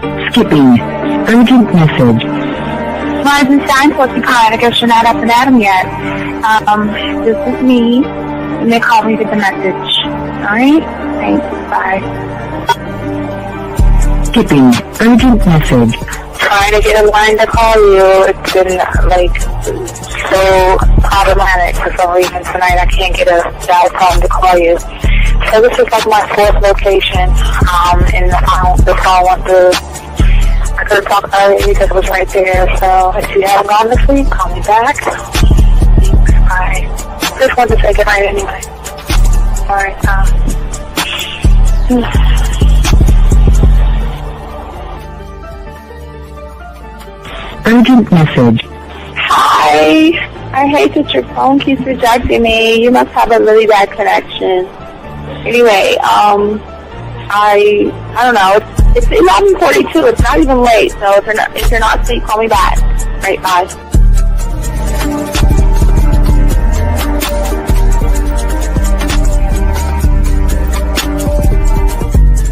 Skipping. Urgent message. Rising sign, supposed to be calling. I guess you're not up and at 'em yet. This is me. And they call me to get the message. Alright? Thanks. Bye. Skipping. Urgent message. Trying to get a line to call you. It's been, so problematic for some reason tonight. I can't get a dial phone to call you. So this is like my fourth location. And the phone went through. I couldn't talk about it because it was right there. So if you haven't gone this week, call me back. Thanks. Bye. Just wanted to say goodnight anyway. Alright, Urgent message. Hi. I hate that your phone keeps rejecting me. You must have a really bad connection. Anyway, I don't know. It's 11:42. It's not even late. So if you're not asleep, call me back. Right, bye.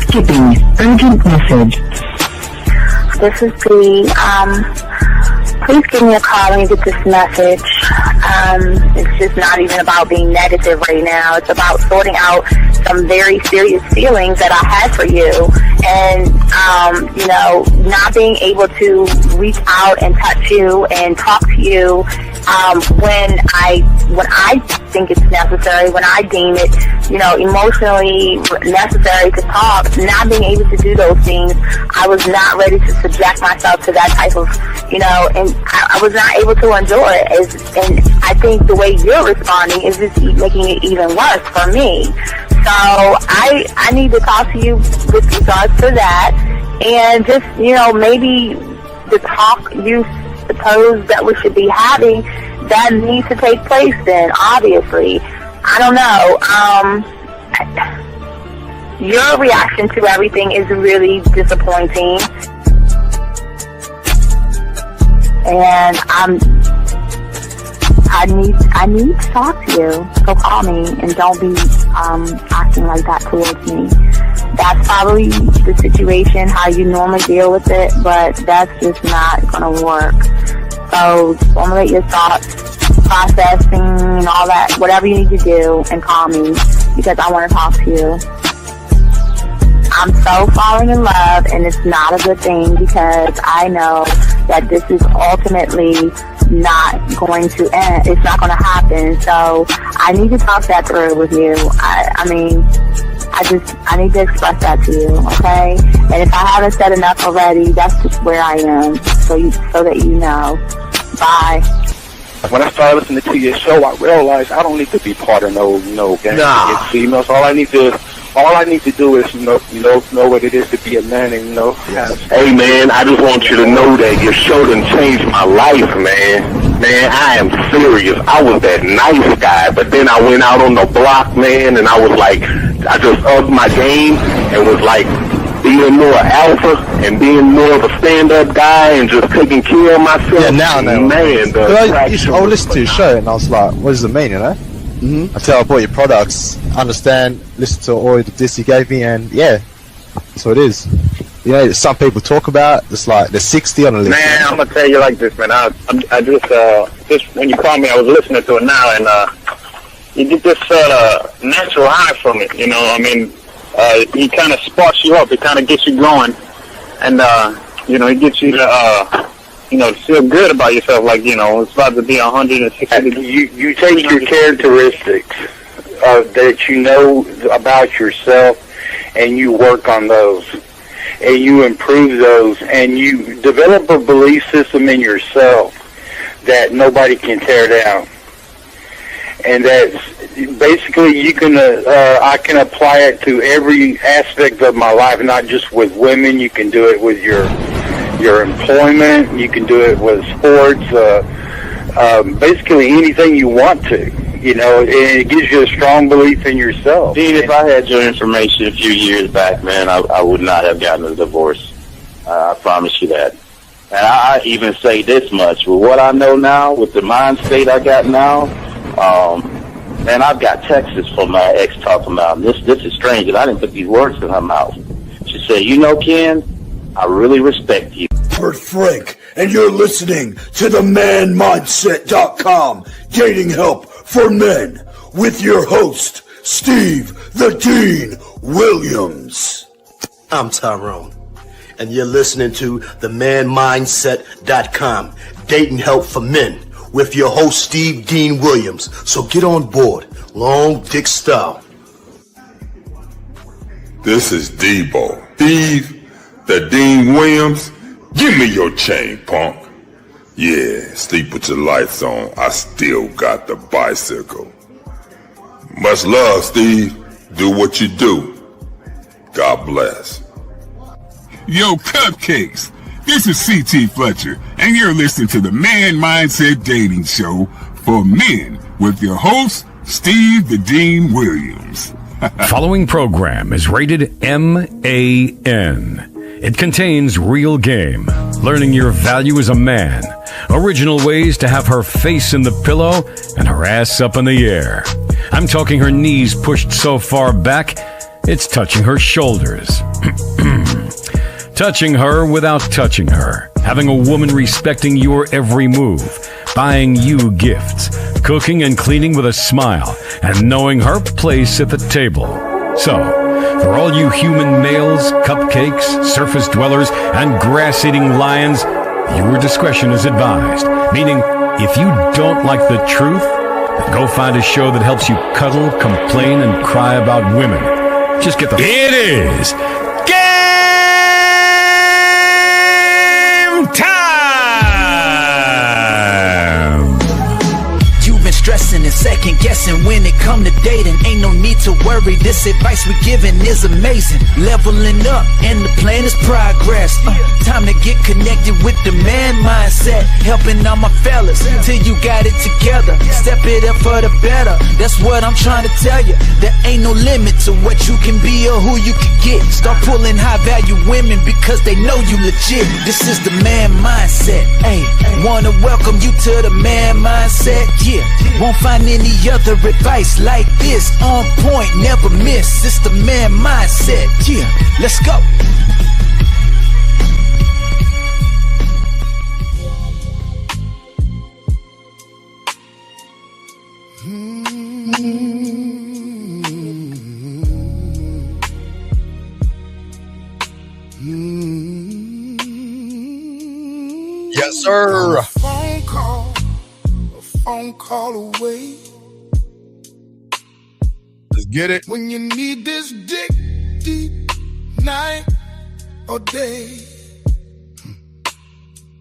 Skipping. Urgent message. This is Bree. Please give me a call when you get this message. It's just not even about being negative right now. It's about sorting out some very serious feelings that I had for you. And, not being able to reach out and touch you and talk to you when I think it's necessary, when I deem it, emotionally necessary to talk. Not being able to do those things, I was not ready to subject myself to that type of, and I was not able to endure it. And I think the way you're responding is just making it even worse for me. So I need to talk to you with regards to that, and just, maybe the talk you suppose that we should be having, that needs to take place then, obviously. I don't know. Your reaction to everything is really disappointing. And I need to talk to you. So call me and don't be acting like that towards me. That's probably the situation, how you normally deal with it, but that's just not going to work. So formulate your thoughts, processing and all that, whatever you need to do, and call me because I want to talk to you. I'm so falling in love, and it's not a good thing because I know that this is ultimately not going to end. It's not going to happen. So I need to talk that through with you. I need to express that to you, okay? And if I haven't said enough already, that's just where I am, so that you know. Bye. When I started listening to your show, I realized I don't need to be part of no gang against females. All I need to do is know what it is to be a man, and Hey man, I just want you to know that your show done changed my life, man. Man, I am serious. I was that nice guy, but then I went out on the block, man, and I was like, I just upped my game and was like being more alpha and being more of a stand-up guy and just taking care of myself. Yeah, now I know. Man, I listened to your show and I was like, what does it mean, Mm-hmm. Until I bought your products, understand, listen to all the diss you gave me, and yeah, that's what it is. Some people talk about, it's like they're 60 on the list. Man, I'm gonna tell you like this, man. I just when you called me, I was listening to it now, and you get this natural high from it. He kind of sparks you up. It kind of gets you going, and it gets you to to feel good about yourself. Like it's about to be 160 degrees. You take your characteristics that you know about yourself, and you work on those, and you improve those, and you develop a belief system in yourself that nobody can tear down. And that's basically I can apply it to every aspect of my life, not just with women. You can do it with your employment. You can do it with sports. Basically anything you want to. And it gives you a strong belief in yourself. Dean, if I had your information a few years back, man, I would not have gotten a divorce. I promise you that. And I even say this much, with what I know now, with the mind state I got now, man, I've got texts from my ex talking about, this is strange, and I didn't put these words in her mouth. She said, Ken, I really respect you. Robert Frank, and you're listening to the manmindset.com dating help for men with your host, Steve the Dean Williams. I'm Tyrone, and you're listening to the manmindset.com dating help for men with your host, Steve Dean Williams. So get on board, long dick style. This is Debo. Steve the Dean Williams. Give me your chain, punk. Yeah, sleep with your lights on. I still got the bicycle. Much love, Steve. Do what you do. God bless. Yo, cupcakes. This is C.T. Fletcher, and you're listening to the Man Mindset Dating Show for men with your host, Steve the Dean Williams. Following program is rated MAN. It contains real game, learning your value as a man, original ways to have her face in the pillow and her ass up in the air. I'm talking her knees pushed so far back, it's touching her shoulders. Touching her without touching her. Having a woman respecting your every move. Buying you gifts. Cooking and cleaning with a smile. And knowing her place at the table. So, for all you human males, cupcakes, surface dwellers, and grass-eating lions, your discretion is advised. Meaning, if you don't like the truth, then go find a show that helps you cuddle, complain, and cry about women. Just get the... It is game time! You've been stressing and second guessing when it come to dating. Ain't no need to worry, this advice we giving is amazing. Leveling up and the plan is progress. Time to get connected with the man mindset. Helping all my fellas till you got it together. Step it up for the better, that's what I'm trying to tell you. There ain't no limit to what you can be or who you can get. Start pulling high value women because they know you legit. This is the man mindset. Hey, wanna welcome you to the man mindset. Yeah, won't find any other advice like this. On point, never miss. It's the man mindset. Yeah, let's go. Yes, sir. A phone call away. Let's get it. When you need this dick deep night or day,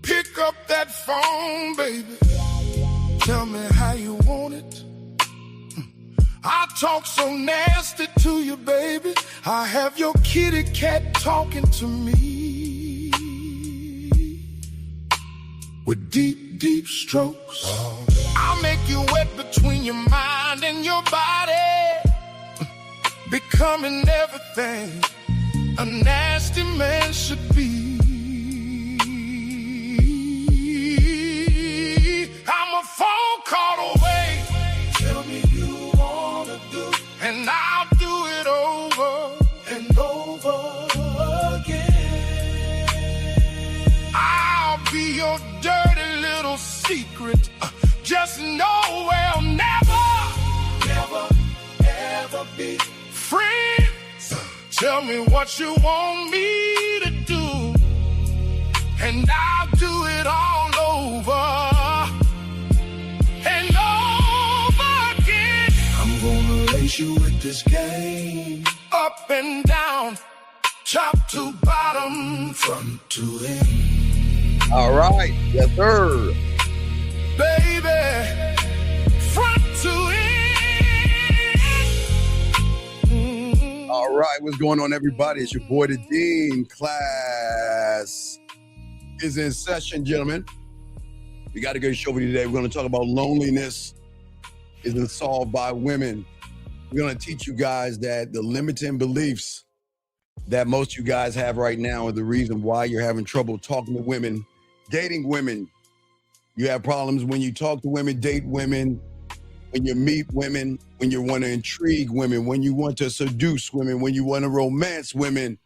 pick up that phone, baby. Tell me how you want it. I talk so nasty to you, baby. I have your kitty cat talking to me with deep, deep strokes. I'll make you wet between your mind and your body, becoming everything a nasty man should be. I'm a phone call away. Tell me you wanna do, and I'll do it over and over again. I'll be your dirty little secret. Just know we'll never, ever be friends. Tell me what you want me to do, and I'll do it all over and over again. I'm gonna lace you with this game, up and down, top to bottom, front to end. All right. Yes, sir. Baby, front to end. All right, what's going on, everybody? It's your boy, the Dean. Class is in session, gentlemen. We got a good show for you today. We're going to talk about loneliness isn't solved by women. We're going to teach you guys that the limiting beliefs that most of you guys have right now are the reason why you're having trouble talking to women, dating women. You have problems when you talk to women, date women, when you meet women, when you want to intrigue women, when you want to seduce women, when you want to romance women.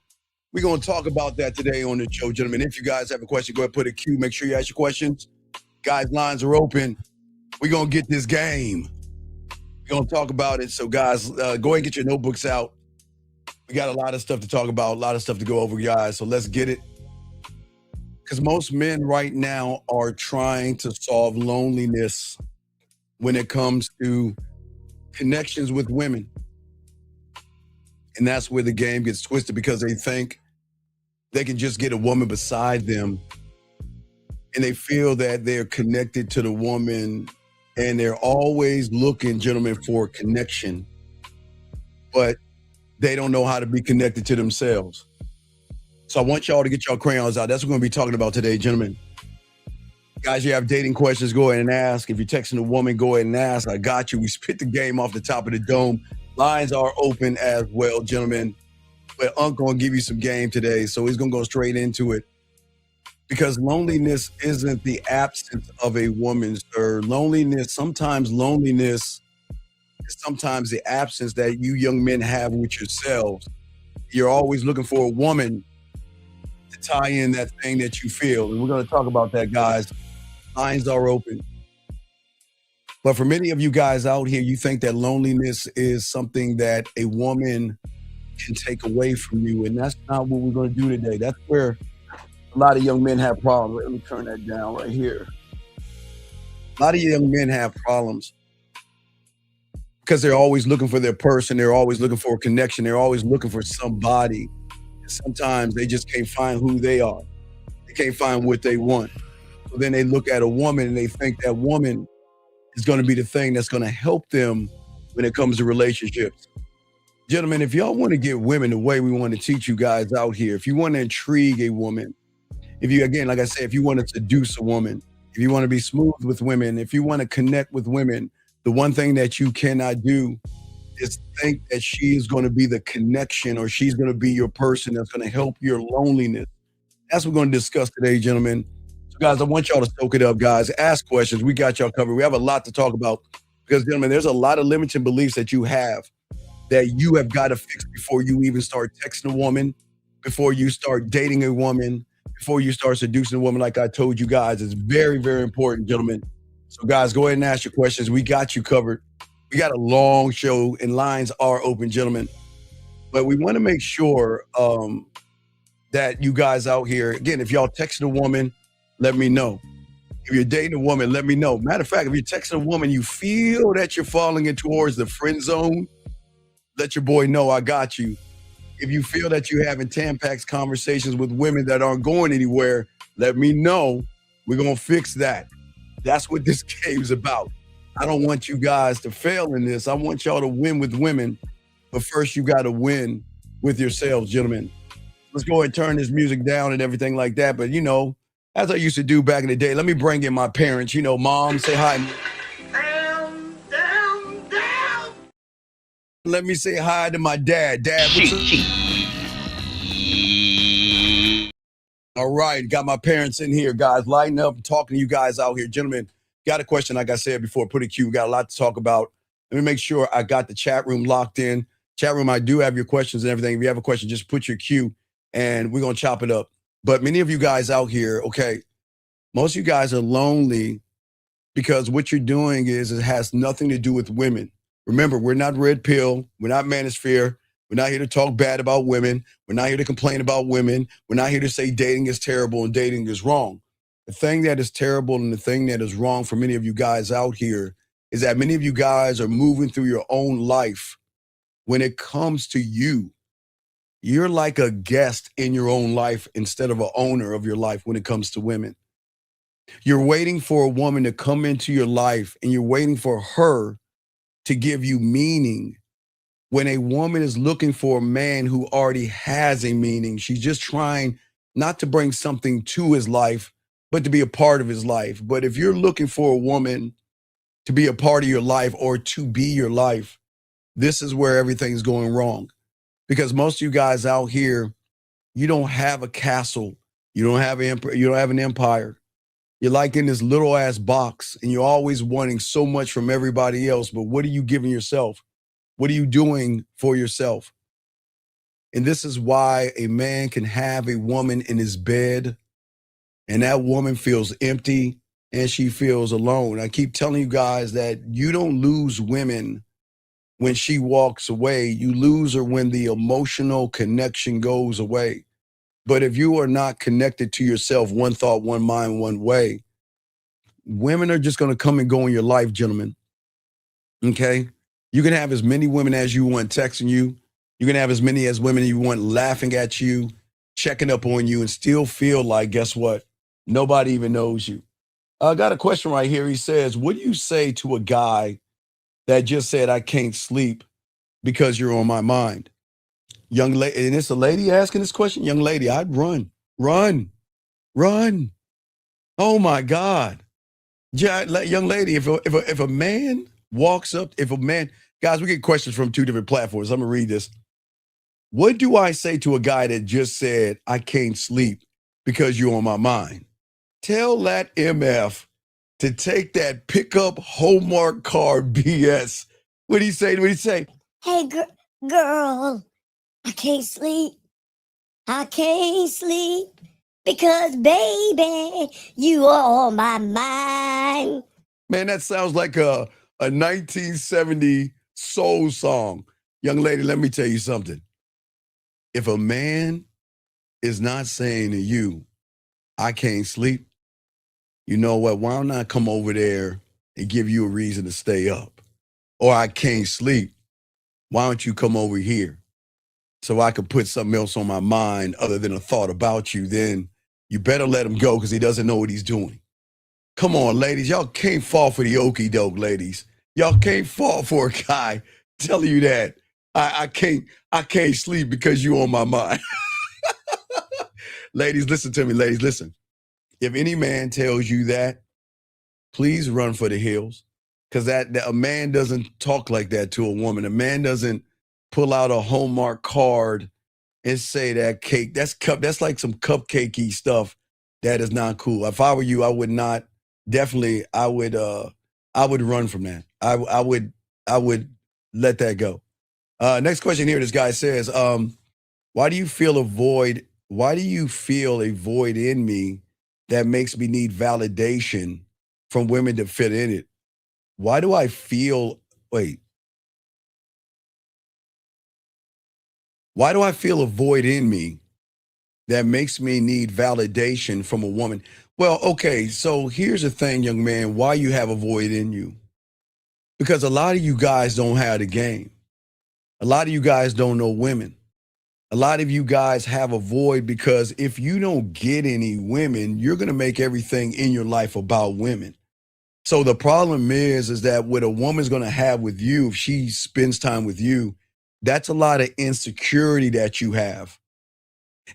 We're going to talk about that today on the show, gentlemen. If you guys have a question, go ahead and put a Q. Make sure you ask your questions. Guys, lines are open. We're going to get this game. We're going to talk about it. So, guys, go ahead and get your notebooks out. We got a lot of stuff to talk about, a lot of stuff to go over, guys. So let's get it. Because most men right now are trying to solve loneliness when it comes to connections with women. And that's where the game gets twisted, because they think they can just get a woman beside them. And they feel that they're connected to the woman, and they're always looking, gentlemen, for connection. But they don't know how to be connected to themselves. So I want y'all to get y'all crayons out. That's what we're going to be talking about today, gentlemen. Guys, you have dating questions, go ahead and ask. If you're texting a woman, go ahead and ask. I got you. We spit the game off the top of the dome. Lines are open as well, gentlemen. But Unc going to give you some game today, so he's going to go straight into it. Because loneliness isn't the absence of a woman, sir. Sometimes loneliness is sometimes the absence that you young men have with yourselves. You're always looking for a woman to tie in that thing that you feel. And we're going to talk about that, guys. Lines are open. But for many of you guys out here, you think that loneliness is something that a woman can take away from you. And that's not what we're going to do today. That's where a lot of young men have problems. Let me turn that down right here. A lot of young men have problems because they're always looking for their person. They're always looking for a connection. They're always looking for somebody. And sometimes they just can't find who they are. They can't find what they want. So then they look at a woman and they think that woman is going to be the thing that's going to help them when it comes to relationships. Gentlemen, if y'all want to get women the way we want to teach you guys out here, if you want to intrigue a woman, if you, again, like I said, if you want to seduce a woman, if you want to be smooth with women, if you want to connect with women, the one thing that you cannot do is think that she is going to be the connection, or she's going to be your person that's going to help your loneliness. That's what we're going to discuss today, gentlemen. So, guys, I want y'all to soak it up, guys. Ask questions. We got y'all covered. We have a lot to talk about because, gentlemen, there's a lot of limiting beliefs that you have got to fix before you even start texting a woman, before you start dating a woman, before you start seducing a woman. Like I told you guys, it's very, very important, gentlemen. So, guys, go ahead and ask your questions. We got you covered. We got a long show, and lines are open, gentlemen. But we want to make sure that you guys out here, again, if y'all texting a woman, let me know. If you're dating a woman, let me know. Matter of fact, if you're texting a woman, you feel that you're falling in towards the friend zone, let your boy know I got you. If you feel that you're having Tampax conversations with women that aren't going anywhere, let me know. We're going to fix that. That's what this game's about. I don't want you guys to fail in this. I want y'all to win with women. But first, you got to win with yourselves, gentlemen. Let's go ahead and turn this music down and everything like that. But, as I used to do back in the day, let me bring in my parents. Mom, say hi. Down. Let me say hi to my dad. Dad, all right, got my parents in here, guys. Lighten up, talking to you guys out here. Gentlemen, got a question, like I said before, put a Q. We got a lot to talk about. Let me make sure I got the chat room locked in. Chat room, I do have your questions and everything. If you have a question, just put your Q, and we're going to chop it up. But many of you guys out here, okay, most of you guys are lonely because what you're doing is it has nothing to do with women. Remember, we're not red pill. We're not manosphere. We're not here to talk bad about women. We're not here to complain about women. We're not here to say dating is terrible and dating is wrong. The thing that is terrible and the thing that is wrong for many of you guys out here is that many of you guys are moving through your own life. When it comes to you, you're like a guest in your own life instead of an owner of your life when it comes to women. You're waiting for a woman to come into your life, and you're waiting for her to give you meaning. When a woman is looking for a man who already has a meaning, she's just trying not to bring something to his life, but to be a part of his life. But if you're looking for a woman to be a part of your life or to be your life, this is where everything's going wrong. Because most of you guys out here, you don't have a castle. You don't have an empire. You're like in this little ass box, and you're always wanting so much from everybody else. But what are you giving yourself? What are you doing for yourself? And this is why a man can have a woman in his bed and that woman feels empty and she feels alone. I keep telling you guys that you don't lose women when she walks away. You lose her when the emotional connection goes away. But if you are not connected to yourself, one thought, one mind, one way, women are just going to come and go in your life, gentlemen. Okay? You can have as many women as you want texting you. You can have as many as women you want laughing at you, checking up on you, and still feel like, guess what? Nobody even knows you. I got a question right here. He says, what do you say to a guy that just said, I can't sleep because you're on my mind? Young lady, and it's a lady asking this question. Young lady, I'd run. Oh my God. Young lady, if a man walks up, guys, we get questions from two different platforms. I'm gonna read this. What do I say to a guy that just said, I can't sleep because you're on my mind? Tell that MF to take that pickup Hallmark card BS. What'd he say? Hey, girl, I can't sleep. I can't sleep because, baby, you are on my mind. Man, that sounds like a 1970 soul song. Young lady, let me tell you something. If a man is not saying to you, I can't sleep, you know what? Why don't I come over there and give you a reason to stay up? Or I can't sleep. Why don't you come over here so I could put something else on my mind other than a thought about you? Then you better let him go because he doesn't know what he's doing. Come on, ladies. Y'all can't fall for the okie doke, ladies. Y'all can't fall for a guy telling you that I can't sleep because you on my mind. Ladies, listen to me. Ladies, listen. If any man tells you that, please run for the hills. Because that a man doesn't talk like that to a woman. A man doesn't pull out a Hallmark card and say that cake. That's like some cupcakey stuff that is not cool. If I were you, I would not. Definitely, I would run from that. I would let that go. Next question here. This guy says, why do you feel a void in me that makes me need validation from women to fit in it? Why do I feel a void in me that makes me need validation from a woman? Well, okay, so here's the thing, young man, why you have a void in you. Because a lot of you guys don't have the game. A lot of you guys don't know women. A lot of you guys have a void because if you don't get any women, you're going to make everything in your life about women. So the problem is that what a woman's going to have with you, if she spends time with you, that's a lot of insecurity that you have.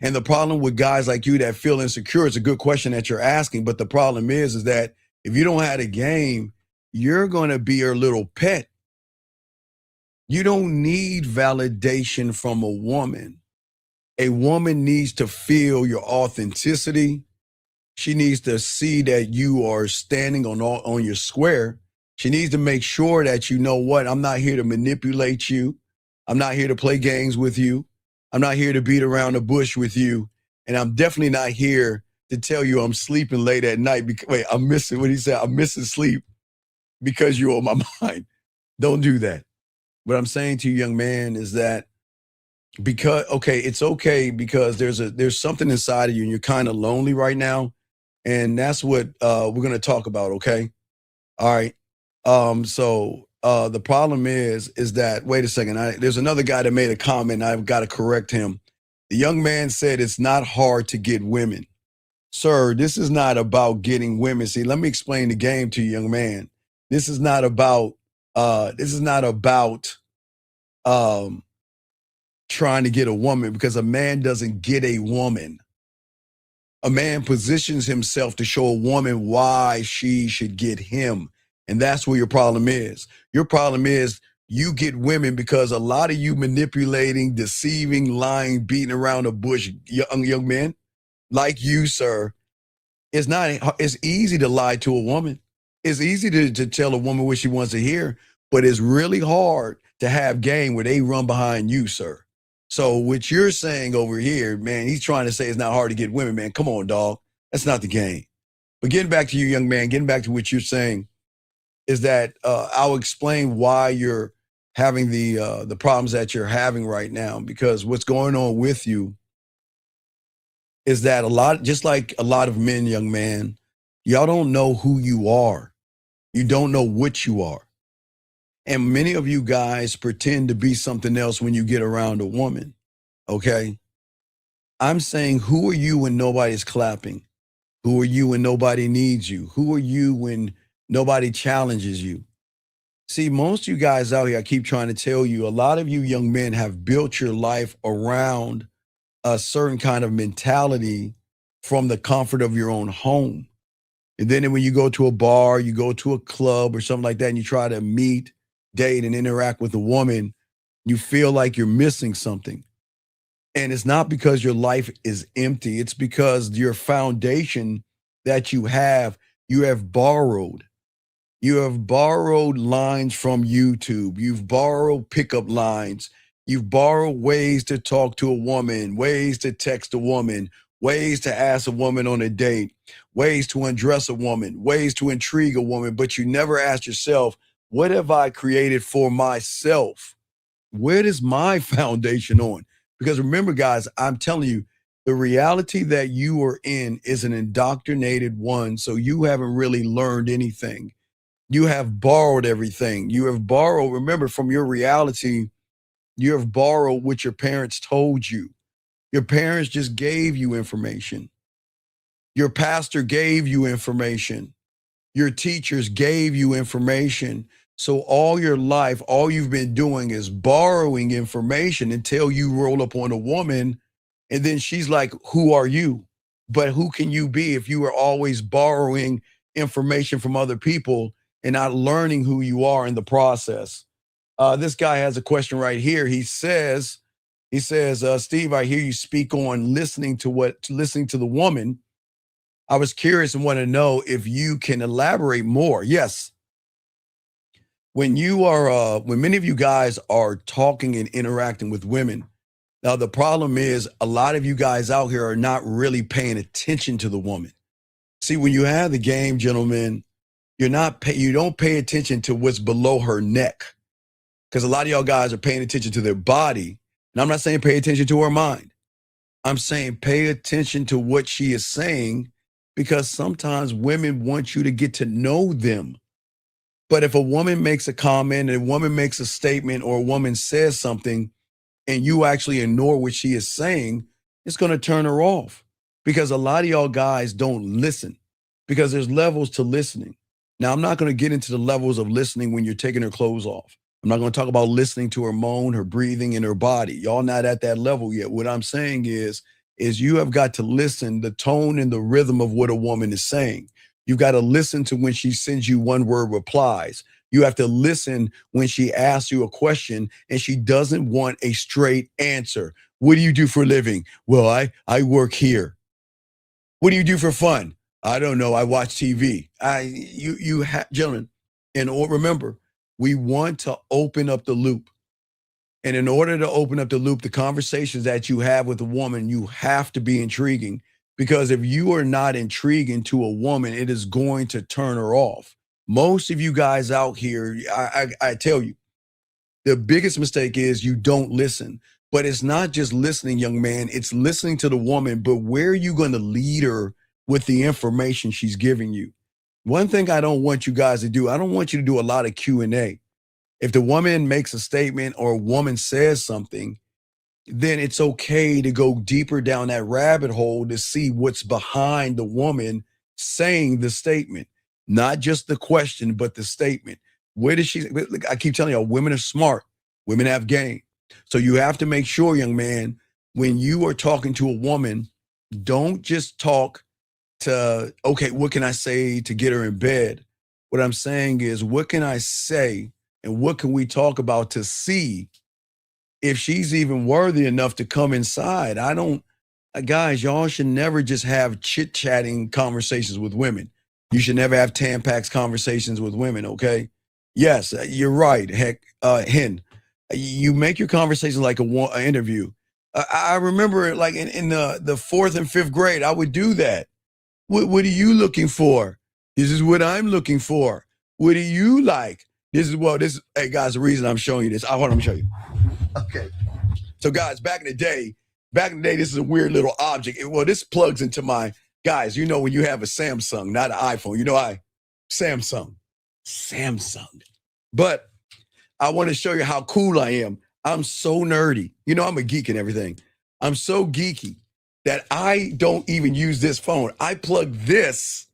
And the problem with guys like you that feel insecure, it's a good question that you're asking. But the problem is that if you don't have a game, you're going to be her little pet. You don't need validation from a woman. A woman needs to feel your authenticity. She needs to see that you are standing on your square. She needs to make sure that you know what, I'm not here to manipulate you. I'm not here to play games with you. I'm not here to beat around the bush with you. And I'm definitely not here to tell you I'm sleeping late at night. I'm missing sleep because you're on my mind. Don't do that. What I'm saying to you, young man, is that it's okay because there's something inside of you and you're kind of lonely right now. And that's what we're going to talk about, okay? All right. So the problem is that, wait a second, there's another guy that made a comment. I've got to correct him. The young man said it's not hard to get women. Sir, this is not about getting women. See, let me explain the game to you, young man. This is not about trying to get a woman, because a man doesn't get a woman. A man positions himself to show a woman why she should get him. And that's where your problem is. Your problem is you get women because a lot of you manipulating, deceiving, lying, beating around the bush, young men like you, sir. It's easy to lie to a woman. It's easy to tell a woman what she wants to hear, but it's really hard to have game where they run behind you, sir. So what you're saying over here, man, he's trying to say it's not hard to get women, man. Come on, dog. That's not the game. But getting back to you, young man, getting back to what you're saying is that I'll explain why you're having the problems that you're having right now, because what's going on with you is that just like a lot of men, young man, y'all don't know who you are. You don't know what you are. And many of you guys pretend to be something else when you get around a woman, okay? I'm saying, who are you when nobody's clapping? Who are you when nobody needs you? Who are you when nobody challenges you? See, most of you guys out here, I keep trying to tell you, a lot of you young men have built your life around a certain kind of mentality from the comfort of your own home. And then when you go to a bar, you go to a club or something like that, and you try to meet, date, and interact with a woman, you feel like you're missing something. And it's not because your life is empty. It's because your foundation that you have borrowed. You have borrowed lines from YouTube. You've borrowed pickup lines. You've borrowed ways to talk to a woman, ways to text a woman, ways to ask a woman on a date, ways to undress a woman, ways to intrigue a woman. But you never ask yourself, what have I created for myself? Where is my foundation on? Because remember, guys, I'm telling you, the reality that you are in is an indoctrinated one. So you haven't really learned anything. You have borrowed everything. You have borrowed, remember, from your reality, you have borrowed what your parents told you. Your parents just gave you information. Your pastor gave you information. Your teachers gave you information. So all your life, all you've been doing is borrowing information until you roll up on a woman and then she's like, who are you? But who can you be if you are always borrowing information from other people and not learning who you are in the process? This guy has a question right here. He says, Steve, I hear you speak on listening to the woman. I was curious and want to know if you can elaborate more. Yes. When many of you guys are talking and interacting with women, now the problem is a lot of you guys out here are not really paying attention to the woman. See, when you have the game, gentlemen, you don't pay attention to what's below her neck, because a lot of y'all guys are paying attention to their body. And I'm not saying pay attention to her mind. I'm saying pay attention to what she is saying, because sometimes women want you to get to know them. But if a woman makes a comment, and a woman makes a statement, or a woman says something, and you actually ignore what she is saying, it's going to turn her off. Because a lot of y'all guys don't listen, because there's levels to listening. Now, I'm not going to get into the levels of listening when you're taking her clothes off. I'm not going to talk about listening to her moan, her breathing, and her body. Y'all not at that level yet. What I'm saying is you have got to listen the tone and the rhythm of what a woman is saying. You've got to listen to when she sends you one-word replies. You have to listen when she asks you a question and she doesn't want a straight answer. What do you do for a living? Well, I work here. What do you do for fun? I don't know. I watch TV. Gentlemen, remember, we want to open up the loop. And in order to open up the loop, the conversations that you have with a woman, you have to be intriguing. Because if you are not intriguing to a woman, it is going to turn her off. Most of you guys out here, I tell you, the biggest mistake is you don't listen. But it's not just listening, young man. It's listening to the woman. But where are you going to lead her with the information she's giving you? One thing I don't want you guys to do, I don't want you to do a lot of Q&A. If the woman makes a statement or a woman says something, then it's okay to go deeper down that rabbit hole to see what's behind the woman saying the statement. Not just the question, but the statement. Where does she, I keep telling y'all, women are smart. Women have game. So you have to make sure, young man, when you are talking to a woman, don't just talk to, okay, what can I say to get her in bed? What I'm saying is, what can I say and what can we talk about to see if she's even worthy enough to come inside? Guys, y'all should never just have chit-chatting conversations with women. You should never have Tampax conversations with women, okay? Yes, you're right, Hen. You make your conversation like an interview. I remember like in the fourth and fifth grade, I would do that. What are you looking for? This is what I'm looking for. What do you like? Hey guys, the reason I'm showing you this, I want to show you. Okay. So guys, back in the day, this is a weird little object. This plugs into my, guys, when you have a Samsung, not an iPhone, Samsung. But I want to show you how cool I am. I'm so nerdy. I'm a geek and everything. I'm so geeky that I don't even use this phone. I plug this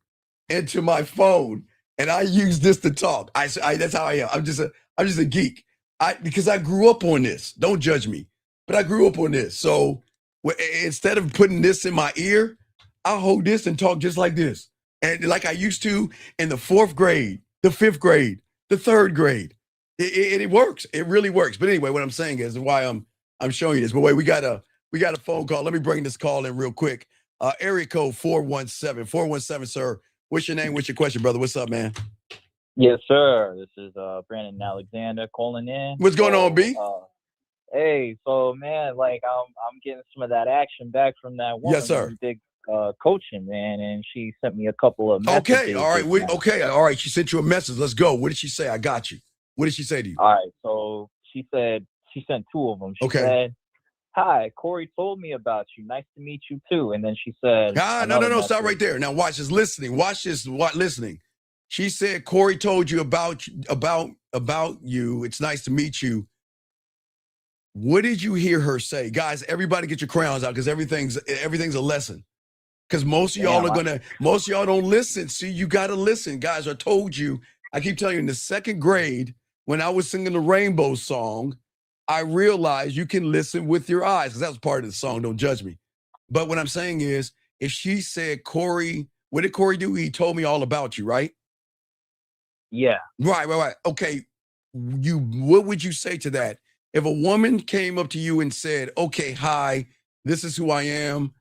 into my phone and I use this to talk. That's how I am. I'm just a geek. Because I grew up on this. Don't judge me, but I grew up on this. So instead of putting this in my ear, I'll hold this and talk just like this. And like I used to in the fourth grade, the fifth grade, the third grade. It works. It really works. But anyway, what I'm saying is why I'm showing you this. But wait, we got a phone call. Let me bring this call in real quick. Area code 417. 417, sir. What's your name? What's your question, brother? What's up, man? Yes, sir. This is Brandon Alexander calling in. What's going on, B? Hey, so man, like I'm getting some of that action back from that woman. Yes, sir. Who did coaching, man, and she sent me a couple of messages. Okay, all right. All right. She sent you a message. Let's go. What did she say? I got you. What did she say to you? All right. So she said she sent two of them. She said, "Hi, Corey told me about you. Nice to meet you too." And then she said, No. Stop right there. Now watch this. Listening. Watch this. Listening. She said, "Corey told you about you. It's nice to meet you." What did you hear her say, guys? Everybody, get your crayons out because everything's a lesson. Because most of y'all don't listen. See, you got to listen, guys. I told you. I keep telling you, in the second grade, when I was singing the Rainbow song, I realized you can listen with your eyes because that was part of the song. Don't judge me. But what I'm saying is, if she said, Corey, what did Corey do? He told me all about you, right? Yeah. Right. Okay. What would you say to that? If a woman came up to you and said, okay, hi, this is who I am,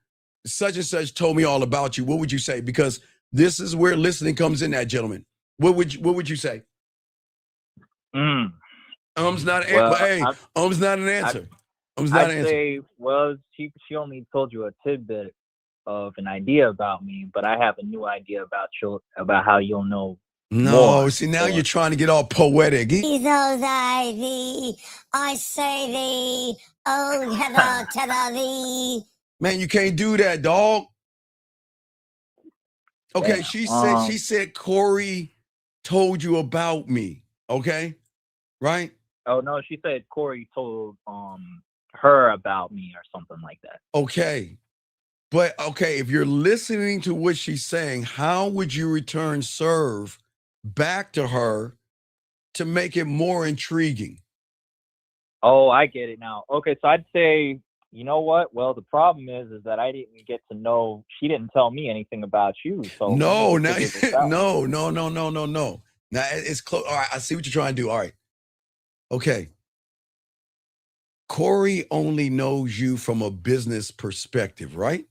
such and such told me all about you, what would you say? Because this is where listening comes in at, gentlemen. What would you say? Um's not an answer. Hey, um's not an answer. I'd say, well, she only told you a tidbit of an idea about me, but I have a new idea about how you'll know. No, more. See, now you're trying to get all poetic. Those I thee, I say thee, oh, heather, tether thee. Man, you can't do that, dog. Okay, she said Corey told you about me. Okay, right? Oh no, she said Corey told her about me or something like that. Okay. But okay, if you're listening to what she's saying, how would you return serve back to her to make it more intriguing? Oh, I get it now. Okay, so I'd say, you know what? Well, the problem is that I didn't get to know. She didn't tell me anything about you. So no. Now it's close. All right, I see what you're trying to do. All right. Okay. Corey only knows you from a business perspective, right?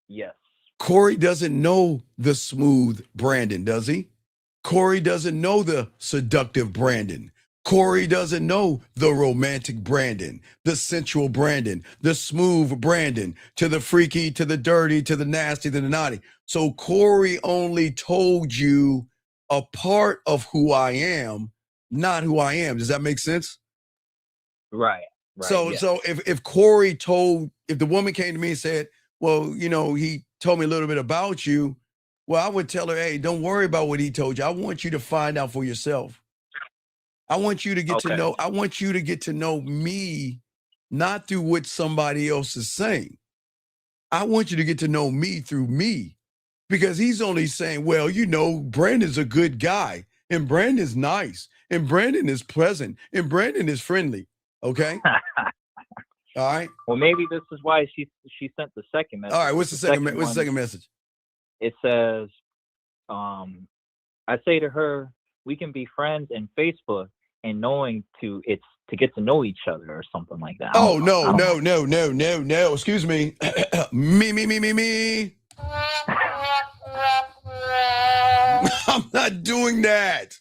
Yes. Corey doesn't know the smooth Brandon, does he? Corey doesn't know the seductive Brandon. Corey doesn't know the romantic Brandon, the sensual Brandon, the smooth Brandon, to the freaky, to the dirty, to the nasty, to the naughty. So Corey only told you a part of who I am, not who I am. Does that make sense? Right. So if Corey if the woman came to me and said, well, he told me a little bit about you, well, I would tell her, hey, don't worry about what he told you. I want you to find out for yourself. I want you to get to know. I want you to get to know me, not through what somebody else is saying. I want you to get to know me through me, because he's only saying, well, Brandon's a good guy, and Brandon's nice, and Brandon is pleasant, and Brandon is friendly. Okay. All right. Well, maybe this is why she sent the second message. All right. What's the second message? It says, I say to her, we can be friends in Facebook and it's to get to know each other or something like that. Oh, no. Excuse me. me. I'm not doing that.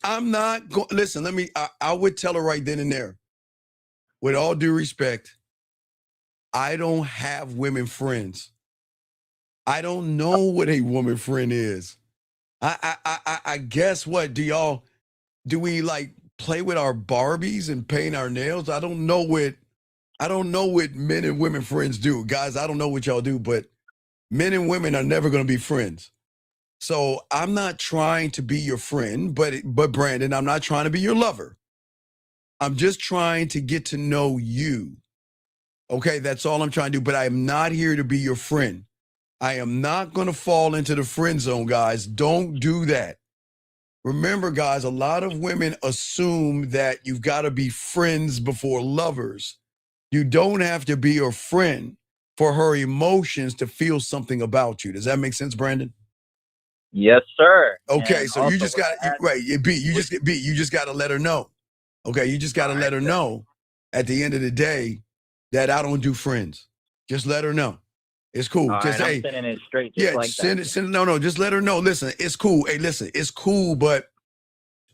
I'm not going. Listen, I would tell her right then and there, with all due respect, I don't have women friends. I don't know what a woman friend is. I guess what do we like play with our Barbies and paint our nails? I don't know what men and women friends do. Guys, I don't know what y'all do, but men and women are never going to be friends. So I'm not trying to be your friend, but Brandon, I'm not trying to be your lover. I'm just trying to get to know you. Okay, that's all I'm trying to do, but I am not here to be your friend. I am not going to fall into the friend zone, guys. Don't do that. Remember, guys, a lot of women assume that you've got to be friends before lovers. You don't have to be a friend for her emotions to feel something about you. Does that make sense, Brandon? Yes, sir. Okay, And so you just got you just got to let her know. Okay, you just got to let her know at the end of the day that I don't do friends. Just let her know. It's cool. All Just right, hey, I'm sending it straight just like send that. it. No, just let her know. Listen, it's cool. Hey, listen, it's cool, but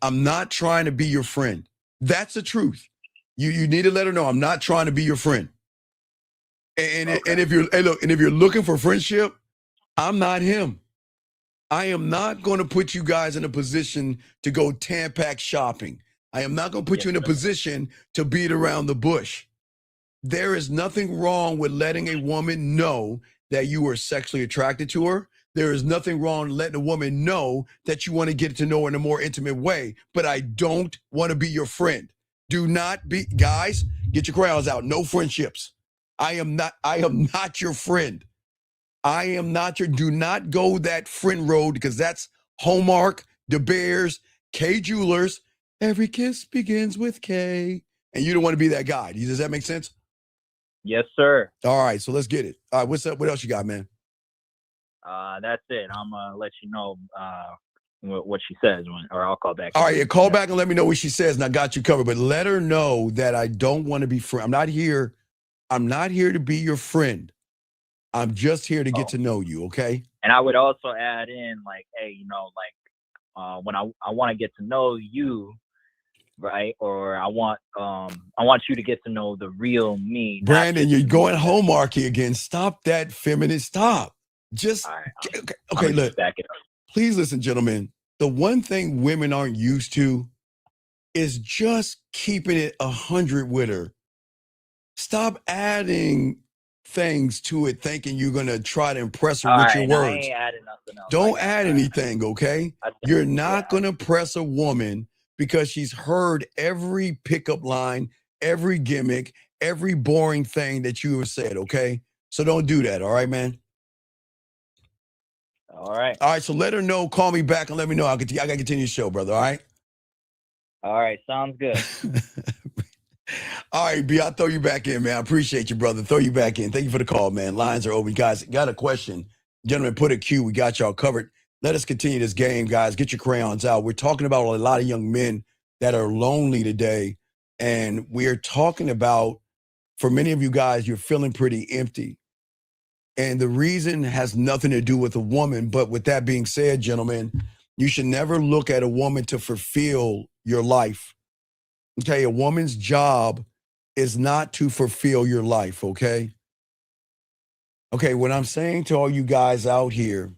I'm not trying to be your friend. That's the truth. You need to let her know I'm not trying to be your friend. And if you're looking for friendship, I'm not him. I am not going to put you guys in a position to go Tampax shopping. I am not going to put you in a position to beat around the bush. There is nothing wrong with letting a woman know that you are sexually attracted to her. There is nothing wrong letting a woman know that you want to get to know her in a more intimate way, but I don't want to be your friend. Do not be, guys, get your crayons out. No friendships. I am not your friend. I am not your, do not go that friend road because that's Hallmark, De Beers, K Jewelers. Every kiss begins with K. And you don't want to be that guy. Does that make sense? Yes, sir. All right, so let's get it. All right, what's up? What else you got, man? That's it. I'm gonna let you know what she says or I'll call back. All right, call back and let me know what she says, and I got you covered. But let her know that I don't want to be friend. I'm not here to be your friend. I'm just here to get to know you. Okay. And I would also add in like, hey, when I want to get to know you, right? Or I want you to get to know the real me. Brandon, you're going Hallmarky again. Stop that feminine. Stop. Just okay. Look, please listen, gentlemen. The one thing women aren't used to is just keeping it 100 with her. Stop adding things to it, thinking you're gonna try to impress her with your words. I ain't adding nothing else. Don't add anything, okay? You're not gonna impress a woman because she's heard every pickup line, every gimmick, every boring thing that you have said, okay? So don't do that, all right, man? All right. All right, so let her know, call me back and let me know. I gotta continue the show, brother, all right? All right, sounds good. All right, B, I'll throw you back in, man. I appreciate you, brother. Throw you back in. Thank you for the call, man. Lines are open. Guys, got a question? Gentlemen, put a Q. We got y'all covered. Let us continue this game, guys. Get your crayons out. We're talking about a lot of young men that are lonely today. And we're talking about, for many of you guys, you're feeling pretty empty. And the reason has nothing to do with a woman. But with that being said, gentlemen, you should never look at a woman to fulfill your life. Okay, a woman's job is not to fulfill your life, okay? Okay, what I'm saying to all you guys out here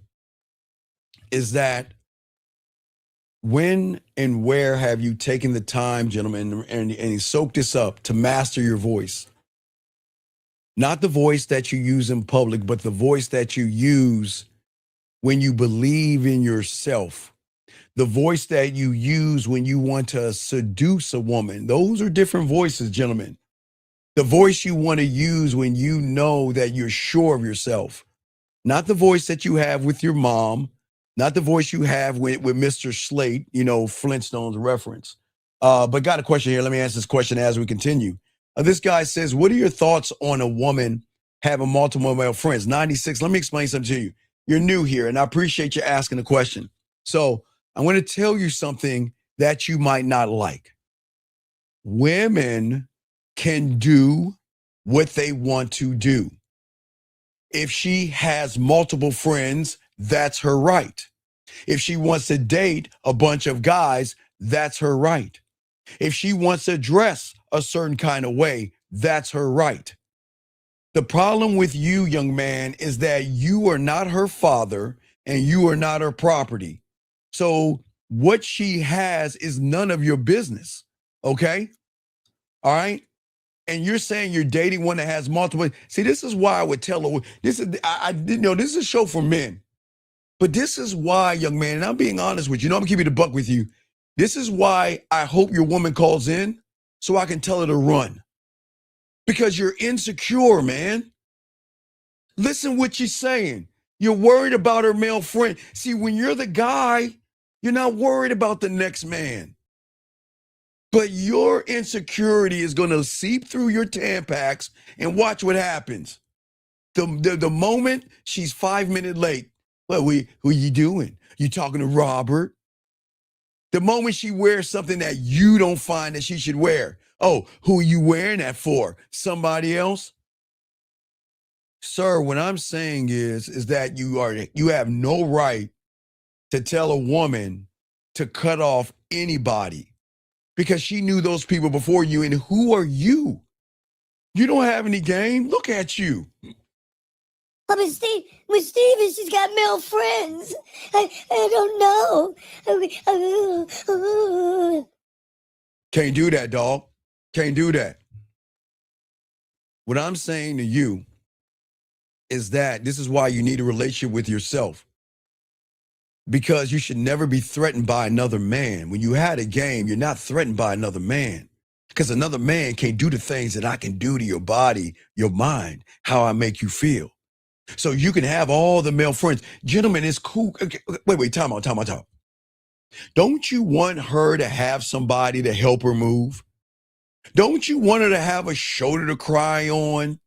is that when and where have you taken the time, gentlemen, and soak this up to master your voice? Not the voice that you use in public, but the voice that you use when you believe in yourself. The voice that you use when you want to seduce a woman. Those are different voices, gentlemen. The voice you want to use when you know that you're sure of yourself. Not the voice that you have with your mom, not the voice you have with Mr. Slate, Flintstones reference. But got a question here. Let me answer this question as we continue. This guy says, what are your thoughts on a woman having multiple male friends? 96, let me explain something to you. You're new here, and I appreciate you asking the question. So I'm going to tell you something that you might not like. Women can do what they want to do. If she has multiple friends, that's her right. If she wants to date a bunch of guys, that's her right. If she wants to dress a certain kind of way, that's her right. The problem with you, young man, is that you are not her father and you are not her property. So what she has is none of your business. Okay? All right? And you're saying you're dating one that has multiple. See, this is why I would tell her. This is I didn't know this is a show for men. But this is why, young man, and I'm being honest with you. I'm gonna keep it a buck with you. This is why I hope your woman calls in so I can tell her to run. Because you're insecure, man. Listen what she's saying. You're worried about her male friend. See, when you're the guy, you're not worried about the next man. But your insecurity is going to seep through your Tampax and watch what happens. The moment she's 5 minutes late, well, who you doing? You talking to Robert? The moment she wears something that you don't find that she should wear. Oh, who are you wearing that for? Somebody else? Sir, what I'm saying is that you have no right to tell a woman to cut off anybody because she knew those people before you. And who are you? You don't have any game. Look at you. But Steven, she's got male friends. I don't know. Can't do that, dog. Can't do that. What I'm saying to you is that this is why you need a relationship with yourself. Because you should never be threatened by another man. When you had a game, you're not threatened by another man. Because another man can't do the things that I can do to your body, your mind, how I make you feel. So you can have all the male friends. Gentlemen, it's cool. Okay, wait, time out. Don't you want her to have somebody to help her move? Don't you want her to have a shoulder to cry on?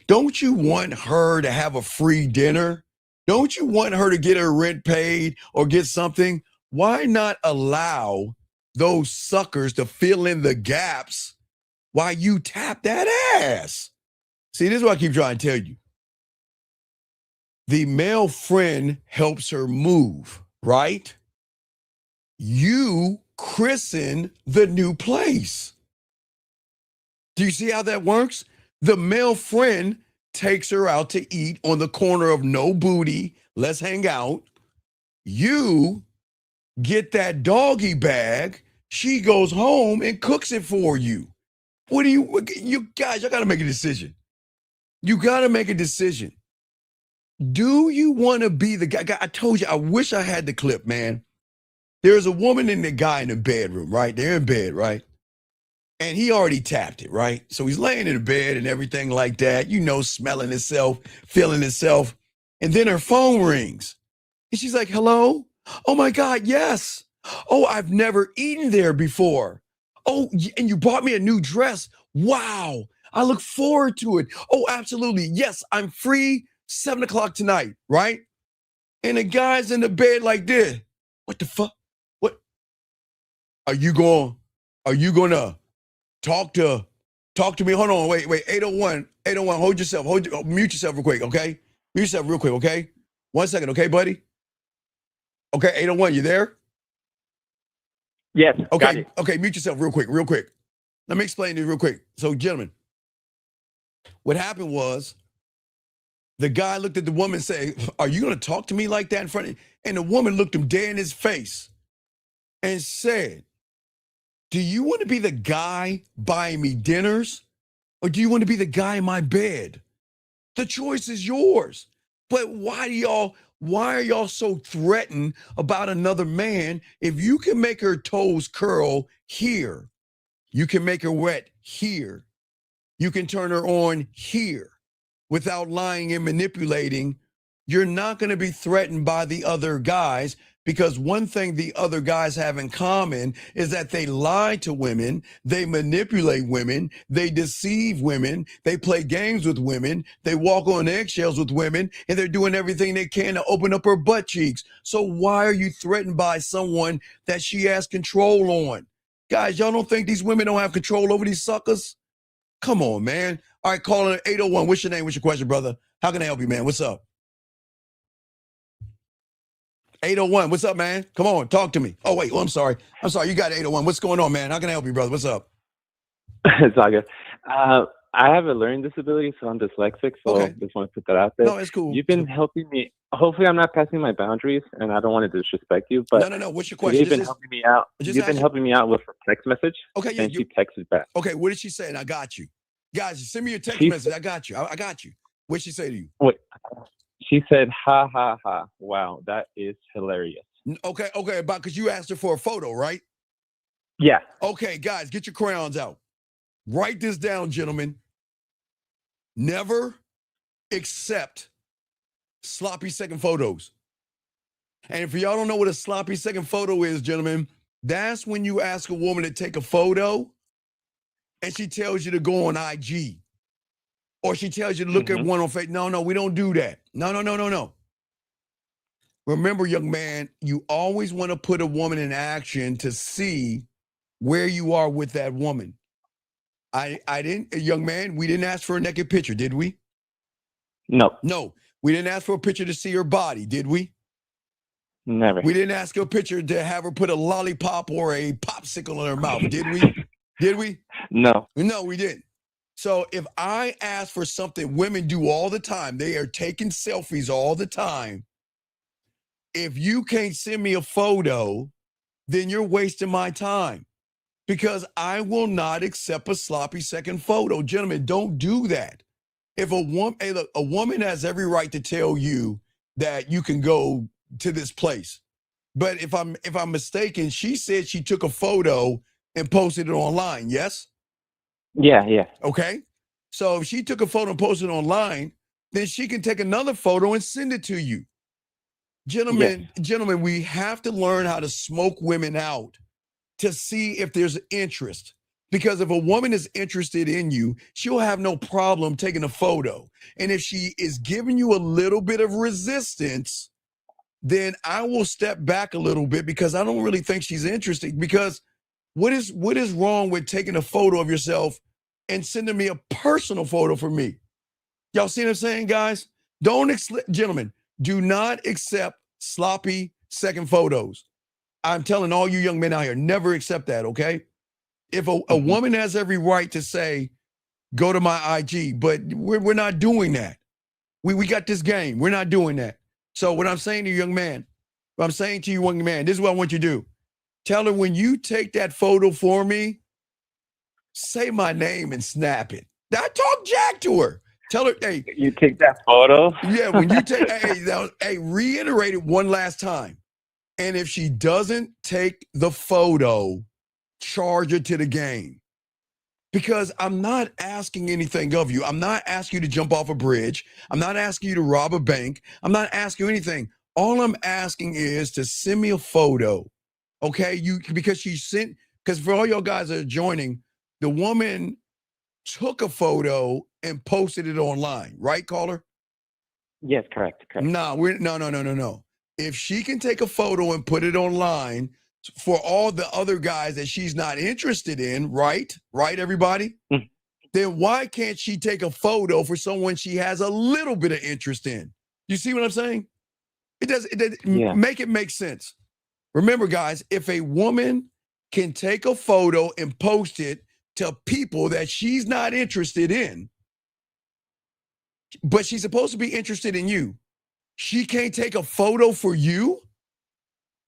Don't you want her to have a free dinner? Don't you want her to get her rent paid or get something? Why not allow those suckers to fill in the gaps while you tap that ass? See, this is what I keep trying to tell you. The male friend helps her move, right? You christen the new place. Do you see how that works? The male friend takes her out to eat on the corner of No Booty. Let's hang out. You get that doggy bag. She goes home and cooks it for you. What do you guys, y'all got to make a decision. You got to make a decision. Do you want to be the guy? I told you, I wish I had the clip, man. There's a woman and the guy in the bedroom, right? They're in bed, right? And he already tapped it, right? So he's laying in the bed and everything like that, smelling himself, feeling himself. And then her phone rings. And she's like, hello? Oh my God, yes. Oh, I've never eaten there before. Oh, and you bought me a new dress. Wow. I look forward to it. Oh, absolutely. Yes, I'm free 7 o'clock tonight, right? And the guy's in the bed like this. What the fuck? What? Are you going to talk to me? Hold on, wait. 801, hold yourself, mute yourself real quick, okay? Mute yourself real quick, okay? 1 second, okay, buddy? Okay, 801, you there? Yes, okay, got it. Okay, mute yourself real quick. Let me explain this real quick. So, gentlemen, what happened was the guy looked at the woman and said, are you going to talk to me like that in front of you? And the woman looked him dead in his face and said, do you want to be the guy buying me dinners or do you want to be the guy in my bed? The choice is yours. But why are y'all so threatened about another man? If you can make her toes curl here, you can make her wet here, you can turn her on here without lying and manipulating, you're not going to be threatened by the other guys. Because one thing the other guys have in common is that they lie to women, they manipulate women, they deceive women, they play games with women, they walk on eggshells with women, and they're doing everything they can to open up her butt cheeks. So why are you threatened by someone that she has control on? Guys, y'all don't think these women don't have control over these suckers? Come on, man. All right, calling 801. What's your name? What's your question, brother? How can I help you, man? What's up? 801, what's up, man? Come on, talk to me. Oh, wait, I'm sorry. You got 801. What's going on, man? How can I help you, brother? What's up? It's all good. I have a learning disability, so I'm dyslexic. So Okay. just want to put that out there. No, it's cool. You've been helping me. Hopefully, I'm not passing my boundaries, and I don't want to disrespect you. But No. What's your today question? you've been helping me out. You've been helping me out with a text message. Okay, yeah, and she texted back. Okay, what did she say? And I got you. Guys, send me your text message. I got you. I got you. What did she say to you? Wait. She said, "Ha ha ha! Wow, that is hilarious." Okay, because you asked her for a photo, right? Yeah. Okay, guys, get your crayons out. Write this down, gentlemen. Never accept sloppy second photos. And if y'all don't know what a sloppy second photo is, gentlemen, that's when you ask a woman to take a photo and she tells you to go on IG. Or she tells you to look at one on Facebook. No, we don't do that. No. Remember, young man, you always want to put a woman in action to see where you are with that woman. I didn't, young man, we didn't ask for a naked picture, did we? No, we didn't ask for a picture to see her body, did we? Never. We didn't ask her a picture to have her put a lollipop or a popsicle in her mouth, did we? Did we? No. No, we didn't. So if I ask for something women do all the time, they are taking selfies all the time. If you can't send me a photo, then you're wasting my time because I will not accept a sloppy second photo. Gentlemen, don't do that. If a woman, hey, look, a woman has every right to tell you that you can go to this place. But if I'm mistaken, she said she took a photo and posted it online. Yes? Yeah. Okay. So if she took a photo and posted it online, then she can take another photo and send it to you. Gentlemen, we have to learn how to smoke women out to see if there's interest. Because if a woman is interested in you, she'll have no problem taking a photo. And if she is giving you a little bit of resistance, then I will step back a little bit because I don't really think she's interested. Because what is wrong with taking a photo of yourself and sending me a personal photo for me? Y'all see what I'm saying, guys? Gentlemen, do not accept sloppy second photos. I'm telling all you young men out here, never accept that, okay? If a woman has every right to say, go to my IG, but we're not doing that. We got this game. We're not doing that. So what I'm saying to you, young man, this is what I want you to do. Tell her when you take that photo for me, say my name and snap it. I talk jack to her. Tell her, hey. You take that photo? Yeah, when you take, reiterate it one last time. And if she doesn't take the photo, charge her to the game. Because I'm not asking anything of you. I'm not asking you to jump off a bridge. I'm not asking you to rob a bank. I'm not asking you anything. All I'm asking is to send me a photo. Okay? Because for all y'all guys that are joining, the woman took a photo and posted it online, right, caller? Yes, correct. No. If she can take a photo and put it online for all the other guys that she's not interested in, right, everybody? Then why can't she take a photo for someone she has a little bit of interest in? You see what I'm saying? It does make it make sense. Remember, guys, if a woman can take a photo and post it to people that she's not interested in, but she's supposed to be interested in you, she can't take a photo for you?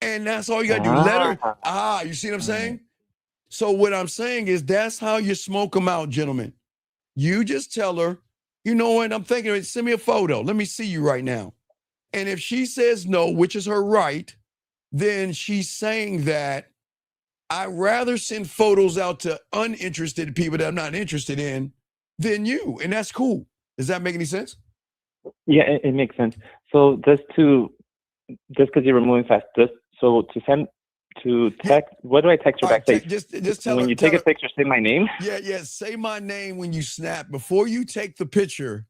And that's all you got to do. Let her, you see what I'm saying? So what I'm saying is that's how you smoke them out, gentlemen. You just tell her, you know what, I'm thinking of it, send me a photo. Let me see you right now. And if she says no, which is her right, then she's saying that I'd rather send photos out to uninterested people that I'm not interested in than you. And that's cool. Does that make any sense? Yeah, it makes sense. So just because you're moving fast, so to text, what do I text her back? Right, just tell when her, you take a picture, say my name. Yeah. Say my name when you snap. Before you take the picture,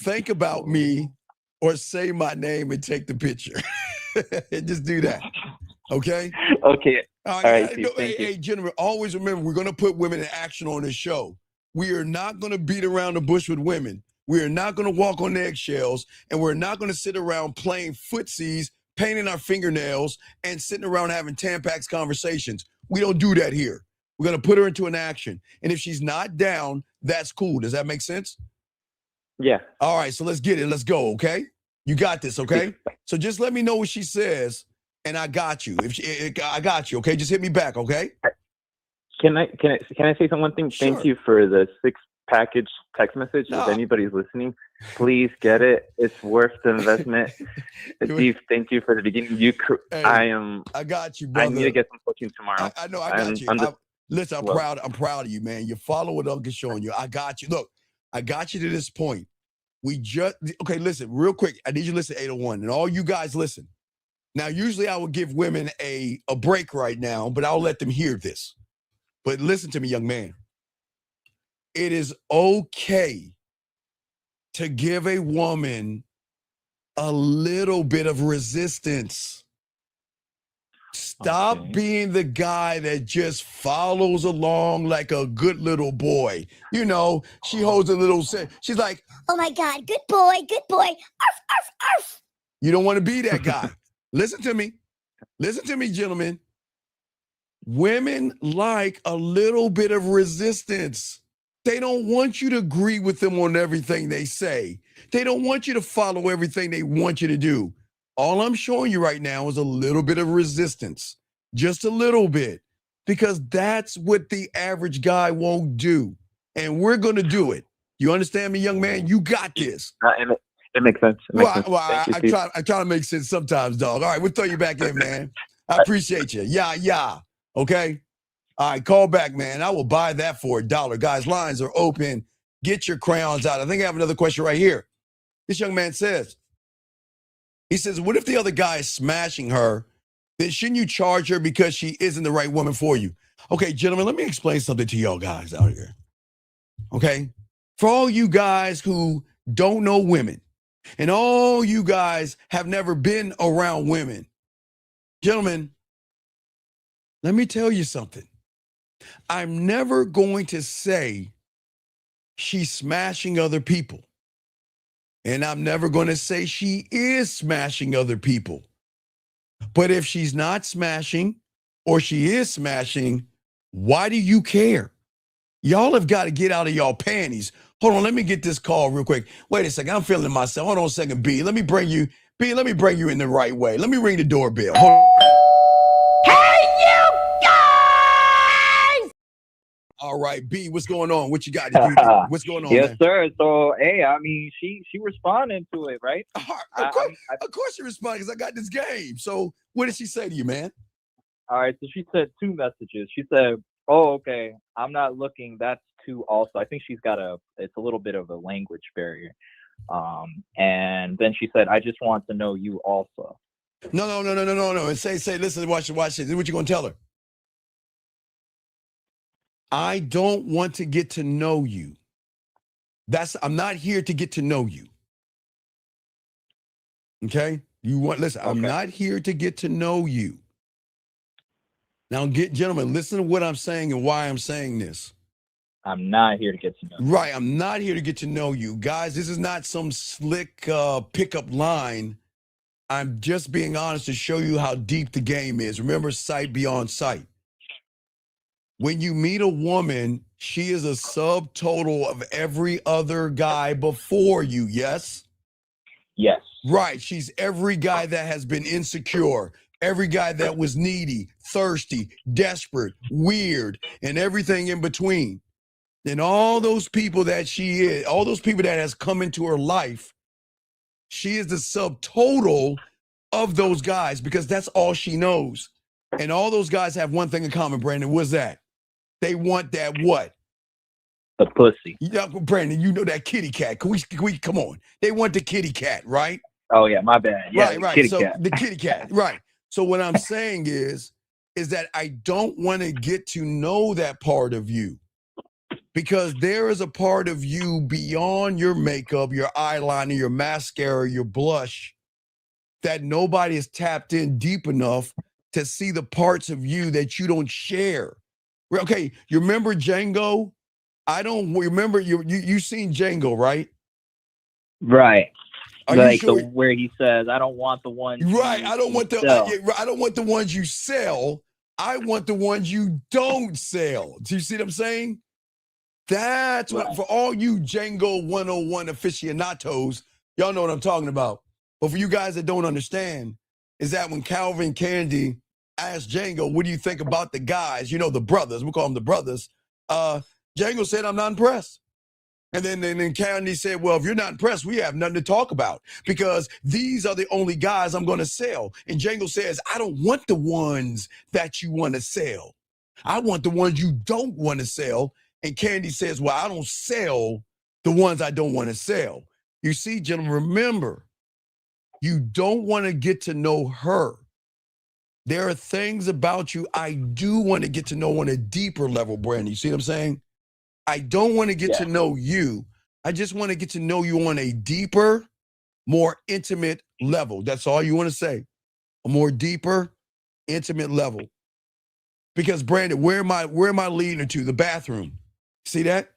think about me or say my name and take the picture. Just do that. Okay? Okay. All right. Hey, gentlemen, always remember, we're going to put women in action on this show. We are not going to beat around the bush with women. We are not going to walk on eggshells, and we're not going to sit around playing footsies, painting our fingernails, and sitting around having Tampax conversations. We don't do that here. We're going to put her into an action. And if she's not down, that's cool. Does that make sense? Yeah. All right, so let's get it. Let's go, okay? You got this, okay? So just let me know what she says, and I got you. I got you, okay? Just hit me back, okay? Can I say one thing? Sure. Thank you for the 6-package text message. No. If anybody's listening, please get it. It's worth the investment. Steve, thank you for the beginning. I got you, brother. I need to get some coaching tomorrow. I know, I got you. Listen, I'm proud of you, man. You follow what Uncle showing you. I got you. Look, I got you to this point. Okay, listen, real quick. I need you to listen to 801, and all you guys listen. Now, usually I would give women a break right now, but I'll let them hear this. But listen to me, young man. It is okay to give a woman a little bit of resistance. Stop being the guy that just follows along like a good little boy. You know, she holds a little, she's like, oh my God, good boy, good boy. Arf, arf, arf. You don't want to be that guy. Listen to me, gentlemen. Women like a little bit of resistance. They don't want you to agree with them on everything they say. They don't want you to follow everything they want you to do. All I'm showing you right now is a little bit of resistance, just a little bit, because that's what the average guy won't do. And we're going to do it. You understand me, young man? You got this. It makes sense. I try to make sense sometimes, dog. All right, we'll throw you back in, man. I appreciate you. Yeah. Okay? All right, call back, man. I will buy that for $1. Guys, lines are open. Get your crayons out. I think I have another question right here. This young man says, what if the other guy is smashing her? Then shouldn't you charge her because she isn't the right woman for you? Okay, gentlemen, let me explain something to y'all guys out here. Okay? For all you guys who don't know women, and all you guys have never been around women, gentlemen, let me tell you something. I'm never going to say she's smashing other people. And I'm never going to say she is smashing other people. But if she's not smashing or she is smashing, why do you care? Y'all have got to get out of y'all panties. Hold on, let me get this call real quick. Wait a second, I'm feeling myself. Hold on a second, B. Let me bring you in the right way. Let me ring the doorbell. Hold on. All right, B, what's going on? What you got to do? What's going on, yes, man? sir. So, hey, I mean, she responded to it, right? Of course she responded because I got this game. So what did she say to you, man? All right, so she said 2 messages. She said, oh, okay, I'm not looking. That's 2 also. I think she's got it's a little bit of a language barrier. And then she said, I just want to know you also. No. And say, listen, watch this. This is what you're going to tell her. I don't want to get to know you. I'm not here to get to know you. Okay? I'm not here to get to know you. Now, gentlemen, listen to what I'm saying and why I'm saying this. I'm not here to get to know you. Right, I'm not here to get to know you. Guys, this is not some slick pickup line. I'm just being honest to show you how deep the game is. Remember, sight beyond sight. When you meet a woman, she is a subtotal of every other guy before you, yes? Yes. Right, she's every guy that has been insecure, every guy that was needy, thirsty, desperate, weird, and everything in between. And all those people that she is, all those people that has come into her life, she is the subtotal of those guys because that's all she knows. And all those guys have one thing in common, Brandon. What's that? They want that what? The pussy. Yeah, Brandon, you know that kitty cat. Can we come on? They want the kitty cat, right? Oh yeah, my bad. Yeah, right. Kitty So cat. the kitty cat, right. So what I'm saying is that I don't want to get to know that part of you because there is a part of you beyond your makeup, your eyeliner, your mascara, your blush that nobody has tapped in deep enough to see the parts of you that you don't share. Okay, you remember Django? I don't remember you seen Django, right? Right. Are like you sure? where he says, "I don't want the ones." Right. I don't want the sell. I don't want the ones you sell. I want the ones you don't sell. Do you see what I'm saying? That's what, for all you Django 101 aficionados, y'all know what I'm talking about. But for you guys that don't understand, is that when Calvin Candy asked Django, what do you think about the guys? You know, the brothers, we'll call them the brothers. Django said, I'm not impressed. And then Candy said, well, if you're not impressed, we have nothing to talk about because these are the only guys I'm going to sell. And Django says, I don't want the ones that you want to sell. I want the ones you don't want to sell. And Candy says, well, I don't sell the ones I don't want to sell. You see, gentlemen, remember, you don't want to get to know her. There are things about you I do want to get to know on a deeper level, Brandon. You see what I'm saying? I don't want to get to know you. I just want to get to know you on a deeper, more intimate level. That's all you want to say. A more deeper, intimate level. Because Brandon, where am I leading her to? The bathroom. See that?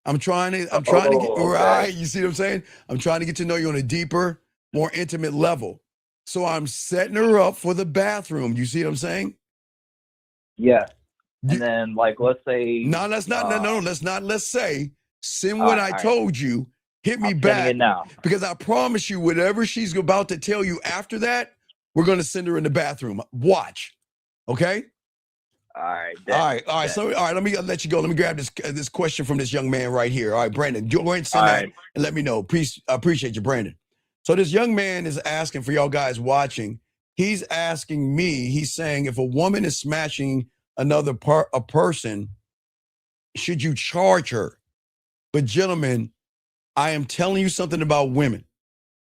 I'm trying to get right. You see what I'm saying? I'm trying to get to know you on a deeper, more intimate level. So I'm setting her up for the bathroom. You see what I'm saying? Yeah. And then, like, let's say. No, let's not. No. Let's say. Send what I told you. Hit me back it now. Because I promise you, whatever she's about to tell you after that, we're going to send her in the bathroom. Watch. Okay. All right. All right. So, let me let you go. Let me grab this question from this young man right here. All right, Brandon, go ahead and send that and let me know. Please, I appreciate you, Brandon. So this young man is asking for y'all guys watching. He's asking me. He's saying if a woman is smashing a person, should you charge her? But gentlemen, I am telling you something about women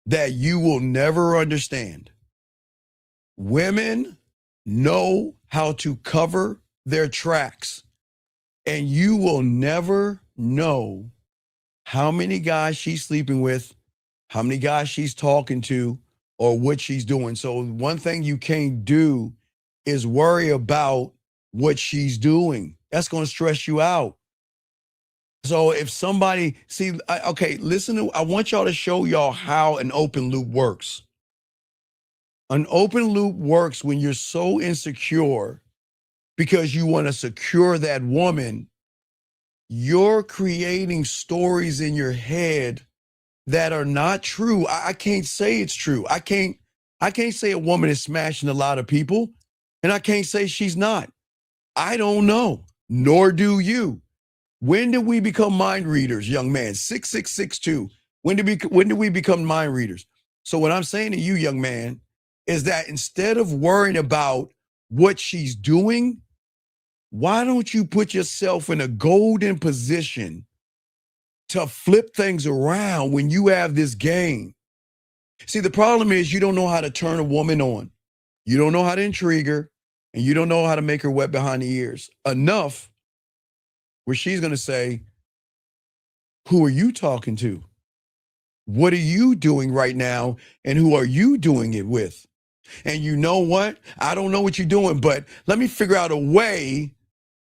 that you will never understand. Women know how to cover their tracks, and you will never know how many guys she's sleeping with, how many guys she's talking to, or what she's doing. So one thing you can't do is worry about what she's doing. That's going to stress you out. So if somebody, listen, I want y'all to show y'all how an open loop works. An open loop works when you're so insecure because you want to secure that woman. You're creating stories in your head that are not true. I can't say it's true. I can't say a woman is smashing a lot of people, and I can't say she's not. I don't know, nor do you. When did we become mind readers, young man? 6662. When did we become mind readers? So what I'm saying to you, young man, is that instead of worrying about what she's doing, why don't you put yourself in a golden position to flip things around when you have this game? See, the problem is you don't know how to turn a woman on. You don't know how to intrigue her, and you don't know how to make her wet behind the ears enough where she's going to say, who are you talking to? What are you doing right now? And who are you doing it with? And you know what? I don't know what you're doing, but let me figure out a way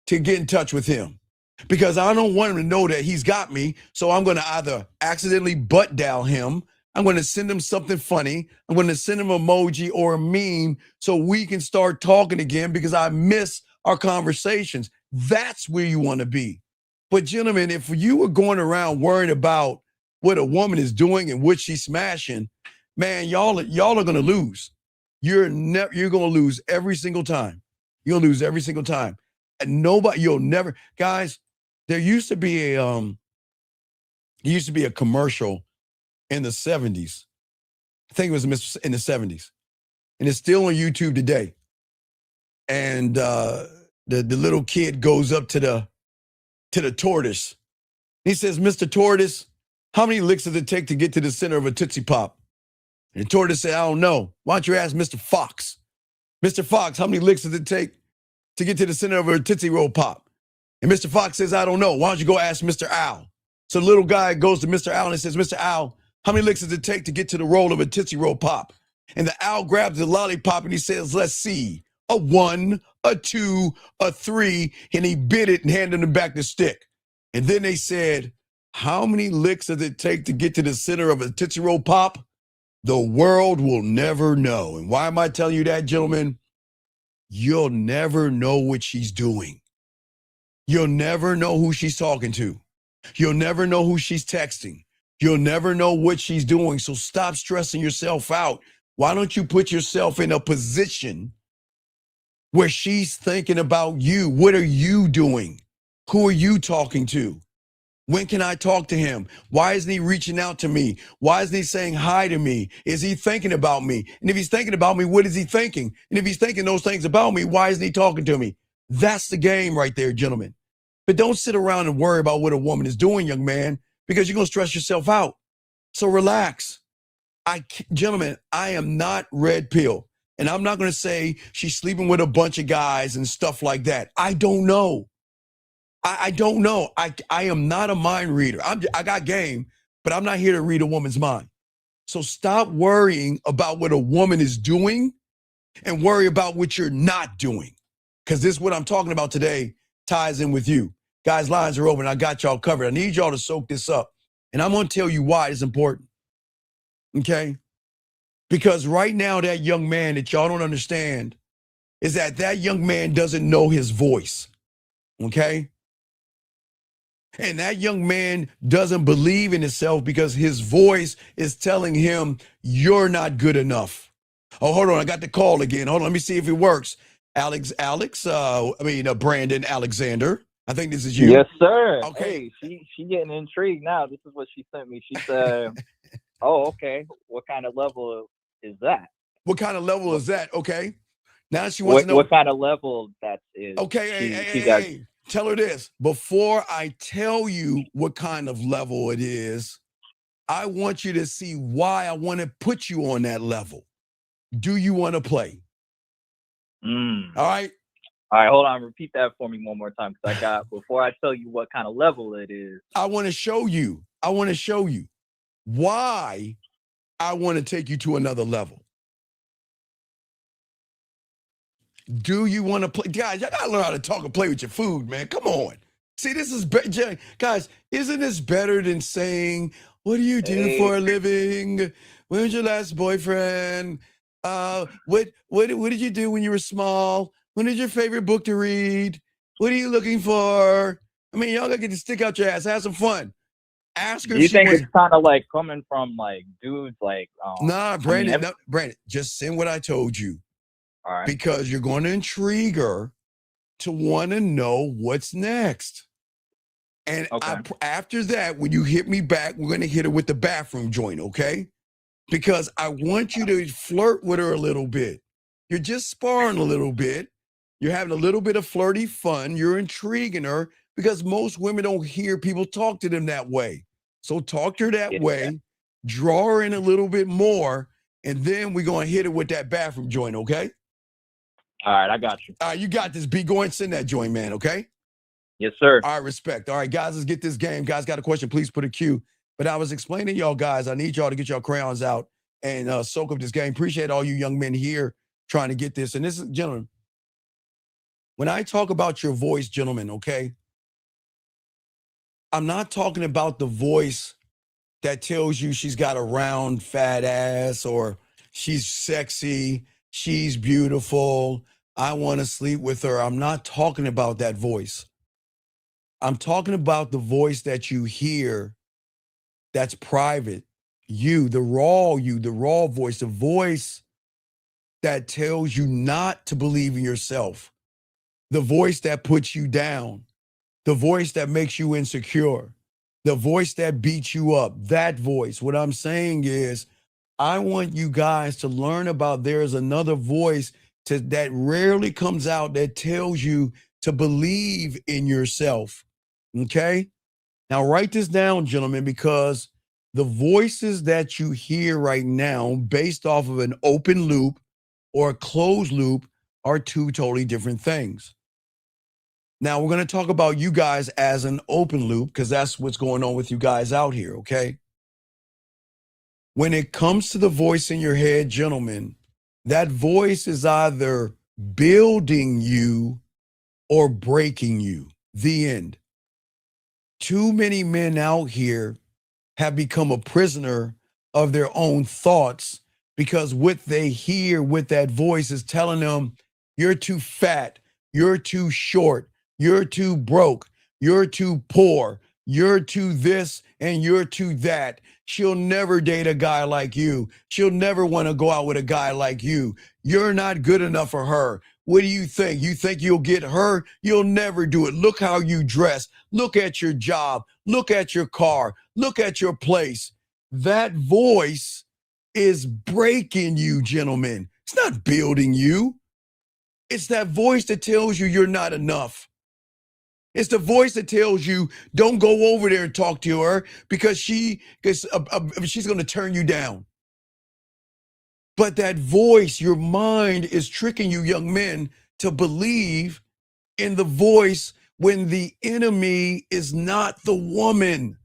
to get in touch with him, because I don't want him to know that he's got me. So I'm going to either accidentally butt dial him. I'm going to send him something funny. I'm going to send him an emoji or a meme so we can start talking again, because I miss our conversations. That's where you want to be. But gentlemen, if you were going around worrying about what a woman is doing and what she's smashing, man, y'all are going to lose. You're going to lose every single time. You'll lose every single time. And you'll never, guys, there used to be a commercial in the 70s. I think it was in the 70s. And it's still on YouTube today. And the little kid goes up to the tortoise. He says, Mr. Tortoise, how many licks does it take to get to the center of a Tootsie Pop? And the tortoise said, I don't know. Why don't you ask Mr. Fox? Mr. Fox, how many licks does it take to get to the center of a Tootsie Roll Pop? And Mr. Fox says, I don't know. Why don't you go ask Mr. Owl? So the little guy goes to Mr. Owl and says, Mr. Owl, how many licks does it take to get to the roll of a Tootsie Roll Pop? And the owl grabs the lollipop and he says, let's see, a 1, a 2, a 3, and he bit it and handed him back the stick. And then they said, how many licks does it take to get to the center of a Tootsie Roll Pop? The world will never know. And why am I telling you that, gentlemen? you'll never know what she's doing. You'll never know who she's talking to. You'll never know who she's texting. You'll never know what she's doing. So stop stressing yourself out. Why don't you put yourself in a position where she's thinking about you? What are you doing? Who are you talking to? When can I talk to him? Why isn't he reaching out to me? Why isn't he saying hi to me? Is he thinking about me? And if he's thinking about me, what is he thinking? And if he's thinking those things about me, why isn't he talking to me? That's the game right there, gentlemen. But don't sit around and worry about what a woman is doing, young man, because you're going to stress yourself out. So relax. Gentlemen, I am not red pill. And I'm not going to say she's sleeping with a bunch of guys and stuff like that. I don't know. I don't know. I am not a mind reader. I got game, but I'm not here to read a woman's mind. So stop worrying about what a woman is doing and worry about what you're not doing. Because this is what I'm talking about today ties in with you. Guys, lines are open. I got y'all covered. I need y'all to soak this up. And I'm going to tell you why it's important. Okay? Because right now, that young man that y'all don't understand is that young man doesn't know his voice. Okay? And that young man doesn't believe in himself because his voice is telling him, you're not good enough. Oh, hold on. I got the call again. Hold on. Let me see if it works. Brandon Alexander. I think this is you. Yes, sir. Okay. Hey, she getting intrigued now. This is what she sent me. She said, oh, okay. What kind of level is that? What kind of level is that? Okay. Now she wants to know what kind of level that is. Okay. Hey. Tell her this. Before I tell you what kind of level it is, I want you to see why I want to put you on that level. Do you want to play? All right. All right, hold on. Repeat that for me one more time. Because before I tell you what kind of level it is. I want to show you why I want to take you to another level. Do you want to play? Guys, y'all got to learn how to talk and play with your food, man. Come on. See, this is guys, isn't this better than saying, what do you do for a living? When's your last boyfriend? What did you do when you were small? When is your favorite book to read? What are you looking for? I mean, y'all got to get to stick out your ass. Have some fun. Ask her. Do you think it's kind of like coming from like dudes like? Nah, Brandon, Brandon, just send what I told you. All right. Because you're going to intrigue her to want to know what's next. And after that, when you hit me back, we're going to hit her with the bathroom joint, okay? Because I want you to flirt with her a little bit. You're just sparring a little bit. You're having a little bit of flirty fun. You're intriguing her because most women don't hear people talk to them that way. So talk to her that way, draw her in a little bit more, and then we're going to hit her with that bathroom joint, okay? All right, I got you. All right, you got this. Be going, send that joint, man, okay? Yes, sir. All right, respect. All right, guys, let's get this game. Guys, got a question, please put a Q. But I was explaining to y'all guys, I need y'all to get your crayons out and soak up this game. Appreciate all you young men here trying to get this. And this is, gentlemen, when I talk about your voice, gentlemen, okay, I'm not talking about the voice that tells you she's got a round, fat ass or she's sexy, she's beautiful, I want to sleep with her. I'm not talking about that voice. I'm talking about the voice that you hear that's private. The raw voice, the voice that tells you not to believe in yourself, the voice that puts you down, the voice that makes you insecure, the voice that beats you up, that voice. What I'm saying is, I want you guys to learn about there's another voice that rarely comes out that tells you to believe in yourself. Okay? Now write this down, gentlemen, because the voices that you hear right now based off of an open loop or a closed loop are two totally different things. Now we're going to talk about you guys as an open loop because that's what's going on with you guys out here, okay? When it comes to the voice in your head, gentlemen, that voice is either building you or breaking you. The end. Too many men out here have become a prisoner of their own thoughts because what they hear with that voice is telling them You're too fat. You're too short. You're too broke. You're too poor. You're too this and you're too that. She'll never date a guy like you. She'll never want to go out with a guy like you. You're not good enough for her. What do you think? You think you'll get her? You'll never do it. Look how you dress. Look at your job. Look at your car. Look at your place. That voice is breaking you, gentlemen. It's not building you. It's that voice that tells you you're not enough. It's the voice that tells you don't go over there and talk to her because she's going to turn you down. But that voice, your mind is tricking you, young men, to believe in the voice when the enemy is not the woman.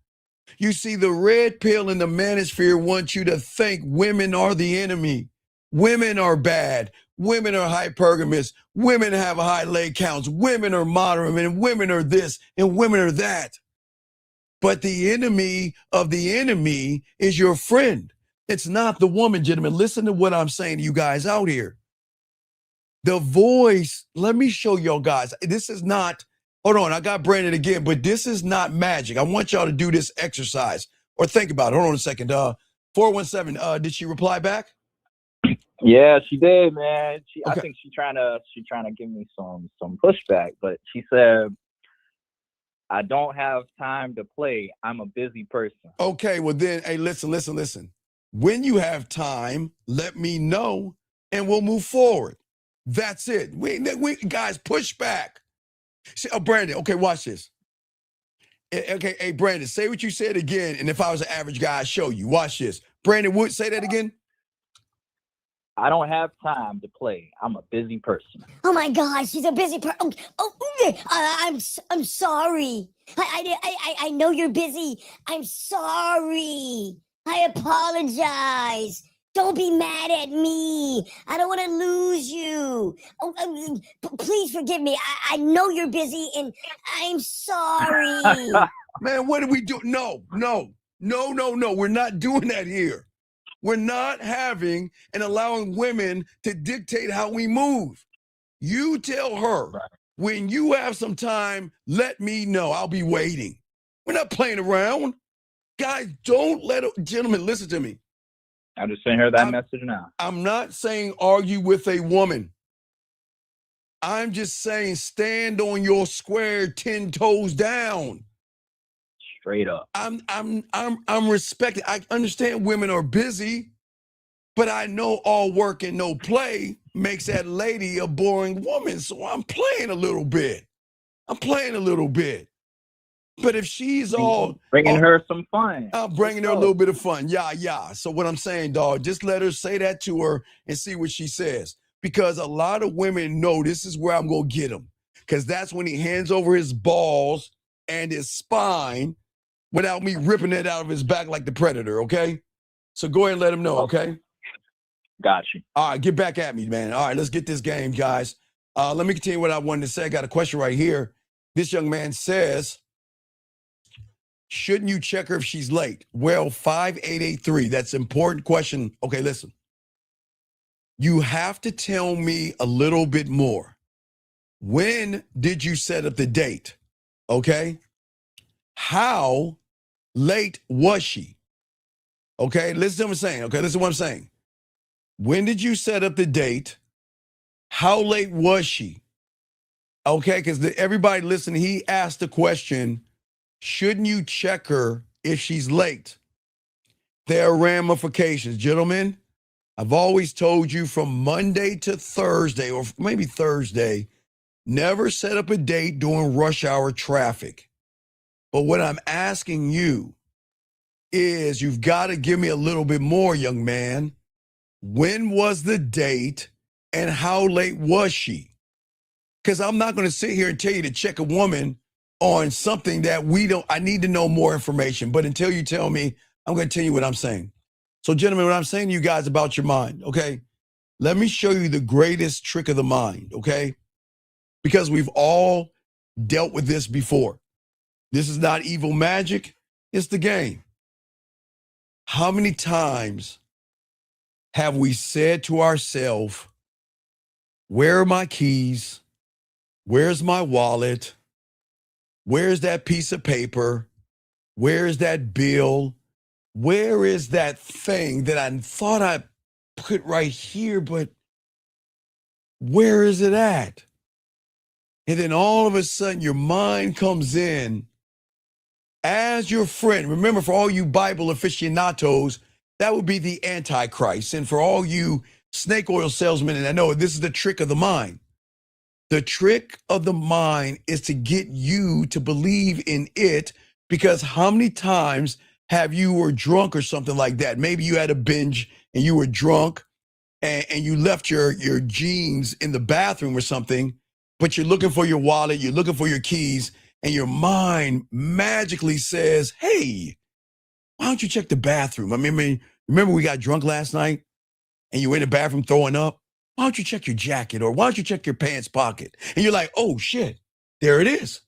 You see, the red pill in the manosphere wants you to think women are the enemy. Women are bad. Women are hypergamous. Women have high leg counts. Women are moderate, and women are this, and women are that. But the enemy of the enemy is your friend. It's not the woman, gentlemen. Listen to what I'm saying to you guys out here. The voice, let me show y'all guys. This is not, hold on, I got Brandon again, but this is not magic. I want y'all to do this exercise or think about it. Hold on a second. 417, did she reply back? Yeah, she did, man. I think she's trying to give me some pushback, but she said, I don't have time to play. I'm a busy person. Okay, well then, hey, listen. When you have time, let me know and we'll move forward. That's it. We guys, push back. See, Brandon, okay, watch this. Okay, hey, Brandon, say what you said again, and if I was an average guy, I'd show you. Watch this. Brandon, would say that again? I don't have time to play. I'm a busy person. Oh my God, she's a busy person. I'm sorry. I know you're busy. I'm sorry. I apologize. Don't be mad at me. I don't want to lose you. Please forgive me. I know you're busy and I'm sorry. Man, what do we do? No. We're not doing that here. We're not having and allowing women to dictate how we move. You tell her, when you have some time, let me know. I'll be waiting. We're not playing around. Guys, don't let it, gentlemen, listen to me. I'm just sending her that message now. I'm not saying argue with a woman. I'm just saying stand on your square 10 toes down. Straight up. I'm respecting. I understand women are busy, but I know all work and no play makes that lady a boring woman. So I'm playing a little bit. But if she's bringing her some fun, I'm bringing her a little bit of fun. Yeah. So what I'm saying, dog, just let her say that to her and see what she says. Because a lot of women know this is where I'm going to get him. Because that's when he hands over his balls and his spine without me ripping it out of his back like the Predator, okay? So go ahead and let him know, okay? Got you. All right, get back at me, man. All right, let's get this game, guys. Let me continue what I wanted to say. I got a question right here. This young man says, shouldn't you check her if she's late? Well, 5883, that's an important question. Okay, listen. You have to tell me a little bit more. When did you set up the date? Okay? How late was she? Okay, listen to what I'm saying. Okay, listen to what I'm saying. When did you set up the date? How late was she? Okay, because everybody listening, he asked the question, shouldn't you check her if she's late? There are ramifications. Gentlemen, I've always told you from Monday to Thursday, or maybe Thursday, never set up a date during rush hour traffic. But what I'm asking you is you've got to give me a little bit more, young man. When was the date and how late was she? Because I'm not going to sit here and tell you to check a woman on something that we don't. I need to know more information. But until you tell me, I'm going to tell you what I'm saying. So, gentlemen, what I'm saying to you guys about your mind, okay? Let me show you the greatest trick of the mind, okay? Because we've all dealt with this before. This is not evil magic. It's the game. How many times have we said to ourselves, Where are my keys? Where's my wallet? Where's that piece of paper? Where's that bill? Where is that thing that I thought I put right here, but where is it at? And then all of a sudden your mind comes in as your friend. Remember, for all you Bible aficionados, that would be the Antichrist. And for all you snake oil salesmen, and I know this is the trick of the mind. The trick of the mind is to get you to believe in it, because how many times have you were drunk or something like that? Maybe you had a binge and you were drunk and you left your jeans in the bathroom or something, but you're looking for your wallet, you're looking for your keys, and your mind magically says, hey, why don't you check the bathroom? I mean, remember we got drunk last night and you were in the bathroom throwing up? Why don't you check your jacket, or why don't you check your pants pocket? And you're like, oh shit, there it is.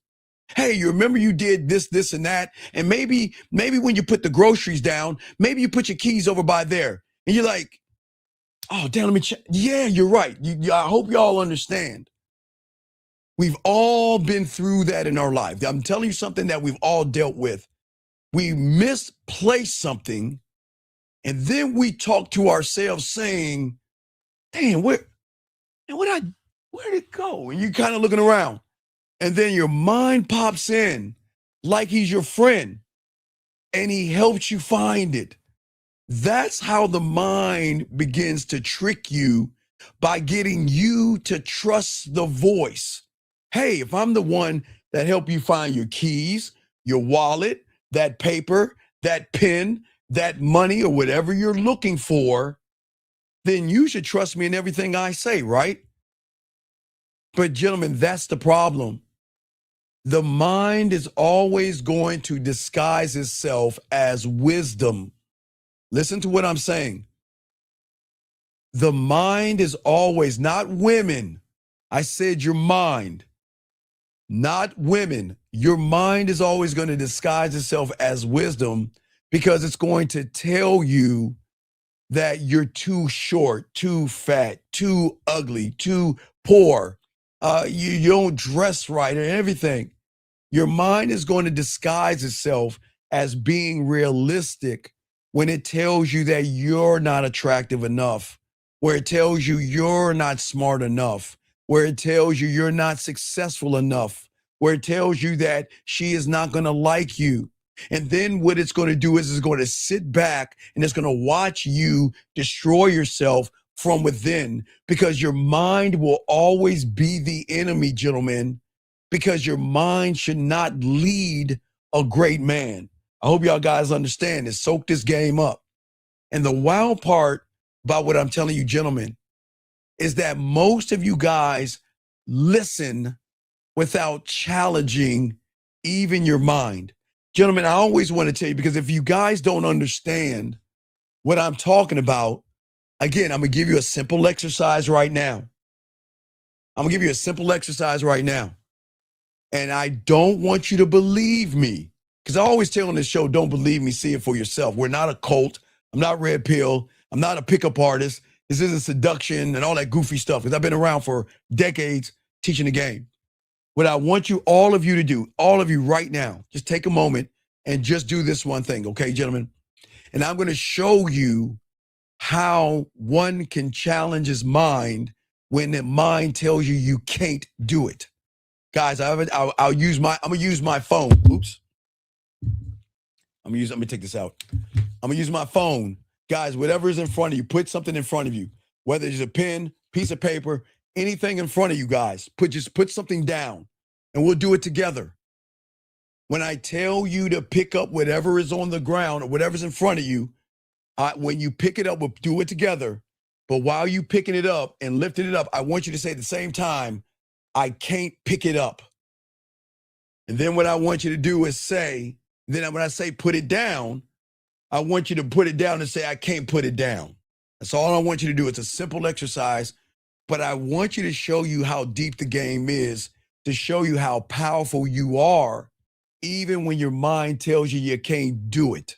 Hey, you remember you did this, and that, and maybe when you put the groceries down, maybe you put your keys over by there. And you're like, oh, damn, let me check. Yeah, you're right. I hope y'all understand. We've all been through that in our life. I'm telling you something that we've all dealt with. We misplaced something, and then we talk to ourselves saying, damn, where'd it go? And you're kind of looking around. And then your mind pops in like he's your friend, and he helps you find it. That's how the mind begins to trick you, by getting you to trust the voice. Hey, if I'm the one that help you find your keys, your wallet, that paper, that pen, that money, or whatever you're looking for, then you should trust me in everything I say, right? But gentlemen, that's the problem. The mind is always going to disguise itself as wisdom. Listen to what I'm saying. The mind is always, not women. I said your mind, not women. Your mind is always going to disguise itself as wisdom, because it's going to tell you that you're too short, too fat, too ugly, too poor. You don't dress right and everything. Your mind is going to disguise itself as being realistic when it tells you that you're not attractive enough, where it tells you you're not smart enough, where it tells you you're not successful enough, where it tells you that she is not going to like you. And then what it's going to do is it's going to sit back and it's going to watch you destroy yourself from within, because your mind will always be the enemy, gentlemen, because your mind should not lead a great man. I hope y'all guys understand this. Soak this game up. And the wild part about what I'm telling you, gentlemen, is that most of you guys listen without challenging even your mind. Gentlemen, I always want to tell you, because if you guys don't understand what I'm talking about, again, I'm going to give you a simple exercise right now. I'm going to give you a simple exercise right now. And I don't want you to believe me, because I always tell on this show, don't believe me, see it for yourself. We're not a cult. I'm not Red Pill. I'm not a pickup artist. This isn't seduction and all that goofy stuff, because I've been around for decades teaching the game. What I want you, all of you to do, all of you right now, just take a moment and just do this one thing, okay, gentlemen? And I'm going to show you how one can challenge his mind when the mind tells you you can't do it. Guys, I'm gonna use my phone. Oops. Let me take this out. I'm gonna use my phone. Guys, whatever is in front of you, put something in front of you. Whether it's a pen, piece of paper, anything in front of you, guys. Just put something down, and we'll do it together. When I tell you to pick up whatever is on the ground or whatever's in front of you, when you pick it up, we'll do it together. But while you picking it up and lifting it up, I want you to say at the same time, I can't pick it up. And then what I want you to do is say, then when I say put it down, I want you to put it down and say, I can't put it down. That's all I want you to do. It's a simple exercise, but I want you to show you how deep the game is, to show you how powerful you are, even when your mind tells you you can't do it.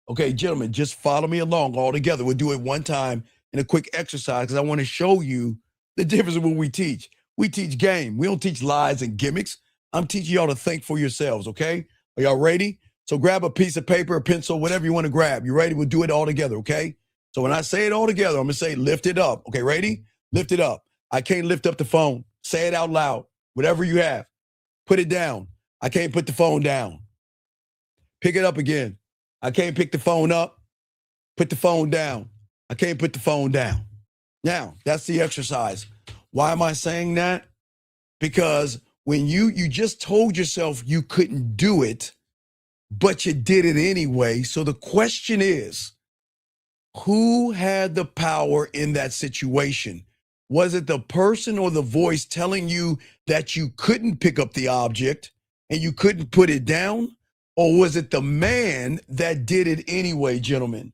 Okay, gentlemen, just follow me along all together. We'll do it one time in a quick exercise, because I want to show you The difference in what we teach. We teach game. We don't teach lies and gimmicks. I'm teaching y'all to think for yourselves, okay? Are y'all ready? So grab a piece of paper, a pencil, whatever you want to grab. You ready? We'll do it all together, okay? So when I say it all together, I'm going to say lift it up. Okay, ready? Lift it up. I can't lift up the phone. Say it out loud. Whatever you have. Put it down. I can't put the phone down. Pick it up again. I can't pick the phone up. Put the phone down. I can't put the phone down. Now, that's the exercise. Why am I saying that? Because when you just told yourself you couldn't do it, but you did it anyway. So the question is, who had the power in that situation? Was it the person or the voice telling you that you couldn't pick up the object and you couldn't put it down? Or was it the man that did it anyway, gentlemen?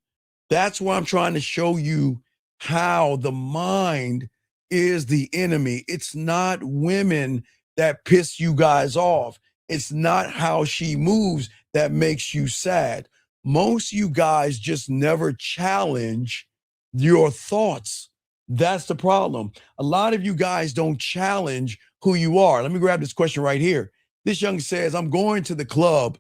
That's why I'm trying to show you how the mind is the enemy. It's not women that piss you guys off. It's not how she moves that makes you sad. Most of you guys just never challenge your thoughts. That's the problem. A lot of you guys don't challenge who you are. Let me grab this question right here. This young says, I'm going to the club.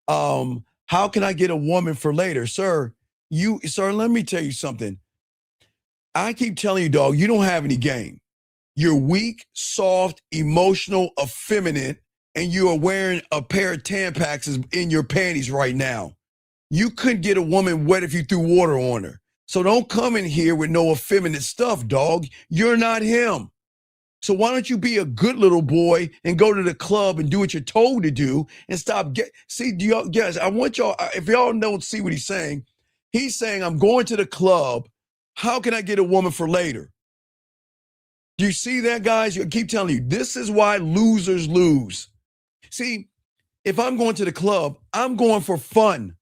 How can I get a woman for later? Sir, let me tell you something. I keep telling you, dog, you don't have any game. You're weak, soft, emotional, effeminate, and you are wearing a pair of Tampaxes in your panties right now. You couldn't get a woman wet if you threw water on her. So don't come in here with no effeminate stuff, dog. You're not him. So why don't you be a good little boy and go to the club and do what you're told to do and stop guys, I want y'all, if y'all don't see what he's saying I'm going to the club. How can I get a woman for later? Do you see that, guys? I keep telling you, this is why losers lose. See, if I'm going to the club, I'm going for fun.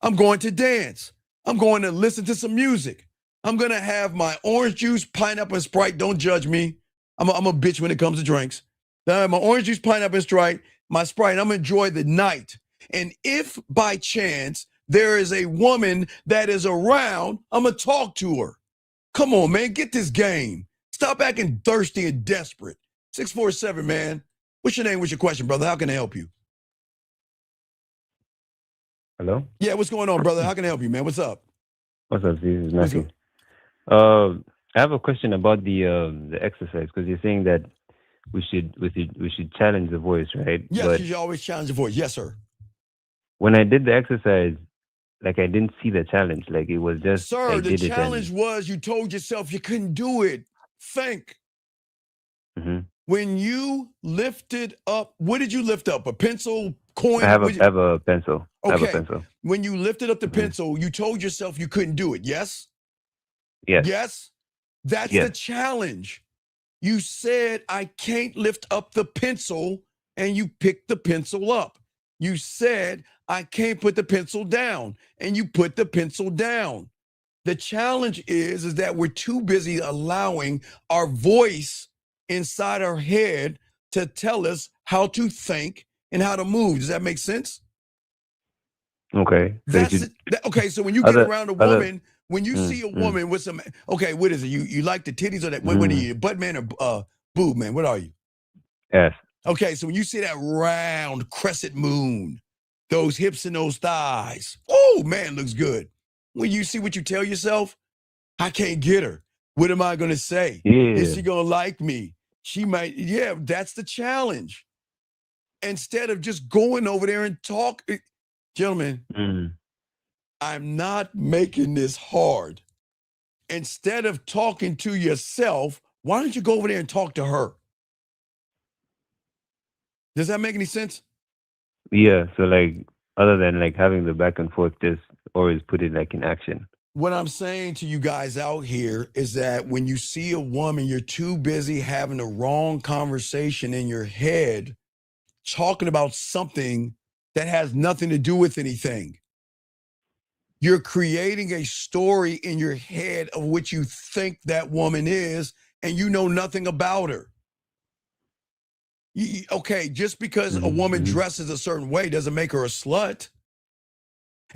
I'm going to dance. I'm going to listen to some music. I'm going to have my orange juice, pineapple, and Sprite. Don't judge me. I'm a bitch when it comes to drinks. Then I have my orange juice, pineapple, and Sprite, my Sprite. I'm going to enjoy the night. And if by chance there is a woman that is around, I'm going to talk to her. Come on, man. Get this game. Stop acting thirsty and desperate. 647, man. What's your name? What's your question, brother? How can I help you? Hello? Yeah, what's going on, brother? How can I help you, man? What's up? What's up, Steve? This is Matthew. I have a question about the exercise, because you're saying that we should challenge the voice, right? Yes, but you should always challenge the voice. Yes, sir. When I did the exercise, like, I didn't see the challenge. Like, it was just, Sir, I the did challenge was you told yourself you couldn't do it. Think. When you lifted up, what did you lift up? A pencil, coin? I have a pencil. Okay. I have a pencil. When you lifted up the pencil, you told yourself you couldn't do it. Yes? Yes. Yes? That's the challenge. You said, I can't lift up the pencil, and you picked the pencil up. You said, I can't put the pencil down, and you put the pencil down. The challenge is that we're too busy allowing our voice inside our head to tell us how to think and how to move. Does that make sense? Okay. Okay, so when you get around a woman, when you see a woman with some, okay, what is it? You like the titties or that? What are you, butt man or boob man? What are you? Yes. Okay, so when you see that round crescent moon, those hips and those thighs, oh man, looks good. When you see what you tell yourself, I can't get her. What am I going to say? Yeah. Is she going to like me? She might, yeah, that's the challenge. Instead of just going over there and talk, gentlemen, I'm not making this hard. Instead of talking to yourself, why don't you go over there and talk to her? Does that make any sense? Yeah. So, like, other than like having the back and forth, just always put it like in action. What I'm saying to you guys out here is that when you see a woman, you're too busy having the wrong conversation in your head, talking about something that has nothing to do with anything. You're creating a story in your head of what you think that woman is, and you know nothing about her. Okay, just because a woman dresses a certain way doesn't make her a slut.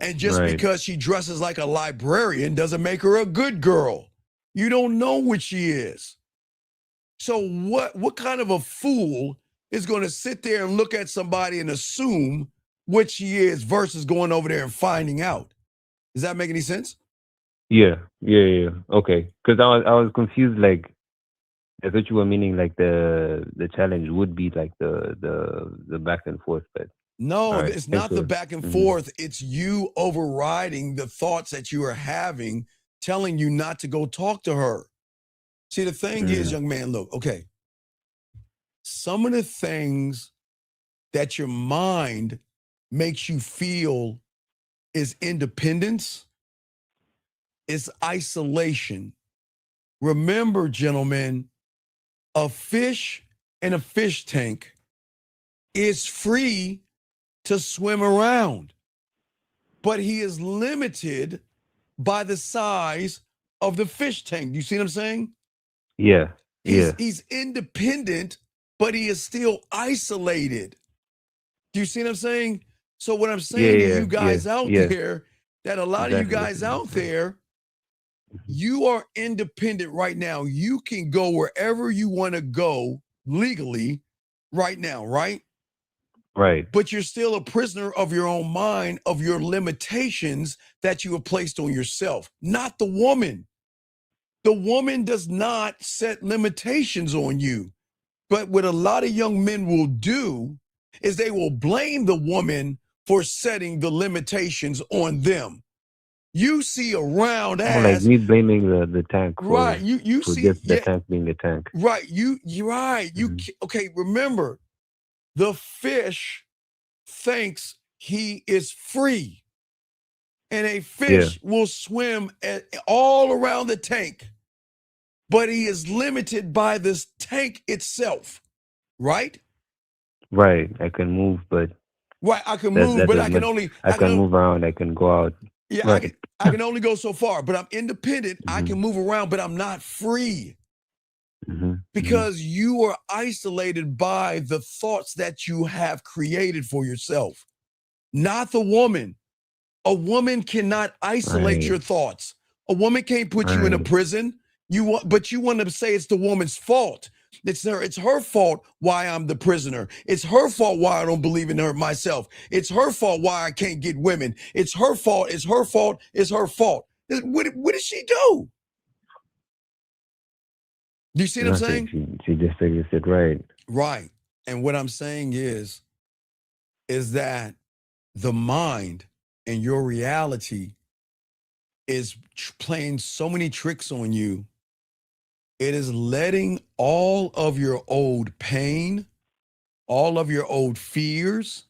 And just because she dresses like a librarian doesn't make her a good girl. You don't know what she is. So what kind of a fool is going to sit there and look at somebody and assume what she is versus going over there and finding out? Does that make any sense? Yeah. Okay. Because I was confused. Like, I thought you were meaning like the challenge would be like the back and forth, but No, right. it's not the back and forth. It's you overriding the thoughts that you are having, telling you not to go talk to her. See, the thing is, young man, look, okay. Some of the things that your mind makes you feel is independence, is isolation. Remember, gentlemen, a fish in a fish tank is free to swim around, but he is limited by the size of the fish tank. Do you see what I'm saying? Yeah. He's independent, but he is still isolated. Do you see what I'm saying? So what I'm saying to you guys out there, that a lot of you guys out there, you are independent right now. You can go wherever you want to go legally right now, right? Right. But you're still a prisoner of your own mind, of your limitations that you have placed on yourself, not the woman. The woman does not set limitations on you. But what a lot of young men will do is they will blame the woman for setting the limitations on them. You see a round ass. Like me blaming the tank. Right. You for see just the tank being the tank. Right. You're right. Okay, remember, the fish thinks he is free. And a fish will swim all around the tank, but he is limited by this tank itself, right? Right. I can move, but right. I can move, but I can only. I can move around. I can go out. Yeah, right. I can only go so far, but I'm independent. I can move around, but I'm not free because you are isolated by the thoughts that you have created for yourself, not the woman. A woman cannot isolate your thoughts. A woman can't put you in a prison. But you want to say it's the woman's fault. It's her fault why I'm the prisoner. It's her fault why I don't believe in her myself. It's her fault why I can't get women. It's her fault. It's her fault. It's her fault. What did she do? Do you see what I'm saying? She just said right. Right. And what I'm saying is that the mind and your reality is playing so many tricks on you. It is letting all of your old pain, all of your old fears,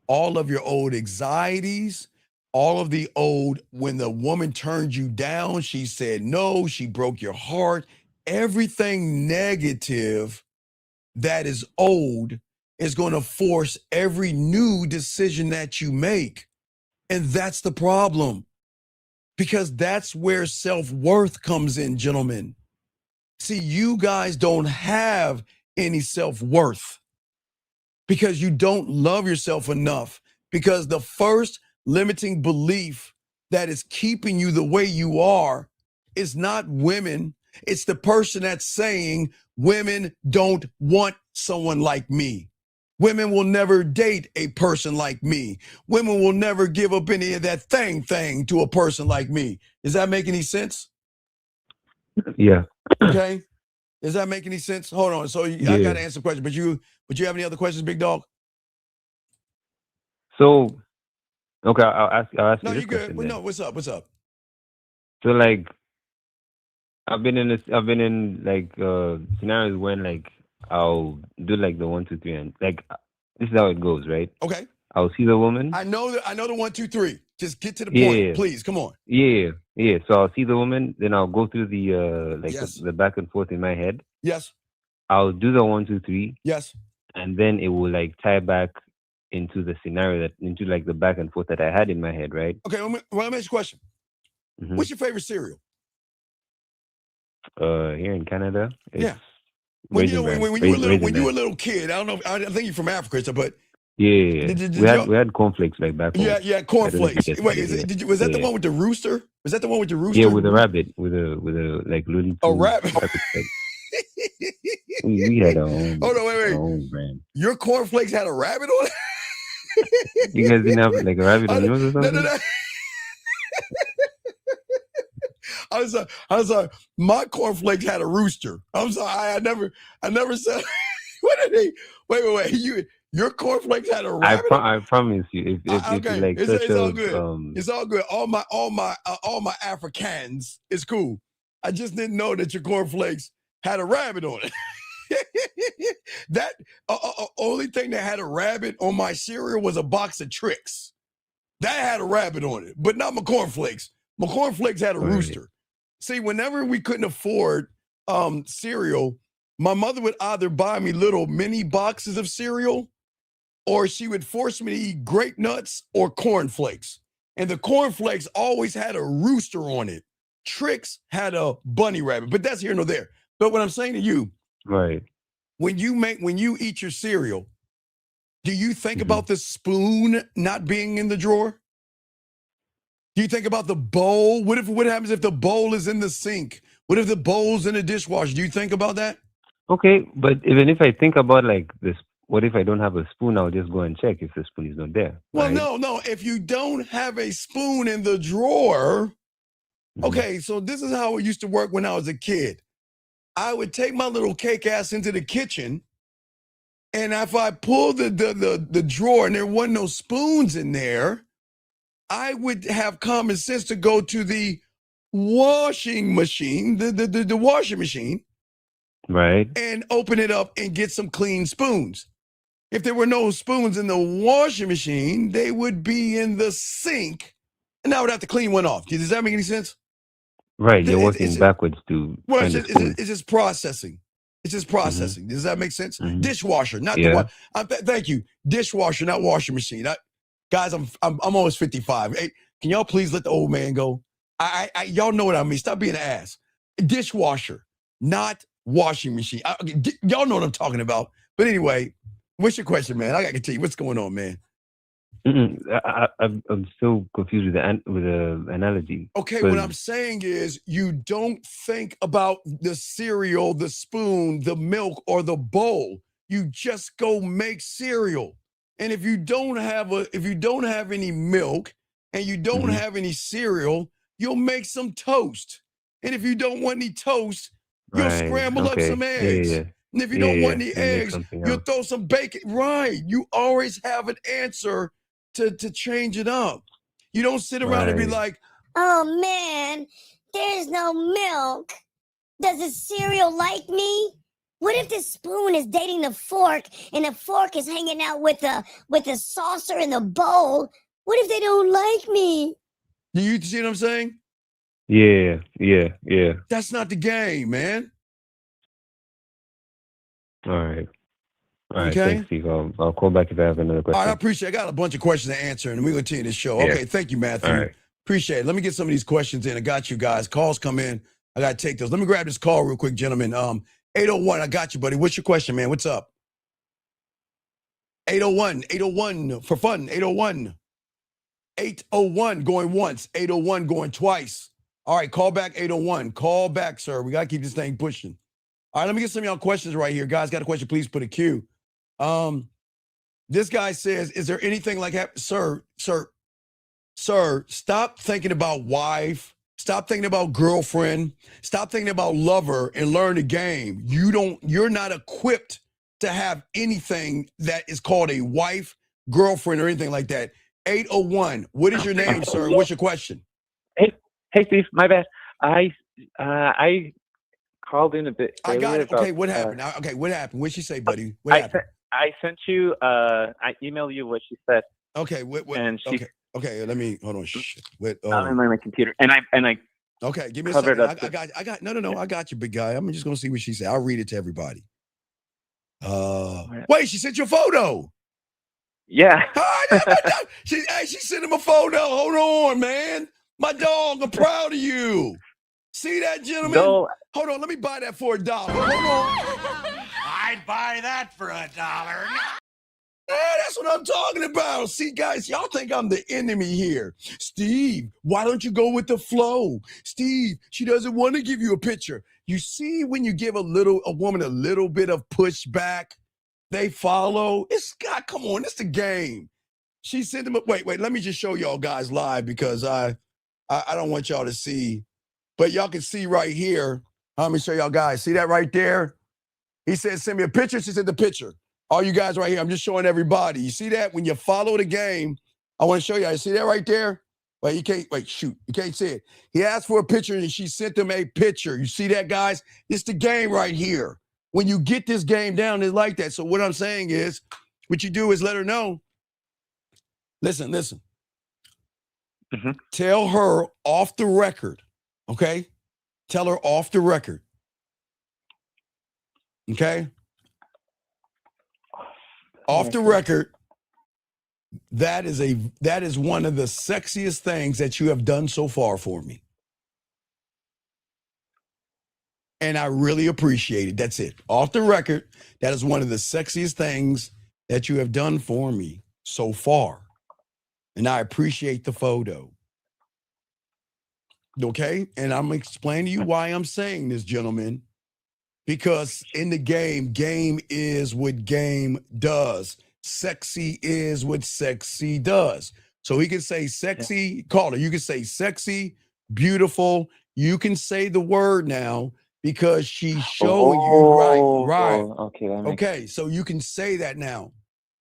all of your old anxieties, all of the old, when the woman turned you down, she said no, she broke your heart. Everything negative that is old is going to force every new decision that you make. And that's the problem, because that's where self-worth comes in, gentlemen. See, you guys don't have any self-worth because you don't love yourself enough, because the first limiting belief that is keeping you the way you are is not women. It's the person that's saying women don't want someone like me. Women will never date a person like me. Women will never give up any of that thing to a person like me. Does that make any sense? Yeah. Okay. Does that make any sense? Hold on. So I got to answer the question, but you have any other questions, big dog? So, okay, I'll ask no, you this you good. question. Well, no, what's up? So like, I've been in like scenarios when like I'll do like the 1, 2, 3, and like this is how it goes, right? Okay. I'll see the woman. I know the 1, 2, 3. Just get to the point, please. Come on. Yeah. So I'll see the woman, then I'll go through the the back and forth in my head. Yes. I'll do the 1, 2, 3. Yes. And then it will like tie back into the scenario into like the back and forth that I had in my head, right? Okay. Let me ask you a question. What's your favorite cereal? Here in Canada. When you were a little kid, I don't know. I think you're from Africa, but we had cornflakes like back home. Yeah, cornflakes. Wait, was that the one with the rooster? Was that the one with the rooster? Yeah, with a rabbit, with a like little. A rabbit. we had our own. Hold on, Our wait. own brand. Your cornflakes had a rabbit on it? You guys didn't have like a rabbit on yours or something? No. I was like, my cornflakes had a rooster. I'm sorry, I never said. What are they? Wait. Your cornflakes had a rabbit. I promise you, if Okay, you like it's such all a good. It's all good. All my Africans is cool. I just didn't know that your cornflakes had a rabbit on it. That only thing that had a rabbit on my cereal was a box of Tricks. That had a rabbit on it, but not my cornflakes. My cornflakes had a rooster. See, whenever we couldn't afford cereal, my mother would either buy me little mini boxes of cereal, or she would force me to eat grape nuts or cornflakes. And the cornflakes always had a rooster on it. Tricks had a bunny rabbit, but that's here nor there. But what I'm saying to you, right? When you eat your cereal, do you think about the spoon not being in the drawer? Do you think about the bowl? What happens if the bowl is in the sink? What if the bowl's in the dishwasher? Do you think about that? Okay, but even if I think about like this, what if I don't have a spoon? I'll just go and check if the spoon is not there. Well, right? no. If you don't have a spoon in the drawer, okay, so this is how it used to work when I was a kid. I would take my little cake ass into the kitchen, and if I pulled the drawer and there wasn't no spoons in there, I would have common sense to go to the washing machine, the washing machine, right, and open it up and get some clean spoons. If there were no spoons in the washing machine, they would be in the sink, and I would have to clean one off. Does that make any sense? Right, you're working backwards to. Well, it's just processing. It's just processing. Does that make sense? Dishwasher, not the one. Thank you. Dishwasher, not washing machine. Guys, I'm almost 55. Hey, can y'all please let the old man go? Y'all know what I mean. Stop being an ass. Dishwasher, not washing machine. Y'all know what I'm talking about. But anyway, what's your question, man? I got to tell you what's going on, man. I'm still confused with the analogy. Okay, what I'm saying is you don't think about the cereal, the spoon, the milk, or the bowl. You just go make cereal. And if you don't have any milk and you don't have any cereal, you'll make some toast. And if you don't want any toast, you'll scramble up some eggs. Yeah. And if you don't want any eggs, you'll throw some bacon. Right. You always have an answer to change it up. You don't sit around and be like, oh man, there's no milk. Does the cereal like me? What if the spoon is dating the fork and the fork is hanging out with the saucer in the bowl? What if they don't like me? Do you see what I'm saying? Yeah. That's not the game, man. All right. Okay. Thanks, Steve. I'll call back if I have another question. All right, I appreciate it. I got a bunch of questions to answer, and we're going to continue this show. Okay, thank you, Matthew. All right. Appreciate it. Let me get some of these questions in. I got you guys. Calls come in. I got to take those. Let me grab this call real quick, gentlemen. 801, I got you, buddy. What's your question, man? What's up? 801 for fun. 801 going once. 801 going twice. All right, call back 801. Call back, sir. We got to keep this thing pushing. All right, let me get some of y'all questions right here. Guys, got a question, please put a Q. This guy says, is there anything like that? Sir, stop thinking about wife. Stop thinking about girlfriend. Stop thinking about lover and learn the game. You're not equipped to have anything that is called a wife, girlfriend, or anything like that. 801. What is your name, sir? What's your question? Hey, Steve. My bad. I called in a bit. I got it. Okay, what happened? What happened? What'd she say, buddy? What happened? I sent you. I emailed you what she said. Okay. And she. Okay. Let me hold on. Shit. I'm on my computer, and I. Okay, give me a second. I got. No. I got you, big guy. I'm just gonna see what she said. I'll read it to everybody. Wait, she sent you a photo. Yeah. She sent him a photo. Hold on, man. My dog, I'm proud of you. See that, gentleman? No. Hold on, let me buy that for $1. Hold on. I'd buy that for $1. Oh, That's what I'm talking about. See, guys, y'all think I'm the enemy here. Steve, why don't you go with the flow? Steve, she doesn't want to give you a picture. You see, when you give a woman a little bit of pushback, they follow. It's God, come on, it's the game. She sent him. Wait, let me just show y'all guys live because I don't want y'all to see, but y'all can see right here. Let me show y'all guys. See that right there? He said, send me a picture. She sent the picture. All you guys right here, I'm just showing everybody. You see that? When you follow the game, I want to show you. You see that right there? Wait, you can't, shoot. You can't see it. He asked for a picture and she sent him a picture. You see that, guys? It's the game right here. When you get this game down, it's like that. So what I'm saying is, what you do is let her know. Listen. Mm-hmm. Tell her off the record, okay? Tell her off the record. Okay? Off the record, that is one of the sexiest things that you have done so far for me. And I really appreciate it. That's it. Off the record, that is one of the sexiest things that you have done for me so far. And I appreciate the photo. Okay? And I'm explaining to you why I'm saying this, gentlemen. Because in the game is what game does. Sexy is what sexy does. So he can say sexy, caller. You can say sexy, beautiful. You can say the word now because she's showing you right. Okay, so you can say that now.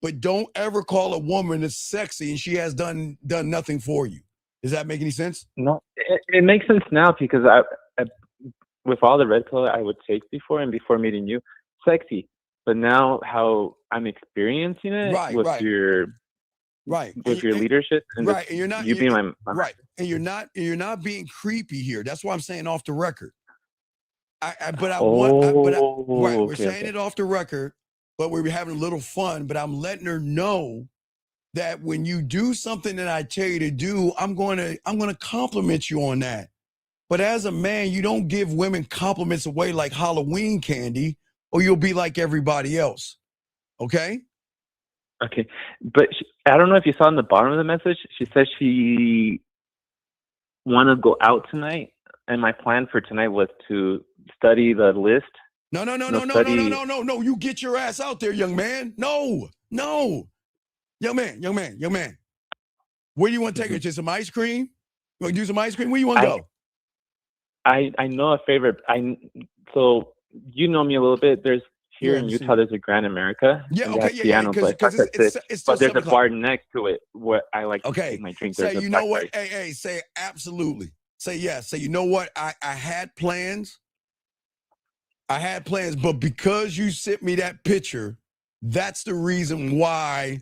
But don't ever call a woman that's sexy and she has done nothing for you. Does that make any sense? No, it makes sense now because I with all the red color I would take before meeting you, sexy. But now how I'm experiencing it with your leadership and and you're not being my right, and you're not being creepy here. That's why I'm saying off the record. We're saying it off the record, but we're having a little fun. But I'm letting her know that when you do something that I tell you to do, I'm going to compliment you on that. But as a man, you don't give women compliments away like Halloween candy, or you'll be like everybody else. Okay? Okay. But I don't know if you saw in the bottom of the message, she said she want to go out tonight. And my plan for tonight was to study the list. No. You get your ass out there, young man. No. Young man. Where do you want to take her? To some ice cream? You want to do some ice cream? Where you want to go? I know a favorite. So you know me a little bit. There's here in Utah. There's a Grand America. Yeah, okay, piano, because it's but there's a bar next to it where I like to take my drink. Say, you know what? Hey, say absolutely. Say yes. Say, you know what? I had plans. But because you sent me that picture, that's the reason why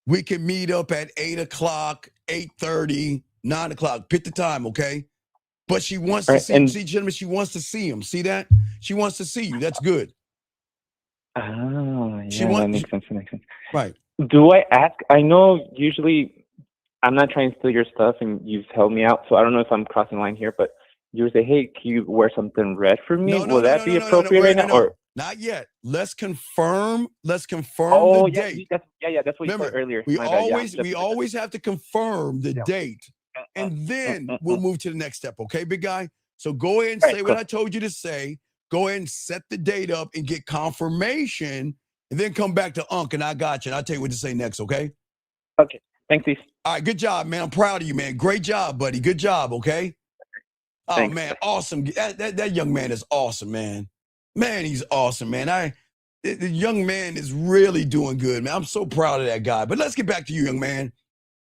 we can meet up at 8 o'clock, 8:30, 9 o'clock. Pick the time, okay? But she wants to see gentlemen, she wants to see him. See that? She wants to see you. That's good. Oh, yeah, that makes sense. Right. Do I ask? I know usually I'm not trying to steal your stuff and you've helped me out, so I don't know if I'm crossing the line here, but you would say, hey, can you wear something red for me? Will that be appropriate right now? Or not yet. Let's confirm the date. That's what you said earlier. We always have to confirm the date. And then we'll move to the next step, okay, big guy? So go ahead and say what I told you to say. Go ahead and set the date up and get confirmation, and then come back to Unc, and I got you. And I'll tell you what to say next, okay? Okay. Thanks, Steve. All right, good job, man. I'm proud of you, man. Great job, buddy. Good job, okay? Oh, thanks. Man, awesome. That young man is awesome, man. Man, he's awesome, man. The young man is really doing good, man. I'm so proud of that guy. But let's get back to you, young man.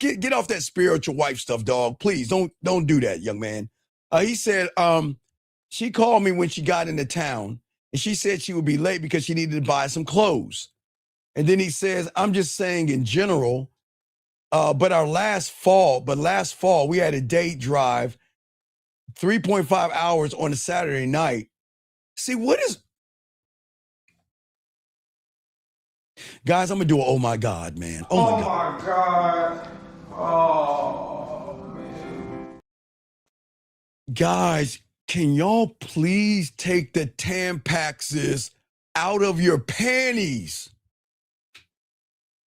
Get off that spiritual wife stuff, dog. Please don't do that, young man. He said she called me when she got into town, and she said she would be late because she needed to buy some clothes. And then he says, I'm just saying in general, but last fall, we had a date drive, 3.5 hours on a Saturday night. See, guys, I'm going to do oh my God, man. Oh my God. Oh, man. Guys, can y'all please take the Tampaxes out of your panties?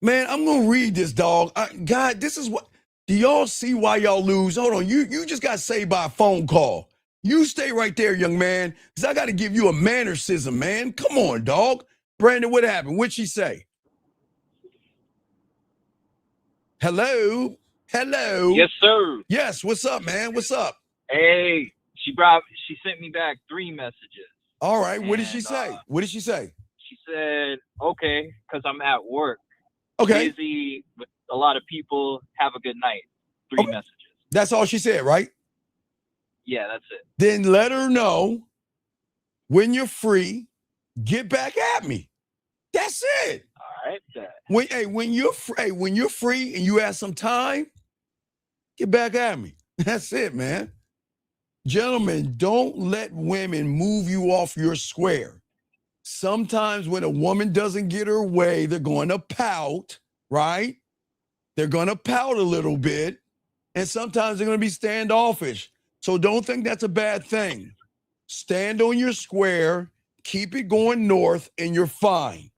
Man, I'm gonna read this, dog. God, this is what. Do y'all see why y'all lose? Hold on, you just got saved by a phone call. You stay right there, young man, because I got to give you a mannerism, man. Come on, dog. Brandon, what happened? What'd she say? Hello? Hello? Yes, sir. Yes, what's up, man? What's up? Hey, she sent me back 3 messages. All right, what did she say? What did she say? She said, okay, because I'm at work. Okay. Busy with a lot of people. Have a good night. 3 messages. That's all she said, right? Yeah, that's it. Then let her know when you're free, get back at me. That's it. All right. When you're free and you have some time, get back at me. That's it, man. Gentlemen, don't let women move you off your square. Sometimes when a woman doesn't get her way, they're going to pout, right? They're going to pout a little bit, and sometimes they're going to be standoffish. So don't think that's a bad thing. Stand on your square, keep it going north, and you're fine.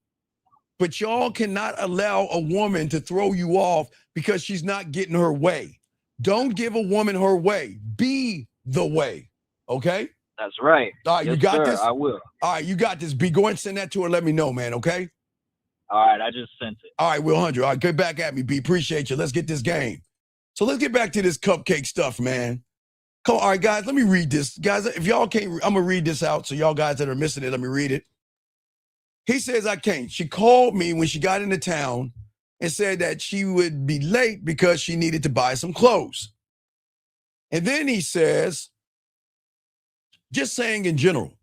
But y'all cannot allow a woman to throw you off because she's not getting her way. Don't give a woman her way. Be the way. Okay? That's right. All right, yes, you got sir, this? I will. All right, you got this. Be go and send that to her. Let me know, man, okay? All right, I just sent it. All right, Will 100. All right, get back at me, B. Appreciate you. Let's get this game. So let's get back to this cupcake stuff, man. Come on, all right, guys, let me read this. Guys, if y'all can't, I'm going to read this out. So y'all guys that are missing it, let me read it. He says, I can't. She called me when she got into town and said that she would be late because she needed to buy some clothes. And then he says, just saying in general,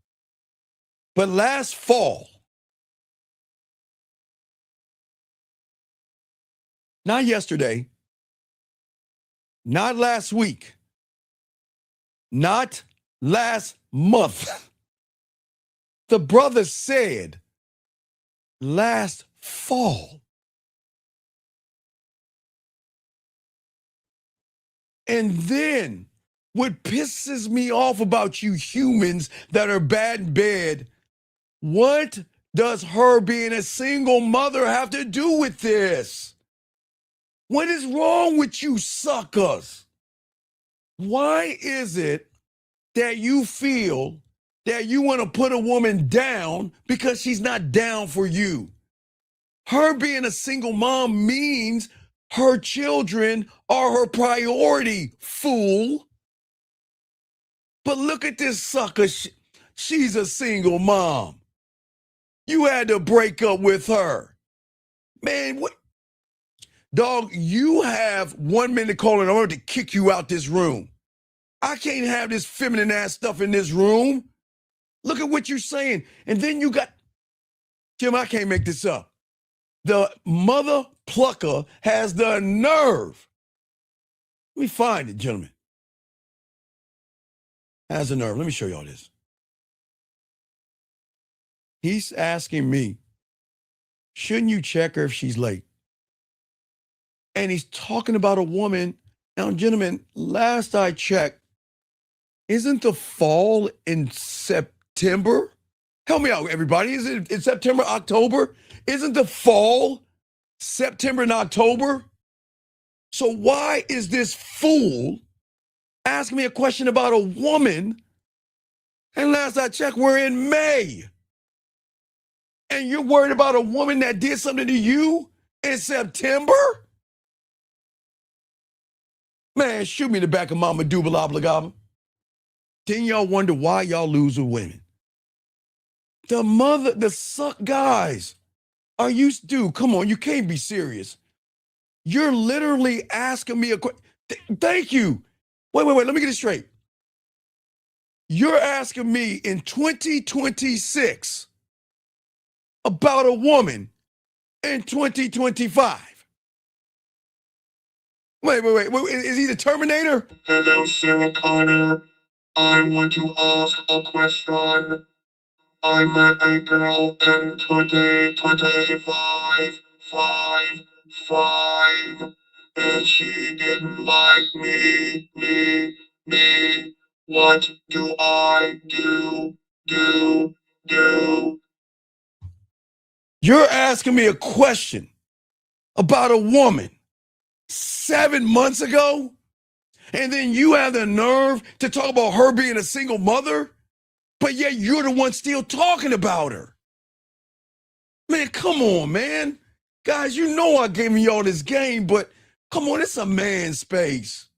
but last fall, not yesterday, not last week, not last month, the brother said last fall. And then what pisses me off about you humans that are bad in bed, what does her being a single mother have to do with this? What is wrong with you suckers? Why is it that you feel that you want to put a woman down because she's not down for you? Her being a single mom means her children are her priority, fool. But look at this sucker. She's a single mom. You had to break up with her. Man, what? Dog, you have 1 minute call in order to kick you out this room. I can't have this feminine ass stuff in this room. Look at what you're saying. And then you got, Jim, I can't make this up. The mother plucker has the nerve. Let me find it, gentlemen. Has the nerve. Let me show y'all this. He's asking me, shouldn't you check her if she's late? And he's talking about a woman. Now, gentlemen, last I checked, isn't the fall in September? Help me out, everybody. Is it in September, October? Isn't the fall September and October? So why is this fool asking me a question about a woman? And last I checked, we're in May. And you're worried about a woman that did something to you in September? Man, shoot me in the back of Mama Dubala Oblagaba. Then y'all wonder why y'all lose with women. The suck guys. Are you, dude, come on, you can't be serious. You're literally asking me a question. Thank you. Wait, let me get it straight. You're asking me in 2026 about a woman in 2025. Wait, is he the Terminator? Hello, Sarah Connor. I want to ask a question. I met a girl in 2025, 5, and she didn't like me. What do I do? You're asking me a question about a woman 7 months ago, and then you have the nerve to talk about her being a single mother, but yet you're the one still talking about her. Man, come on, man. Guys, you know I gave y'all this game, but come on, it's a man's space.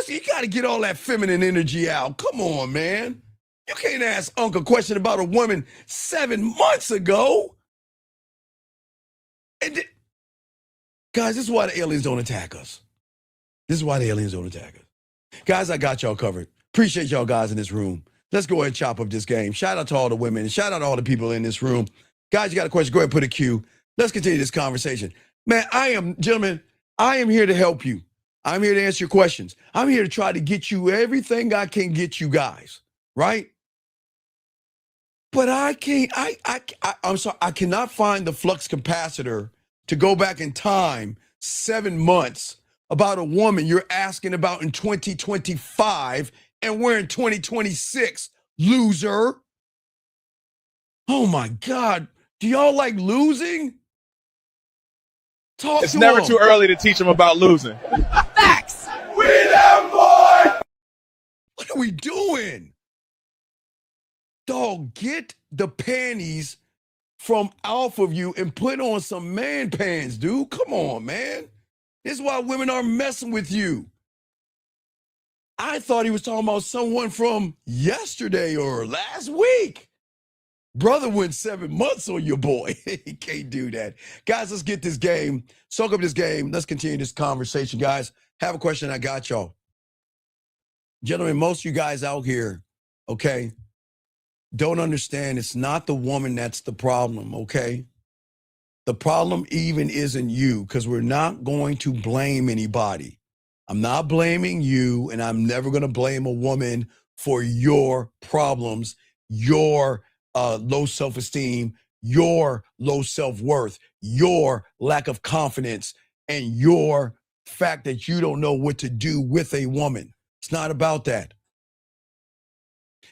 You got to get all that feminine energy out. Come on, man. You can't ask Uncle a question about a woman 7 months ago. And guys, this is why the aliens don't attack us. This is why the aliens don't attack us. Guys, I got y'all covered. Appreciate y'all guys in this room. Let's go ahead and chop up this game. Shout out to all the women. Shout out to all the people in this room. Guys, you got a question, go ahead and put a Q. Let's continue this conversation. Man, gentlemen, I am here to help you. I'm here to answer your questions. I'm here to try to get you everything I can get you guys, right? But I can't, I'm sorry, I cannot find the flux capacitor to go back in time 7 months about a woman you're asking about in 2025 and we're in 2026, loser. Oh my God. Do y'all like losing? It's never too early to teach them about losing. Facts. We them, boy. What are we doing? Dog, get the panties from off of you and put on some man pants, dude. Come on, man. This is why women are messing with you. I thought he was talking about someone from yesterday or last week. Brother went 7 months on your boy. He can't do that. Guys, let's get this game. Soak up this game. Let's continue this conversation. Guys, have a question. I got y'all. Gentlemen, most of you guys out here, okay, don't understand it's not the woman that's the problem, okay? The problem even isn't you, because we're not going to blame anybody. I'm not blaming you, and I'm never going to blame a woman for your problems, your low self-esteem, your low self-worth, your lack of confidence, and your fact that you don't know what to do with a woman. It's not about that.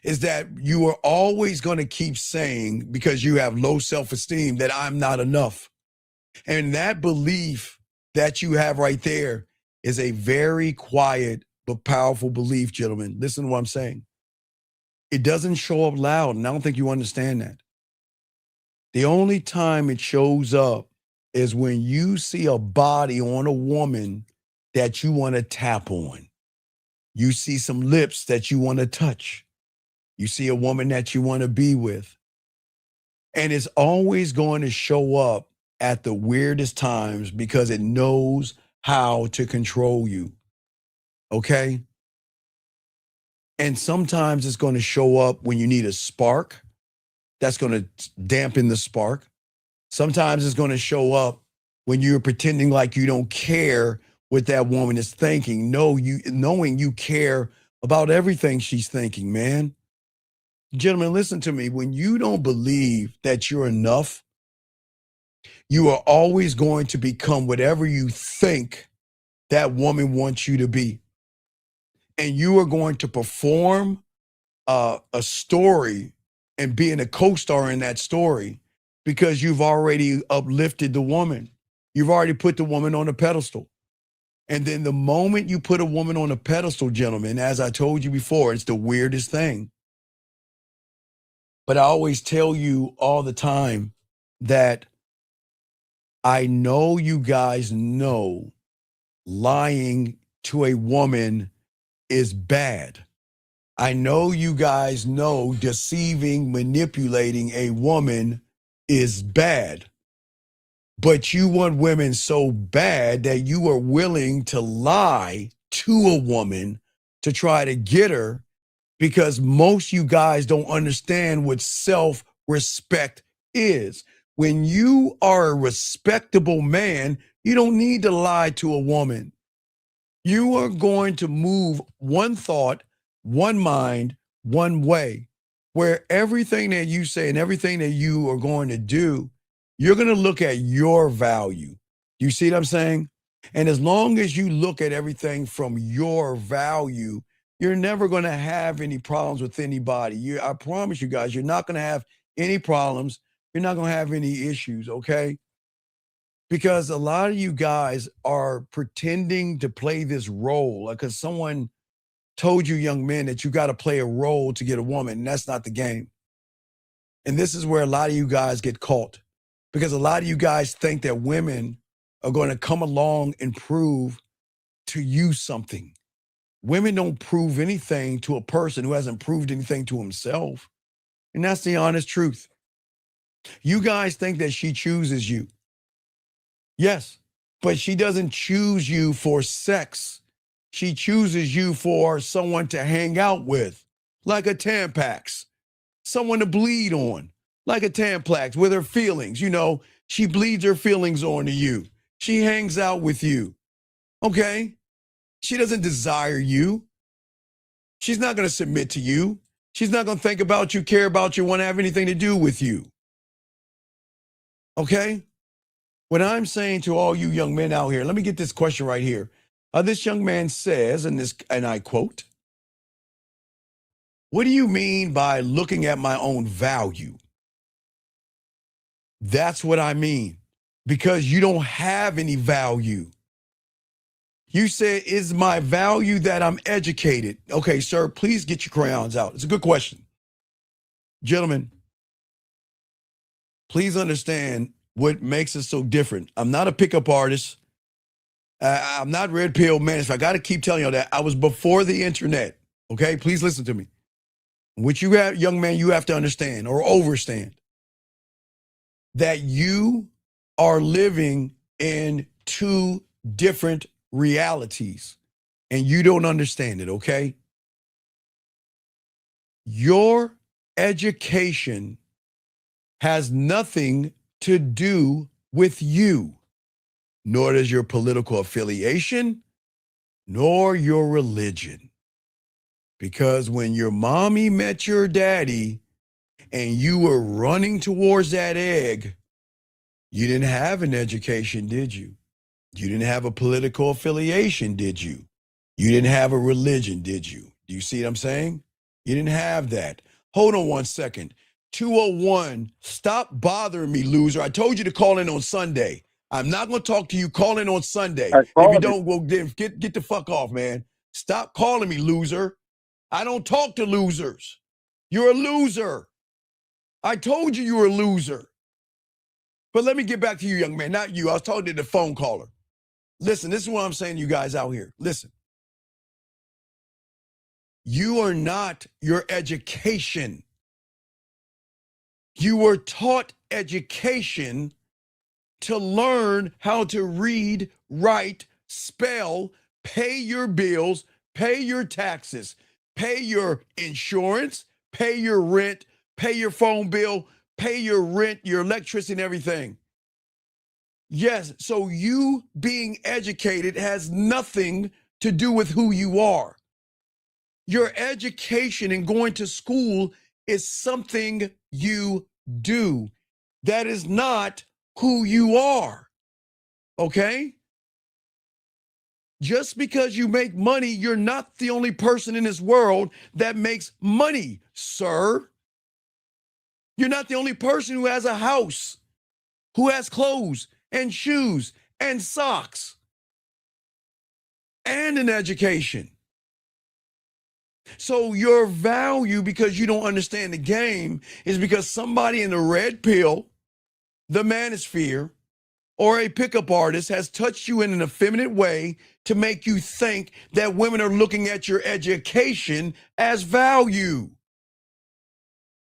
Is that you are always going to keep saying, because you have low self-esteem, that I'm not enough. And that belief that you have right there is a very quiet but powerful belief, gentlemen. Listen to what I'm saying. It doesn't show up loud, and I don't think you understand that. The only time it shows up is when you see a body on a woman that you want to tap on. You see some lips that you want to touch. You see a woman that you want to be with. And it's always going to show up at the weirdest times because it knows how to control you. Okay? And sometimes it's going to show up when you need a spark. That's going to dampen the spark. Sometimes it's going to show up when you're pretending like you don't care what that woman is thinking. Knowing you care about everything she's thinking, man. Gentlemen, listen to me. When you don't believe that you're enough, you are always going to become whatever you think that woman wants you to be. And you are going to perform a story and being a co-star in that story because you've already uplifted the woman. You've already put the woman on a pedestal. And then the moment you put a woman on a pedestal, gentlemen, as I told you before, it's the weirdest thing. But I always tell you all the time that I know you guys know lying to a woman is bad. I know you guys know deceiving, manipulating a woman is bad. But you want women so bad that you are willing to lie to a woman to try to get her, because most you guys don't understand what self-respect is. When you are a respectable man, you don't need to lie to a woman. You are going to move one thought, one mind, one way, where everything that you say and everything that you are going to do, you're going to look at your value. You see what I'm saying? And as long as you look at everything from your value, you're never going to have any problems with anybody. I promise you guys, you're not going to have any problems. You're not going to have any issues, okay? Because a lot of you guys are pretending to play this role because someone told you, young men, that you got to play a role to get a woman, and that's not the game. And this is where a lot of you guys get caught, because a lot of you guys think that women are going to come along and prove to you something. Women don't prove anything to a person who hasn't proved anything to himself. And that's the honest truth. You guys think that she chooses you. Yes, but she doesn't choose you for sex. She chooses you for someone to hang out with, like a Tampax, someone to bleed on, like a Tampax with her feelings. You know, she bleeds her feelings onto you. She hangs out with you. Okay? She doesn't desire you. She's not going to submit to you. She's not going to think about you, care about you, want to have anything to do with you. Okay? What I'm saying to all you young men out here, let me get this question right here. This young man says, and I quote, "What do you mean by looking at my own value?" That's what I mean, because you don't have any value. You said, is my value that I'm educated? Okay, sir, please get your crayons out. It's a good question. Gentlemen, please understand what makes us so different. I'm not a pickup artist. I'm not red pill man. I got to keep telling you that. I was before the internet. Okay, please listen to me. What you have, young man, you have to understand or overstand that you are living in two different realities and you don't understand it, okay? Your education has nothing to do with you, nor does your political affiliation, nor your religion. Because when your mommy met your daddy and you were running towards that egg, you didn't have an education, did you? You didn't have a political affiliation, did you? You didn't have a religion, did you? Do you see what I'm saying? You didn't have that. Hold on one second. 201, stop bothering me, loser. I told you to call in on Sunday. I'm not going to talk to you. Call in on Sunday. If you don't, well, then get the fuck off, man. Stop calling me, loser. I don't talk to losers. You're a loser. I told you were a loser. But let me get back to you, young man. Not you. I was talking to the phone caller. Listen, this is what I'm saying to you guys out here. Listen. You are not your education. You were taught education to learn how to read, write, spell, pay your bills, pay your taxes, pay your insurance, pay your rent, pay your phone bill, pay your rent, your electricity, and everything. Yes, so you being educated has nothing to do with who you are. Your education and going to school is something you do. That is not who you are. Okay? Just because you make money, you're not the only person in this world that makes money, sir. You're not the only person who has a house, who has clothes and shoes and socks and an education. So your value, because you don't understand the game, is because somebody in the red pill, the manosphere, or a pickup artist has touched you in an effeminate way to make you think that women are looking at your education as value.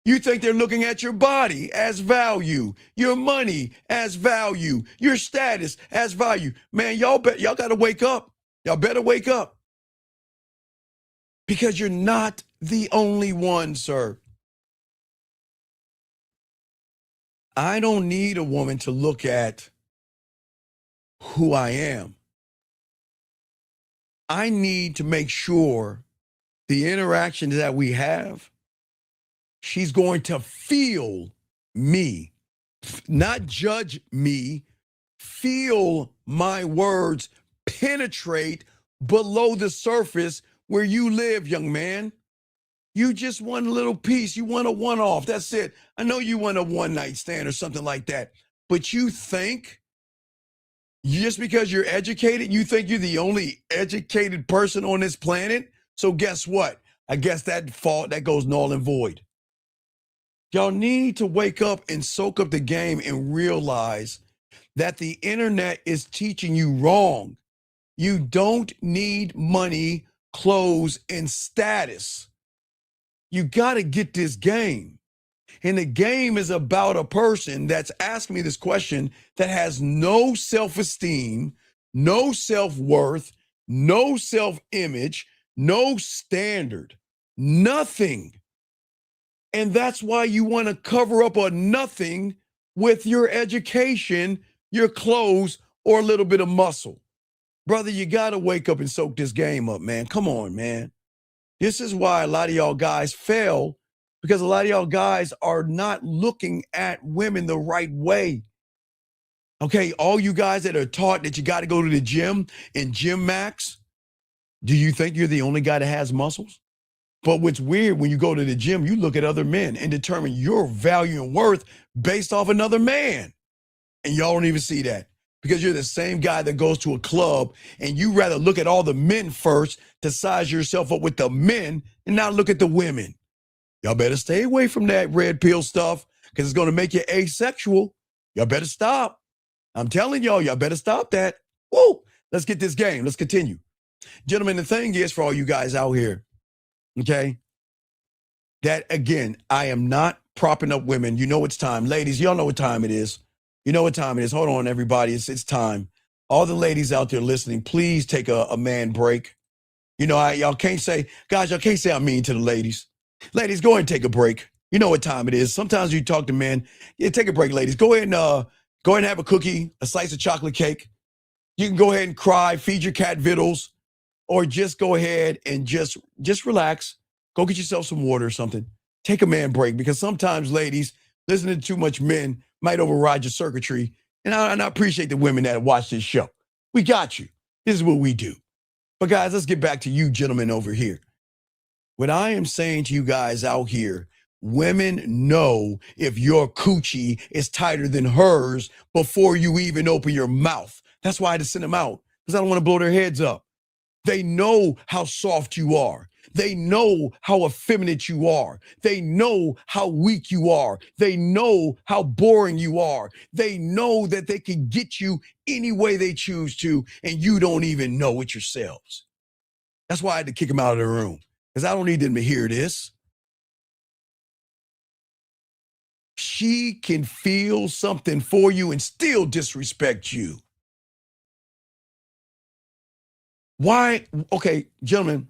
You think they're looking at your body as value, your money as value, your status as value. Man, y'all got to wake up. Y'all better wake up. Because you're not the only one, sir. I don't need a woman to look at who I am. I need to make sure the interactions that we have, she's going to feel me, not judge me, feel my words penetrate below the surface where you live, young man. You just want a little piece. You want a one-off. That's it. I know you want a one-night stand or something like that. But you think Just because you're educated, you think you're the only educated person on this planet? So guess what? I guess that goes null and void. Y'all need to wake up and soak up the game and realize that the internet is teaching you wrong. You don't need money, clothes, and status. You got to get this game. And the game is about a person that's asking me this question that has no self-esteem, no self-worth, no self-image, no standard, nothing. And that's why you want to cover up a nothing with your education, your clothes, or a little bit of muscle. Brother, you got to wake up and soak this game up, man. Come on, man. This is why a lot of y'all guys fail, because a lot of y'all guys are not looking at women the right way. Okay, all you guys that are taught that you got to go to the gym and gym max, do you think you're the only guy that has muscles? But what's weird, when you go to the gym, you look at other men and determine your value and worth based off another man. And y'all don't even see that, because you're the same guy that goes to a club and you rather look at all the men first to size yourself up with the men and not look at the women. Y'all better stay away from that red pill stuff, because it's going to make you asexual. Y'all better stop. I'm telling y'all better stop that. Woo! Let's get this game. Let's continue. Gentlemen, the thing is, for all you guys out here, okay, that again, I am not propping up women. You know it's time. Ladies, y'all know what time it is. You know what time it is. Hold on, everybody. It's time. All the ladies out there listening, please take a man break. You know, y'all can't say, guys, y'all can't say I'm mean to the ladies. Ladies, go ahead and take a break. You know what time it is. Sometimes you talk to men. Yeah, take a break, ladies. Go ahead and have a cookie, a slice of chocolate cake. You can go ahead and cry, feed your cat vittles, or just go ahead and just relax. Go get yourself some water or something. Take a man break, because sometimes, ladies, listening to too much men might override your circuitry. And I appreciate the women that watch this show. We got you. This is what we do. But guys, let's get back to you gentlemen over here. What I am saying to you guys out here, women know if your coochie is tighter than hers before you even open your mouth. That's why I had to send them out, because I don't want to blow their heads up. They know how soft you are. They know how effeminate you are. They know how weak you are. They know how boring you are. They know that they can get you any way they choose to, and you don't even know it yourselves. That's why I had to kick them out of the room, because I don't need them to hear this. She can feel something for you and still disrespect you. Why? Okay, gentlemen,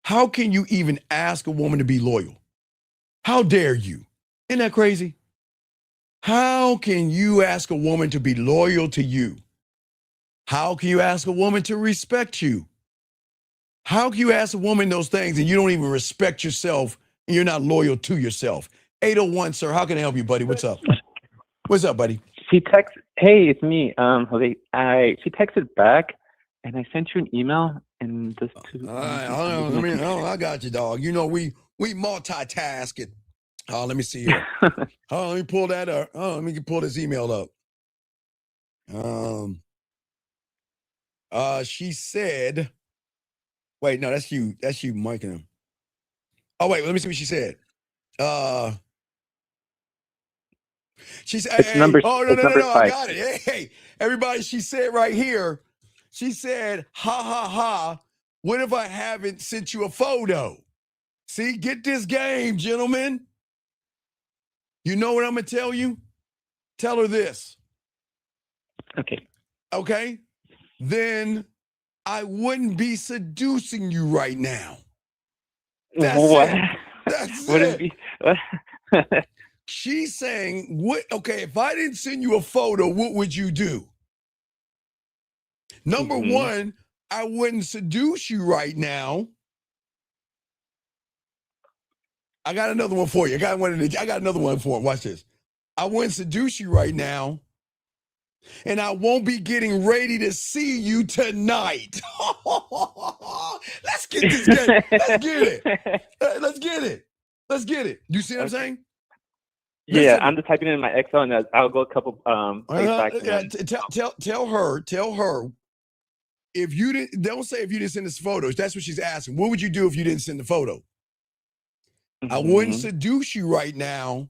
how can you even ask a woman to be loyal? How dare you? Isn't that crazy? How can you ask a woman to be loyal to you? How can you ask a woman to respect you? How can you ask a woman those things and you don't even respect yourself and you're not loyal to yourself? 801, sir, how can I help you, buddy? What's up? What's up, buddy? She texted, hey, it's me. Jose. She texted back, and I sent you an email. And this too. I got you, dog. You know, we multitask it. Let me see here. Let me pull that up. Let me pull this email up. She said, wait, no, that's you. That's you, Mike. Oh, wait, let me see what she said. She said, hey, no, I got it. Hey, everybody, she said right here, she said, ha, ha, ha, what if I haven't sent you a photo? See, get this game, gentlemen. You know what I'm going to tell you? Tell her this. Okay. Okay? Then I wouldn't be seducing you right now. That's what? It. That's wouldn't it. Be, She's saying, what? Okay, if I didn't send you a photo, what would you do? Number one, I wouldn't seduce you right now. I got another one for you. I got another one for him. Watch this. I wouldn't seduce you right now, and I won't be getting ready to see you tonight. Let's get this game. Let's get it. Let's get it. Let's get it. You see what I'm saying? Yeah, I'm just typing in my Excel, and I'll go a couple places back. Tell her if you didn't. Don't say if you didn't send us photos. That's what she's asking. What would you do if you didn't send the photo? I wouldn't seduce you right now,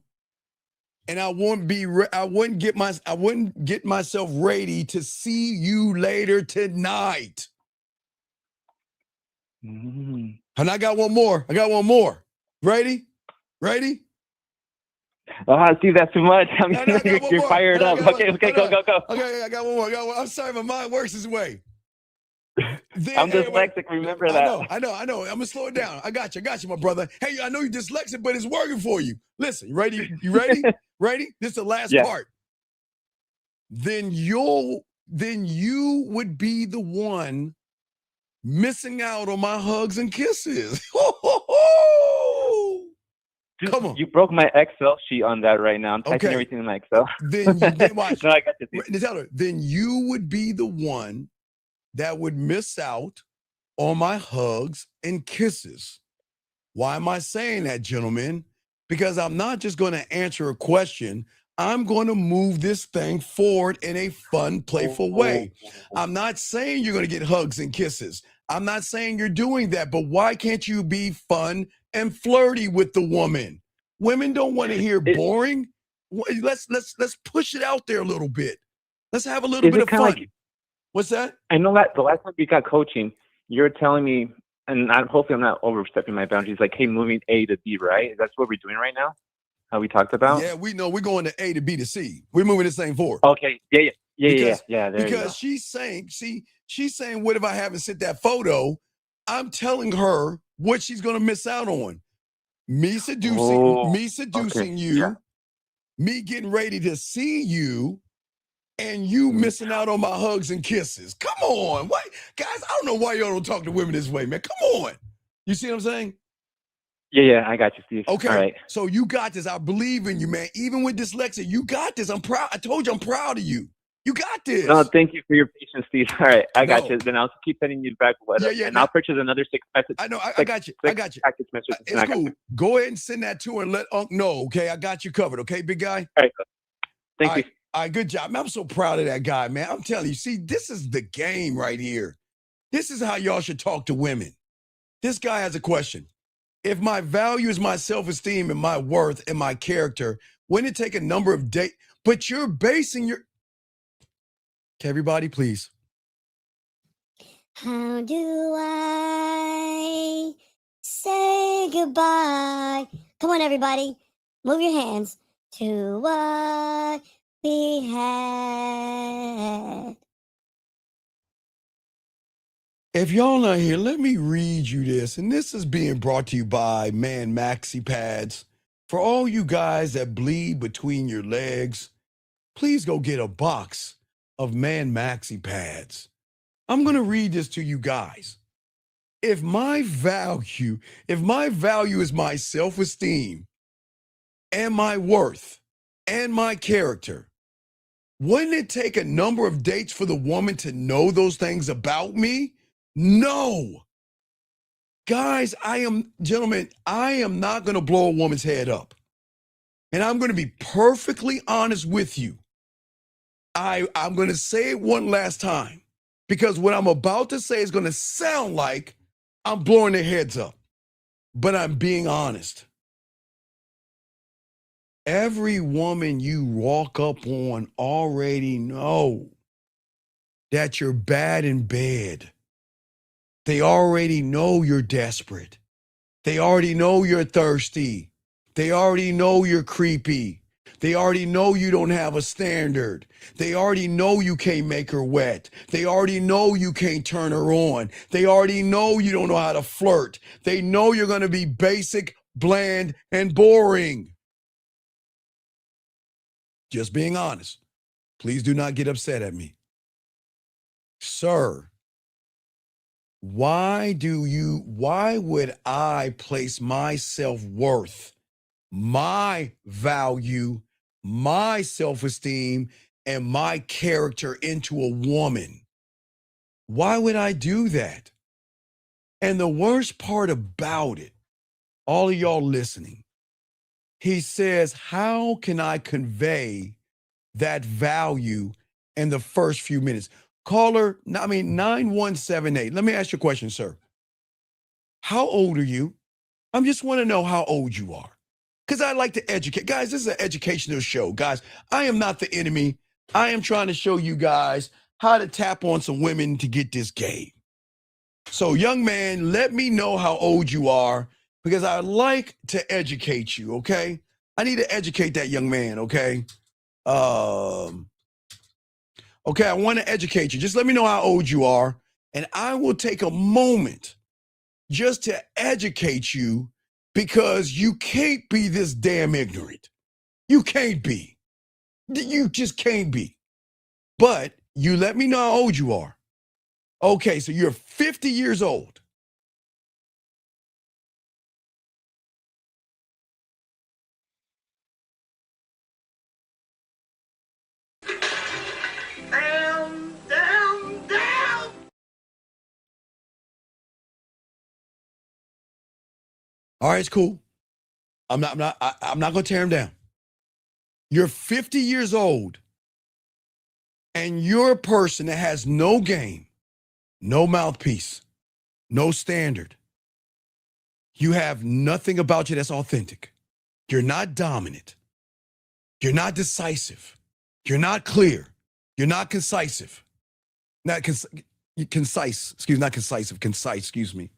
and I wouldn't get myself ready to see you later tonight. And I got one more. Ready? Oh, see, that's too much. You're fired up. Okay, go. Okay, I got one more. I'm sorry, my mind works this way. I'm dyslexic. Remember that. I know. I'm gonna slow it down. I got you, my brother. Hey, I know you're dyslexic, but it's working for you. Listen, you ready? Ready? This is the last part. Then you would be the one missing out on my hugs and kisses. Dude, come on. You broke my Excel sheet on that right now. I'm typing everything in my Excel. Then watch. No, I got you. Tell her. Then you would be the one that would miss out on my hugs and kisses. Why am I saying that, gentlemen? Because I'm not just going to answer a question. I'm going to move this thing forward in a fun, playful way. I'm not saying you're going to get hugs and kisses. I'm not saying you're doing that, but why can't you be fun and flirty with the woman? Women don't want to hear boring. Let's push it out there a little bit. Let's have a little bit of fun. What's that? I know that the last time we got coaching, you're telling me, and hopefully I'm not overstepping my boundaries, like, hey, moving A to B, right? That's what we're doing right now? How we talked about? Yeah, we know we're going to A to B to C. We're moving this thing forward. Okay. Yeah. There because she's saying, what if I haven't sent that photo? I'm telling her what she's going to miss out on. Me seducing you, me getting ready to see you, and you missing out on my hugs and kisses. Come on. Why? Guys, I don't know why y'all don't talk to women this way, man. Come on. You see what I'm saying? Yeah, I got you, Steve. Okay. All right. So you got this. I believe in you, man. Even with dyslexia, you got this. I'm proud. I told you I'm proud of you. You got this. No, thank you for your patience, Steve. All right, I got you. Then I'll keep sending you back letters. Yeah, and I'll purchase another 6 messages. I know. I got you. Package messages. It's cool. Go ahead and send that to her and let Unc know, okay? I got you covered, okay, big guy? All right. Thank you. All right, good job. Man, I'm so proud of that guy, man. I'm telling you, see, this is the game right here. This is how y'all should talk to women. This guy has a question. If my value is my self-esteem and my worth and my character, wouldn't it take a number of days? But you're basing your... Okay, everybody, please. How do I say goodbye? Come on, everybody. Move your hands to what we had. If y'all not here, let me read you this. And this is being brought to you by Man Maxi Pads. For all you guys that bleed between your legs, please go get a box of Man Maxi Pads. I'm going to read this to you guys. If my value is my self-esteem and my worth and my character, wouldn't it take a number of dates for the woman to know those things about me? No. Guys, gentlemen, I am not going to blow a woman's head up. And I'm going to be perfectly honest with you. I'm going to say it one last time, because what I'm about to say is going to sound like I'm blowing their heads up, but I'm being honest. Every woman you walk up on already know that you're bad in bed. They already know you're desperate. They already know you're thirsty. They already know you're creepy. They already know you don't have a standard. They already know you can't make her wet. They already know you can't turn her on. They already know you don't know how to flirt. They know you're going to be basic, bland, and boring. Just being honest. Please do not get upset at me. Sir, why would I place my self-worth, my value, my self-esteem, and my character into a woman? Why would I do that? And the worst part about it, all of y'all listening, He says, how can I convey that value in the first few minutes? Caller, 9178. Let me ask you a question, sir. How old are you? I just want to know how old you are. Because I like to educate. Guys, this is an educational show. Guys, I am not the enemy. I am trying to show you guys how to tap on some women to get this game. So, young man, let me know how old you are because I like to educate you, okay? I need to educate that young man, okay? Okay, I want to educate you. Just let me know how old you are, and I will take a moment just to educate you because you can't be this damn ignorant. You can't be. You just can't be. But you let me know how old you are. Okay, so you're 50 years old. Down. All right, it's cool. I'm not gonna tear him down. You're 50 years old, and you're a person that has no game, no mouthpiece, no standard. You have nothing about you that's authentic. You're not dominant. You're not decisive. You're not clear. You're not concisive. Concise, excuse me.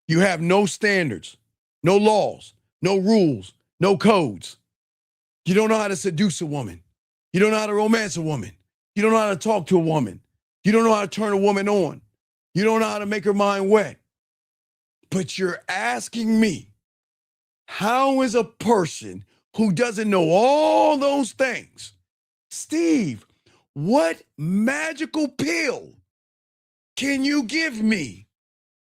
You have no standards, no laws, no rules, no codes. You don't know how to seduce a woman. You don't know how to romance a woman. You don't know how to talk to a woman. You don't know how to turn a woman on. You don't know how to make her mind wet. But you're asking me, how is a person who doesn't know all those things, Steve, what magical pill can you give me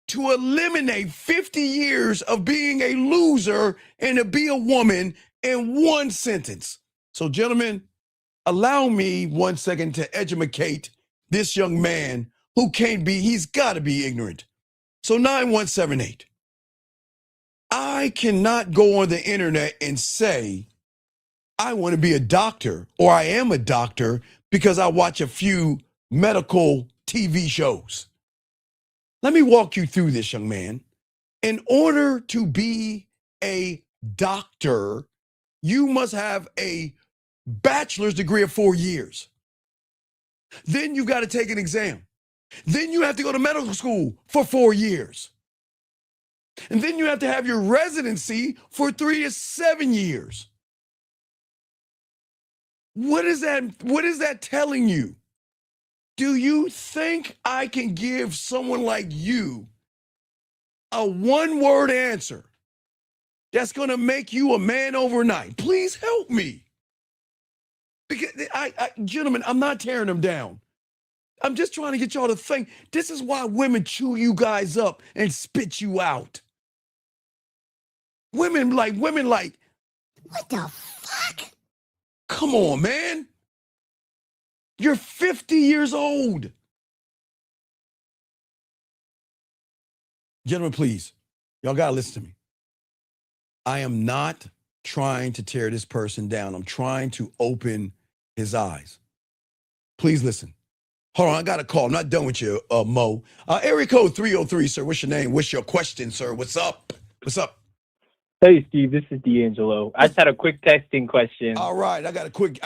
to eliminate 50 years of being a loser and to be a woman in one sentence? So, gentlemen, allow me 1 second to educate this young man who can't be, he's got to be ignorant. So 9178, I cannot go on the internet and say I want to be a doctor or I am a doctor because I watch a few medical TV shows. Let me walk you through this, young man. In order to be a doctor, you must have a bachelor's degree of 4 years. Then you've got to take an exam. Then you have to go to medical school for 4 years. And then you have to have your residency for 3 to 7 years. What is that telling you? Do you think I can give someone like you a one-word answer that's going to make you a man overnight? Please help me. Because gentlemen, I'm not tearing them down. I'm just trying to get y'all to think. This is why women chew you guys up and spit you out. Women like, what the fuck? Come on, man. You're 50 years old. Gentlemen, please, y'all got to listen to me. I am not trying to tear this person down. I'm trying to open his eyes. Please listen. Hold on, I got a call. I'm not done with you, Mo. Area code 303, sir. What's your name? What's your question, sir? What's up? What's up? Hey, Steve, this is D'Angelo. I just had a quick texting question. All right, I got a quick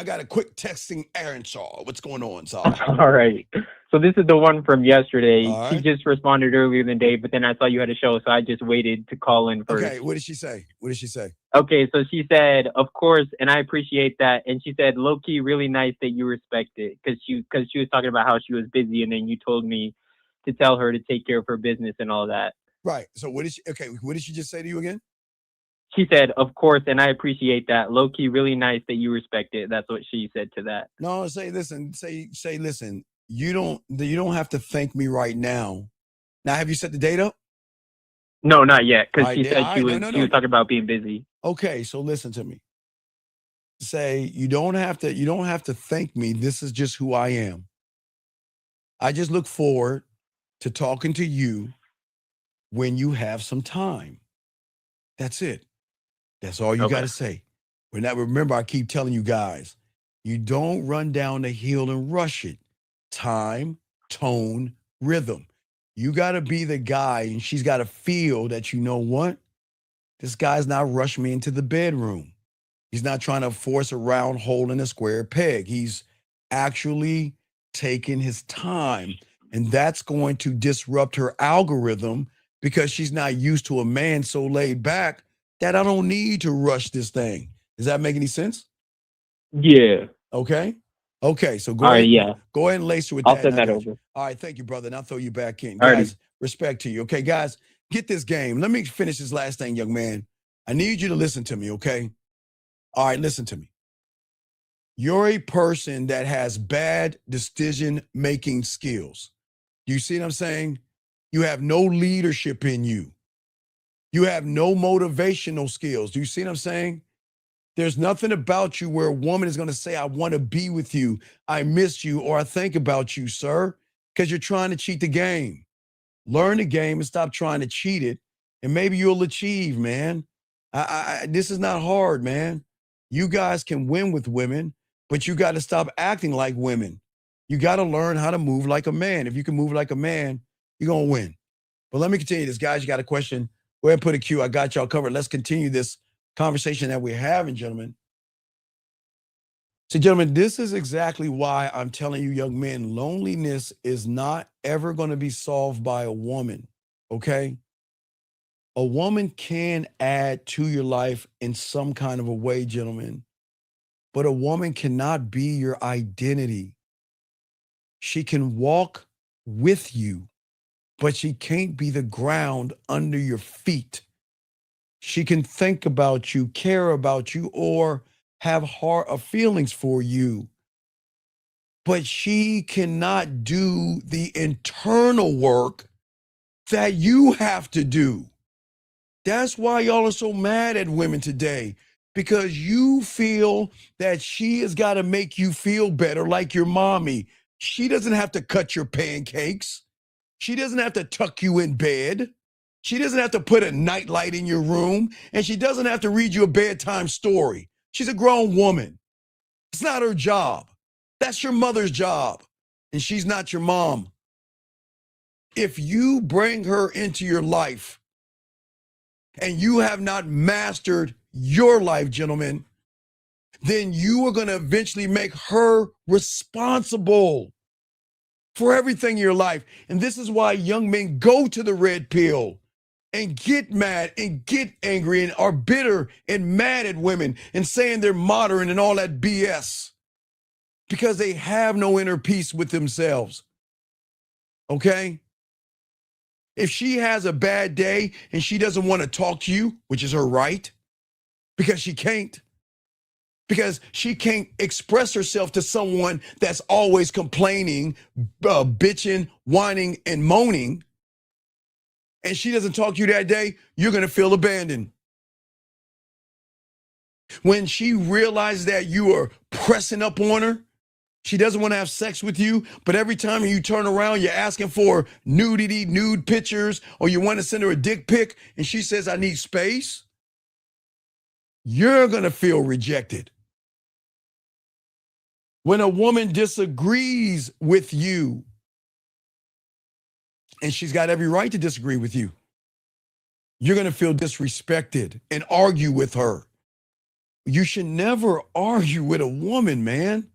texting answer. What's going on, sir? All right. So this is the one from yesterday. All She right. just responded earlier in the day, but then I saw you had a show, so I just waited to call in first. Okay, what did she say? Okay, so she said, of course, and I appreciate that. And she said, low key, really nice that you respect it, because she was talking about how she was busy, and then you told me to tell her to take care of her business and all that. Right. So what did she just say to you again? She said, of course, and I appreciate that. Low key, really nice that you respect it. That's what she said to that. No, listen. You don't have to thank me right now. Now, have you set the date up? No, not yet, because All she right, said all she right, was talking about being busy. Okay, so listen to me. Say you don't have to thank me. This is just who I am. I just look forward to talking to you when you have some time. That's it. That's all you got Okay. to say. Remember, I keep telling you guys, you don't run down the hill and rush it. Time, tone, rhythm. You got to be the guy, and she's got to feel that, you know what? This guy's not rushing me into the bedroom. He's not trying to force a round hole in a square peg. He's actually taking his time. And that's going to disrupt her algorithm because she's not used to a man so laid back that I don't need to rush this thing. Does that make any sense? Yeah. Okay. Okay. So go All right. ahead. Yeah. Go ahead and lace her with I'll that. And send I that got you. over. All right. Thank you, brother. And I'll throw you back in. Alrighty. Guys, respect to you. Okay, guys, get this game. Let me finish this last thing, young man. I need you to listen to me, okay? All right, listen to me. You're a person that has bad decision-making skills. You see what I'm saying? You have no leadership in you. You have no motivational skills. Do you see what I'm saying? There's nothing about you where a woman is going to say, I want to be with you, I miss you, or I think about you, sir, because you're trying to cheat the game. Learn the game and stop trying to cheat it, and maybe you'll achieve, man. This is not hard, man. You guys can win with women, but you got to stop acting like women. You got to learn how to move like a man. If you can move like a man, you're going to win. But let me continue this. Guys, you got a question? Go ahead and put a Q. I got y'all covered. Let's continue this conversation that we're having, gentlemen. So, gentlemen, this is exactly why I'm telling you, young men, loneliness is not ever going to be solved by a woman, okay? A woman can add to your life in some kind of a way, gentlemen, but a woman cannot be your identity. She can walk with you, but she can't be the ground under your feet. She can think about you, care about you, or have heart or feelings for you, but she cannot do the internal work that you have to do. That's why y'all are so mad at women today, because you feel that she has got to make you feel better like your mommy. She doesn't have to cut your pancakes. She doesn't have to tuck you in bed. She doesn't have to put a nightlight in your room, and she doesn't have to read you a bedtime story. She's a grown woman. It's not her job. That's your mother's job, and she's not your mom. If you bring her into your life and you have not mastered your life, gentlemen, then you are going to eventually make her responsible for everything in your life. And this is why young men go to the red pill and get mad and get angry and are bitter and mad at women and saying they're modern and all that BS, because they have no inner peace with themselves. Okay? If she has a bad day and she doesn't want to talk to you, which is her right, because she can't express herself to someone that's always complaining, bitching, whining, and moaning, and she doesn't talk to you that day, you're going to feel abandoned. When she realizes that you are pressing up on her, she doesn't want to have sex with you, but every time you turn around, you're asking for nude pictures, or you want to send her a dick pic, and she says, I need space, you're going to feel rejected. When a woman disagrees with you, and she's got every right to disagree with you, you're going to feel disrespected and argue with her. You should never argue with a woman, man.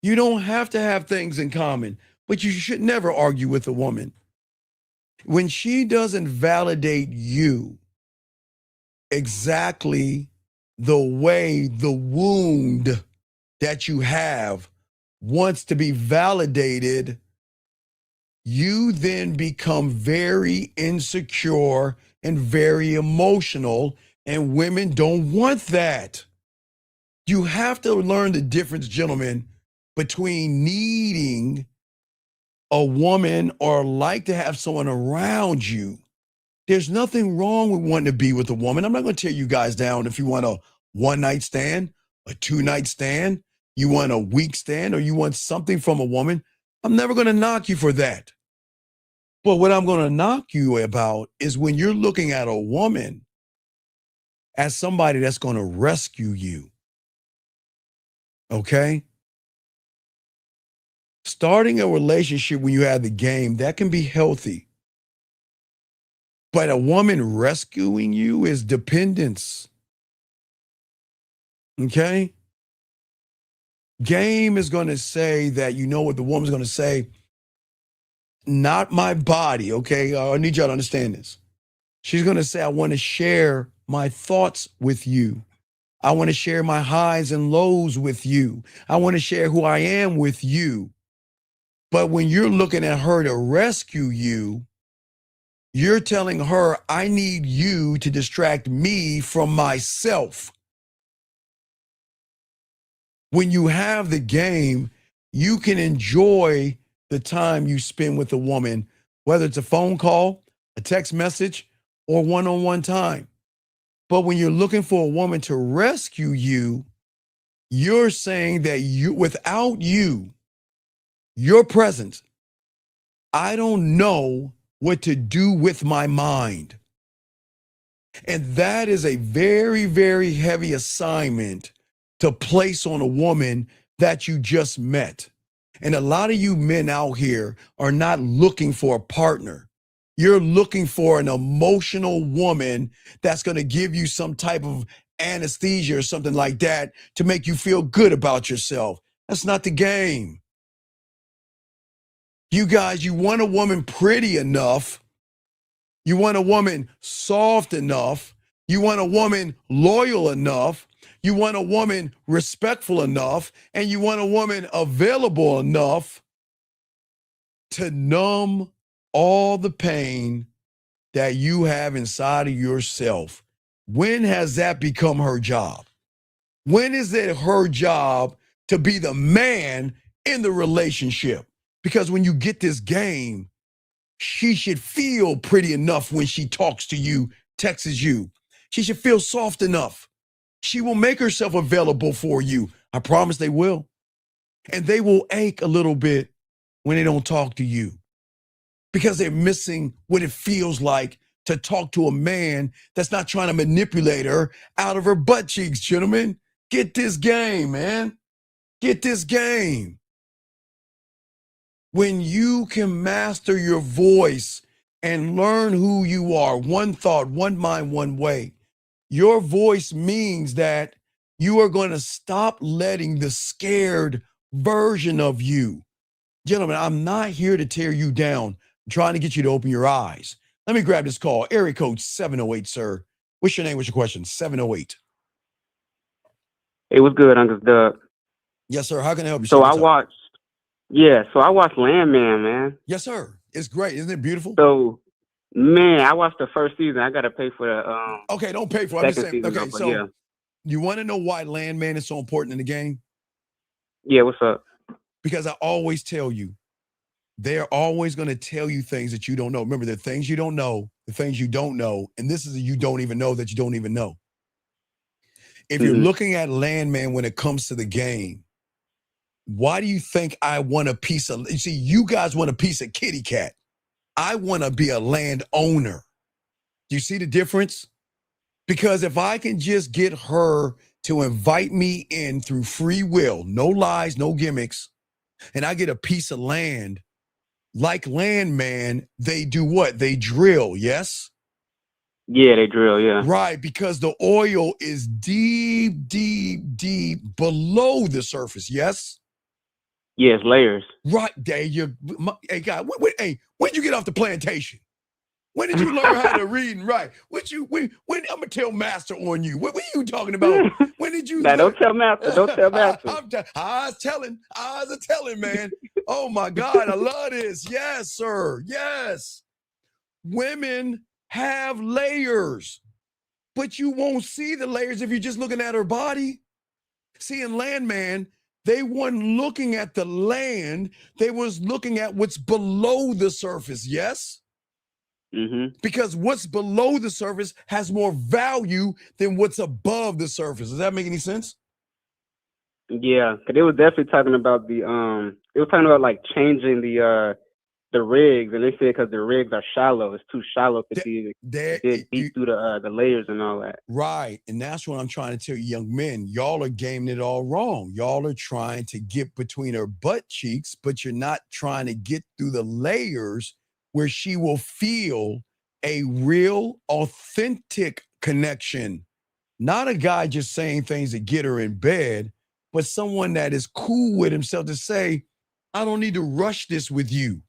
You don't have to have things in common, but you should never argue with a woman. When she doesn't validate you exactly the way the wound that you have wants to be validated, you then become very insecure and very emotional, and women don't want that. You have to learn the difference, gentlemen, between needing a woman or like to have someone around you. There's nothing wrong with wanting to be with a woman. I'm not going to tear you guys down if you want a one-night stand, a two-night stand, you want a week stand, or you want something from a woman. I'm never going to knock you for that. But what I'm going to knock you about is when you're looking at a woman as somebody that's going to rescue you. Okay? Starting a relationship when you have the game, that can be healthy. But a woman rescuing you is dependence. Okay? Game is going to say that, you know what the woman's going to say? Not my body, okay? I need y'all to understand this. She's going to say, I want to share my thoughts with you. I want to share my highs and lows with you. I want to share who I am with you. But when you're looking at her to rescue you, you're telling her, I need you to distract me from myself. When you have the game, you can enjoy the time you spend with a woman, whether it's a phone call, a text message, or one-on-one time. But when you're looking for a woman to rescue you, you're saying that without you, your presence, I don't know what to do with my mind. And that is a very, very heavy assignment to place on a woman that you just met. And a lot of you men out here are not looking for a partner. You're looking for an emotional woman that's going to give you some type of anesthesia or something like that to make you feel good about yourself. That's not the game. You guys, you want a woman pretty enough. You want a woman soft enough. You want a woman loyal enough. You want a woman respectful enough. And you want a woman available enough to numb all the pain that you have inside of yourself. When has that become her job? When is it her job to be the man in the relationship? Because when you get this game, she should feel pretty enough when she talks to you, texts you. She should feel soft enough. She will make herself available for you. I promise they will. And they will ache a little bit when they don't talk to you because they're missing what it feels like to talk to a man that's not trying to manipulate her out of her butt cheeks, gentlemen. Get this game, man. Get this game. When you can master your voice and learn who you are, one thought, one mind, one way, your voice means that you are going to stop letting the scared version of you. Gentlemen, I'm not here to tear you down. I'm trying to get you to open your eyes. Let me grab this call. Area code 708, sir. What's your name? What's your question? 708. Hey, what's good, Uncle Doug? Yes, sir. How can I help you? So I watched Landman, man. Yes, sir. It's great. Isn't it beautiful? So, man, I watched the first season. I got to pay for the Okay, don't pay for it. I'm just saying. season, Okay, though, so yeah. you want to know why Landman is so important in the game? Yeah, what's up? Because I always tell you, they're always going to tell you things that you don't know. Remember, there are things you don't know, the things you don't know, and this is a you don't even know that you don't even know. If you're looking at Landman when it comes to the game, why do you think I want a piece of, you see, you guys want a piece of kitty cat. I want to be a landowner. Do you see the difference? Because if I can just get her to invite me in through free will, no lies, no gimmicks, and I get a piece of land, like Landman, they do what? They drill, yes? Yeah, they drill, yeah. Right, because the oil is deep, deep, deep below the surface, yes? Yes, layers. Right, there you, hey, God, when did you get off the plantation? When did you learn how to read and write? When I'm gonna tell Master on you. What are you talking about? When did you? Nah, don't tell Master. Don't tell Master. Eyes are telling, man. Oh my God, I love this. Yes, sir. Yes. Women have layers, but you won't see the layers if you're just looking at her body. See, in Landman, they weren't looking at the land. They was looking at what's below the surface. Yes. Because what's below the surface has more value than what's above the surface. Does that make any sense? Yeah, because they was definitely talking about it was talking about like changing the the rigs, and they said because the rigs are shallow, it's too shallow to dig deep through the layers and all that. Right. And that's what I'm trying to tell you, young men. Y'all are gaming it all wrong. Y'all are trying to get between her butt cheeks, but you're not trying to get through the layers where she will feel a real, authentic connection. Not a guy just saying things to get her in bed, but someone that is cool with himself to say, I don't need to rush this with you.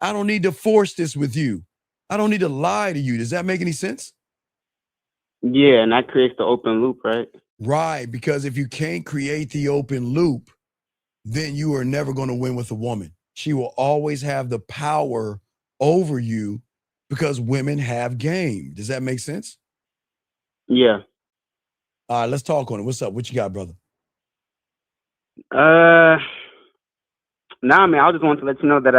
I don't need to force this with you. I don't need to lie to you. Does that make any sense? Yeah, and that creates the open loop, right? Right, because if you can't create the open loop, then you are never going to win with a woman. She will always have the power over you because women have game. Does that make sense? Yeah. All right, let's talk on it. What's up? What you got, brother? Nah, man, I just wanted to let you know that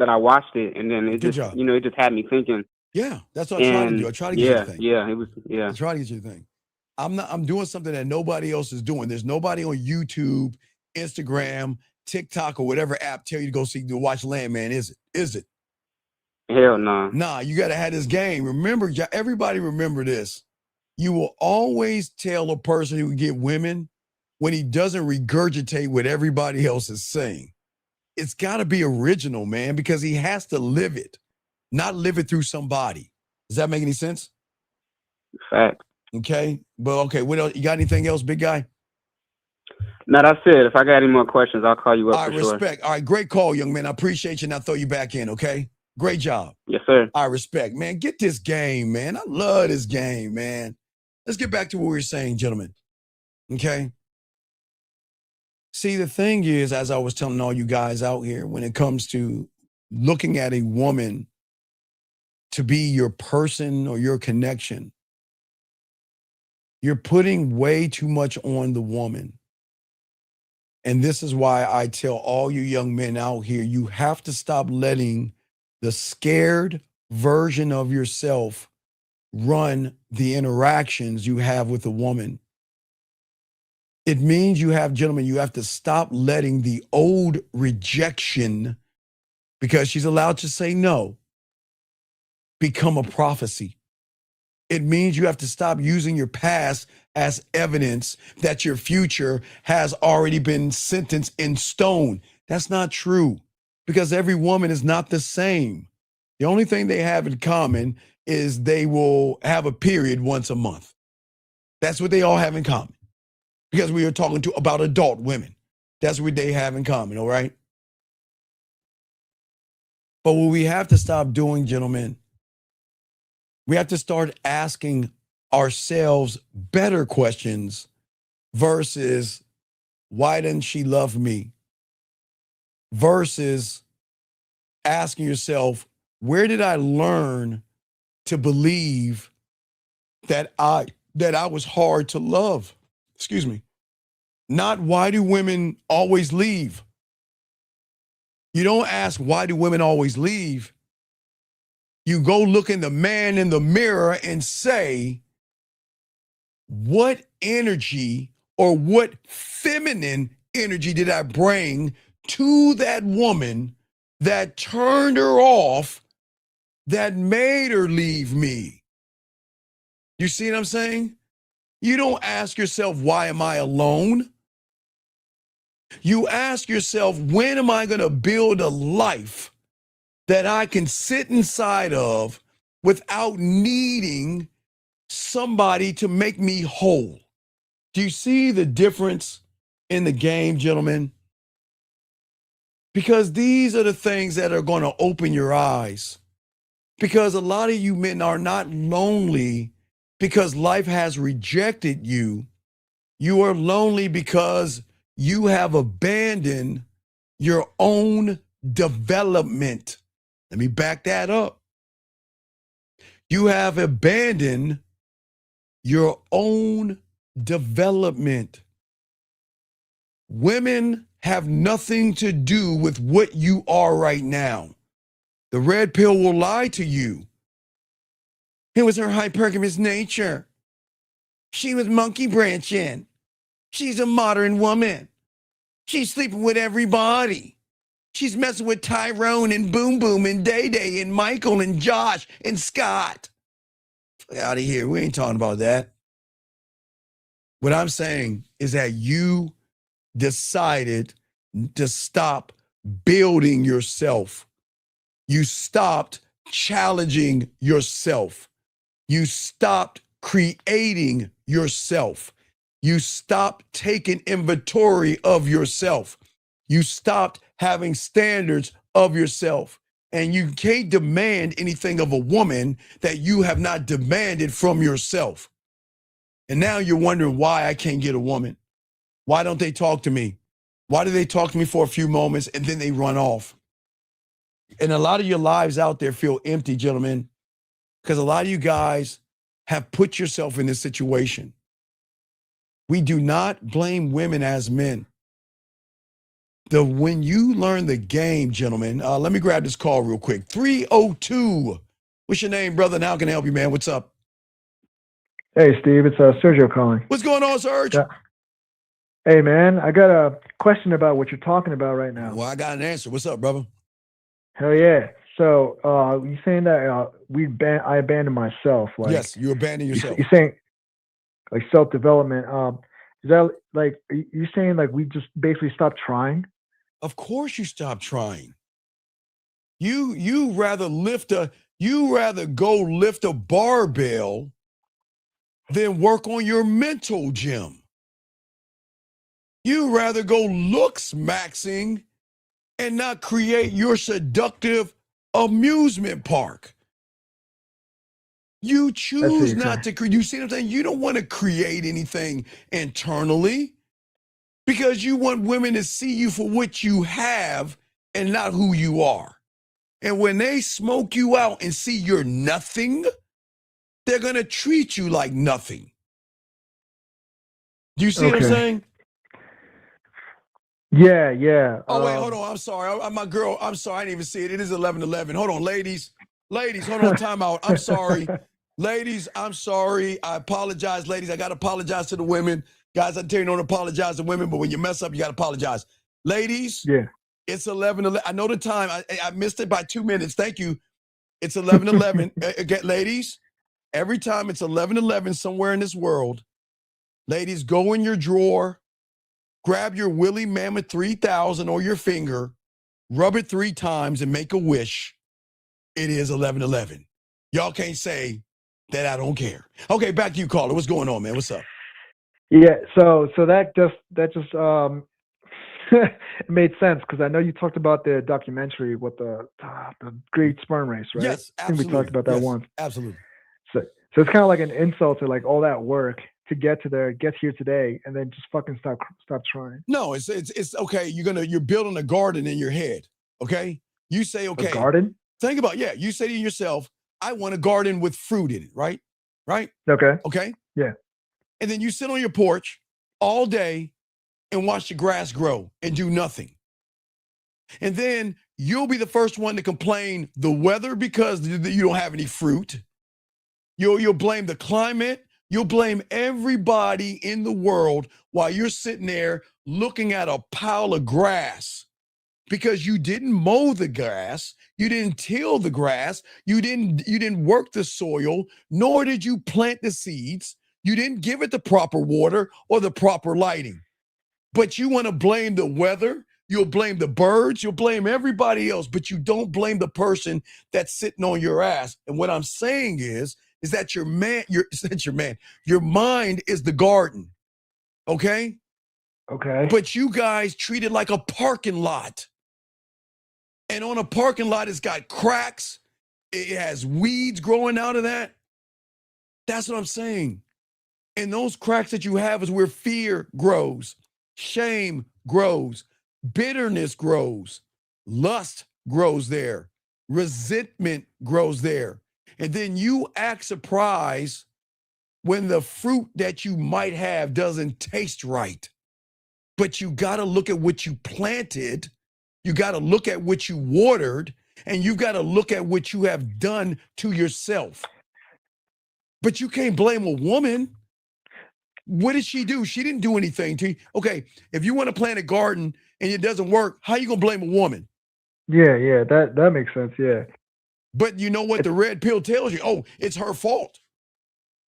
I watched it, and then it Good just job. it just had me thinking. Yeah, that's what I try to do. I try to get you to think. Yeah, it was. Yeah, I try to get you to think. I'm doing something that nobody else is doing. There's nobody on YouTube, Instagram, TikTok, or whatever app tell you to go see to watch Landman. Is it? Is it? Hell no. Nah, you gotta have this game. Remember, everybody remember this. You will always tell a person who can get women when he doesn't regurgitate what everybody else is saying. It's gotta be original, man, because he has to live it, not live it through somebody. Does that make any sense? Fact. Okay. But okay, what else? You got anything else, big guy? No, that's it. If I got any more questions, I'll call you up. All right, for sure. respect. All right, great call, young man. I appreciate you. Now throw you back in, okay? Great job. Yes, sir. I respect, man. Get this game, man. I love this game, man. Let's get back to what we were saying, gentlemen. Okay. See, the thing is, as I was telling all you guys out here, when it comes to looking at a woman to be your person or your connection, you're putting way too much on the woman. And this is why I tell all you young men out here, you have to stop letting the scared version of yourself run the interactions you have with a woman. It means you have, gentlemen, you have to stop letting the old rejection, because she's allowed to say no, become a prophecy. It means you have to stop using your past as evidence that your future has already been sentenced in stone. That's not true, because every woman is not the same. The only thing they have in common is they will have a period once a month. That's what they all have in common, because we are talking about adult women. That's what they have in common, all right? But what we have to stop doing, gentlemen, we have to start asking ourselves better questions versus why didn't she love me? Versus asking yourself, where did I learn to believe that I was hard to love? Excuse me. Not why do women always leave? You don't ask why do women always leave? You go look in the man in the mirror and say, what energy or what feminine energy did I bring to that woman that turned her off, that made her leave me? You see what I'm saying? You don't ask yourself, why am I alone? You ask yourself, when am I going to build a life that I can sit inside of without needing somebody to make me whole? Do you see the difference in the game, gentlemen? Because these are the things that are going to open your eyes. Because a lot of you men are not lonely because life has rejected you. You are lonely because you have abandoned your own development. Let me back that up. You have abandoned your own development. Women have nothing to do with what you are right now. The red pill will lie to you. It was her hypergamous nature. She was monkey branching. She's a modern woman. She's sleeping with everybody. She's messing with Tyrone and Boom Boom and Day Day and Michael and Josh and Scott. Get out of here. We ain't talking about that. What I'm saying is that you decided to stop building yourself. You stopped challenging yourself. You stopped creating yourself. You stopped taking inventory of yourself. You stopped having standards of yourself. And you can't demand anything of a woman that you have not demanded from yourself. And now you're wondering why I can't get a woman. Why don't they talk to me? Why do they talk to me for a few moments and then they run off? And a lot of your lives out there feel empty, gentlemen, because a lot of you guys have put yourself in this situation. We do not blame women as men. When you learn the game, gentlemen, let me grab this call real quick. 302. What's your name, brother? And how can I help you, man? What's up? Hey, Steve. It's Sergio calling. What's going on, Serge? Hey, man. I got a question about what you're talking about right now. Well, I got an answer. What's up, brother? Hell yeah. So you saying that I abandoned myself? Like, yes, you abandoned yourself. You're saying like self-development. Is that like you saying like we just basically stopped trying? Of course you stopped trying. You rather go lift a barbell than work on your mental gym. You rather go looks maxing and not create your seductive amusement park. You choose not to create. You see what I'm saying? You don't want to create anything internally because you want women to see you for what you have and not who you are. And when they smoke you out and see you're nothing, they're going to treat you like nothing. Do you see what I'm saying? Yeah, yeah. Oh, wait, hold on. I'm sorry. My girl, I'm sorry. I didn't even see it. It is 11:11. Hold on, ladies. Ladies, hold on. Time out. I'm sorry. Ladies, I'm sorry. I apologize, ladies. I got to apologize to the women. Guys, I tell you, don't apologize to women, but when you mess up, you got to apologize. Ladies, it's 11:11. I know the time. I missed it by 2 minutes. Thank you. It's 11:11. Again, ladies, every time it's 11:11 somewhere in this world, ladies, go in your drawer, grab your Willie Mammoth 3000 or your finger, rub it 3 times and make a wish. It is 11:11. Y'all can't say that I don't care. Okay, back to you, caller. What's going on, man? What's up? Yeah, so that just it made sense because I know you talked about the documentary with the Great Sperm Race, right? Yes, absolutely. I think we talked about that once. Absolutely. So it's kind of like an insult to like all that work to get here today, and then just fucking stop trying. No, it's okay. You're building a garden in your head. Okay, you say okay. A garden? Think about you say to yourself, I want a garden with fruit in it, right? Right? Okay? Yeah. And then you sit on your porch all day and watch the grass grow and do nothing. And then you'll be the first one to complain the weather because you don't have any fruit. You'll blame the climate. You'll blame everybody in the world while you're sitting there looking at a pile of grass because you didn't mow the grass, you didn't till the grass, you didn't work the soil, nor did you plant the seeds. You didn't give it the proper water or the proper lighting. But you want to blame the weather, you'll blame the birds, you'll blame everybody else, but you don't blame the person that's sitting on your ass. And what I'm saying is that your mind is the garden. Okay? Okay. But you guys treat it like a parking lot. And on a parking lot, it's got cracks. It has weeds growing out of that. That's what I'm saying. And those cracks that you have is where fear grows, shame grows, bitterness grows, lust grows there, resentment grows there. And then you act surprised when the fruit that you might have doesn't taste right. But you got to look at what you planted. You got to look at what you watered, and you got to look at what you have done to yourself. But you can't blame a woman. What did she do? She didn't do anything to you. Okay, if you want to plant a garden and it doesn't work, how you going to blame a woman? Yeah, that makes sense. Yeah. But you know what the red pill tells you? Oh, it's her fault.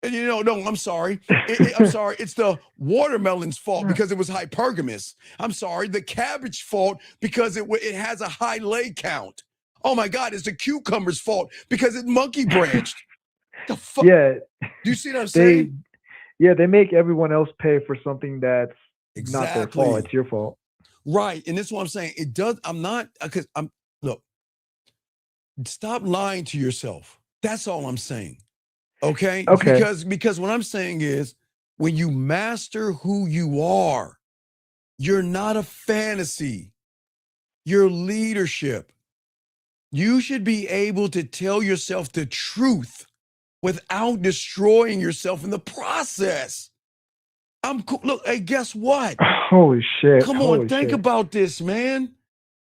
And you know, no, I'm sorry. I'm sorry. It's the watermelon's fault because it was hypergamous. I'm sorry. The cabbage fault because it has a high lay count. Oh my God, it's the cucumber's fault because it monkey branched. The fuck? Yeah. Do you see what I'm saying? They make everyone else pay for something that's not their fault. Exactly. It's your fault. Right. And this is what I'm saying. It does. I'm not, because look, stop lying to yourself. That's all I'm saying. Okay? Because what I'm saying is when you master who you are, you're not a fantasy. You're leadership. You should be able to tell yourself the truth without destroying yourself in the process. I'm cool. Look, hey, guess what? Holy shit. Come on, think about this, man.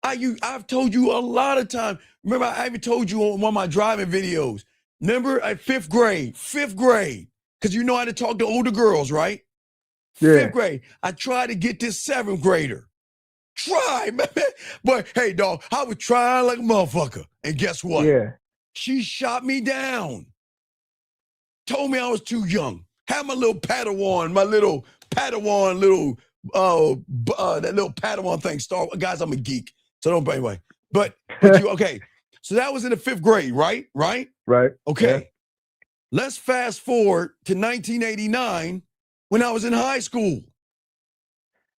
I've told you a lot of times. Remember, I even told you on one of my driving videos. Remember at fifth grade, because you know how to talk to older girls, right? Yeah. Fifth grade. I tried to get this seventh grader. Try, man. But hey, dog, I was trying like a motherfucker. And guess what? Yeah. She shot me down. Told me I was too young. Had my little Padawan, that little Padawan thing. Guys, I'm a geek. So don't anyway. But you okay. So that was in the fifth grade, right? Right? Right. Okay. Yeah. Let's fast forward to 1989 when I was in high school.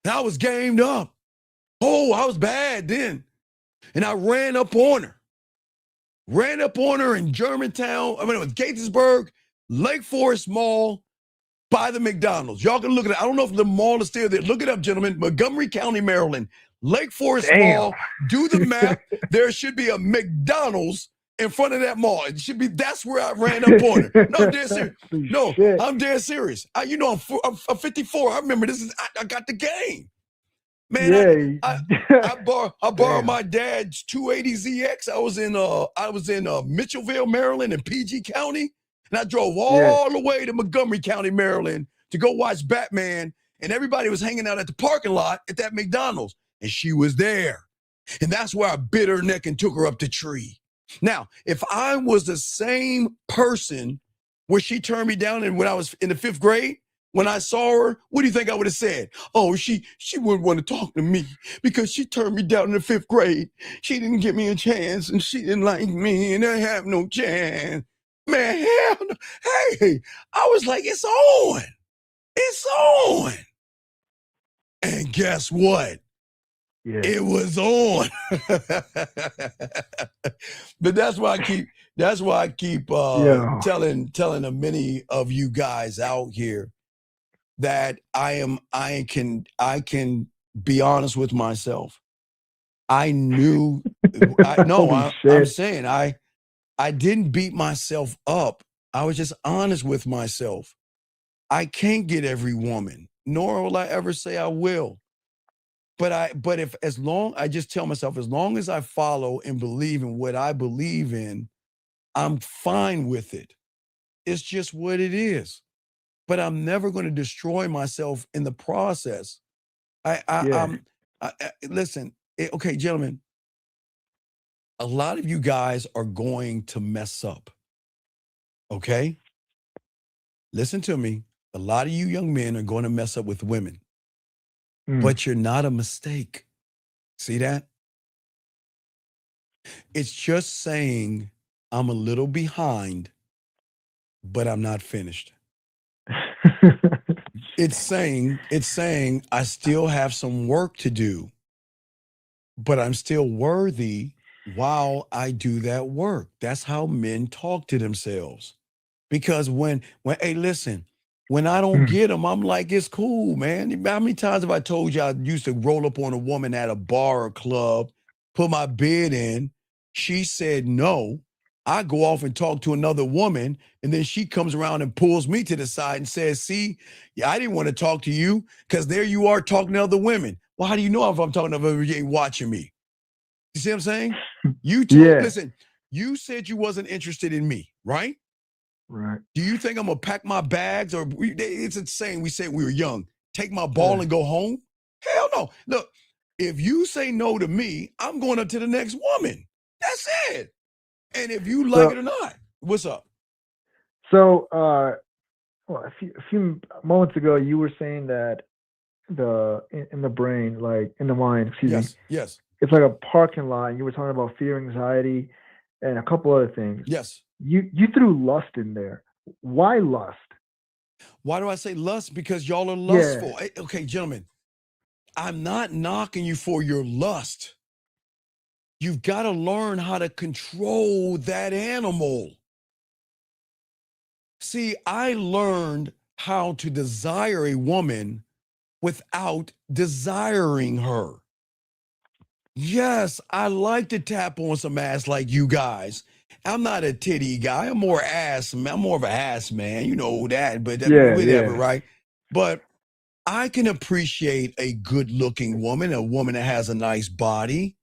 And I was gamed up. Oh, I was bad then. And I ran up on her. Ran up on her in Germantown. I mean, it was Gaithersburg, Lake Forest Mall, by the McDonald's. Y'all can look at it. I don't know if the mall is still there. Look it up, gentlemen. Montgomery County, Maryland. Lake Forest Mall. Do the map. There should be a McDonald's in front of that mall. It should be. That's where I ran up on her. No, I'm dead serious. No, I'm dead serious. I'm 54. I remember this. I got the game. Man, I borrowed my dad's 280ZX. I was in Mitchellville, Maryland, in PG County, and I drove all the way to Montgomery County, Maryland, to go watch Batman. And everybody was hanging out at the parking lot at that McDonald's, and she was there. And that's where I bit her neck and took her up the tree. Now, if I was the same person where she turned me down, and when I was in the fifth grade. When I saw her, what do you think I would have said? Oh, she wouldn't want to talk to me because she turned me down in the fifth grade. She didn't give me a chance and she didn't like me and I have no chance. Man, hell no. Hey, I was like, it's on. It's on. And guess what? Yeah. It was on. But that's why I keep telling the many of you guys out here that I can be honest with myself. I knew I'm saying I didn't beat myself up. I was just honest with myself. I can't get every woman, nor will I ever say I will. But I just tell myself, as long as I follow and believe in what I believe in, I'm fine with it. It's just what it is. But I'm never going to destroy myself in the process. Listen, okay, gentlemen, a lot of you guys are going to mess up. Okay? Listen to me. A lot of you young men are going to mess up with women. But you're not a mistake. See that? It's just saying I'm a little behind, but I'm not finished. It's saying I still have some work to do, but I'm still worthy while I do that work. That's how men talk to themselves. Because when hey, listen, when I don't get them, I'm like, it's cool, man. How many times have I told you I used to roll up on a woman at a bar or club, put my bid in, she said no. I go off and talk to another woman, and then she comes around and pulls me to the side and says, see, I didn't want to talk to you because there you are talking to other women. Well, how do you know if I'm talking to other women, you ain't watching me? You see what I'm saying? Listen, you said you wasn't interested in me, right? Right. Do you think I'm going to pack my bags? Or it's insane. We said we were young. Take my ball and go home? Hell no. Look, If you say no to me, I'm going up to the next woman. That's it. And if you like it or not, what's up? So, well, a few moments ago, you were saying that in the brain, like in the mind, excuse me, Yes. it's like a parking lot. You were talking about fear, anxiety, and a couple other things. Yes. You threw lust in there. Why lust? Why do I say lust? Because y'all are lustful. Hey, okay, gentlemen, I'm not knocking you for your lust. You've got to learn how to control that animal. See, I learned how to desire a woman without desiring her. Yes, I like to tap on some ass like you guys. I'm not a titty guy. I'm more ass. I'm more of an ass man. You know that, but whatever, right? But I can appreciate a good-looking woman, a woman that has a nice body.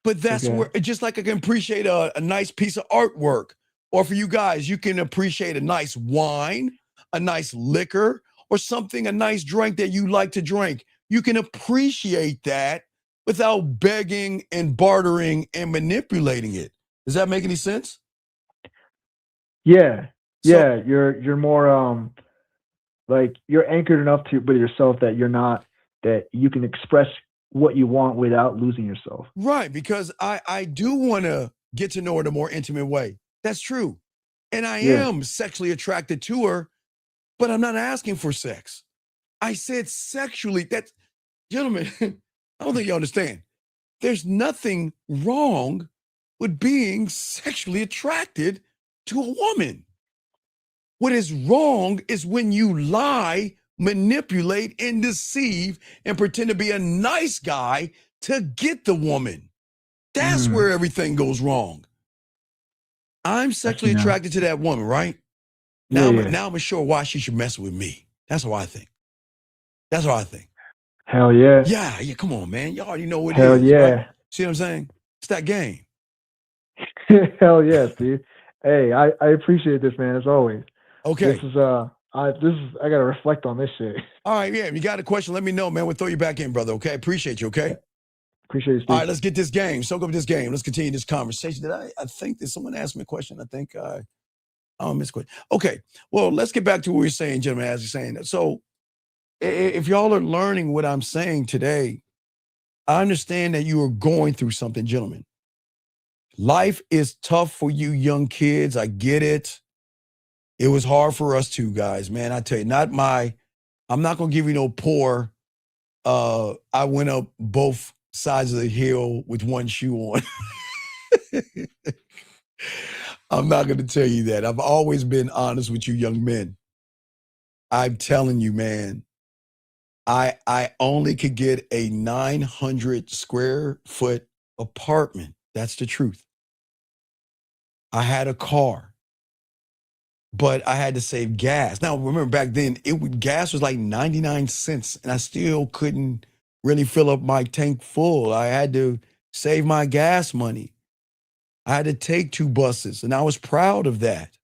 But that's where, just like I can appreciate a nice piece of artwork, or for you guys, you can appreciate a nice wine, a nice liquor, or something, a nice drink that you like to drink. You can appreciate that without begging and bartering and manipulating it. Does that make any sense? Yeah. You're more like you're anchored enough with yourself that you can express what you want without losing yourself. Right, because I do want to get to know her in a more intimate way. That's true. And I am sexually attracted to her, but I'm not asking for sex. I said sexually. That's, gentlemen, I don't think you understand. There's nothing wrong with being sexually attracted to a woman. What is wrong is when you lie, manipulate, and deceive and pretend to be a nice guy to get the woman. That's where everything goes wrong. I'm sexually attracted to that woman, right? Now I'm sure why she should mess with me. That's what I think. That's what I think. Hell yeah. Yeah, come on, man. You already know what it Hell is. yeah. Right? See what I'm saying? It's that game. Hell yeah, Steve. Hey, I appreciate this, man, as always. Okay. This is I gotta reflect on this shit. All right, yeah. If you got a question, let me know, man. We'll throw you back in, brother. Okay. Appreciate you, okay? Appreciate you, Steve. All right, let's get this game. Soak up this game. Let's continue this conversation. I think that someone asked me a question. I think I missed a question. Okay. Well, let's get back to what we were saying, gentlemen, as you're saying that. So if y'all are learning what I'm saying today, I understand that you are going through something, gentlemen. Life is tough for you young kids. I get it. It was hard for us too, guys, man. I tell you, I'm not going to give you no poor. I went up both sides of the hill with one shoe on. I'm not going to tell you that. I've always been honest with you young men. I'm telling you, man, I only could get a 900 square foot apartment. That's the truth. I had a car, but I had to save gas. Now, remember back then, gas was like 99 cents, and I still couldn't really fill up my tank full. I had to save my gas money. I had to take 2 buses, and I was proud of that.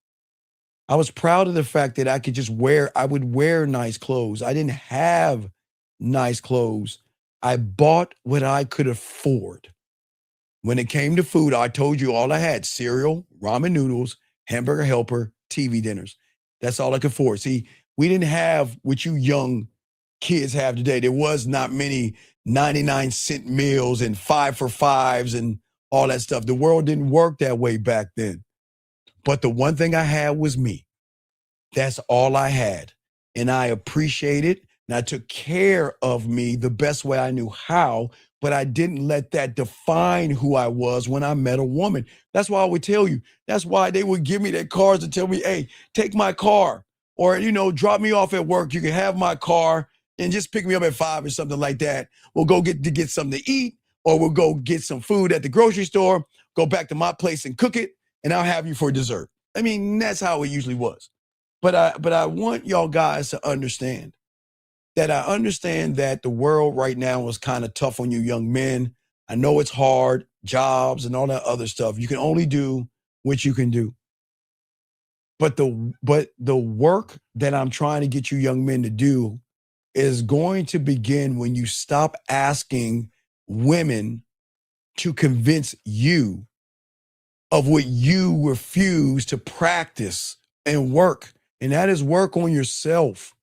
I was proud of the fact that I would wear nice clothes. I didn't have nice clothes. I bought what I could afford. When it came to food, I told you all I had: cereal, ramen noodles, hamburger helper, TV dinners. That's all I could afford. See, we didn't have what you young kids have today. There was not many 99-cent meals and 5 for 5s and all that stuff. The world didn't work that way back then. But the one thing I had was me. That's all I had. And I appreciate it. And I took care of me the best way I knew how, but I didn't let that define who I was when I met a woman. That's why I would tell you. That's why they would give me their cars to tell me, hey, take my car, or, drop me off at work. You can have my car and just pick me up at 5 or something like that. We'll go get something to eat, or we'll go get some food at the grocery store, go back to my place and cook it, and I'll have you for dessert. I mean, that's how it usually was. But I want y'all guys to understand that the world right now is kind of tough on you young men. I know it's hard, jobs and all that other stuff. You can only do what you can do. But the work that I'm trying to get you young men to do is going to begin when you stop asking women to convince you of what you refuse to practice and work, and that is work on yourself.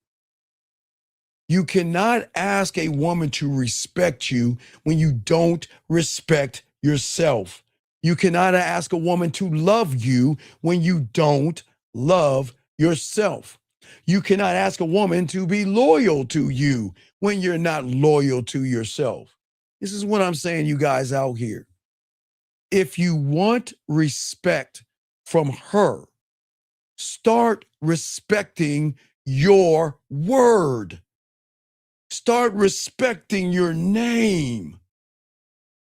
You cannot ask a woman to respect you when you don't respect yourself. You cannot ask a woman to love you when you don't love yourself. You cannot ask a woman to be loyal to you when you're not loyal to yourself. This is what I'm saying, you guys out here. If you want respect from her, start respecting your word. Start respecting your name.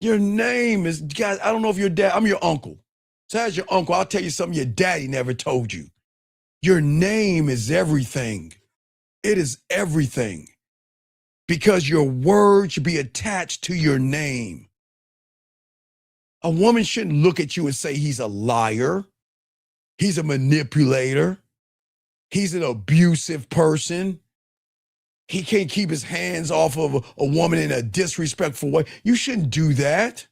Your name is, guys, I don't know if your dad, I'm your uncle. So as your uncle, I'll tell you something your daddy never told you. Your name is everything. It is everything. Because your word should be attached to your name. A woman shouldn't look at you and say he's a liar. He's a manipulator. He's an abusive person. He can't keep his hands off of a woman in a disrespectful way. You shouldn't do that.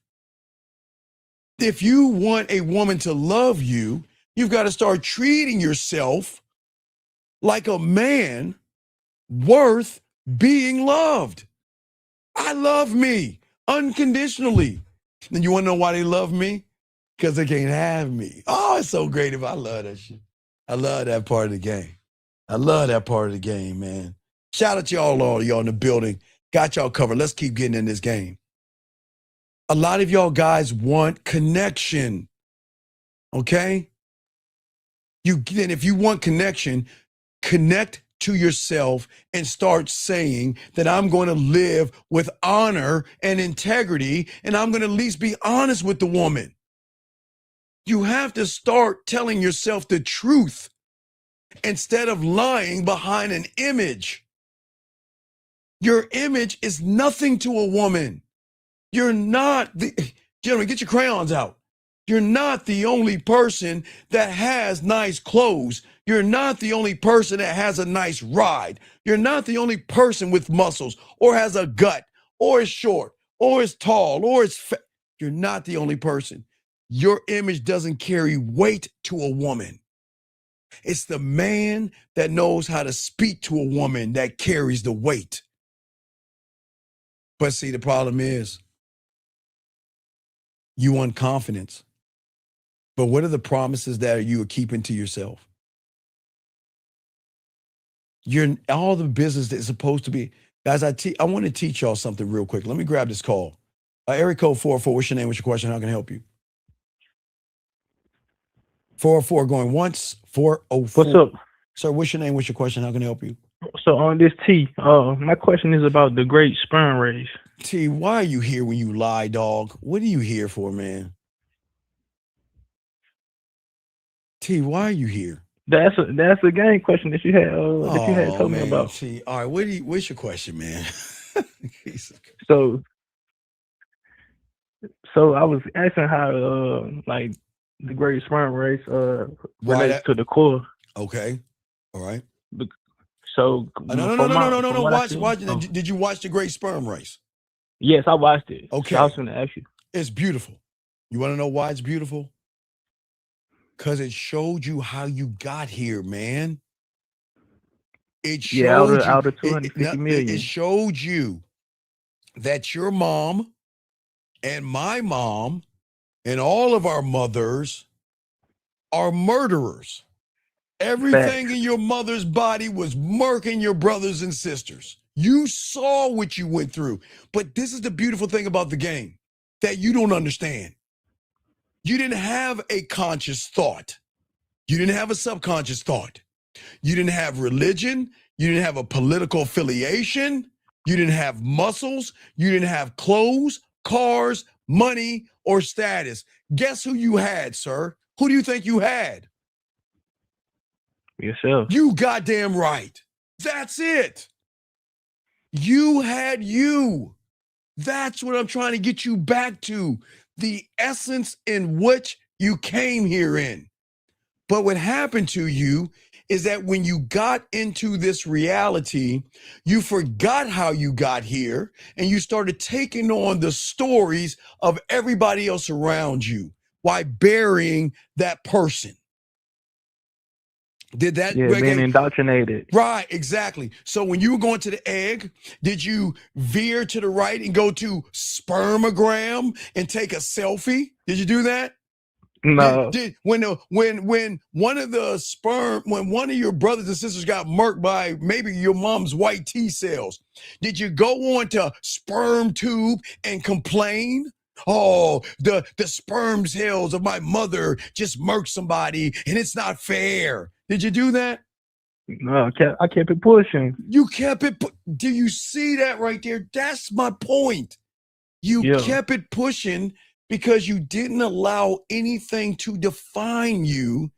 If you want a woman to love you, you've got to start treating yourself like a man worth being loved. I love me unconditionally. And you want to know why they love me? Because they can't have me. Oh, it's so great if I love that shit. I love that part of the game. I love that part of the game, man. Shout out to all y'all in the building. Got y'all covered. Let's keep getting in this game. A lot of y'all guys want connection, okay? Then if you want connection, connect to yourself and start saying that I'm going to live with honor and integrity, and I'm going to at least be honest with the woman. You have to start telling yourself the truth instead of lying behind an image. Your image is nothing to a woman. You're not gentlemen, get your crayons out. You're not the only person that has nice clothes. You're not the only person that has a nice ride. You're not the only person with muscles or has a gut or is short or is tall or is fat. You're not the only person. Your image doesn't carry weight to a woman. It's the man that knows how to speak to a woman that carries the weight. But see, the problem is you want confidence. But what are the promises that you are keeping to yourself? You're all the business that is supposed to be. Guys, I want to teach y'all something real quick. Let me grab this call. Area code 404, what's your name? What's your question? How can I help you? 404 going once, 404. What's up? Sir, what's your name? What's your question? How can I help you? So on this T, my question is about the great sperm race. T, why are you here when you lie, dog? What are you here for, man? T, why are you here? That's a game question that you had told me about. T, all right, what's your question, man? So I was asking how like the great sperm race relates to the core. Okay, all right. So no. Watch. Did you watch the Great Sperm Race? Yes, I watched it. Okay, so I was going to ask you. It's beautiful. You want to know why it's beautiful? Because it showed you how you got here, man. It showed out of 250 million. It showed you that your mom and my mom and all of our mothers are murderers. Everything in your mother's body was murking your brothers and sisters. You saw what you went through. But this is the beautiful thing about the game that you don't understand. You didn't have a conscious thought. You didn't have a subconscious thought. You didn't have religion. You didn't have a political affiliation. You didn't have muscles. You didn't have clothes, cars, money, or status. Guess who you had, sir? Who do you think you had? Yourself. You goddamn right. That's it. You had you. That's what I'm trying to get you back to. The essence in which you came here in. But what happened to you is that when you got into this reality, you forgot how you got here and you started taking on the stories of everybody else around you while burying that person. Did that? Being indoctrinated. Right, exactly. So when you were going to the egg, did you veer to the right and go to spermogram and take a selfie? Did you do that? No. When one of the when one of your brothers and sisters got murked by maybe your mom's white T cells, did you go on to sperm tube and complain? Oh, the sperm cells of my mother just murked somebody and it's not fair. Did you do that? No, I kept it pushing. You kept it. Do you see that right there? That's my point. You kept it pushing because you didn't allow anything to define you.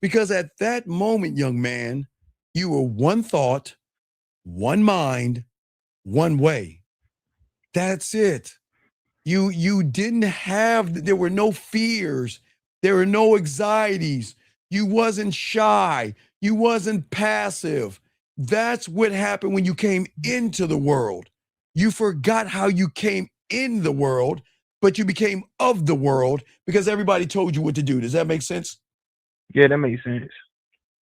Because at that moment, young man, you were one thought, one mind, one way. That's it. You didn't have, there were no fears. There were no anxieties. You wasn't shy. You wasn't passive. That's what happened when you came into the world. You forgot how you came in the world, but you became of the world because everybody told you what to do. Does that make sense? Yeah, that makes sense.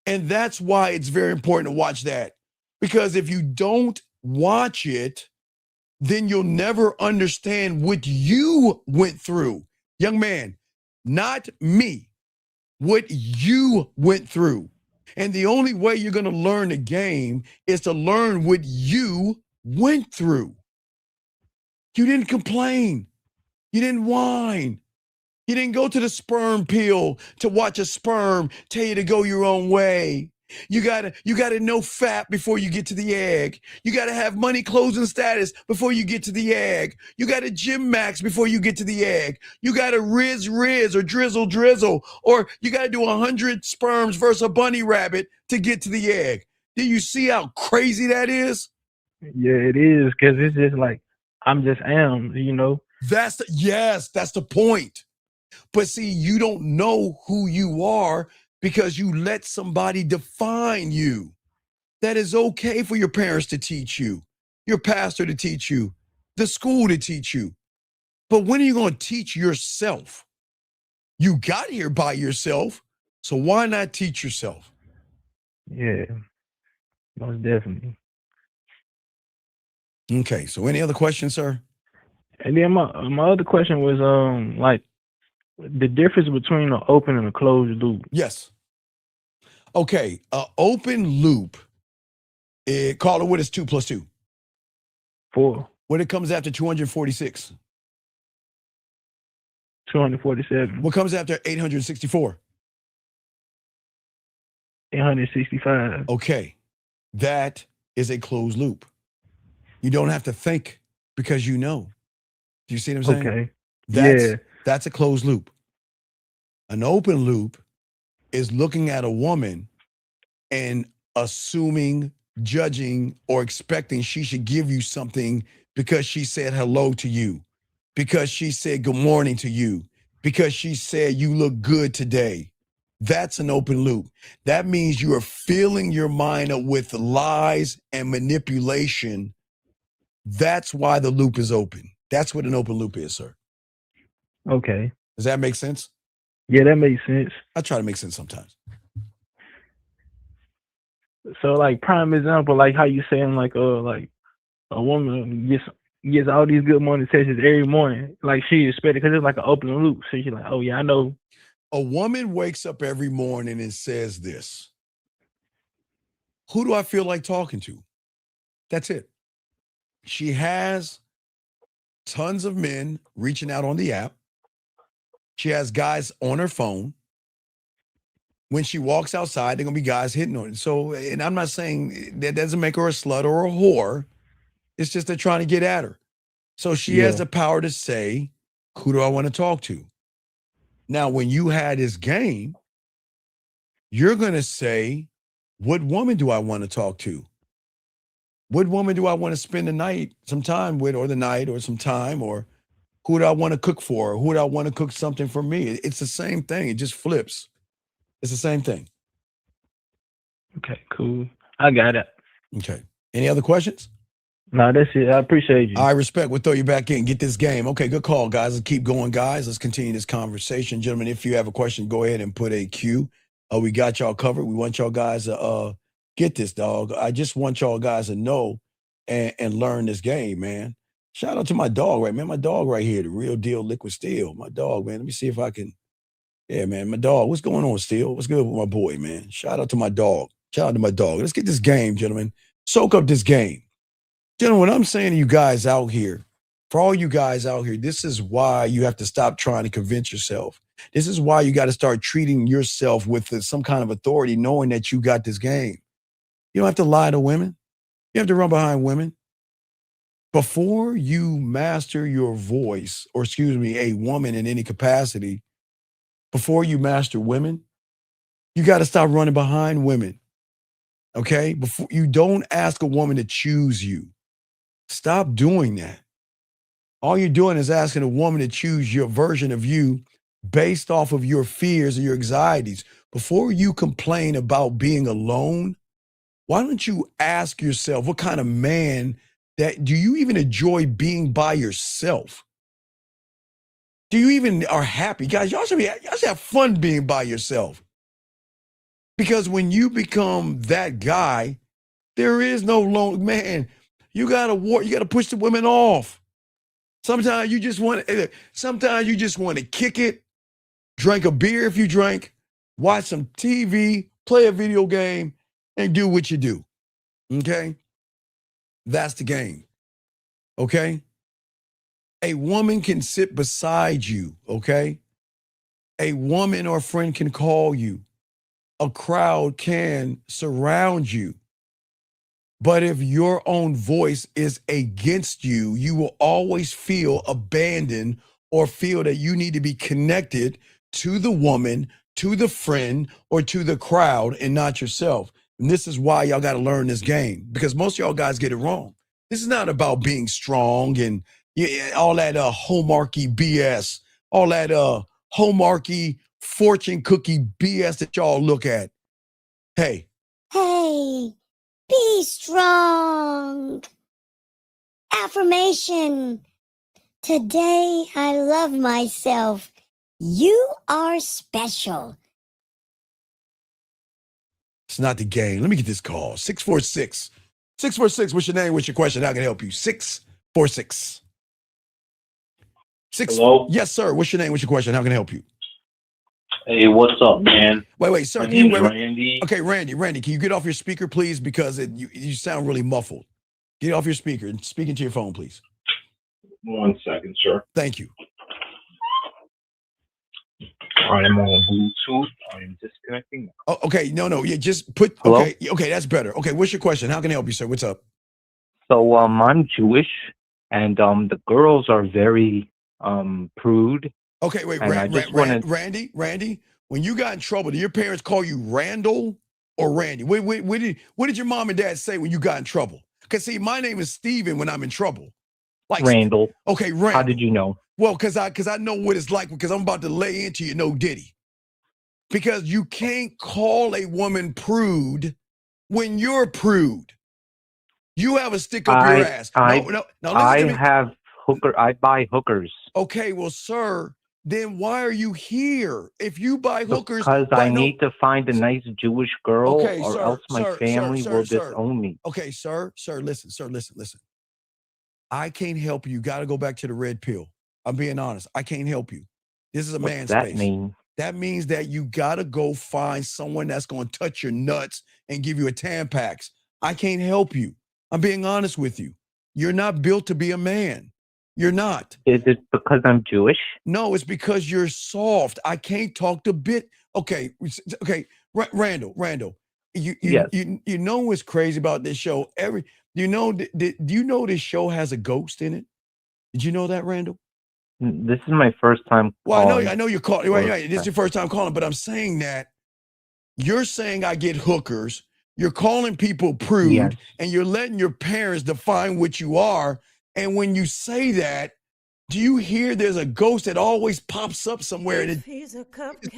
And that's why it's very important to watch that. Because if you don't watch it, then you'll never understand what you went through. Young man, not me, what you went through. And the only way you're going to learn the game is to learn what you went through. You didn't complain. You didn't whine. You didn't go to the sperm peel to watch a sperm tell you to go your own way. You gotta know fat before you get to the egg. You gotta have money, clothes, and status before you get to the egg. You gotta gym max before you get to the egg. You gotta riz or drizzle, or you gotta do 100 sperms versus a bunny rabbit to get to the egg. Do you see how crazy that is? Yeah, it is, because it's just like, I'm just am, you know? That's the point. But see, you don't know who you are because you let somebody define you. That is okay for your parents to teach you, your pastor to teach you, the school to teach you. But when are you going to teach yourself? You got here by yourself, so why not teach yourself? Yeah, most definitely. Okay, so any other questions, sir? And then my other question was like the difference between an open and a closed loop. Yes. Okay, open loop. Call it what is 2 plus 2? 4. What it comes after 246? 247. What comes after 864? 865. Okay, that is a closed loop. You don't have to think because you know. Do you see what I'm saying? Okay. That's a closed loop. An open loop is looking at a woman and assuming, judging, or expecting she should give you something because she said hello to you, because she said good morning to you, because she said you look good today. That's an open loop. That means you are filling your mind up with lies and manipulation. That's why the loop is open. That's what an open loop is, sir. Okay. Does that make sense? Yeah, that makes sense. I try to make sense sometimes. So, like, prime example, like how you saying, like a woman gets all these good morning sessions every morning, like she expected, because it's like an open loop. So she's like, oh yeah, I know. A woman wakes up every morning and says this: who do I feel like talking to? That's it. She has tons of men reaching out on the app. She has guys on her phone. When she walks outside, there are going to be guys hitting on it. So, and I'm not saying that doesn't make her a slut or a whore. It's just they're trying to get at her. So she has the power to say, who do I want to talk to? Now, when you had this game, you're going to say, what woman do I want to talk to? What woman do I want to spend the night, some time with, or the night, or some time, or who do I want to cook for? Who do I want to cook something for me? It's the same thing. It just flips. It's the same thing. Okay, cool. I got it. Okay. Any other questions? No, that's it. I appreciate you. I respect. We'll throw you back in. Get this game. Okay, good call, guys. Let's keep going, guys. Let's continue this conversation. Gentlemen, if you have a question, go ahead and put a Q. We got y'all covered. We want y'all guys to get this, dog. I just want y'all guys to know and learn this game, man. Shout out to my dog, right, man? My dog right here, the real deal Liquid Steel. My dog, man. Let me see if I can. Yeah, man, my dog. What's going on, Steel? What's good with my boy, man? Shout out to my dog. Shout out to my dog. Let's get this game, gentlemen. Soak up this game. Gentlemen, what I'm saying to you guys out here, for all you guys out here, this is why you have to stop trying to convince yourself. This is why you got to start treating yourself with some kind of authority, knowing that you got this game. You don't have to lie to women. You have to run behind women. Before you master your voice, or excuse me, a woman in any capacity, before you master women, you got to stop running behind women. Okay? Before you don't ask a woman to choose you. Stop doing that. All you're doing is asking a woman to choose your version of you based off of your fears and your anxieties. Before you complain about being alone, why don't you ask yourself, what kind of man do you even enjoy being by yourself? Do you even are happy? Guys, y'all should have fun being by yourself. Because when you become that guy, there is no lone man. You gotta push the women off. Sometimes you just want to kick it, drink a beer if you drink, watch some TV, play a video game, and do what you do. Okay? That's the game. Okay? A woman can sit beside you, okay? A woman or friend can call you. A crowd can surround you. But if your own voice is against you, you will always feel abandoned or feel that you need to be connected to the woman, to the friend, or to the crowd and not yourself. And this is why y'all got to learn this game, because most of y'all guys get it wrong. This is not about being strong and all that Hallmarky BS, all that Hallmarky fortune cookie BS that y'all look at. Hey. Hey. Be strong. Affirmation. Today I love myself. You are special. It's not the game. Let me get this call. 646. 646. What's your name? What's your question? How can I help you? 646. Hello? Yes, sir. What's your name? What's your question? How can I help you? Hey, what's up, man? Wait, sir. My name's Randy. Okay, Randy, can you get off your speaker, please? Because you sound really muffled. Get off your speaker and speak into your phone, please. 1 second, sir. Thank you. All right, I'm on Bluetooth. I'm disconnecting. Oh, okay, no. Yeah, just put. Hello? Okay, that's better. Okay, what's your question? How can I help you, sir? What's up? So, I'm Jewish, and the girls are very prude. Okay, wait, Randy, when you got in trouble, did your parents call you Randall or Randy? What did your mom and dad say when you got in trouble? Because, see, my name is Steven when I'm in trouble. Like Randall. Okay, Randall. How did you know? Well, because I know what it's like, because I'm about to lay into you, no diddy. Because you can't call a woman prude when you're prude. You have a stick up your ass. No, I buy hookers. Okay, well, sir, then why are you here? If you buy hookers, because I need to find a nice Jewish girl, or else my family will disown me. Okay, sir, listen. I can't help you. You got to go back to the red pill. I'm being honest. I can't help you. This is a man's space. What's that mean? That means that you got to go find someone that's going to touch your nuts and give you a Tampax. I can't help you. I'm being honest with you. You're not built to be a man. You're not. Is it because I'm Jewish? No, it's because you're soft. I can't talk to bit. Okay, Randall. You know what's crazy about this show? Do you know this show has a ghost in it? Did you know that, Randall? This is my first time calling. Well, I know you're calling. Right. This is your first time calling, but I'm saying that you're saying I get hookers. You're calling people prude, yes, and you're letting your parents define what you are. And when you say that, do you hear there's a ghost that always pops up somewhere? He's a cupcake.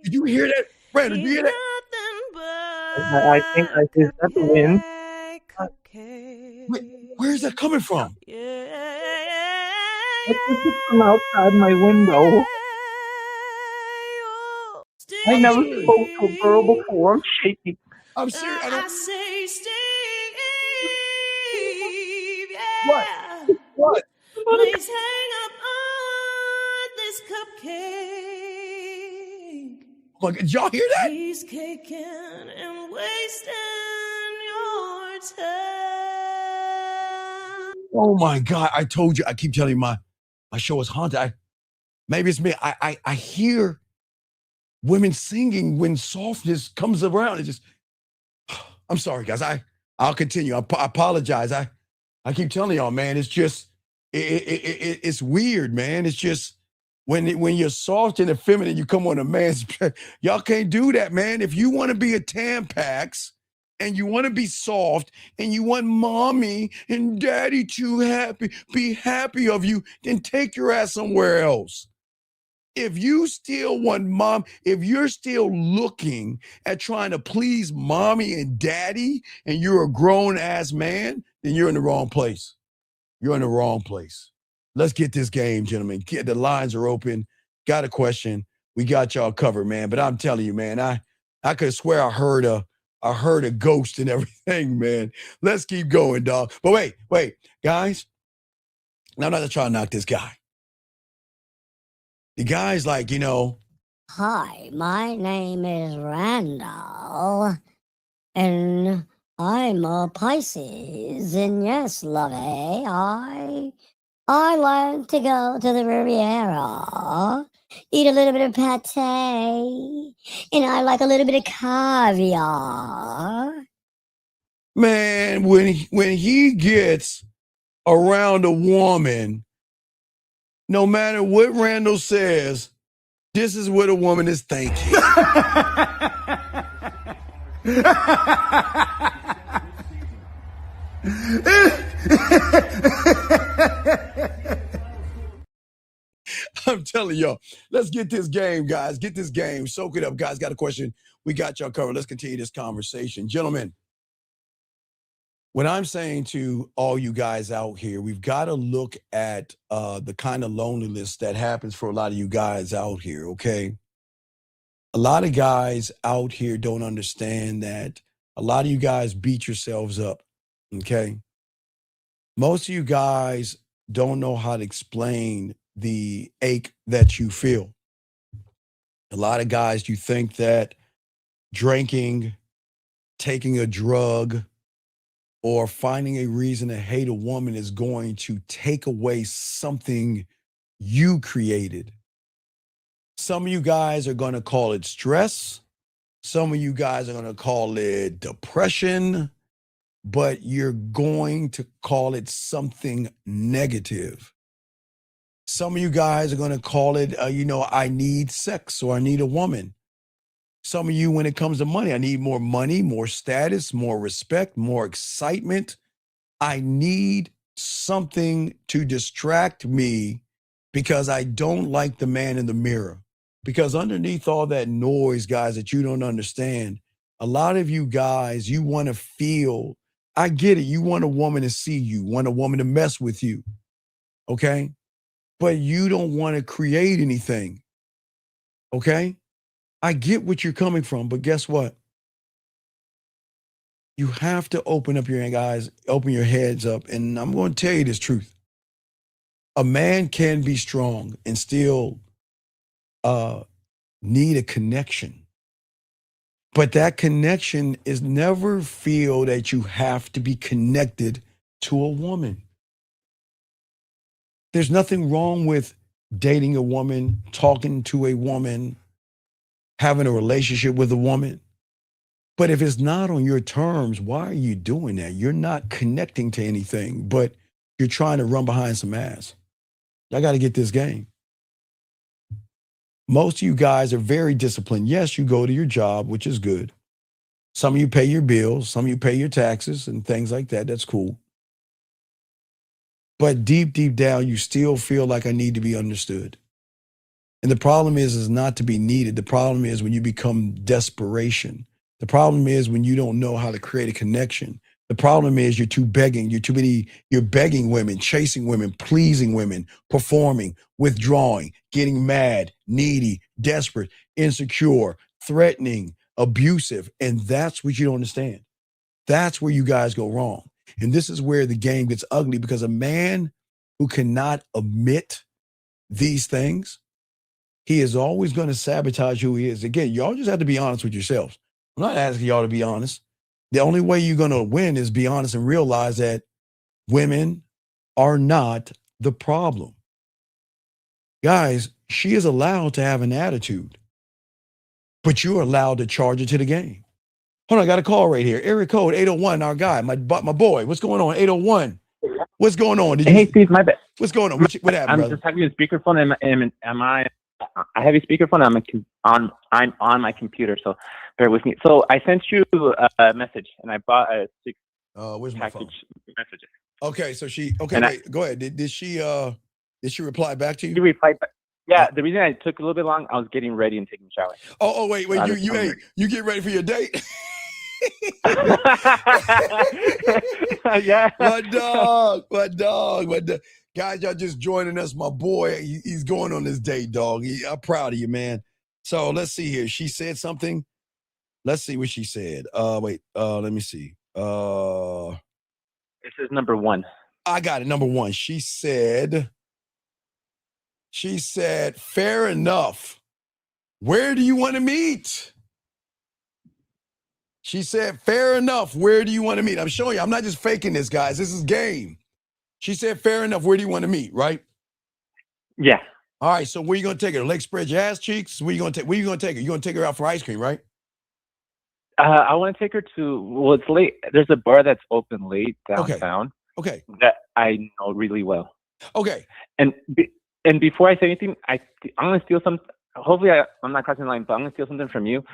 Did you hear that? Brandon, did you hear that? I think I just got the wind. Where's that coming from? I think it's from outside my window. I never spoke to a girl before. I'm shaking. I'm serious. I don't. say, Steve, What? yeah. What? Please hang up on this cupcake. Oh, did y'all hear that? He's caking and wasting your time. Oh my God! I told you. I keep telling you my show is haunted. Maybe it's me. I hear women singing when softness comes around. It just. I'm sorry, guys. I'll continue. I apologize. I keep telling y'all, man. It's just it's weird, man. It's just when you're soft and effeminate, you come on a man's. Y'all can't do that, man. If you want to be a Tampax and you want to be soft and you want mommy and daddy to be happy of you, then take your ass somewhere else. If you still want mom, if you're still looking at trying to please mommy and daddy and you're a grown ass man, then you're in the wrong place. You're in the wrong place. Let's get this game, gentlemen. The lines are open. Got a question. We got y'all covered, man. But I'm telling you, man, I could swear I heard a ghost and everything, man. Let's keep going, dog. But wait, guys. Now I'm not trying to knock this guy. The guy's like, Hi, my name is Randall, and I'm a Pisces, and yes, lovey, I like to go to the Riviera, eat a little bit of pate, and I like a little bit of caviar. Man, when he gets around a woman, no matter what Randall says, this is what a woman is thinking. I'm telling y'all, let's get this game, guys. Get this game. Soak it up, guys. Got a question. We got y'all covered. Let's continue this conversation. Gentlemen, what I'm saying to all you guys out here, we've got to look at the kind of loneliness that happens for a lot of you guys out here, okay? A lot of guys out here don't understand that a lot of you guys beat yourselves up, okay? Most of you guys don't know how to explain the ache that you feel. A lot of guys, you think that drinking, taking a drug, or finding a reason to hate a woman is going to take away something you created. Some of you guys are going to call it stress. Some of you guys are going to call it depression, but you're going to call it something negative. Some of you guys are going to call it, I need sex or I need a woman. Some of you, when it comes to money, I need more money, more status, more respect, more excitement. I need something to distract me because I don't like the man in the mirror. Because underneath all that noise, guys, that you don't understand, a lot of you guys, you want to feel, I get it. You want a woman to see you, want a woman to mess with you, okay? But you don't want to create anything, okay? I get what you're coming from, but guess what? You have to open up your eyes, open your heads up, and I'm going to tell you this truth. A man can be strong and still need a connection. But that connection is never feel that you have to be connected to a woman. There's nothing wrong with dating a woman, talking to a woman, having a relationship with a woman. But if it's not on your terms, why are you doing that? You're not connecting to anything, but you're trying to run behind some ass. I got to get this game. Most of you guys are very disciplined. Yes, you go to your job, which is good. Some of you pay your bills. Some of you pay your taxes and things like that. That's cool. But deep, deep down, you still feel like I need to be understood. And the problem is not to be needed. The problem is when you become desperation. The problem is when you don't know how to create a connection. The problem is you're too begging. You're begging women, chasing women, pleasing women, performing, withdrawing, getting mad, needy, desperate, insecure, threatening, abusive. And that's what you don't understand. That's where you guys go wrong. And this is where the game gets ugly, because a man who cannot admit these things, he is always going to sabotage who he is. Again, y'all just have to be honest with yourselves. I'm not asking y'all to be honest. The only way you're going to win is be honest and realize that women are not the problem. Guys, she is allowed to have an attitude, but you're allowed to charge it to the game. Hold on, I got a call right here. Area code 801, our guy, my boy. What's going on? 801. What's going on? Hey, Steve, my bad. What's going on? What happened, I'm brother? just having a speakerphone, and I have a speakerphone. I'm on my computer, so bear with me. So I sent you a message, and I bought a 6 where's my phone? messages. Okay, so And wait, go ahead. Did she reply back to you? She replied back. Yeah, the reason I took a little bit long, I was getting ready and taking a shower. Oh, wait, you get ready for your date? Yeah. My dog. Guys, y'all just joining us. My boy, he's going on this date, dog. I'm proud of you, man. So let's see here. She said something. Let's see what she said. Wait, let me see. This is number 1. I got it. Number 1. She said, fair enough. Where do you want to meet? She said, fair enough. Where do you want to meet? I'm showing you. I'm not just faking this, guys. This is game. She said, fair enough. Where do you want to meet? Right? Yeah. All right. So where you going to take her? Leg spread your ass cheeks? Where you going to take her? You're going to take her out for ice cream, right? I want to take her to, well, it's late. There's a bar that's open late downtown. Okay. That I know really well. Okay. And before I say anything, I'm going to steal some. Hopefully, I'm not crossing the line, but I'm going to steal something from you.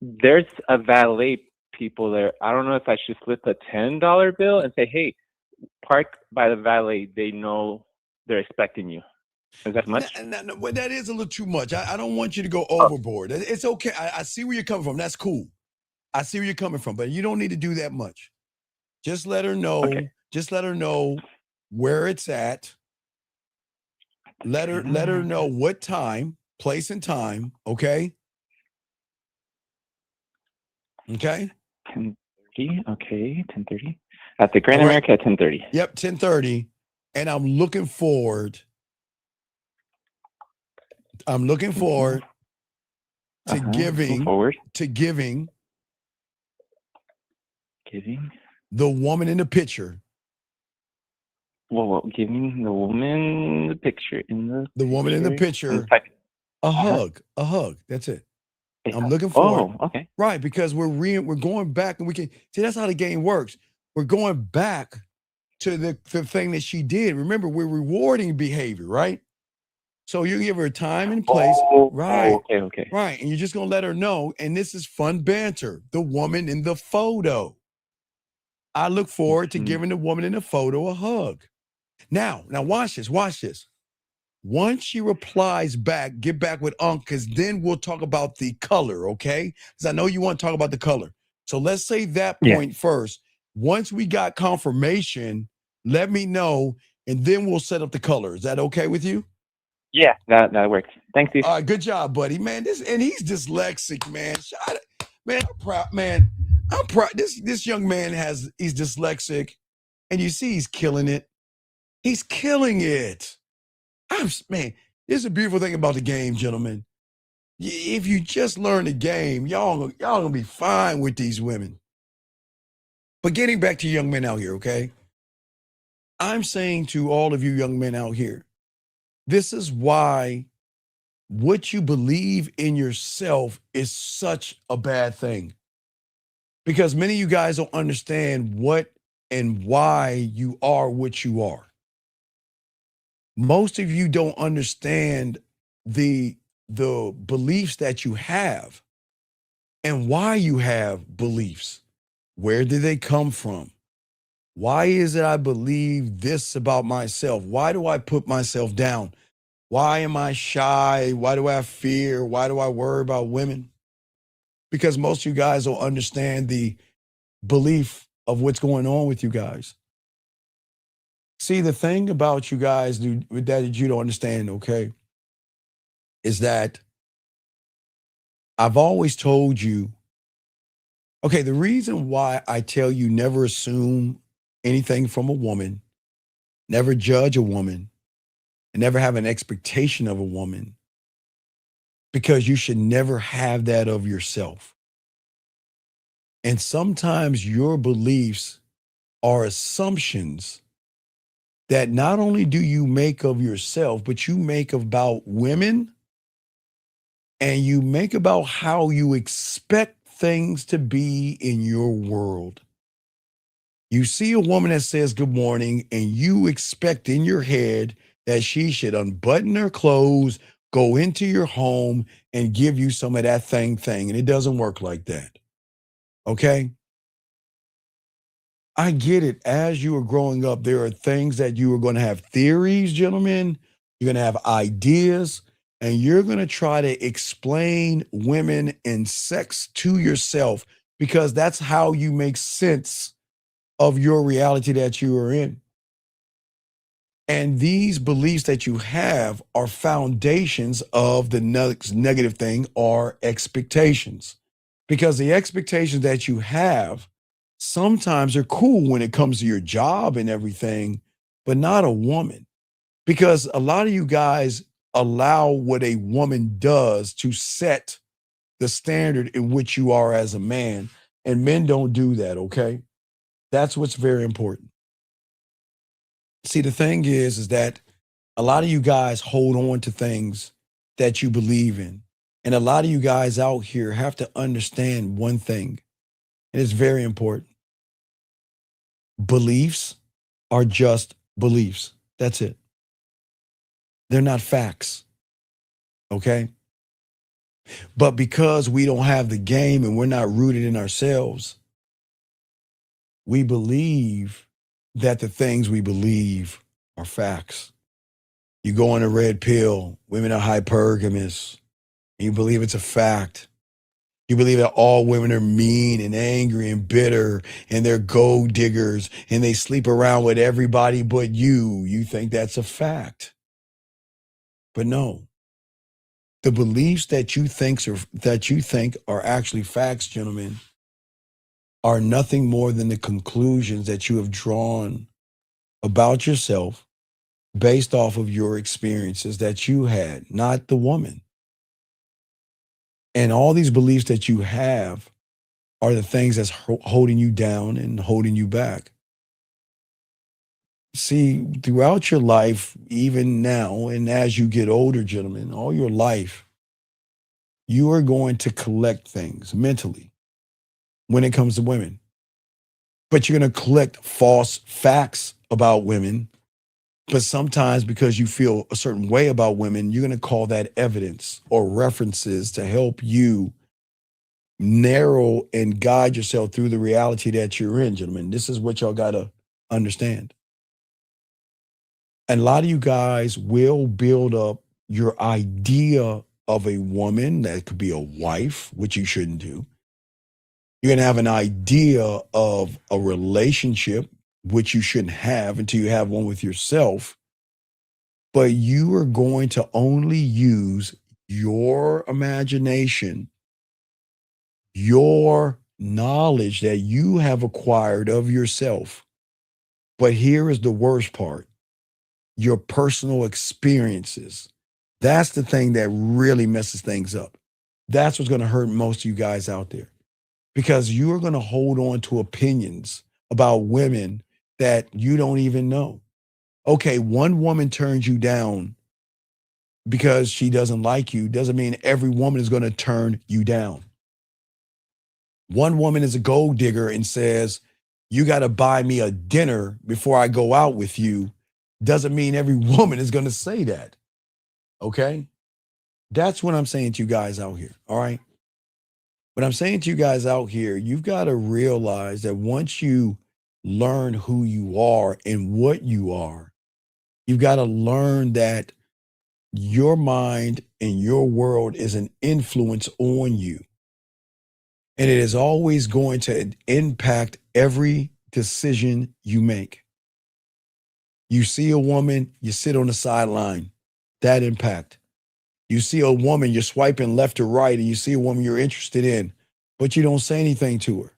There's a valet people there. I don't know if I should slip a $10 bill and say, hey, park by the valet. They know they're expecting you. Is that much? No, well, that is a little too much. I don't want you to go overboard. It's okay. I see where you're coming from. That's cool. I see where you're coming from, but you don't need to do that much. Just let her know. Okay. Just let her know where it's at. Let her know what time, place, and time. Okay. Okay. 10:30. Okay. 10:30 at the Grand America at 10:30. Yep. 10:30, and I'm looking forward to giving the woman in the picture. Well, giving the woman the picture the woman in the picture a hug. That's it. I'm looking forward. Oh, okay. Right, because we're going back, and we can see that's how the game works. We're going back to the thing that she did. Remember, we're rewarding behavior, right? So you give her time and place. Right. Okay. Right. And you're just going to let her know. And this is fun banter. The woman in the photo. I look forward to giving the woman in the photo a hug. Now watch this. Once she replies back, get back with Unc, because then we'll talk about the color, okay? Because I know you want to talk about the color. So let's say that point first. Once we got confirmation, let me know, and then we'll set up the color. Is that okay with you? Yeah, that works. Thanks, Steve. All right, good job, buddy. Man, he's dyslexic, man. Man, I'm proud, man. I'm proud. This young man he's dyslexic, and you see he's killing it. He's killing it. Man, this is a beautiful thing about the game, gentlemen. If you just learn the game, y'all gonna be fine with these women. But getting back to young men out here, okay? I'm saying to all of you young men out here, this is why what you believe in yourself is such a bad thing. Because many of you guys don't understand what and why you are what you are. Most of you don't understand the beliefs that you have and why you have beliefs. Where did they come from? Why is it I believe this about myself? Why do I put myself down? Why am I shy? Why do I have fear? Why do I worry about women? Because most of you guys don't understand the belief of what's going on with you guys. See, the thing about you guys that you don't understand, okay, is that I've always told you, okay, the reason why I tell you never assume anything from a woman, never judge a woman, and never have an expectation of a woman, because you should never have that of yourself. And sometimes your beliefs are assumptions that not only do you make of yourself, but you make about women, and you make about how you expect things to be in your world. You see a woman that says good morning, and you expect in your head that she should unbutton her clothes, go into your home, and give you some of that thing. And it doesn't work like that. Okay? I get it. As you are growing up, there are things that you are going to have theories, gentlemen. You're going to have ideas, and you're going to try to explain women and sex to yourself, because that's how you make sense of your reality that you are in. And these beliefs that you have are foundations of the next negative thing, are expectations. Because the expectations that you have sometimes are cool when it comes to your job and everything, but not a woman. Because a lot of you guys allow what a woman does to set the standard in which you are as a man. And men don't do that, okay? That's what's very important. See, the thing is that a lot of you guys hold on to things that you believe in. And a lot of you guys out here have to understand one thing, and it's very important. Beliefs are just beliefs. That's it. They're not facts. Okay? But because we don't have the game and we're not rooted in ourselves, we believe that the things we believe are facts. You go on a red pill, women are hypergamous, and you believe it's a fact. You believe that all women are mean and angry and bitter, and they're gold diggers, and they sleep around with everybody but you. You think that's a fact. But no. The beliefs that you think are actually facts, gentlemen, are nothing more than the conclusions that you have drawn about yourself based off of your experiences that you had, not the woman. And all these beliefs that you have are the things that's holding you down and holding you back. See, throughout your life, even now, and as you get older, gentlemen, all your life, you are going to collect things mentally when it comes to women. But you're going to collect false facts about women. But sometimes because you feel a certain way about women, you're going to call that evidence or references to help you narrow and guide yourself through the reality that you're in, gentlemen. This is what y'all got to understand. And a lot of you guys will build up your idea of a woman that could be a wife, which you shouldn't do. You're going to have an idea of a relationship, which you shouldn't have until you have one with yourself. But you are going to only use your imagination, your knowledge that you have acquired of yourself. But here is the worst part, your personal experiences. That's the thing that really messes things up. That's what's going to hurt most of you guys out there, because you're going to hold on to opinions about women that you don't even know. Okay, one woman turns you down because she doesn't like you, doesn't mean every woman is going to turn you down. One woman is a gold digger and says, you got to buy me a dinner before I go out with you, doesn't mean every woman is going to say that. Okay? That's what I'm saying to you guys out here. All right? What I'm saying to you guys out here, you've got to realize that once you learn who you are and what you are, you've got to learn that your mind and your world is an influence on you. And it is always going to impact every decision you make. You see a woman, you sit on the sideline, that impact. You see a woman, you're swiping left or right, and you see a woman you're interested in, but you don't say anything to her.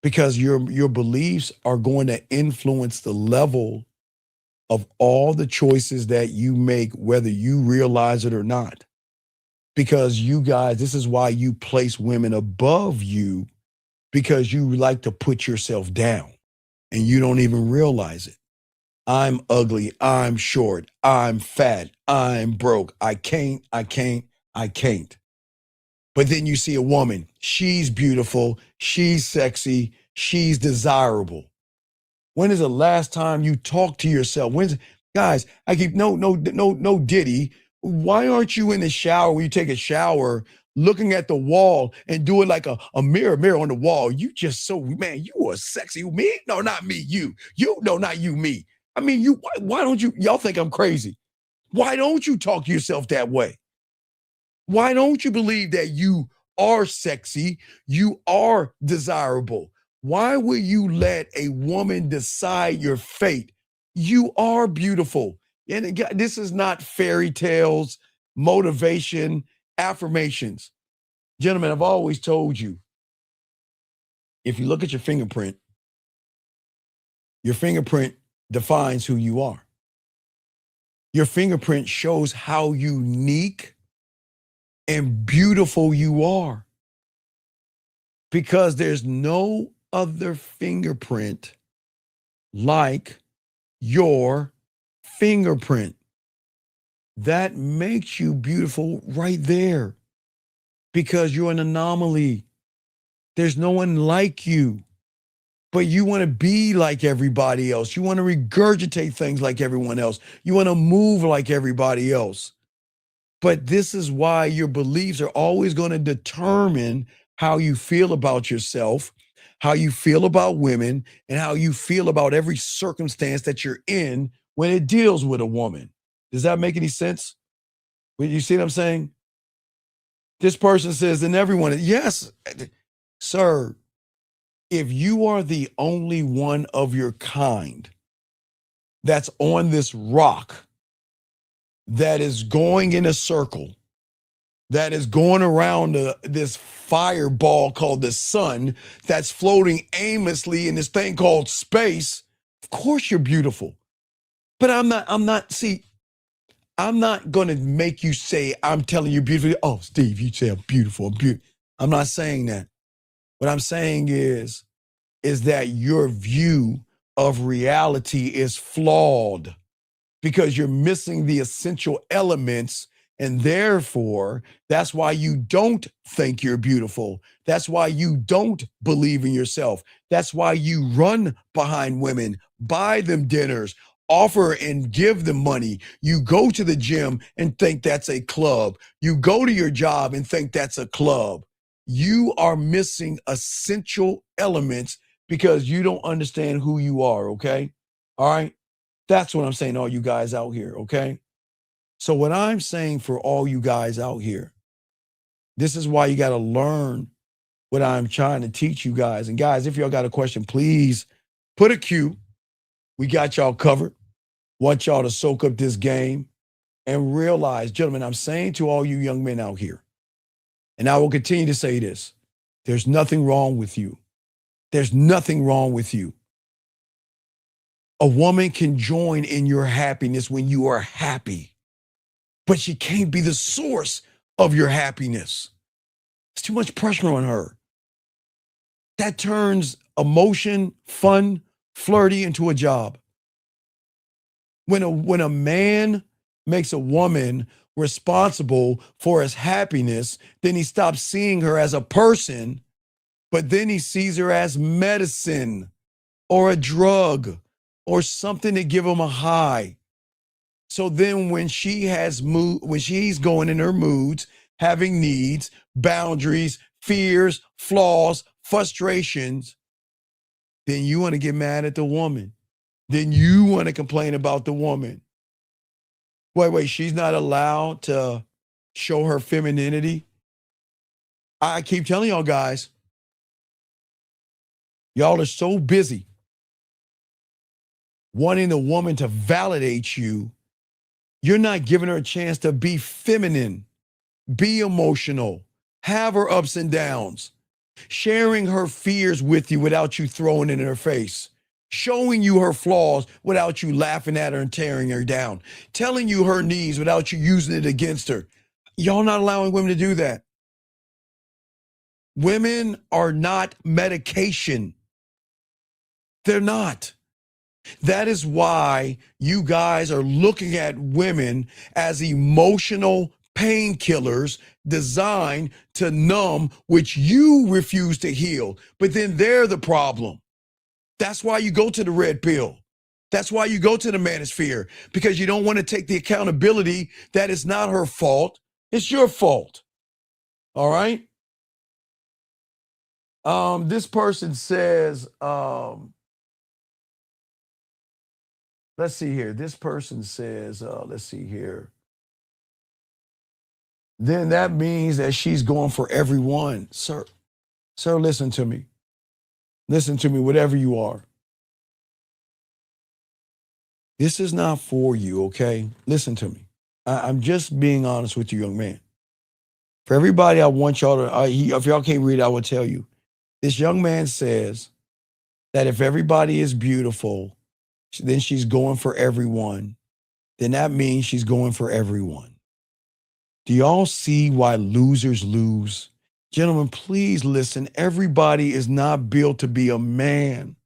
Because your beliefs are going to influence the level of all the choices that you make, whether you realize it or not. Because you guys, this is why you place women above you, because you like to put yourself down and you don't even realize it. I'm ugly, I'm short, I'm fat, I'm broke, I can't. But then you see a woman, she's beautiful, she's sexy, she's desirable. When is the last time you talked to yourself? Guys, I keep no Diddy. Why aren't you in the shower when you take a shower, looking at the wall and do it like a mirror on the wall? You just man, you are sexy. Me? No, not me. You. No, not you, me. I mean, why don't you, y'all think I'm crazy? Why don't you talk to yourself that way? Why don't you believe that you are sexy, you are desirable? Why will you let a woman decide your fate? You are beautiful. And again, this is not fairy tales, motivation, affirmations. Gentlemen, I've always told you, if you look at your fingerprint defines who you are. Your fingerprint shows how unique and beautiful you are, because there's no other fingerprint like your fingerprint. That makes you beautiful right there, because you're an anomaly. There's no one like you, but you want to be like everybody else. You want to regurgitate things like everyone else. You want to move like everybody else. But this is why your beliefs are always going to determine how you feel about yourself, how you feel about women, and how you feel about every circumstance that you're in when it deals with a woman. Does that make any sense? You see what I'm saying? This person says, and everyone, yes, sir, if you are the only one of your kind that's on this rock that is going in a circle, that is going around this fireball called the sun that's floating aimlessly in this thing called space, of course you're beautiful. But I'm not going to make you say, I'm telling you beautiful. Oh, Steve, you say I'm beautiful. I'm not saying that. What I'm saying is that your view of reality is flawed, because you're missing the essential elements. And therefore, that's why you don't think you're beautiful. That's why you don't believe in yourself. That's why you run behind women, buy them dinners, offer and give them money. You go to the gym and think that's a club. You go to your job and think that's a club. You are missing essential elements because you don't understand who you are, okay? All right? That's what I'm saying, all you guys out here, okay? So what I'm saying for all you guys out here, this is why you got to learn what I'm trying to teach you guys. And guys, if y'all got a question, please put a Q. We got y'all covered. Want y'all to soak up this game and realize, gentlemen, I'm saying to all you young men out here, and I will continue to say this, there's nothing wrong with you. There's nothing wrong with you. A woman can join in your happiness when you are happy, but she can't be the source of your happiness. It's too much pressure on her. That turns emotion, fun, flirty into a job. When a man makes a woman responsible for his happiness, then he stops seeing her as a person, but then he sees her as medicine or a drug or something to give him a high. So then when she's going in her moods, having needs, boundaries, fears, flaws, frustrations, then you want to get mad at the woman. Then you want to complain about the woman. Wait, she's not allowed to show her femininity? I keep telling y'all guys, y'all are so busy wanting a woman to validate you, you're not giving her a chance to be feminine, be emotional, have her ups and downs, sharing her fears with you without you throwing it in her face, showing you her flaws without you laughing at her and tearing her down, telling you her needs without you using it against her. Y'all not allowing women to do that. Women are not medication. They're not. That is why you guys are looking at women as emotional painkillers designed to numb, which you refuse to heal. But then they're the problem. That's why you go to the red pill. That's why you go to the manosphere, because you don't want to take the accountability that it's not her fault. It's your fault. All right? This person says, let's see here. This person says, let's see here. Then that means that she's going for everyone. Sir, listen to me. Listen to me, whatever you are. This is not for you, okay? Listen to me. I'm just being honest with you, young man. For everybody, I want y'all to, if y'all can't read it, I will tell you. This young man says that if everybody is beautiful, then she's going for everyone. Then that means she's going for everyone. Do y'all see why losers lose? Gentlemen, please listen. Everybody is not built to be a man.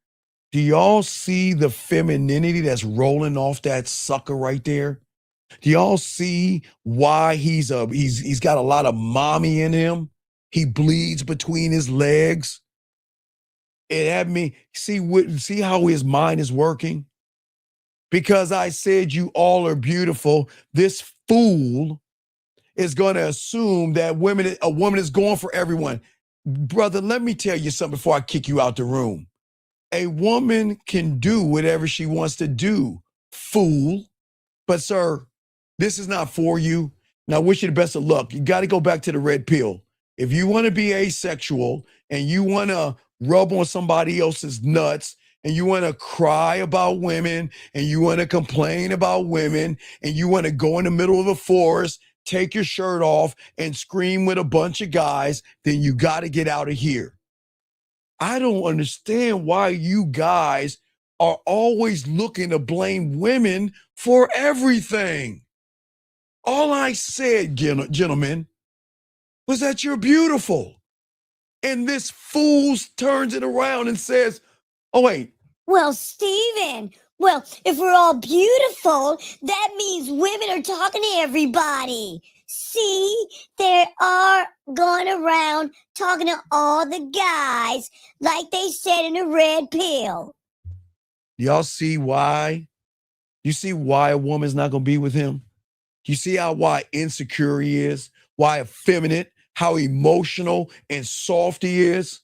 Do y'all see the femininity that's rolling off that sucker right there? Do y'all see why he's got a lot of mommy in him? He bleeds between his legs. It had me see how his mind is working? Because I said you all are beautiful, this fool is going to assume that a woman is going for everyone. Brother, let me tell you something before I kick you out the room. A woman can do whatever she wants to do, fool. But sir, this is not for you. And I wish you the best of luck. You got to go back to the red pill. If you want to be asexual and you want to rub on somebody else's nuts and you want to cry about women and you want to complain about women and you want to go in the middle of the forest, take your shirt off and scream with a bunch of guys, then you got to get out of here. I don't understand why you guys are always looking to blame women for everything. All I said, gentlemen, was that you're beautiful. And this fool turns it around and says, oh, wait. Well, Steven, if we're all beautiful, that means women are talking to everybody. See, they are going around talking to all the guys like they said in a red pill. Y'all see why? You see why a woman's not going to be with him? You see why insecure he is? Why effeminate? How emotional and soft he is?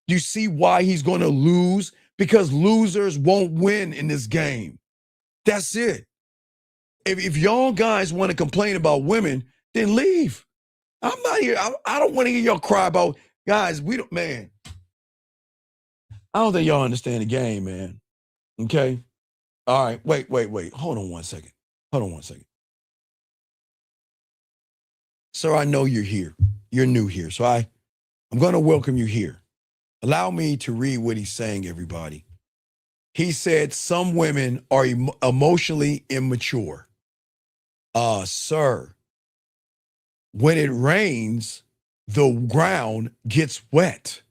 Do you see why he's going to lose? Because losers won't win in this game. That's it. If y'all guys want to complain about women, then leave. I'm not here. I don't want to hear y'all cry about, guys, man. I don't think y'all understand the game, man. Okay? All right. Wait. Hold on one second. Sir, I know you're here. You're new here. So I'm going to welcome you here. Allow me to read what he's saying, everybody. He said some women are emotionally immature. Sir, when it rains, the ground gets wet.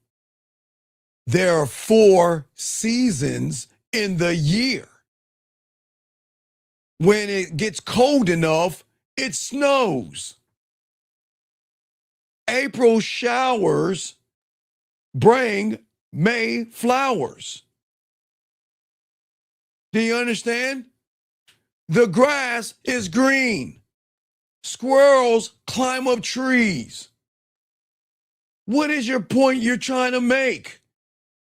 There are 4 seasons in the year. When it gets cold enough, it snows. April showers bring May flowers. Do you understand? The grass is green. Squirrels climb up trees. What is your point you're trying to make?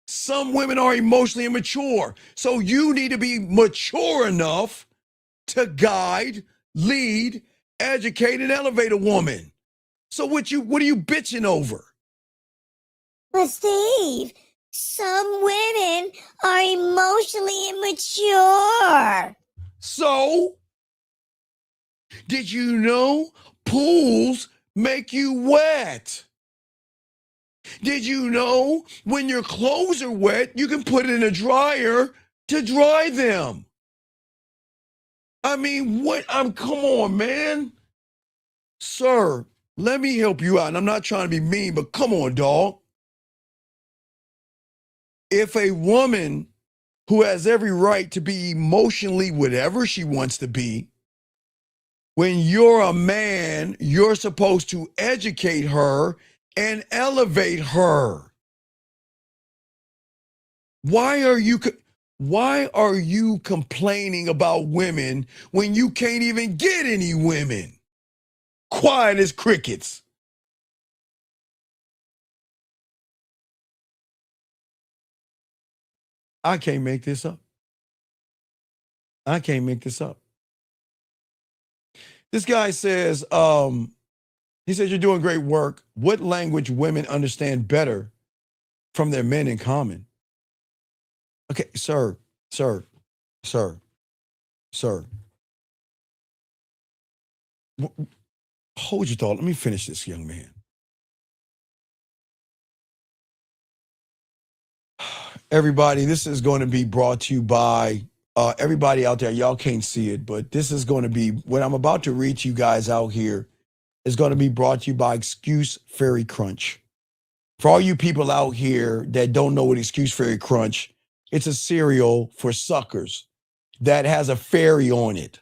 Some women are emotionally immature, so you need to be mature enough to guide lead, educate, and elevate a woman. So what are you bitching over? But Steve, some women are emotionally immature. So, did you know pools make you wet? Did you know when your clothes are wet, you can put it in a dryer to dry them? I mean, come on, man. Sir, let me help you out. And I'm not trying to be mean, but come on, dog. If a woman who has every right to be emotionally whatever she wants to be, when you're a man, you're supposed to educate her and elevate her. Why are you complaining about women when you can't even get any women? Quiet as crickets. I can't make this up. I can't make this up. This guy says, he says, you're doing great work. What language women understand better from their men in common? Okay, sir. Hold your thought. Let me finish this, young man. Everybody, this is going to be brought to you by everybody out there. Y'all can't see it, but this is going to be, what I'm about to read to you guys out here is going to be brought to you by Excuse Fairy Crunch. For all you people out here that don't know what Excuse Fairy Crunch, it's a cereal for suckers that has a fairy on it.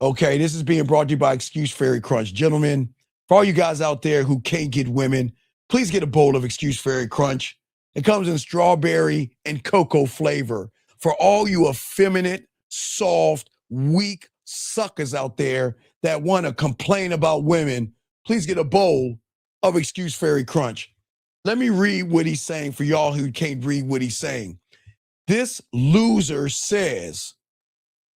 Okay, this is being brought to you by Excuse Fairy Crunch. Gentlemen, for all you guys out there who can't get women, please get a bowl of Excuse Fairy Crunch. It comes in strawberry and cocoa flavor. For all you effeminate, soft, weak suckers out there that want to complain about women, please get a bowl of Excuse Fairy Crunch. Let me read what he's saying for y'all who can't read what he's saying. This loser says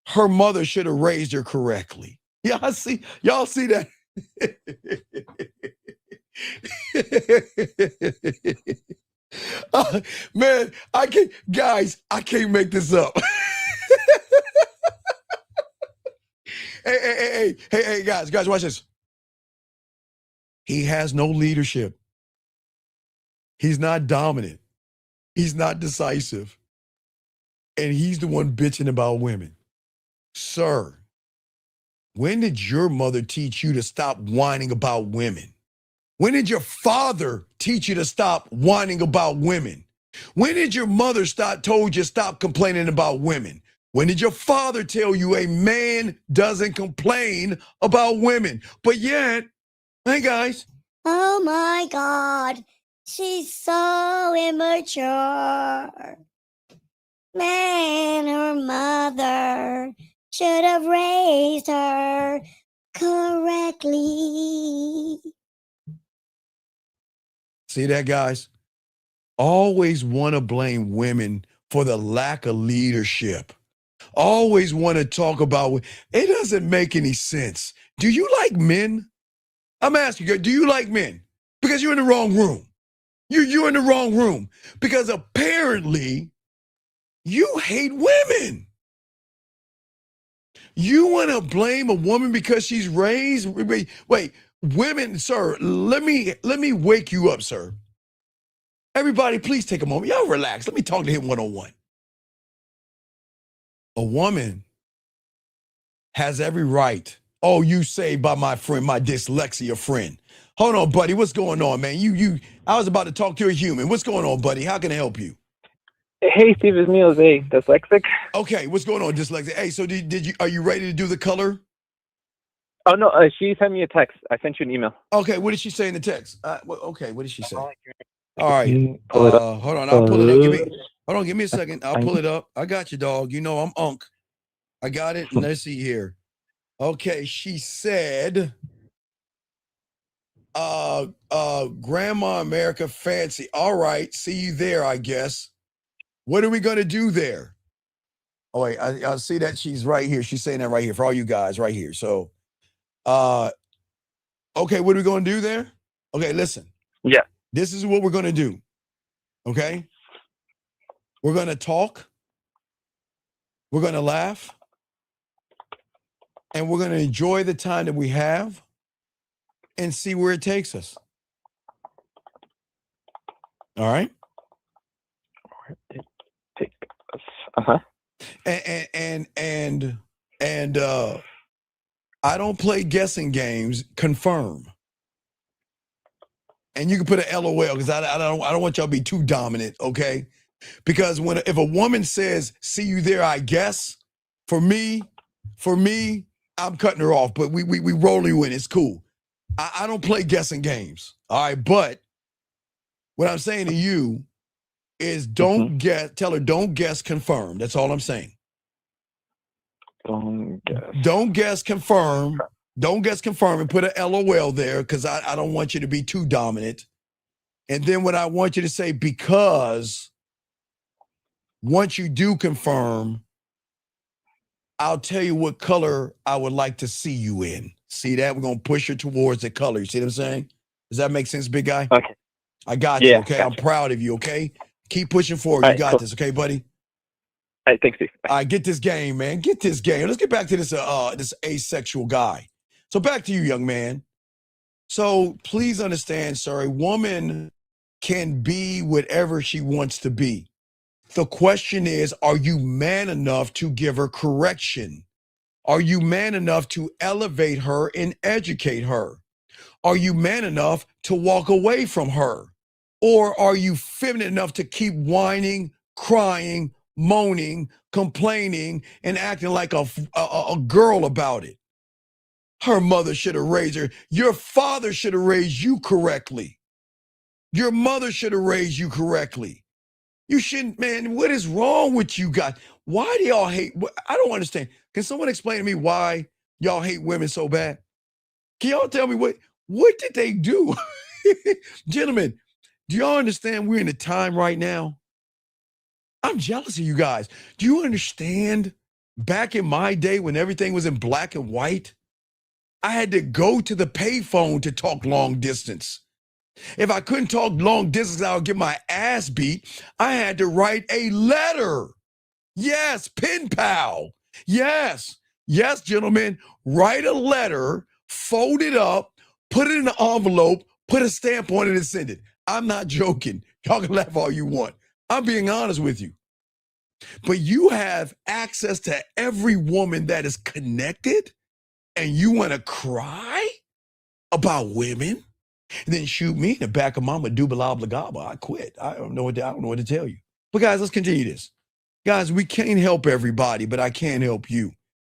her mother should have raised her correctly. Y'all see that? Man, I can't make this up. Hey, guys, watch this. He has no leadership. He's not dominant. He's not decisive. And he's the one bitching about women. Sir, when did your mother teach you to stop whining about women? When did your father teach you to stop whining about women? When did your mother told you stop complaining about women? When did your father tell you a man doesn't complain about women? But yet, hey guys. Oh my God, she's so immature. Man, her mother should have raised her correctly. See that, guys? Always want to blame women for the lack of leadership. Always want to talk about it. Doesn't make any sense. Do you like men? I'm asking you, do you like men? Because you're in the wrong room. You're in the wrong room. Because apparently you hate women. You want to blame a woman because she's raised? Wait, women, sir, let me wake you up, sir. Everybody, please take a moment. Y'all relax. Let me talk to him one-on-one. A woman has every right. Oh, you say by my friend, my dyslexia friend. Hold on, buddy. What's going on, man? I was about to talk to a human. What's going on, buddy? How can I help you? Hey, Steve, it's me, Jose, dyslexic. Okay, what's going on, dyslexic? Hey, so are you ready to do the color? Oh, no, she sent me a text. I sent you an email. Okay, what did she say in the text? Okay, what did she say? All right, pull it up. Hold on, I'll pull it up. Give me a second. I'll pull it up. I got you, dog. You know I'm Unc. I got it. Let's see here. Okay, she said, Grandma America Fancy. All right, see you there, I guess. What are we going to do there? Oh, wait, I see that she's right here. She's saying that right here for all you guys right here. So Okay, what are we going to do there? Okay, listen. Yeah. This is what we're going to do. Okay? We're going to talk. We're going to laugh. And we're going to enjoy the time that we have and see where it takes us. All right? Take us. Uh-huh. And I don't play guessing games. Confirm. And you can put an LOL because I don't want y'all to be too dominant, okay? Because if a woman says, "See you there, I guess," for me, I'm cutting her off. But we rolling with it. It's cool. I don't play guessing games. All right, but what I'm saying to you is don't guess. Tell her don't guess. Confirm. That's all I'm saying. Don't guess. Don't guess. Confirm. Don't guess. Confirm and put an LOL there because I don't want you to be too dominant. And then what I want you to say, because once you do confirm, I'll tell you what color I would like to see you in. See that? We're going to push her towards the color. You see what I'm saying? Does that make sense, big guy? Okay. I got you, okay? I'm proud of you, okay? Keep pushing forward. You got this, okay, buddy? All right, thanks, Steve. All right, get this game, man. Get this game. Let's get back to this this asexual guy. So back to you, young man. So please understand, sir, a woman can be whatever she wants to be. The question is, are you man enough to give her correction? Are you man enough to elevate her and educate her? Are you man enough to walk away from her? Or are you feminine enough to keep whining, crying, moaning, complaining, and acting like a girl about it? Her mother should have raised her. Your father should have raised you correctly. Your mother should have raised you correctly. You shouldn't, man. What is wrong with you guys? Why do y'all hate? I don't understand. Can someone explain to me why y'all hate women so bad? Can y'all tell me what did they do? Gentlemen, do y'all understand we're in a time right now? I'm jealous of you guys. Do you understand back in my day when everything was in black and white? I had to go to the payphone to talk long distance. If I couldn't talk long distance, I would get my ass beat. I had to write a letter. Yes, pen pal. Yes, gentlemen, write a letter, fold it up, put it in an envelope, put a stamp on it and send it. I'm not joking. Y'all can laugh all you want. I'm being honest with you. But you have access to every woman that is connected, and you want to cry about women? And then shoot me in the back of my medulla oblongata. I quit. I don't know what to tell you. But guys, let's continue this. Guys, we can't help everybody, but I can help you.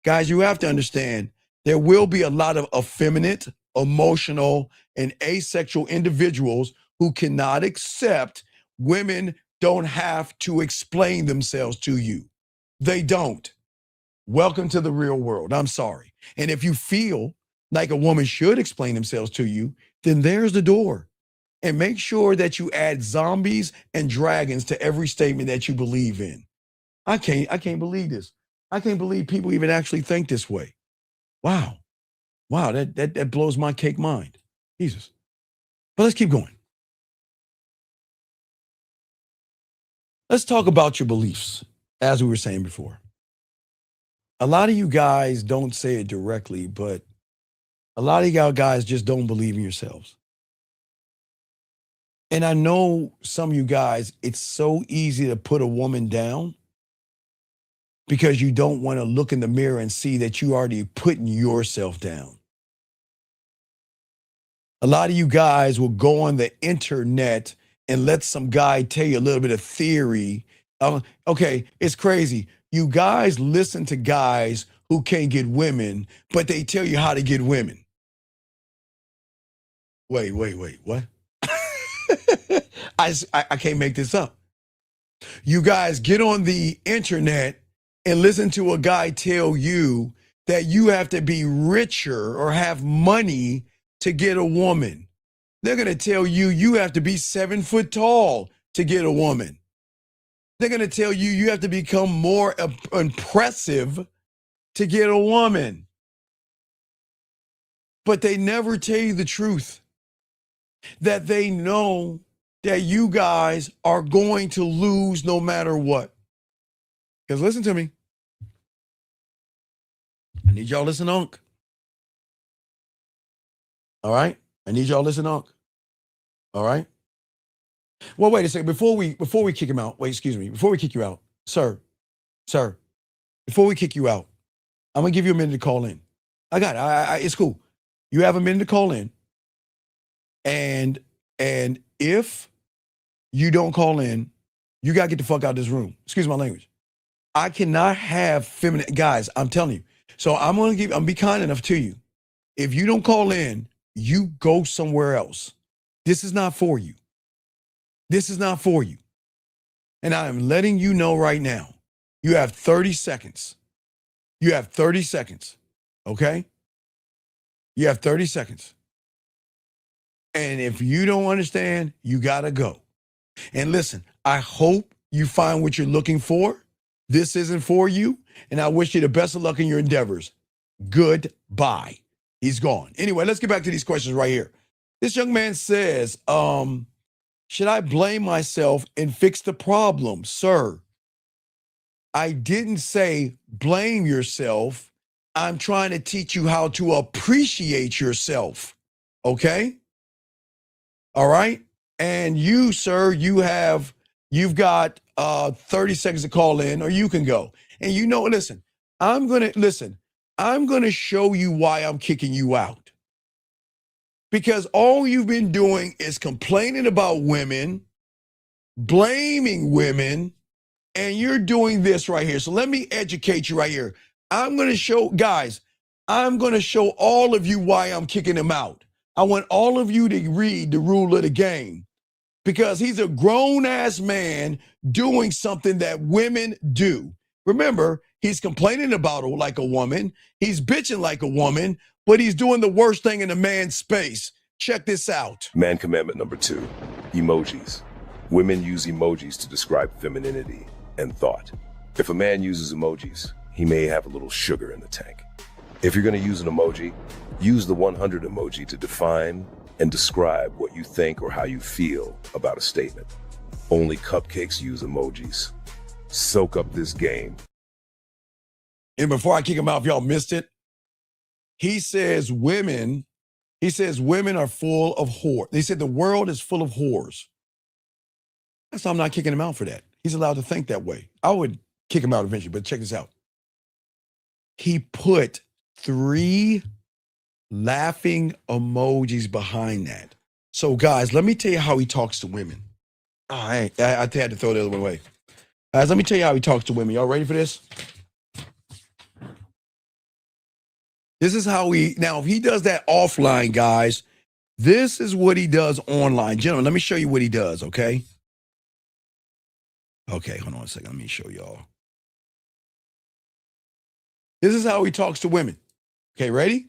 Guys, you have to understand there will be a lot of effeminate, emotional, and asexual individuals who cannot accept women don't have to explain themselves to you. They don't. Welcome to the real world. I'm sorry. And if you feel like a woman should explain themselves to you, then there's the door. And make sure that you add zombies and dragons to every statement that you believe in. I can't believe this. I can't believe people even actually think this way. Wow, that blows my cake mind. Jesus. But let's keep going. Let's talk about your beliefs, as we were saying before. A lot of you guys don't say it directly, but a lot of y'all guys just don't believe in yourselves. And I know some of you guys, it's so easy to put a woman down because you don't want to look in the mirror and see that you already putting yourself down. A lot of you guys will go on the internet and let some guy tell you a little bit of theory. Okay, it's crazy. You guys listen to guys who can't get women, but they tell you how to get women. Wait, what? I can't make this up. You guys get on the internet and listen to a guy tell you that you have to be richer or have money to get a woman. They're going to tell you you have to be 7 foot tall to get a woman. They're going to tell you you have to become more impressive to get a woman. but they never tell you the truth. That they know that you guys are going to lose no matter what. Because listen to me. I need y'all to listen, Unc. All right? I need y'all to listen, Unc. All right? Well, wait a second. Before we kick him out, before we kick you out, sir, before we kick you out, I'm going to give you a minute to call in. I got it. It's cool. You have a minute to call in. And if you don't call in, you got to get the fuck out of this room. Excuse my language. I cannot have feminine guys. I'm telling you. So I'm be kind enough to you. If you don't call in, you go somewhere else. This is not for you. This is not for you. And I am letting you know right now, you have 30 seconds. You have 30 seconds. Okay? You have 30 seconds. And if you don't understand, you got to go. And listen, I hope you find what you're looking for. This isn't for you. And I wish you the best of luck in your endeavors. Goodbye. He's gone. Anyway, let's get back to these questions right here. This young man says, should I blame myself and fix the problem? Sir, I didn't say blame yourself. I'm trying to teach you how to appreciate yourself. Okay? All right? And you, sir, you've got 30 seconds to call in, or you can go. And you know, listen, I'm going to show you why I'm kicking you out. Because all you've been doing is complaining about women, blaming women, and you're doing this right here. So let me educate you right here. I'm going to show all of you why I'm kicking him out. I want all of you to read the rule of the game, because he's a grown-ass man doing something that women do. Remember, he's complaining about her like a woman. He's bitching like a woman, but he's doing the worst thing in a man's space. Check this out. Man commandment number 2, emojis. Women use emojis to describe femininity and thought. If a man uses emojis, he may have a little sugar in the tank. If you're going to use an emoji, use the 100 emoji to define and describe what you think or how you feel about a statement. Only cupcakes use emojis. Soak up this game. And before I kick him out, if y'all missed it, he says women are full of whores. They said the world is full of whores. So I'm not kicking him out for that. He's allowed to think that way. I would kick him out eventually, but check this out. He put 3 laughing emojis behind that. So guys, let me tell you how he talks to women. I had to throw the other one away. Guys, let me tell you how he talks to women. Y'all ready for this? This is how now if he does that offline, guys, this is what he does online. Gentlemen, let me show you what he does, okay? Okay, hold on a second. Let me show y'all. This is how he talks to women. Okay, ready?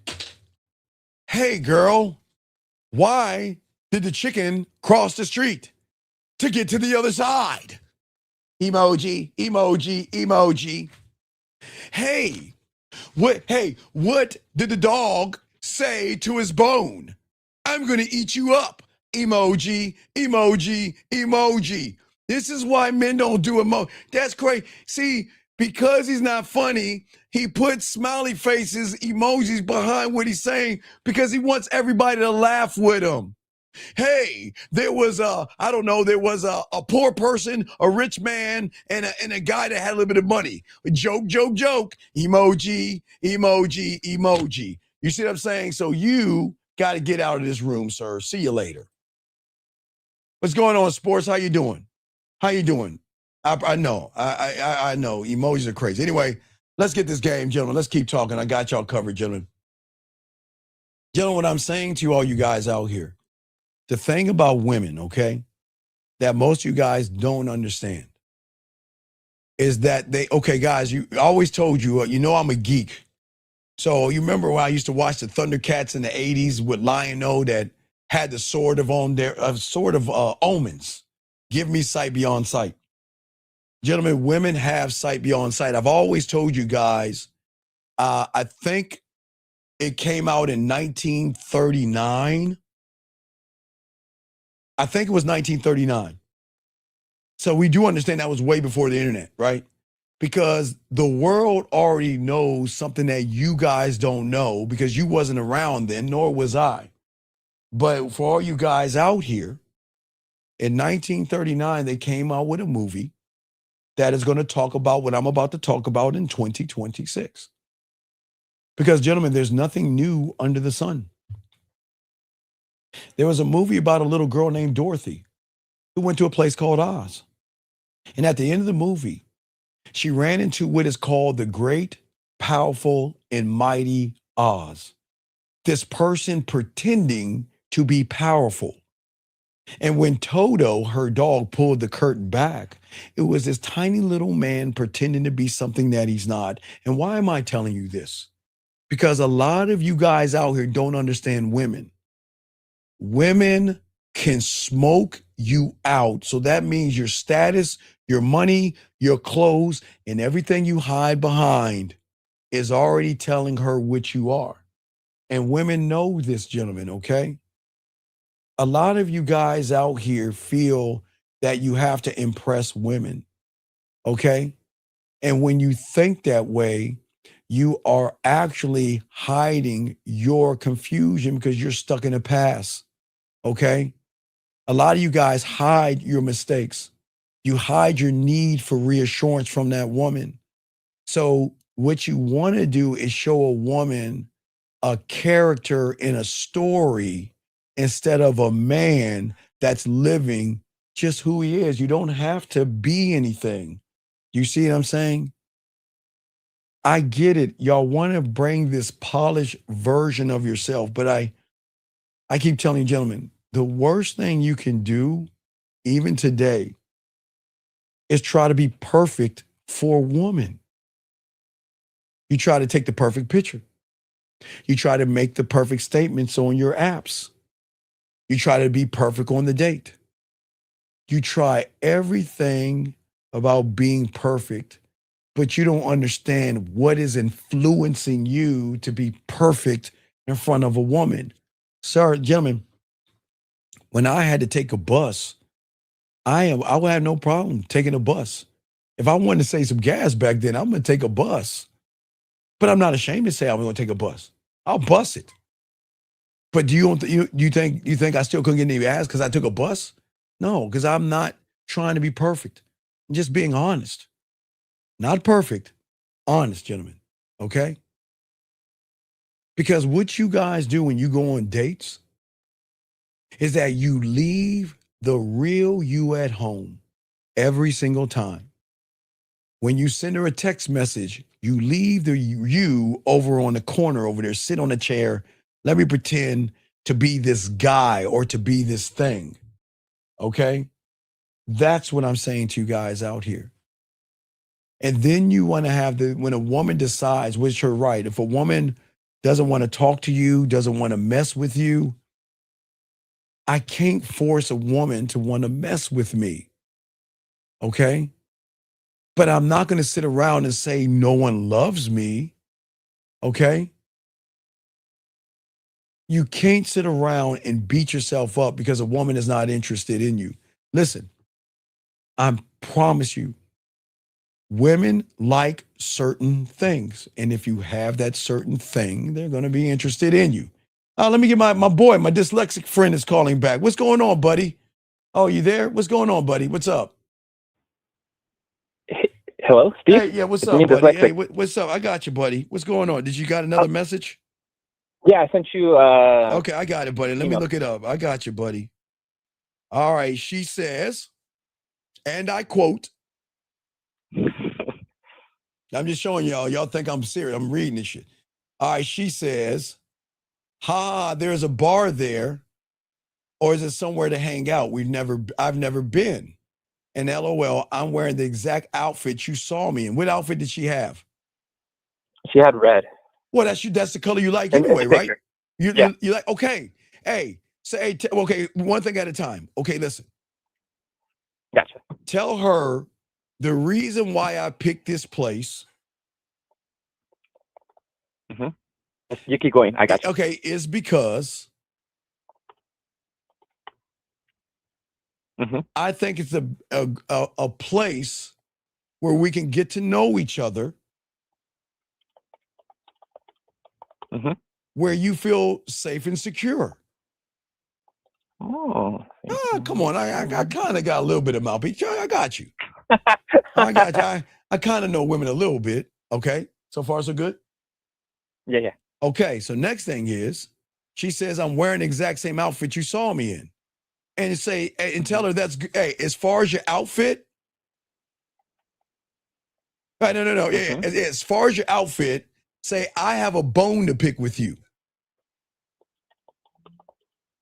Hey, girl, why did the chicken cross the street to get to the other side? Emoji, emoji, emoji. Hey, what did the dog say to his bone? I'm going to eat you up. Emoji, emoji, emoji. This is why men don't do emoji. That's crazy. See, because he's not funny, he puts smiley faces, emojis behind what he's saying because he wants everybody to laugh with him. Hey, there was a poor person, a rich man, and a guy that had a little bit of money. Joke, joke, joke. Emoji, emoji, emoji. You see what I'm saying? So you got to get out of this room, sir. See you later. What's going on, sports? How you doing? How you doing? I know. I know. Emojis are crazy. Anyway, let's get this game, gentlemen. Let's keep talking. I got y'all covered, gentlemen. Gentlemen, what I'm saying to all you guys out here, the thing about women, okay, that most of you guys don't understand is that guys, you I always told you, I'm a geek. So you remember when I used to watch the Thundercats in the 80s with Lion-O that had the sword of omens. Give me sight beyond sight. Gentlemen, women have sight beyond sight. I've always told you guys, I think It came out in 1939. I think it was 1939. So we do understand that was way before the internet, right? Because the world already knows something that you guys don't know because you wasn't around then, nor was I. But for all you guys out here, in 1939, they came out with a movie that is going to talk about what I'm about to talk about in 2026. Because, gentlemen, there's nothing new under the sun. There was a movie about a little girl named Dorothy who went to a place called Oz. And at the end of the movie, she ran into what is called the great, powerful, and mighty Oz. This person pretending to be powerful. And when Toto, her dog, pulled the curtain back, it was this tiny little man pretending to be something that he's not. And why am I telling you this? Because a lot of you guys out here don't understand women. Women can smoke you out. So that means your status, your money, your clothes, and everything you hide behind is already telling her what you are. And women know this, gentlemen, okay? A lot of you guys out here feel that you have to impress women, okay? And when you think that way, you are actually hiding your confusion because you're stuck in the past, okay? A lot of you guys hide your mistakes. You hide your need for reassurance from that woman. So what you want to do is show a woman a character in a story instead of a man that's living just who he is. You don't have to be anything. You see what I'm saying? I get it. Y'all want to bring this polished version of yourself, but I keep telling you, gentlemen, the worst thing you can do, even today, is try to be perfect for a woman. You try to take the perfect picture. You try to make the perfect statements on your apps. You try to be perfect on the date. You try everything about being perfect, but you don't understand what is influencing you to be perfect in front of a woman. Sir, gentlemen, when I had to take a bus, I would have no problem taking a bus. If I wanted to save some gas back then, I'm going to take a bus. But I'm not ashamed to say I'm going to take a bus. I'll bus it. But do you think I still couldn't get any ass because I took a bus? No, because I'm not trying to be perfect. I'm just being honest. Not perfect, honest, gentlemen. Okay? Because what you guys do when you go on dates is that you leave the real you at home every single time. When you send her a text message, you leave the you over on the corner over there, sit on a chair. Let me pretend to be this guy or to be this thing. Okay? That's what I'm saying to you guys out here. And then you want to have when a woman decides, which her right, if a woman doesn't want to talk to you, doesn't want to mess with you, I can't force a woman to want to mess with me. Okay? But I'm not going to sit around and say no one loves me. Okay? You can't sit around and beat yourself up because a woman is not interested in you. Listen, I promise you, women like certain things. And if you have that certain thing, they're going to be interested in you. Let me get my boy, my dyslexic friend is calling back. What's going on, buddy? Oh, you there? What's going on, buddy? What's up? Hello, Steve? Hey, yeah, what's up, buddy? Hey, what's up? I got you, buddy. What's going on? Did you got another message? Yeah, I sent you. Okay, I got it, buddy. Let me look it up. I got you, buddy. All right, she says, and I quote, I'm just showing y'all. Y'all think I'm serious. I'm reading this shit. All right, she says, there's a bar there, or is it somewhere to hang out? I've never been. And LOL, I'm wearing the exact outfit you saw me in. What outfit did she have? She had red. Well, that's the color you like anyway, right? You like, okay. Hey, say, okay, one thing at a time. Okay, listen. Gotcha. Tell her the reason why I picked this place You keep going. I got you. Okay, is because I think it's a place where we can get to know each other, where you feel safe and secure. Oh, come on. I kind of got a little bit of mouthpiece. I got you. I got you. I kind of know women a little bit. Okay. So far, so good? Yeah. Okay. So next thing is, she says, I'm wearing the exact same outfit you saw me in. And tell her that's, hey, as far as your outfit. Right, no. Yeah, as far as your outfit, say, I have a bone to pick with you.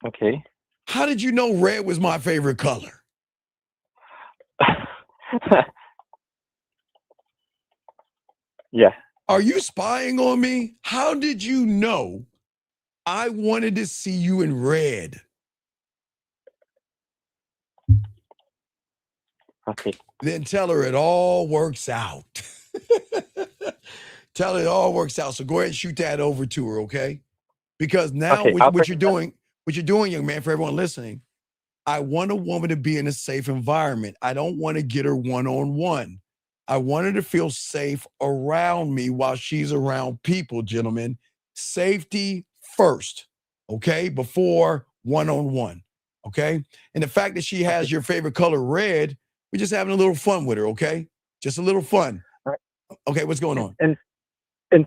Okay. How did you know red was my favorite color? Yeah. Are you spying on me? How did you know I wanted to see you in red? Okay. Then tell her it all works out. Tell her it all works out. So go ahead and shoot that over to her, okay? Because now what you're doing, young man, for everyone listening, I want a woman to be in a safe environment. I don't want to get her one-on-one. I want her to feel safe around me while she's around people, gentlemen. Safety first, okay? Before one-on-one, okay? And the fact that she has your favorite color, red, we're just having a little fun with her, okay? Just a little fun. Right. Okay, what's going on? And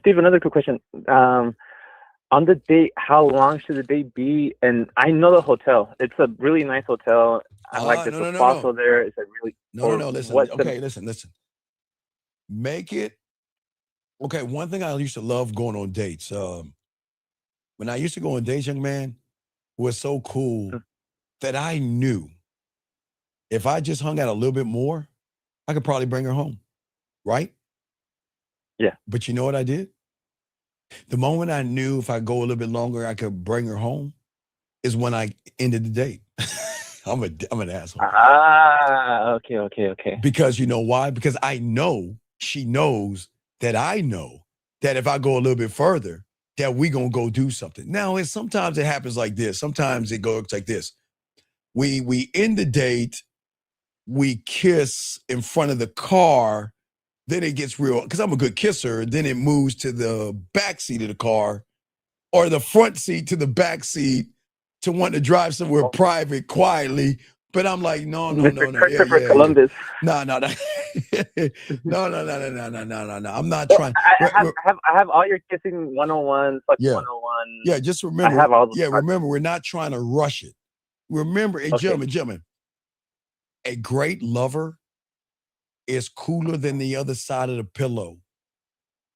Steve, another quick question. On the date, how long should the date be? And I know the hotel. It's a really nice hotel. I like the spa there. It's a really Listen. Listen. Make it okay. One thing I used to love going on dates. When I used to go on dates, young man, was so cool that I knew if I just hung out a little bit more, I could probably bring her home, right? Yeah. But you know what I did? The moment I knew if I go a little bit longer, I could bring her home is when I ended the date. I'm an asshole. Okay. Because you know why? Because I know she knows that I know that if I go a little bit further, that we gonna go do something. Now, sometimes it happens like this. Sometimes it goes like this. We end the date, we kiss in front of the car. Then it gets real, because I'm a good kisser. Then it moves to the back seat of the car or the front seat to the back seat to want to drive somewhere private quietly. But I'm like, no. Christopher Columbus. No. No. I'm not trying. I have all your kissing 101, 101. Yeah, just remember. I have all those remember, we're not trying to rush it. Remember, gentlemen, a great lover is cooler than the other side of the pillow.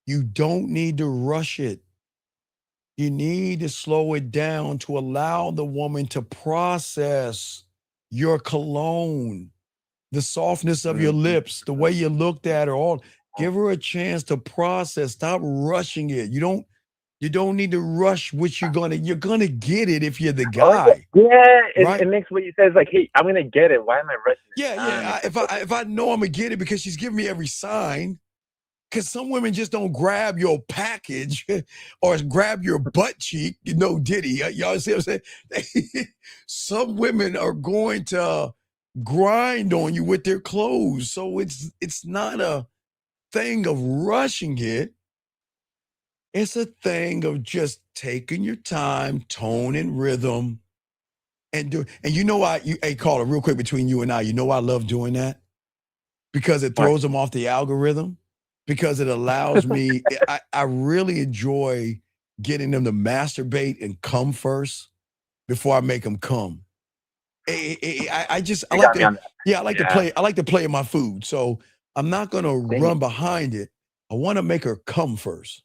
You don't need to rush it. You need to slow it down to allow the woman to process your cologne, the softness of your lips, the way you looked at her. Give her a chance to process. Stop rushing it. You don't need to rush what you're gonna get it if you're the guy. It makes what you say is like, hey, I'm gonna get it. Why am I rushing? If I know I'm gonna get it because she's giving me every sign. Because some women just don't grab your package or grab your butt cheek, Diddy. Y'all see what I'm saying? Some women are going to grind on you with their clothes. So it's not a thing of rushing it. It's a thing of just taking your time, tone and rhythm, and hey, Carla, real quick between you and I, I love doing that because it throws them off the algorithm. Because it allows me, I really enjoy getting them to masturbate and come first before I make them come. I like to play in my food. So I'm not gonna run behind it. I want to make her come first.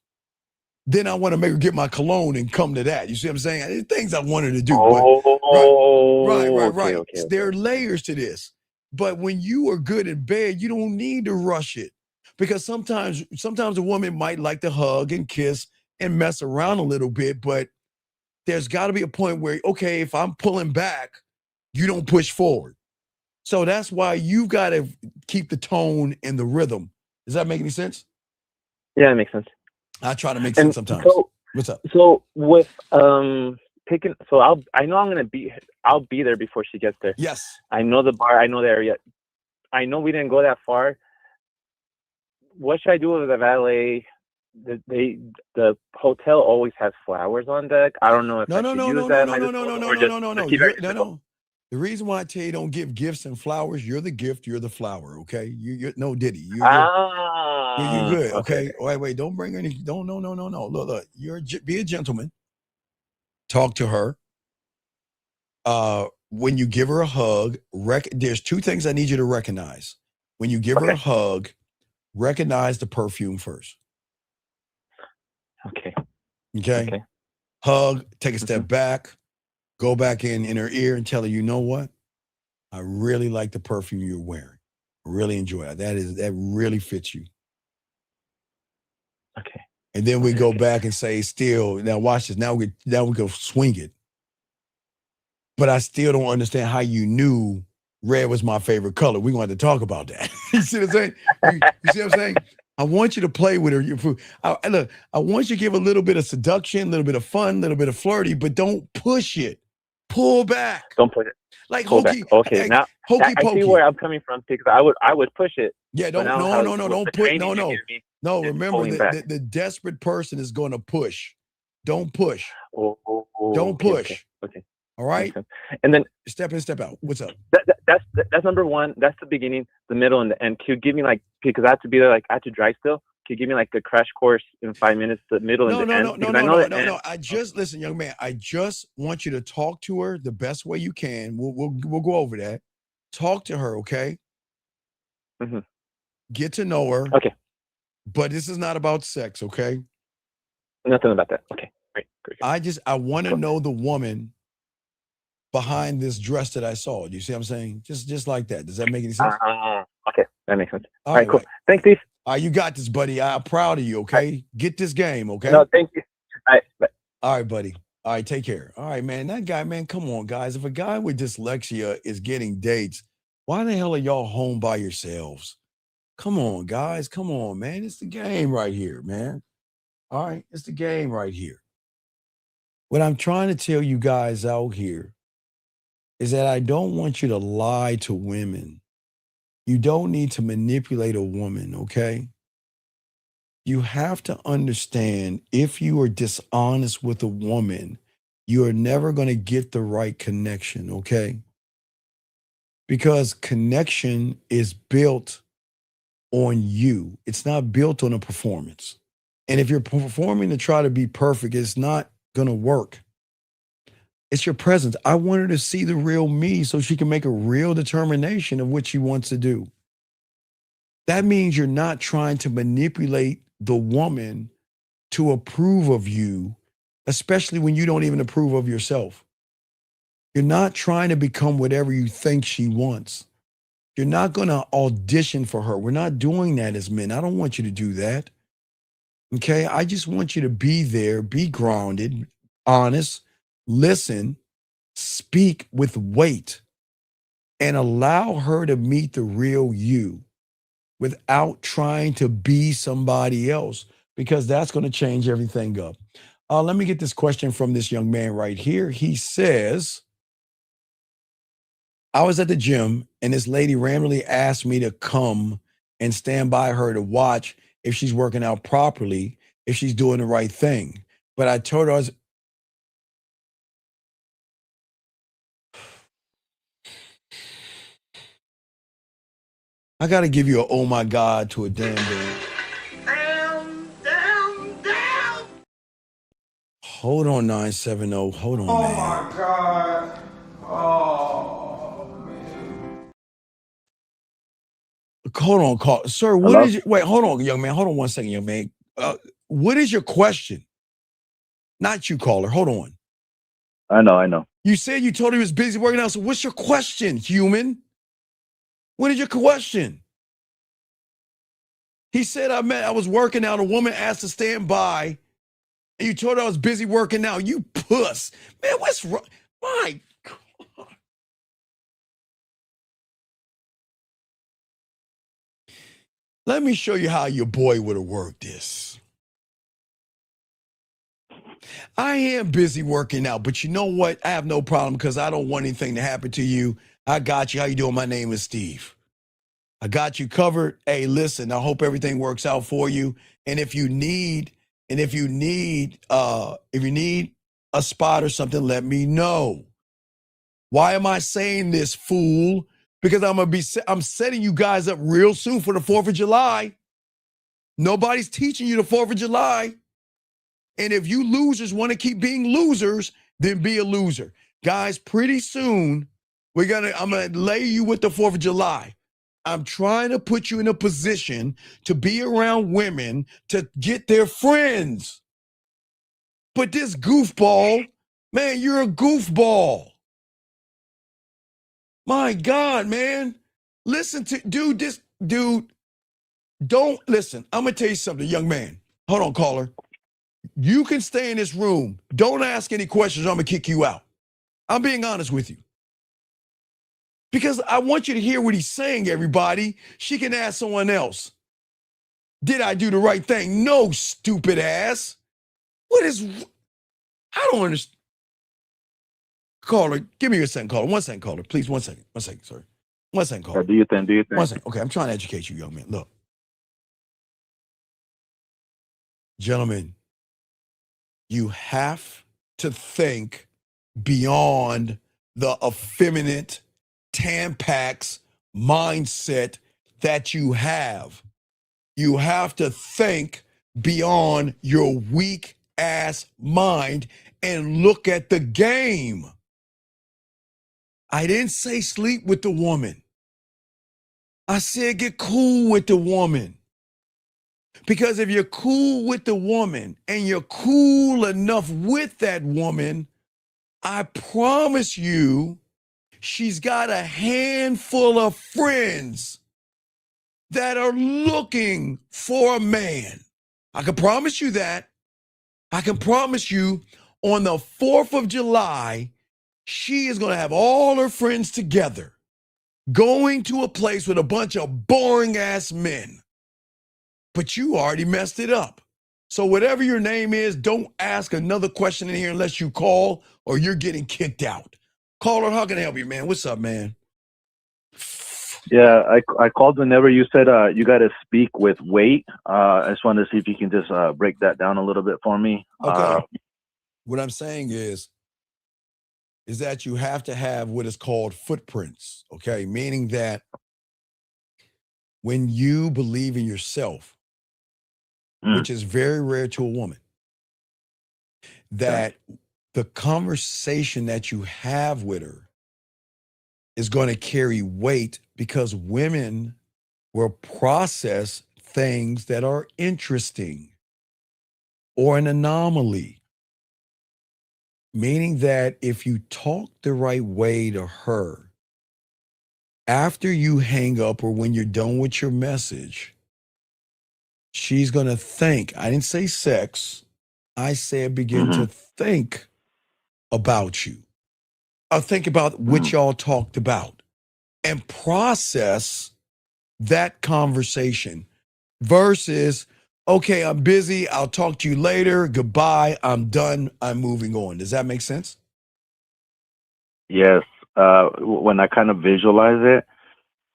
Then I want to make her get my cologne and come to that. You see what I'm saying? There's things I want her to do. Right. Okay. There are layers to this. But when you are good in bed, you don't need to rush it. Because sometimes a woman might like to hug and kiss and mess around a little bit, but there's got to be a point where, okay, if I'm pulling back, you don't push forward. So that's why you've got to keep the tone and the rhythm. Does that make any sense? Yeah, it makes sense. I try to make sense sometimes. What's up? So with picking, so I know I'll be there before she gets there. Yes. I know the bar. I know the area. I know we didn't go that far. What should I do with the valet? The hotel always has flowers on deck. I don't know if I should use that. No. The reason why I tell you don't give gifts and flowers, you're the gift, you're the flower, okay? You're no Diddy. You're good, okay? Wait, don't bring any, no. Look, be a gentleman. Talk to her. When you give her a hug, there's two things I need you to recognize. When you give her a hug, recognize the perfume first. Okay. Hug, take a step back, go back in her ear and tell her, you know what? I really like the perfume you're wearing. I really enjoy it. That really fits you. Okay. And then we go back and say, still, now watch this. Now we go swing it. But I still don't understand how you knew red was my favorite color. We're going to have to talk about that. You see what I'm saying? You see what I'm saying? I want you to play with her. Look, I want you to give a little bit of seduction, a little bit of fun, a little bit of flirty, but don't push it. Pull back. Don't push it. Like pull hokey. Back. Okay, now I see where I'm coming from because I would push it. Yeah, don't push. No. Remember, the desperate person is going to push. Don't push. Don't push. Okay. All right. And then step in, step out. What's up? That's number one. That's the beginning, the middle, and the end. Can you give me because I have to be there, I have to drive still. Can you give me a crash course in 5 minutes, the middle and the end? No. Listen, young man. I just want you to talk to her the best way you can. We'll go over that. Talk to her, okay? Mm-hmm. Get to know her. Okay. But this is not about sex, okay? Nothing about that. Okay. Great. I want to know the woman behind this dress that I saw. Do you see what I'm saying? Just like that. Does that make any sense? Okay. That makes sense. All right, cool. Thanks, Steve. You got this, buddy. I'm proud of you, okay? Get this game, okay? No, thank you. All right, bye. All right, buddy. All right, take care. All right, man. That guy, man, come on, guys. If a guy with dyslexia is getting dates, why the hell are y'all home by yourselves? Come on, guys. Come on, man. It's the game right here, man. All right, it's the game right here. What I'm trying to tell you guys out here is that I don't want you to lie to women. You don't need to manipulate a woman, okay? You have to understand if you are dishonest with a woman, you are never going to get the right connection, okay? Because connection is built on you. It's not built on a performance. And if you're performing to try to be perfect, it's not going to work. It's your presence. I want her to see the real me so she can make a real determination of what she wants to do. That means you're not trying to manipulate the woman to approve of you, especially when you don't even approve of yourself. You're not trying to become whatever you think she wants. You're not going to audition for her. We're not doing that as men. I don't want you to do that. Okay? I just want you to be there, be grounded, honest, listen, speak with weight, and allow her to meet the real you without trying to be somebody else, because that's going to change everything up. Let me get this question from this young man right here. He says, I was at the gym and this lady randomly asked me to come and stand by her to watch if she's working out properly, if she's doing the right thing. But I told her I got to give you a oh my God to a damn damn. Hold on, 970. Hold on, man. Oh my God. Oh, man. Hold on, call. Sir, what is your, wait, hold on, young man. Hold on 1 second, young man. What is your question? Not you, caller. Hold on. I know. You said you told him he was busy working out. So what's your question, human? What is your question? He said, I was working out. A woman asked to stand by. And you told her I was busy working out. You puss. Man, what's wrong? My God. Let me show you how your boy would have worked this. I am busy working out, but you know what? I have no problem because I don't want anything to happen to you. I got you. How you doing? My name is Steve. I got you covered. Hey, listen, I hope everything works out for you. And if you need a spot or something, let me know. Why am I saying this, fool? Because I'm setting you guys up real soon for the 4th of July. Nobody's teaching you the 4th of July. And if you losers want to keep being losers, then be a loser. Guys, pretty soon, I'm going to lay you with the 4th of July. I'm trying to put you in a position to be around women to get their friends. But this goofball, man, you're a goofball. My God, man. Listen to, dude, don't listen. I'm going to tell you something, young man. Hold on, caller. You can stay in this room. Don't ask any questions or I'm going to kick you out. I'm being honest with you. Because I want you to hear what he's saying, everybody. She can ask someone else. Did I do the right thing? No, stupid ass. I don't understand. Caller, give me a second, caller. 1 second, caller. Please, 1 second. 1 second, sorry. 1 second, caller. Do you think? 1 second. Okay, I'm trying to educate you, young man. Look. Gentlemen, you have to think beyond the effeminate Tampax mindset that you have. You have to think beyond your weak ass mind and look at the game. I didn't say sleep with the woman. I said get cool with the woman. Because if you're cool with the woman and you're cool enough with that woman, I promise you, she's got a handful of friends that are looking for a man. I can promise you that. I can promise you on the 4th of July, she is going to have all her friends together, going to a place with a bunch of boring ass men. But you already messed it up. So whatever your name is, don't ask another question in here unless you call or you're getting kicked out. Caller, how can I help you, man? What's up, man? Yeah, I called whenever you said you got to speak with weight. I just wanted to see if you can just break that down a little bit for me. Okay. What I'm saying is that you have to have what is called footprints, okay? Meaning that when you believe in yourself, which is very rare to a woman, that the conversation that you have with her is going to carry weight because women will process things that are interesting or an anomaly. Meaning that if you talk the right way to her, after you hang up or when you're done with your message, she's going to think, I didn't say sex, I said begin to think about you. Or think about what y'all talked about and process that conversation versus, okay, I'm busy, I'll talk to you later, goodbye, I'm done, I'm moving on. Does that make sense? Yes. When I kind of visualize it,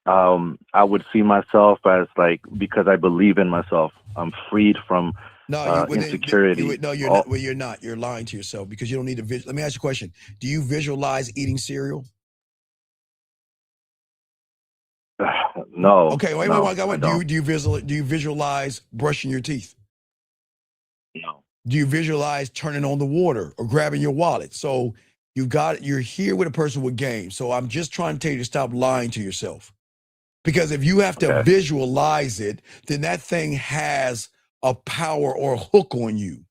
I would see myself as like, because I believe in myself, I'm freed from insecurity. You're not. Well, you're not. You're lying to yourself because you don't need to. Let me ask you a question. Do you visualize eating cereal? No. Okay, wait. Do you visualize brushing your teeth? No. Do you visualize turning on the water or grabbing your wallet? So you're here with a person with game. So I'm just trying to tell you to stop lying to yourself. Because if you have to visualize it, then that thing has a power or a hook on you.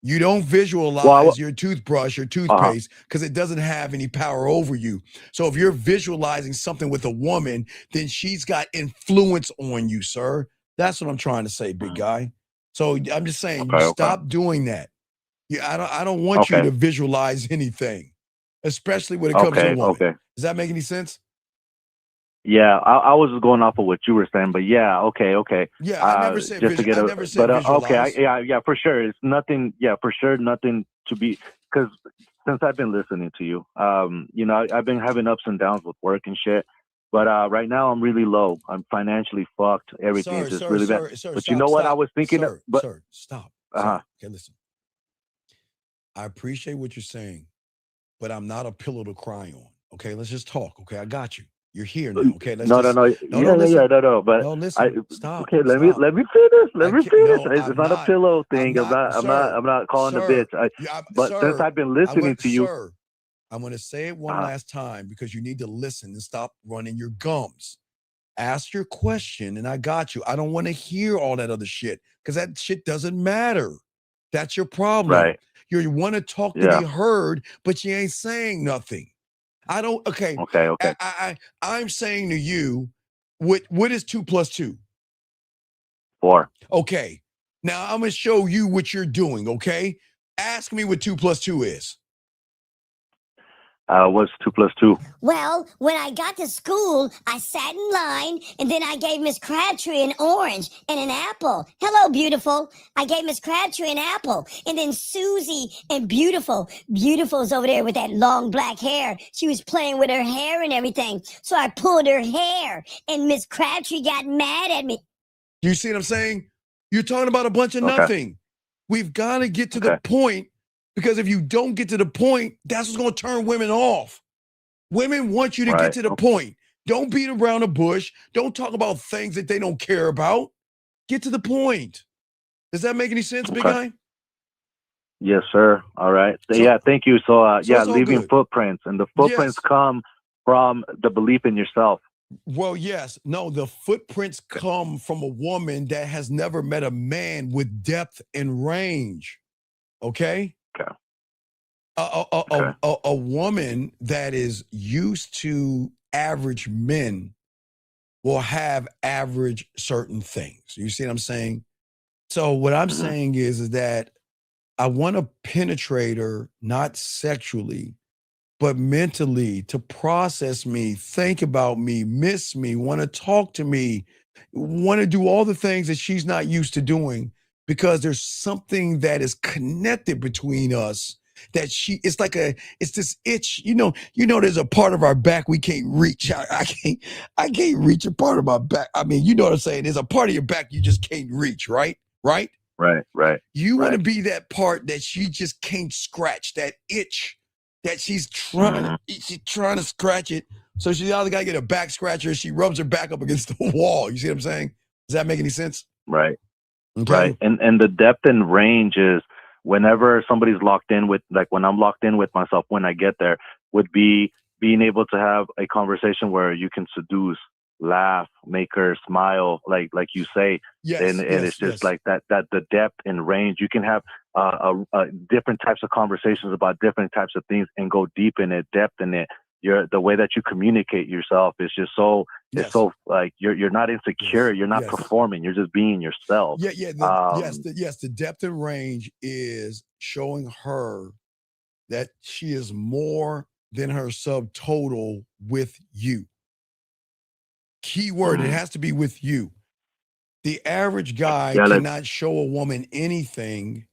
You don't visualize your toothbrush or toothpaste because it doesn't have any power over you. So if you're visualizing something with a woman, then she's got influence on you, sir. That's what I'm trying to say, big guy. So I'm just saying, stop doing that. Yeah, I don't want you to visualize anything, especially when it comes to a woman. Does that make any sense? Yeah, I was just going off of what you were saying, but yeah, okay. Yeah, I never said just to get I a, never said but okay, visualize. yeah, for sure. It's nothing. Yeah, for sure, nothing to be because since I've been listening to you, you know, I've been having ups and downs with work and shit. But right now I'm really low. I'm financially fucked. Everything's just really bad. But you know what? I was thinking. Sir, stop. Uh-huh. Okay, listen. I appreciate what you're saying, but I'm not a pillow to cry on. Okay, let's just talk. Okay, I got you. You're here now. Okay, let's No. But no, listen. Stop. Okay, let stop. me finish. Let me finish. No, It's not a pillow thing. I'm sir, not calling a sir, bitch. But sir, since I've been listening to you, sir, I'm going to say it one last time because you need to listen and stop running your gums. Ask your question, and I got you. I don't want to hear all that other shit because that shit doesn't matter. That's your problem. Right. You want to talk to be heard, but you ain't saying nothing. I don't. Okay. I'm saying to you, what is 2 + 2? 4. Okay. Now I'm gonna show you what you're doing. Okay. Ask me what 2 + 2 is. What's 2 + 2? Well, when I got to school, I sat in line, and then I gave Miss Crabtree an orange and an apple. Hello, beautiful. I gave Miss Crabtree an apple, and then Susie and Beautiful's over there with that long black hair. She was playing with her hair and everything, so I pulled her hair, and Miss Crabtree got mad at me. You see what I'm saying? You're talking about a bunch of nothing. We've got to get to the point. Because if you don't get to the point, that's what's going to turn women off. Women want you to get to the point. Don't beat around the bush. Don't talk about things that they don't care about. Get to the point. Does that make any sense, big guy? Yes, sir. All right. Yeah, thank you. So leaving footprints, and the footprints come from the belief in yourself. Well, yes. No, the footprints come from a woman that has never met a man with depth and range. Okay? A woman that is used to average men will have average certain things. You see what I'm saying? So what I'm saying is that I want to penetrate her, not sexually, but mentally, to process me, think about me, miss me, want to talk to me, want to do all the things that she's not used to doing because there's something that is connected between us that it's this itch, there's a part of our back we can't reach. I can't reach a part of my back. I mean, you know what I'm saying? There's a part of your back you just can't reach, right? Right. You want to be that part that she just can't scratch, that itch that she's trying to scratch it. So she's either got to get a back scratcher, she rubs her back up against the wall. You see what I'm saying? Does that make any sense? Right. Okay. Right. And the depth and range is whenever somebody's locked in with, like when I'm locked in with myself, when I get there, would be being able to have a conversation where you can seduce, laugh, make her smile, like you say. And it's just like that the depth and range. You can have different types of conversations about different types of things and go deep in it, depth in it. The way that you communicate yourself is just so it's so like you're not insecure, you're not performing, you're just being yourself. The depth and range is showing her that she is more than her subtotal with you. Keyword, it has to be with you. The average guy cannot show a woman anything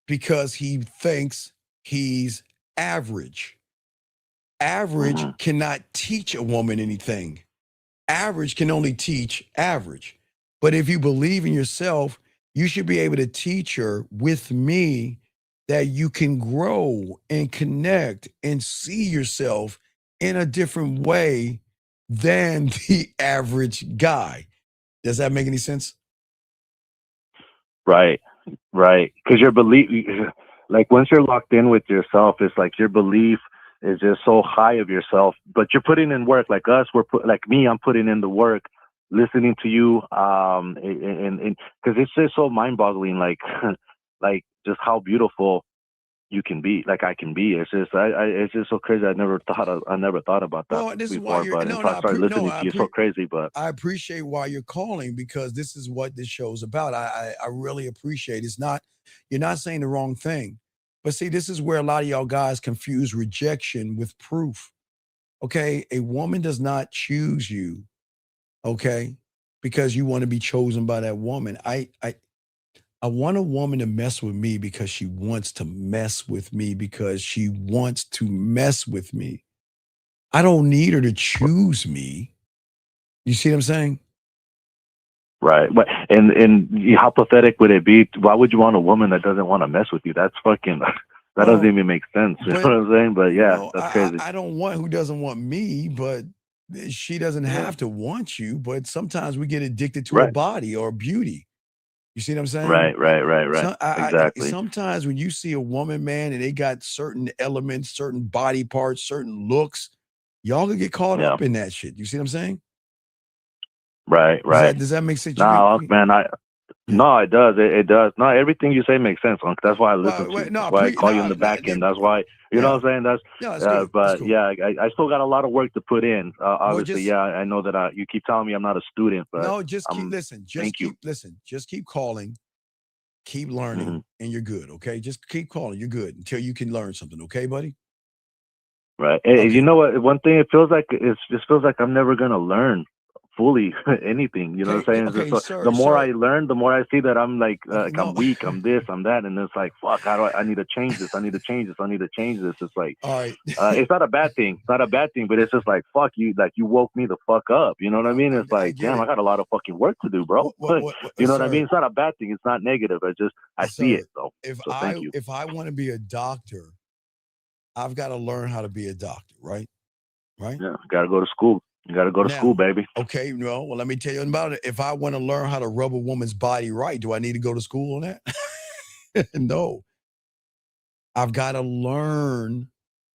because he thinks he's average. Average cannot teach a woman anything. Average can only teach average. But if you believe in yourself, you should be able to teach her with me that you can grow and connect and see yourself in a different way than the average guy. Does that make any sense? Right. Because your belief, like once you're locked in with yourself, it's like your belief is just so high of yourself, but you're putting in work. Like us, I'm putting in the work, listening to you, and because it's just so mind-boggling, like just how beautiful you can be, like I can be. It's just it's just so crazy. I never thought about that. Well, this before, is why but I started listening to you. It's so crazy, but I appreciate why you're calling because this is what this show's about. I really appreciate it's not, you're not saying the wrong thing. But see, this is where a lot of y'all guys confuse rejection with proof. Okay, a woman does not choose you. okay? Because you want to be chosen by that woman. I want a woman to mess with me because she wants to mess with me because she wants to mess with me. I don't need her to choose me. You see what I'm saying? Right. But and how pathetic would it be? Why would you want a woman that doesn't want to mess with you? That's fucking that doesn't even make sense. You know what I'm saying? But yeah, that's crazy. I don't want who doesn't want me, but she doesn't have to want you. But sometimes we get addicted to a body or beauty. You see what I'm saying? Right. Exactly. Sometimes when you see a woman, man, and they got certain elements, certain body parts, certain looks, y'all can get caught up in that shit. You see what I'm saying? Right. Does that make sense? No, man, no, it does. It does. No, everything you say makes sense, Unc. That's why I listen to you. That's why I call you in the back end. That's why, you know what I'm saying? That's good. But cool. Yeah, I still got a lot of work to put in. Obviously, I know that you keep telling me I'm not a student, but no, just keep just keep calling, keep learning, and you're good. Okay, just keep calling. You're good until you can learn something. Okay, buddy. Right. Hey, you know what? One thing it feels like feels like I'm never gonna learn fully anything. You know what I'm saying? The more I learn, the more I see that I'm like I'm weak, I'm this, I'm that, and it's like fuck. How do I need to change this? I need to change this. I need to change this. It's like all right. It's not a bad thing. It's not a bad thing, but it's just like fuck you. Like you woke me the fuck up. You know what I mean? It's like damn, I got a lot of fucking work to do, bro. You know what I mean? It's not a bad thing. It's not negative. I see it though. Thank you. If I want to be a doctor, I've got to learn how to be a doctor, right? Right? Yeah, gotta go to school. You gotta go to school, baby. Okay, well, let me tell you about it. If I want to learn how to rub a woman's body right, do I need to go to school on that? No. I've got to learn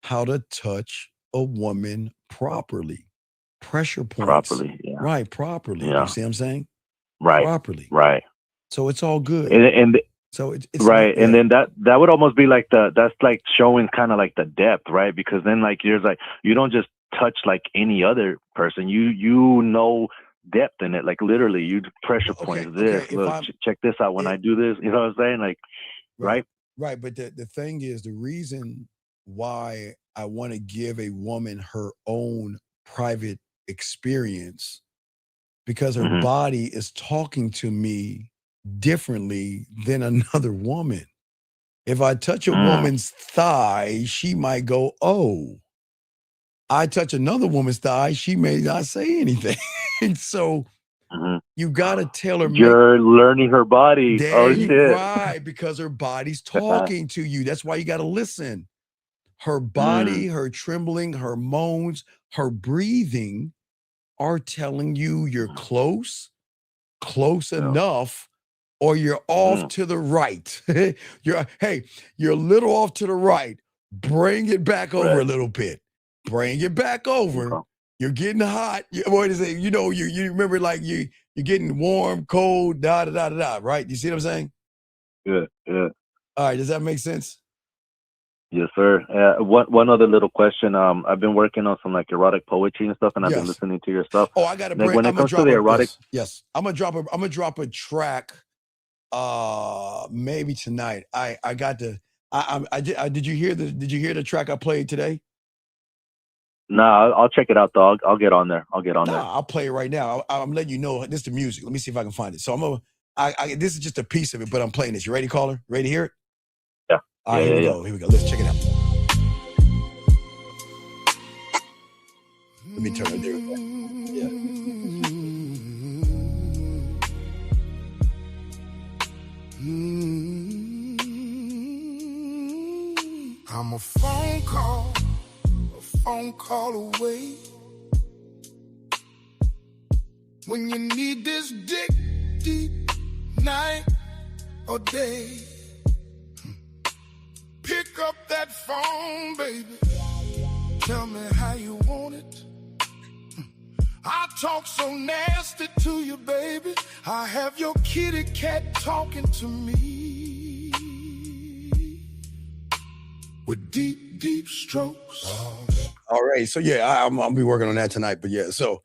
how to touch a woman properly. Pressure points. Properly, yeah. Right, properly. Yeah. You see what I'm saying? Right. Properly. Right. So it's all good. And so it's right, not, and then that would almost be like that's like showing kind of like the depth, right? Because then like you're like you don't just touch like any other person. You know depth in it, like literally you pressure points this. Look, check this out when I do this. You know what I'm saying? Like, right? Right, but the thing is, the reason why I want to give a woman her own private experience because her body is talking to me differently than another woman. If I touch a woman's thigh, she might go, "Oh." I touch another woman's thigh, she may not say anything. So you got to tell her. You're learning her body. Oh shit! Right, because her body's talking to you. That's why you got to listen. Her body, her trembling, her moans, her breathing are telling you you're close enough, or you're off to the right. You're a little off to the right. Bring it back over a little bit. Bring it back over. Okay. You're getting hot. What is it? You know, you remember like you're getting warm, cold, right? You see what I'm saying? Yeah. All right. Does that make sense? Yes, sir. One other little question. I've been working on some like erotic poetry and stuff, and I've been listening to your stuff. Oh, I got to bring. When it comes to the erotic, yes. I'm gonna drop a track. Maybe tonight. I got to. Did you hear the track I played today? Nah, I'll check it out, dog. I'll get on there. there. I'll play it right now. I'm letting you know this is the music. Let me see if I can find it. So this is just a piece of it, but I'm playing this. You ready, caller? Ready to hear it? Yeah. All right, here we go. Here we go. Let's check it out. Let me turn it there. Yeah. I'm a phone call away. When you need this dick deep night or day, pick up that phone, baby. Tell me how you want it. I talk so nasty to you, baby. I have your kitty cat talking to me with deep, deep strokes. All right. So yeah, I'll be working on that tonight. But yeah, so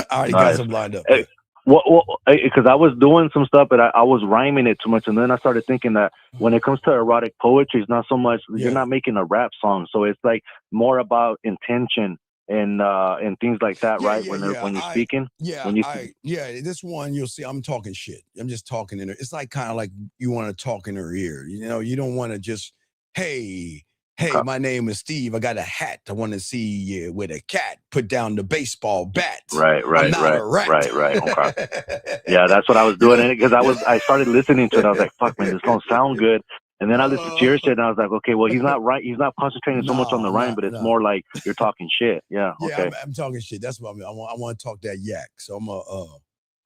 I already got some lined up. Hey, well, because I was doing some stuff, but I was rhyming it too much, and then I started thinking that when it comes to erotic poetry, it's not so much you're not making a rap song, so it's like more about intention and things like that, right? When you're speaking, This one you'll see. I'm talking shit. I'm just talking in her. It's like kind of like you want to talk in her ear. You know, you don't want to just, hey, my name is Steve. I got a hat. I want to see you with a cat. Put down the baseball bat. Right. I'm not a rat. Right. Okay. Yeah, that's what I was doing because I started listening to it. I was like, fuck, man, this don't sound good. And then I listened to your shit, and I was like, okay, well, he's not right. He's not concentrating so much on the rhyme, but it's more like you're talking shit. Yeah. Okay. I'm talking shit. That's what I mean. I want to talk that yak. So I'm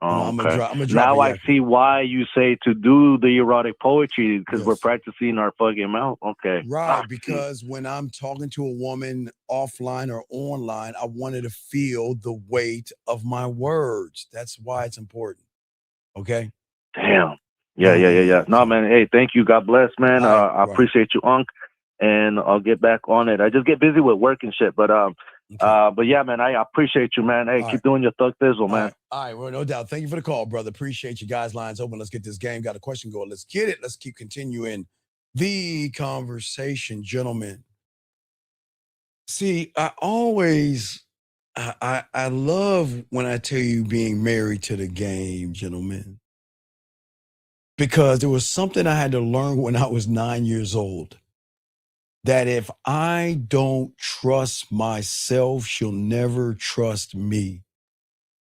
I'm gonna drop. Now I see why you say to do the erotic poetry because we're practicing our fucking mouth. Okay. Right, because when I'm talking to a woman offline or online, I want her to feel the weight of my words. That's why it's important. Okay. Damn. Yeah. No, man. Hey, thank you. God bless, man. I appreciate you, Unc, and I'll get back on it. I just get busy with work and shit, but yeah, man. I appreciate you, man. Hey, keep doing your thug thizzle, man. All right, well, no doubt. Thank you for the call, brother. Appreciate you guys. Lines open. Let's get this game. Got a question going. Let's get it. Let's keep continuing the conversation, gentlemen. See, I love when I tell you being married to the game, gentlemen. Because there was something I had to learn when I was 9 years old. That if I don't trust myself, she'll never trust me.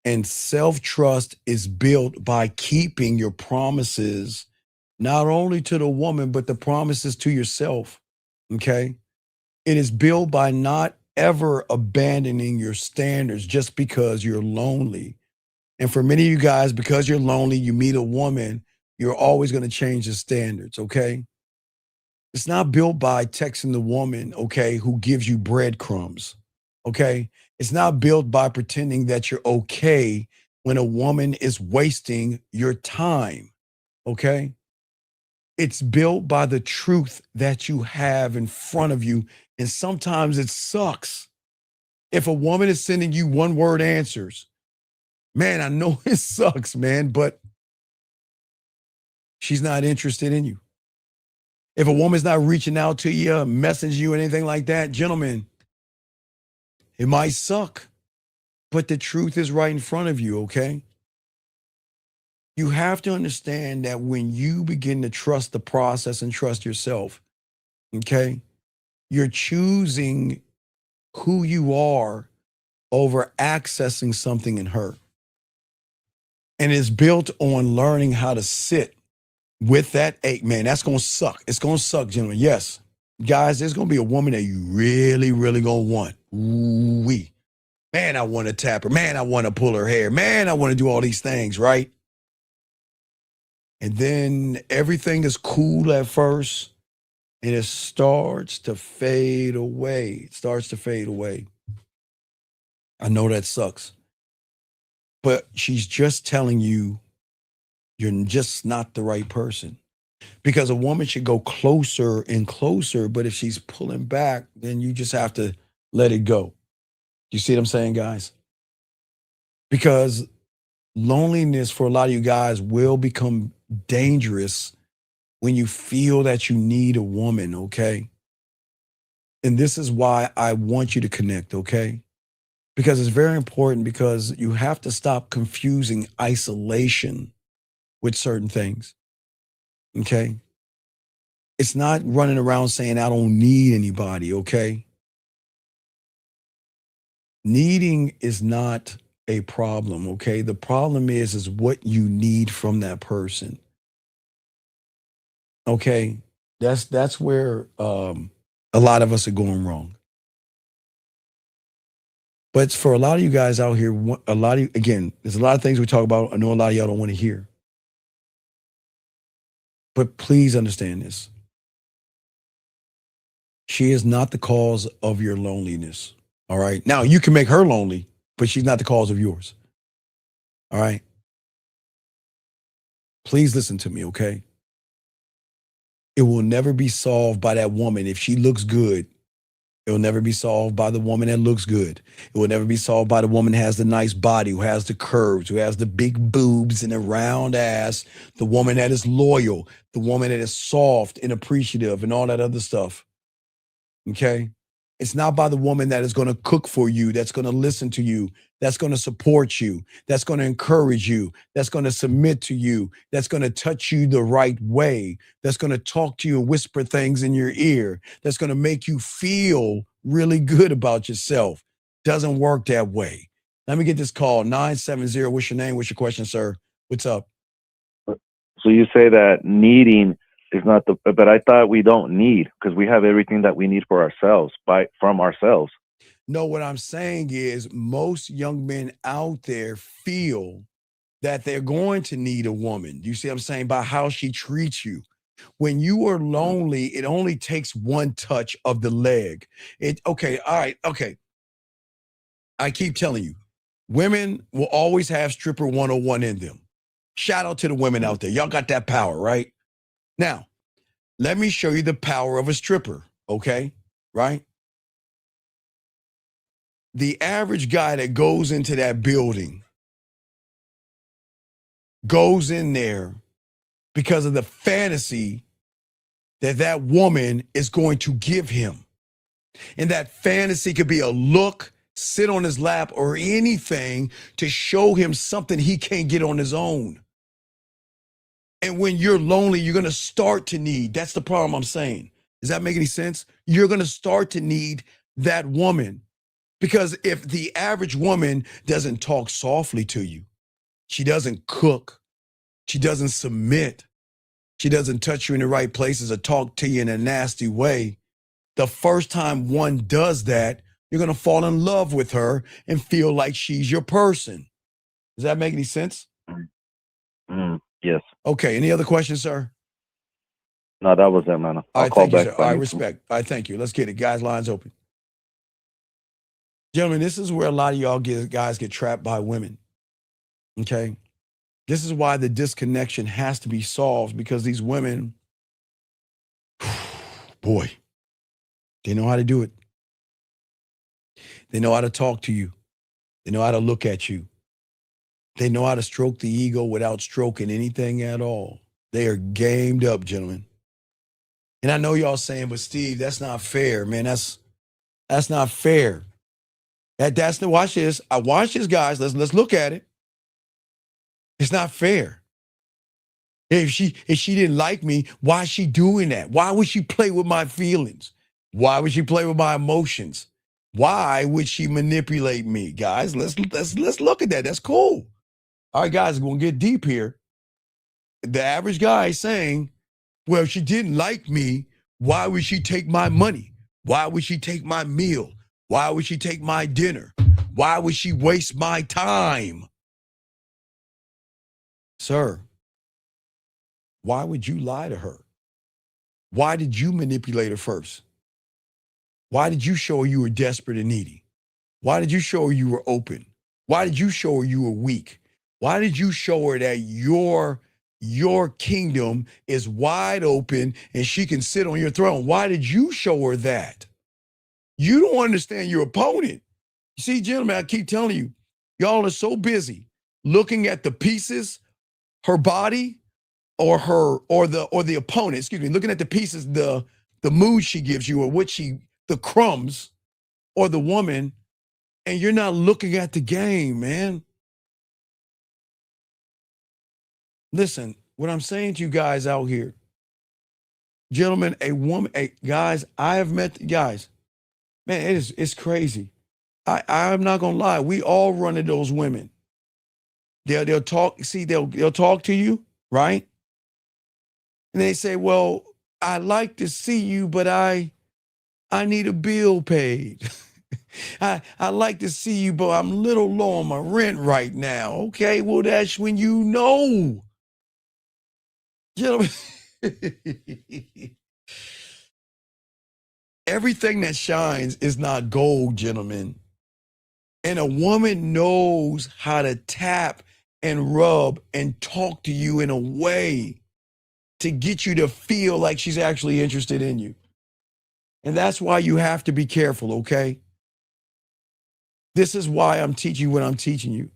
And self-trust is built by keeping your promises, not only to the woman, but the promises to yourself. Okay? It is built by not ever abandoning your standards just because you're lonely. And for many of you guys, because you're lonely, you meet a woman, you're always going to change the standards, okay? It's not built by texting the woman, okay, who gives you breadcrumbs, okay? It's not built by pretending that you're okay when a woman is wasting your time, okay? It's built by the truth that you have in front of you, and sometimes it sucks. If a woman is sending you one-word answers, man, I know it sucks, man, but she's not interested in you. If a woman's not reaching out to you, messaging you, anything like that, gentlemen, it might suck, but the truth is right in front of you, okay? You have to understand that when you begin to trust the process and trust yourself, okay, you're choosing who you are over accessing something in her. And it's built on learning how to sit with that ache, man. That's going to suck. It's going to suck, gentlemen. Yes. Guys, there's going to be a woman that you really, really going to want. Ooh-wee. Man, I want to tap her. Man, I want to pull her hair. Man, I want to do all these things, right? And then everything is cool at first, and it starts to fade away. It starts to fade away. I know that sucks. But she's just telling you you're just not the right person. Because a woman should go closer and closer, but if she's pulling back, then you just have to let it go. You see what I'm saying, guys? Because loneliness for a lot of you guys will become dangerous when you feel that you need a woman, okay? And this is why I want you to connect, okay? Because it's very important, because you have to stop confusing isolation with certain things, okay? It's not running around saying, I don't need anybody, okay? Needing is not a problem, okay? The problem is what you need from that person, okay? That's where a lot of us are going wrong. But for a lot of you guys out here, again, there's a lot of things we talk about. I know a lot of y'all don't want to hear. But please understand this. She is not the cause of your loneliness, all right? Now, you can make her lonely, but she's not the cause of yours, all right? Please listen to me, okay? It will never be solved by that woman. If she looks good, it will never be solved by the woman that looks good. It will never be solved by the woman who has the nice body, who has the curves, who has the big boobs and a round ass, the woman that is loyal, the woman that is soft and appreciative and all that other stuff. Okay? It's not by the woman that is going to cook for you, that's going to listen to you, that's going to support you, that's going to encourage you, that's going to submit to you, that's going to touch you the right way, that's going to talk to you and whisper things in your ear, that's going to make you feel really good about yourself. Doesn't work that way. Let me get this call, 970. What's your name? What's your question, sir? What's up? So you say that needing is not but I thought we don't need, because we have everything that we need for ourselves from ourselves. No, what I'm saying is most young men out there feel that they're going to need a woman. You see what I'm saying? By how she treats you. When you are lonely, it only takes one touch of the leg. Okay, all right, okay. I keep telling you, women will always have stripper 101 in them. Shout out to the women out there. Y'all got that power, right? Now, let me show you the power of a stripper, okay? Right? The average guy that goes into that building goes in there because of the fantasy that that woman is going to give him. And that fantasy could be a look, sit on his lap, or anything to show him something he can't get on his own. And when you're lonely, you're going to start to need. That's the problem I'm saying. Does that make any sense? You're going to start to need that woman. Because if the average woman doesn't talk softly to you, she doesn't cook, she doesn't submit, she doesn't touch you in the right places or talk to you in a nasty way, the first time one does that, you're going to fall in love with her and feel like she's your person. Does that make any sense? Yes. Okay. Any other questions, sir? No, that was it, man. I'll call thank you, back. sir. I respect. I thank you. Let's get it. Guys, lines open. Gentlemen, this is where a lot of y'all guys get trapped by women. Okay? This is why the disconnection has to be solved, because these women, boy, they know how to do it. They know how to talk to you. They know how to look at you. They know how to stroke the ego without stroking anything at all. They are gamed up, gentlemen. And I know y'all saying, but Steve, that's not fair, man. That's not fair. Watch this. I watch this, guys. Let's look at it. It's not fair. If she didn't like me, why is she doing that? Why would she play with my feelings? Why would she play with my emotions? Why would she manipulate me? Guys, let's look at that. That's cool. All right, guys, we're gonna get deep here. The average guy is saying, well, if she didn't like me, why would she take my money? Why would she take my meal? Why would she take my dinner? Why would she waste my time? Sir, why would you lie to her? Why did you manipulate her first? Why did you show her you were desperate and needy? Why did you show her you were open? Why did you show her you were weak? Why did you show her that your kingdom is wide open and she can sit on your throne? Why did you show her that? You don't understand your opponent. You see, gentlemen, I keep telling you, y'all are so busy looking at the pieces, her body, or the opponent, excuse me, looking at the pieces, the mood she gives you, or the crumbs, or the woman, and you're not looking at the game, man. Listen, what I'm saying to you guys out here, gentlemen, guys, I have met guys, man, it's crazy. I'm not gonna lie, we all run into those women. They'll talk, see, they'll talk to you, right? And they say, well, I like to see you, but I need a bill paid. I like to see you, but I'm a little low on my rent right now. Okay, well, that's when you know. Gentlemen, everything that shines is not gold, gentlemen. And a woman knows how to tap and rub and talk to you in a way to get you to feel like she's actually interested in you. And that's why you have to be careful, okay? This is why I'm teaching you what I'm teaching you.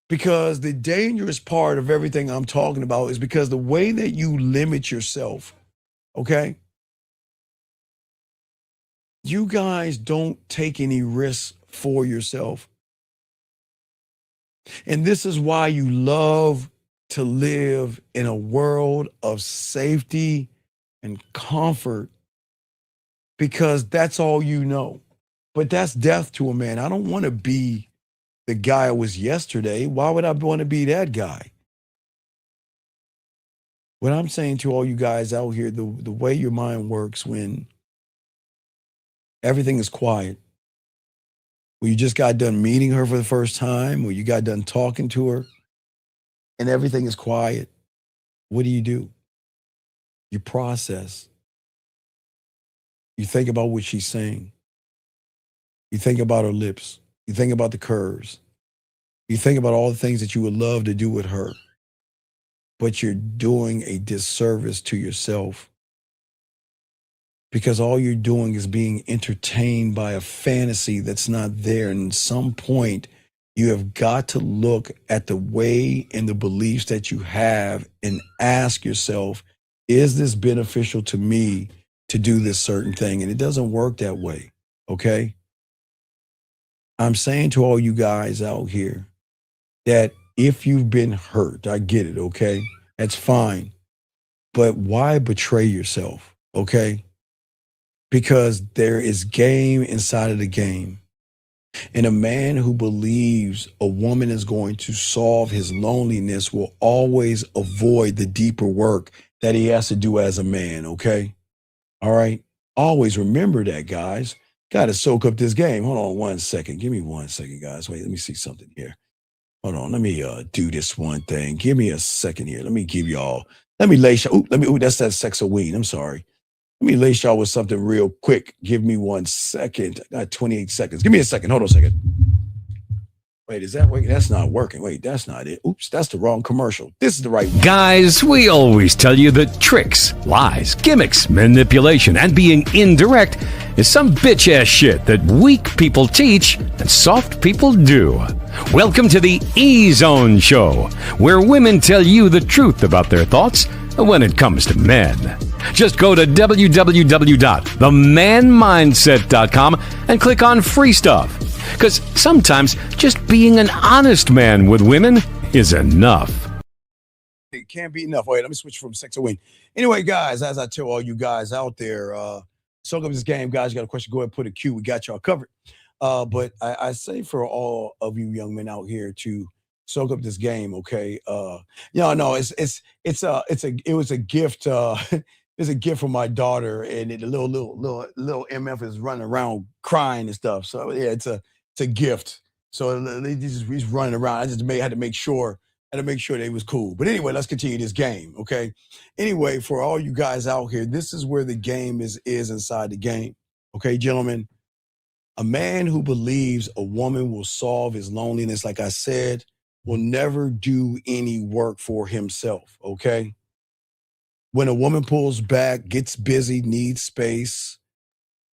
Because the dangerous part of everything I'm talking about is because the way that you limit yourself, okay? You guys don't take any risks for yourself. And this is why you love to live in a world of safety and comfort, because that's all you know. But that's death to a man. I don't want to be the guy I was yesterday. Why would I want to be that guy? What I'm saying to all you guys out here, the way your mind works when everything is quiet, when you just got done meeting her for the first time, when you got done talking to her, and everything is quiet, what do? You process. You think about what she's saying. You think about her lips. You think about the curves. You think about all the things that you would love to do with her, but you're doing a disservice to yourself, because all you're doing is being entertained by a fantasy that's not there. And at some point, you have got to look at the way and the beliefs that you have and ask yourself, is this beneficial to me to do this certain thing? And it doesn't work that way, okay? I'm saying to all you guys out here that if you've been hurt, I get it, okay? That's fine. But why betray yourself, okay? Because there is game inside of the game. And a man who believes a woman is going to solve his loneliness will always avoid the deeper work that he has to do as a man, okay? All right? Always remember that, guys. Got to soak up this game. Hold on 1 second. Give me 1 second, guys. Wait, let me see something here. Hold on. Let me do this one thing. Give me a second here. Let me give y'all, let me lace y'all. That's that Sexoween. I'm sorry. Let me lace y'all with something real quick. Give me 1 second. I got 28 seconds. Give me a second. Hold on a second. Wait, is that working? That's not working. Wait, that's not it. Oops, that's the wrong commercial. This is the right one. Guys, we always tell you that tricks, lies, gimmicks, manipulation, and being indirect is some bitch-ass shit that weak people teach and soft people do. Welcome to the E-Zone Show, where women tell you the truth about their thoughts when it comes to men. Just go to www.themanmindset.com and click on free stuff. Because sometimes just being an honest man with women is enough. It can't be enough. Wait, let me switch from sex to wing. Anyway, guys, as I tell all you guys out there, soak up this game, guys. You got a question? Go ahead and put a Q. We got y'all covered. But I say for all of you young men out here to soak up this game, okay? No, it was a gift. It's a gift from my daughter, and the little MF is running around crying and stuff. So yeah, it's a gift. So he's running around. I just had to make sure they was cool. But anyway, let's continue this game, okay? Anyway, for all you guys out here, this is where the game is inside the game, okay, gentlemen? A man who believes a woman will solve his loneliness, like I said, will never do any work for himself, okay? When a woman pulls back, gets busy, needs space,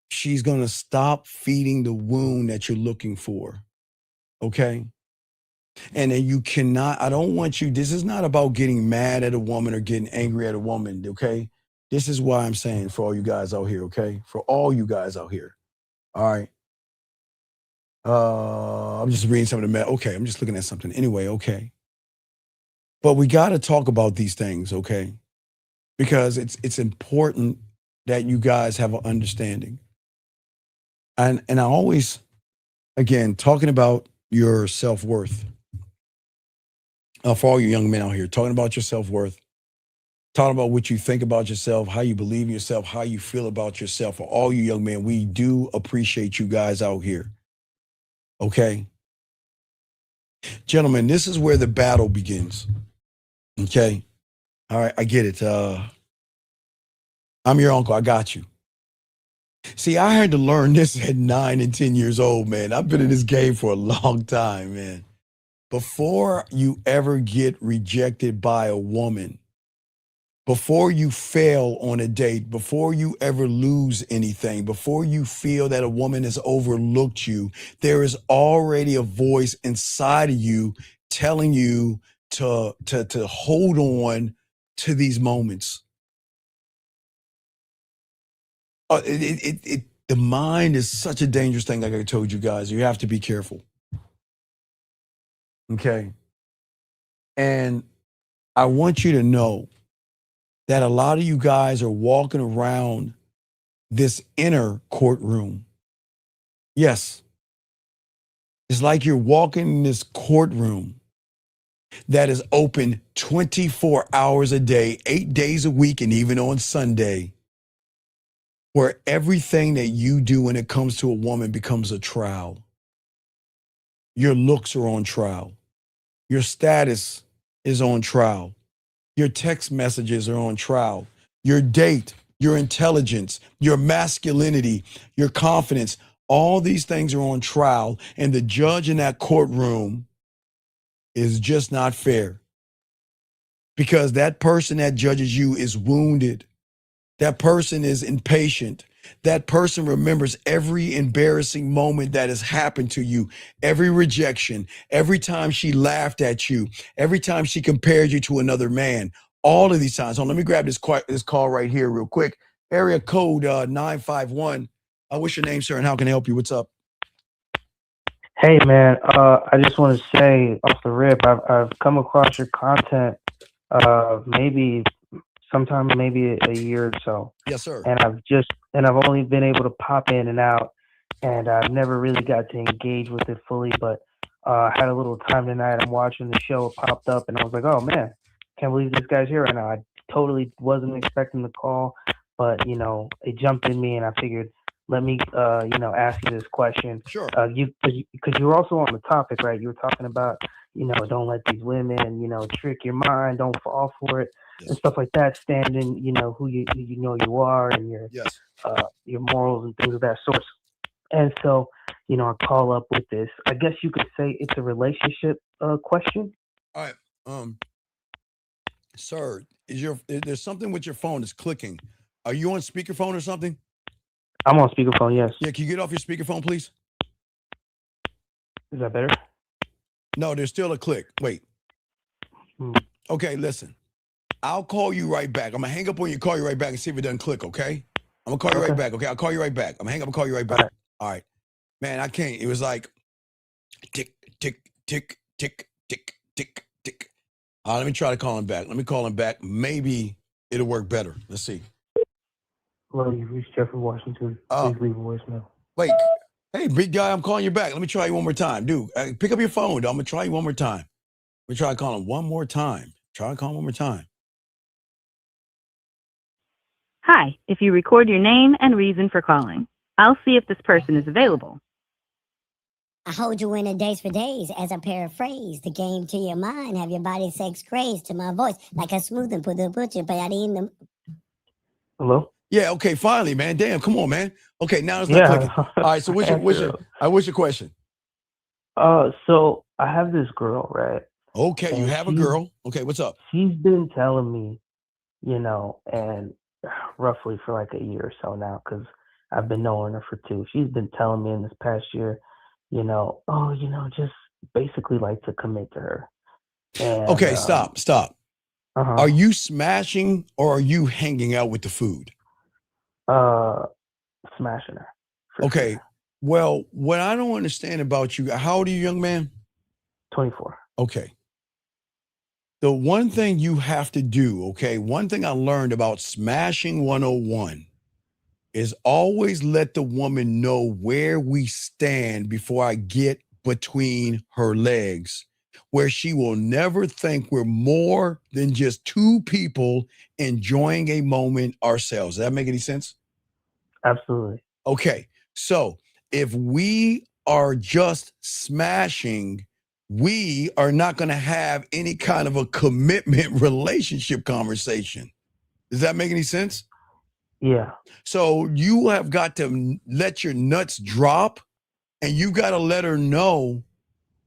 she's going to stop feeding the wound that you're looking for, okay? And then you cannot, I don't want you, this is not about getting mad at a woman or getting angry at a woman, okay? This is why I'm saying for all you guys out here, okay? For all you guys out here, all right? I'm just reading some of the, okay, I'm just looking at something. Anyway, okay. But we got to talk about these things, okay? Because it's important that you guys have an understanding. And I always, again, talking about your self-worth. For all you young men out here, talking about your self-worth, talking about what you think about yourself, how you believe in yourself, how you feel about yourself. For all you young men, we do appreciate you guys out here. Okay? Gentlemen, this is where the battle begins. Okay? All right, I get it. I'm your uncle. I got you. See, I had to learn this at 9 and 10 years old, man. I've been in this game for a long time, man. Before you ever get rejected by a woman, before you fail on a date, before you ever lose anything, before you feel that a woman has overlooked you, there is already a voice inside of you telling you to hold on to these moments. The the mind is such a dangerous thing, like I told you guys. You have to be careful. Okay. And I want you to know that a lot of you guys are walking around this inner courtroom. Yes. It's like you're walking in this courtroom that is open 24 hours a day, 8 days a week, and even on Sunday, where everything that you do when it comes to a woman becomes a trial. Your looks are on trial. Your status is on trial. Your text messages are on trial. Your date, your intelligence, your masculinity, your confidence, all these things are on trial. And the judge in that courtroom is just not fair, because that person that judges you is wounded. That person is impatient. That person remembers every embarrassing moment that has happened to you, every rejection, every time she laughed at you, every time she compared you to another man, all of these times. Let me grab this call right here real quick. Area code 951. What's your name, sir, and how can I help you? What's up? Hey, man, I just want to say off the rip, I've come across your content maybe sometime maybe a year or so. Yes, sir. And I've only been able to pop in and out, and I've never really got to engage with it fully, but I had a little time tonight. I'm watching the show, it popped up, and I was like, oh man, can't believe this guy's here right now. I totally wasn't expecting the call, but it jumped in me, and I figured, let me ask you this question. Sure. Because you were also on the topic, right? You were talking about, don't let these women, trick your mind, don't fall for it, and stuff like that. Standing, who you you are, and your morals and things of that sort. And so, I call up with this. I guess you could say it's a relationship question. All right. Sir, there's something with your phone that's clicking. Are you on speakerphone or something? I'm on speakerphone, yes. Yeah, can you get off your speakerphone, please? Is that better? No, there's still a click. Wait. Okay, listen. I'll call you right back. I'm going to hang up on you, call you right back and see if it doesn't click, okay? I'm going to call you right back, okay? I'll call you right back. I'm going to hang up and call you right back. All right. Man, I can't. It was like tick, tick, tick, tick, tick, tick, tick. Let me try to call him back. Let me call him back. Maybe it'll work better. Let's see. Hello, you've reached Jeffrey Washington. Please leave a voicemail. Wait. Hey, big guy, I'm calling you back. Let me try you one more time. Dude, pick up your phone. I'm going to try you one more time. Let me try to call him one more time. Try to call him one more time. Hi, if you record your name and reason for calling, I'll see if this person is available. I hold you in a days for days as I paraphrase the game to your mind. Have your body sex craze to my voice like a smooth and put the butcher, but I didn't them. Hello? Yeah, okay, finally, man. Damn, come on, man. Okay, now it's not clicking. All right, so what's your question? So I have this girl, right? Okay, you have a girl. Okay, what's up? She's been telling me, and roughly for like a year or so now, because I've been knowing her for 2. She's been telling me in this past year, just basically like to commit to her. And, okay, stop. Are you smashing or are you hanging out with the food? Smashing her. Okay. Sure. Well, what I don't understand about you, how old are you, young man? 24. Okay. The one thing you have to do, okay, one thing I learned about smashing 101 is always let the woman know where we stand before I get between her legs, where she will never think we're more than just 2 people enjoying a moment ourselves. Does that make any sense? Absolutely. Okay. So if we are just smashing, we are not going to have any kind of a commitment relationship conversation. Does that make any sense? Yeah. So you have got to let your nuts drop, and you got to let her know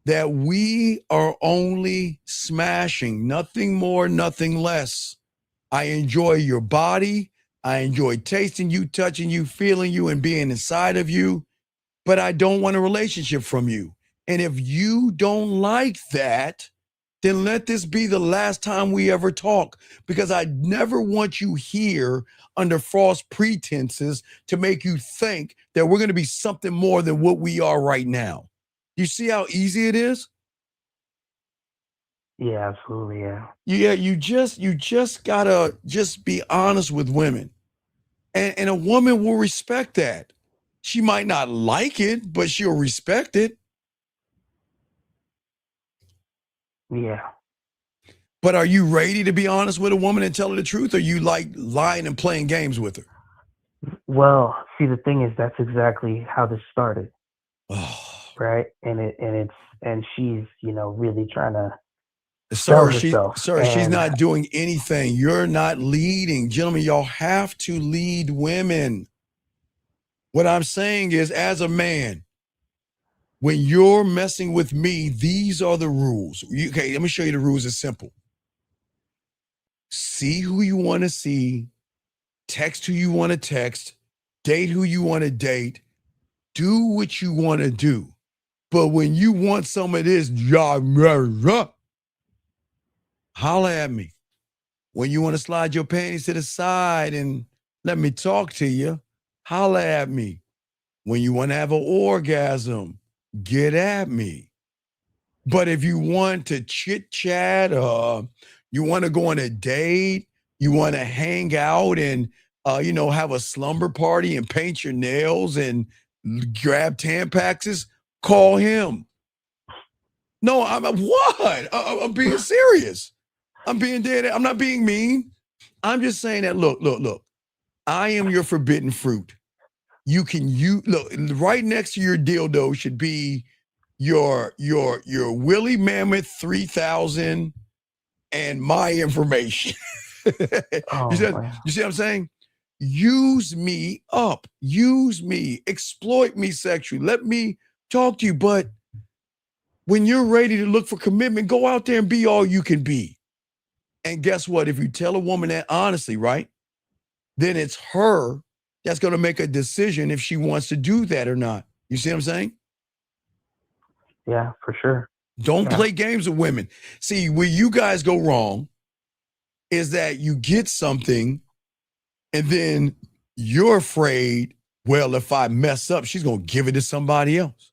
that we are only smashing, nothing more, nothing less. I enjoy your body. I enjoy tasting you, touching you, feeling you, and being inside of you, but I don't want a relationship from you. And if you don't like that, then let this be the last time we ever talk, because I never want you here under false pretenses to make you think that we're going to be something more than what we are right now. You see how easy it is? Yeah, absolutely. Yeah. Yeah, you just gotta just be honest with women. And a woman will respect that. She might not like it, but she'll respect it. Yeah. But are you ready to be honest with a woman and tell her the truth? Or you like lying and playing games with her? Well, see, the thing is, that's exactly how this started. Right? And she's, really trying to sell herself. She's not doing anything. You're not leading. Gentlemen, y'all have to lead women. What I'm saying is, as a man, when you're messing with me, these are the rules. Okay, let me show you the rules. It's simple. See who you want to see, text who you want to text, date who you want to date, do what you want to do. But when you want some of this, holla at me. When you want to slide your panties to the side and let me talk to you, holla at me. When you want to have an orgasm, get at me. But if you want to chit chat, you want to go on a date, you want to hang out and, have a slumber party and paint your nails and grab Tampaxes, call him. No, I'm being serious. I'm being dead. I'm not being mean. I'm just saying that, look. I am your forbidden fruit. Look, right next to your dildo should be your Willie Mammoth 3000 and my information. You see what I'm saying? Use me up. Use me. Exploit me sexually. Let me talk to you. But when you're ready to look for commitment, go out there and be all you can be. And guess what? If you tell a woman that honestly, right, then it's her that's going to make a decision if she wants to do that or not. You see what I'm saying? Yeah, for sure. Don't play games with women. See, where you guys go wrong is that you get something and then you're afraid, well, if I mess up, she's going to give it to somebody else.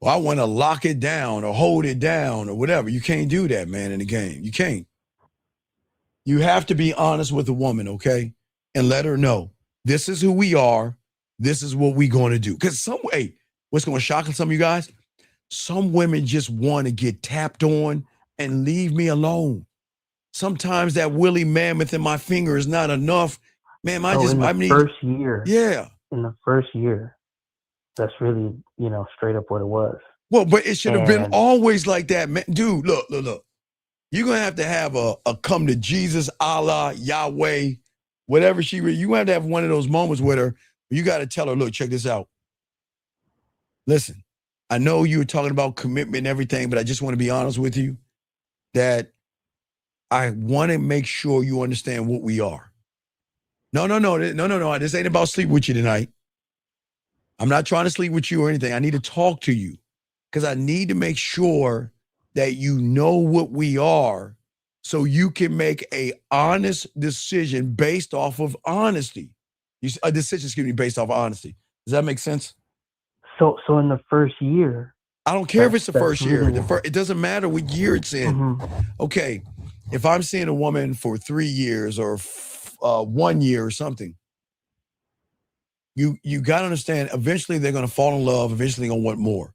Well, I want to lock it down or hold it down or whatever. You can't do that, man, in the game. You can't. You have to be honest with a woman, okay? And let her know, this is who we are. This is what we're going to do. Because what's going to shock some of you guys? Some women just want to get tapped on and leave me alone. Sometimes that Willie Mammoth in my finger is not enough. Man, in the first year. Yeah. In the first year, that's really, straight up what it was. Well, but it should have been always like that, man. Dude, look. You're going to have a come to Jesus, Allah, Yahweh, whatever you're going to have one of those moments with her. You got to tell her, look, check this out. Listen, I know you were talking about commitment and everything, but I just want to be honest with you that I want to make sure you understand what we are. No. This ain't about sleep with you tonight. I'm not trying to sleep with you or anything. I need to talk to you because I need to make sure that you know what we are so you can make a honest decision based off of honesty. A decision, based off of honesty. Does that make sense? So in the first year. I don't care if it's the first year. It doesn't matter what year it's in. Mm-hmm. Okay, if I'm seeing a woman for 3 years or 1 year or something, you got to understand, eventually they're going to fall in love. Eventually they're going to want more.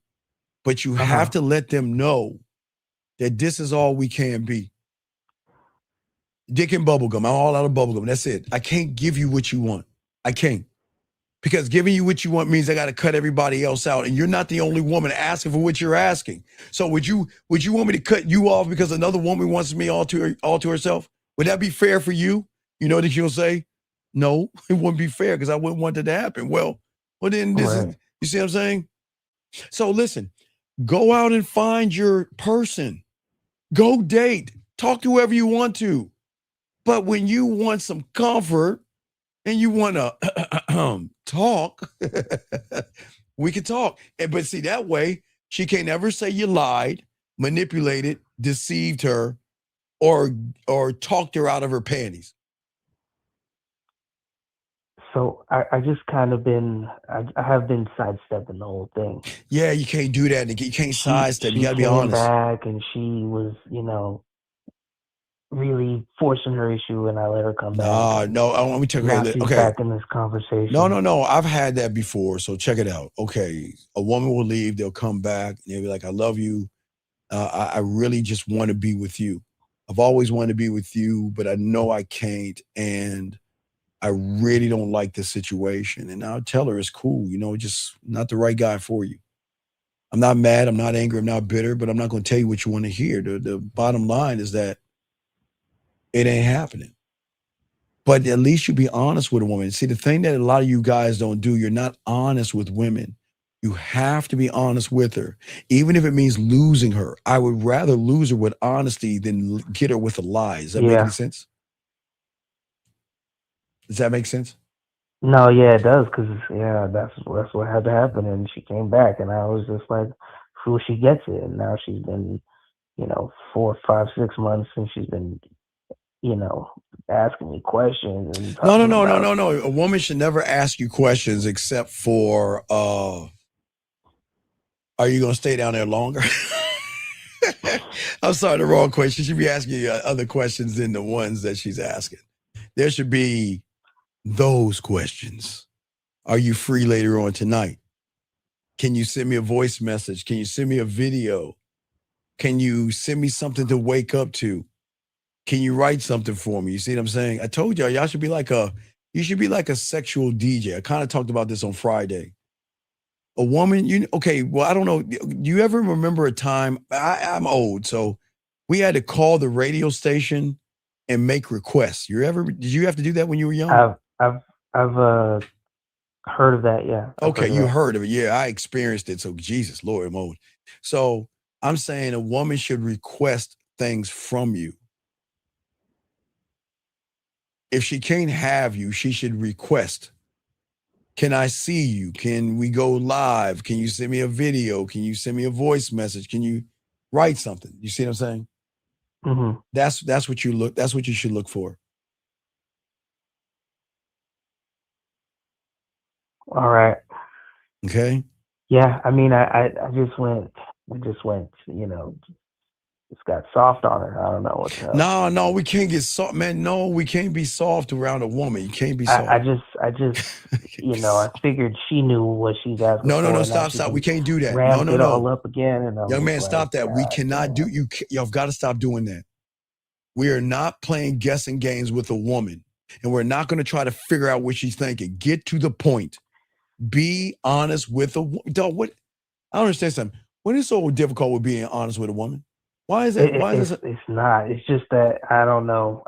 But you have to let them know that this is all we can be. Dick and bubblegum. I'm all out of bubblegum. That's it. I can't give you what you want. I can't. Because giving you what you want means I got to cut everybody else out. And you're not the only woman asking for what you're asking. So would you want me to cut you off because another woman wants me all to herself? Would that be fair for you? You know that you'll say, no, it wouldn't be fair because I wouldn't want that to happen. Well then this is, you see what I'm saying? So listen, go out and find your person. Go date. Talk to whoever you want to. But when you want some comfort and you want to talk, we can talk. But see, that way, she can't ever say you lied, manipulated, deceived her or talked her out of her panties? So I just kind of been, I have been sidestepping the whole thing. Yeah, you can't do that. You can't sidestep. You got to be She came honest. back and she was, really forcing her issue, and I let her come back. No. Let me check. Now she's Okay. back in this conversation. No. I've had that before. So check it out. Okay. A woman will leave. They'll come back. And they'll be like, I love you. I really just want to be with you. I've always wanted to be with you, but I know I can't. And I really don't like this situation. And I'll tell her it's cool. Just not the right guy for you. I'm not mad. I'm not angry. I'm not bitter, but I'm not going to tell you what you want to hear. The bottom line is that it ain't happening. But at least you be honest with a woman. See, the thing that a lot of you guys don't do, you're not honest with women. You have to be honest with her, even if it means losing her. I would rather lose her with honesty than get her with a lie. Does that make any sense? Does that make sense? No, yeah, it does, because that's what had to happen, and she came back, and I was just like, "Fool, she gets it." And now she's been, 4, 5, 6 months, and she's been, asking me questions and No. talking A woman should never ask you questions except for, are you going to stay down there longer? I'm sorry, the wrong question. She should be asking you other questions than the ones that she's asking. There should be those questions. Are you free later on tonight? Can you send me a voice message? Can you send me a video? Can you send me something to wake up to? Can you write something for me? You see what I'm saying? I told y'all should be like you should be like a sexual DJ. I kind of talked about this on Friday. A woman, I don't know. Do you ever remember a time? I'm old, so we had to call the radio station and make requests. Did you have to do that when you were young? I've heard of that, yeah. Okay, you heard of it. Yeah, I experienced it. So Jesus, Lord, I'm old. So I'm saying a woman should request things from you. If she can't have you, she should request. Can I see you? Can we go live? Can you send me a video? Can you send me a voice message? Can you write something? You see what I'm saying? Mm-hmm. That's what you should look for. All right. Okay. Yeah, I mean, I just went, just got soft on her. I don't know what the hell. No, we can't get soft, man. No, we can't be soft around a woman. You can't be soft. I just, I figured she knew what she's asking for. No, stop. We can't do that. Ramped it all up again. And young man, stop that. We cannot do, y'all got to stop doing that. We are not playing guessing games with a woman, and we're not going to try to figure out what she's thinking. Get to the point. Be honest with a woman. What? I don't understand something. What is so difficult with being honest with a woman? Why is it? It's not. It's just that I don't know.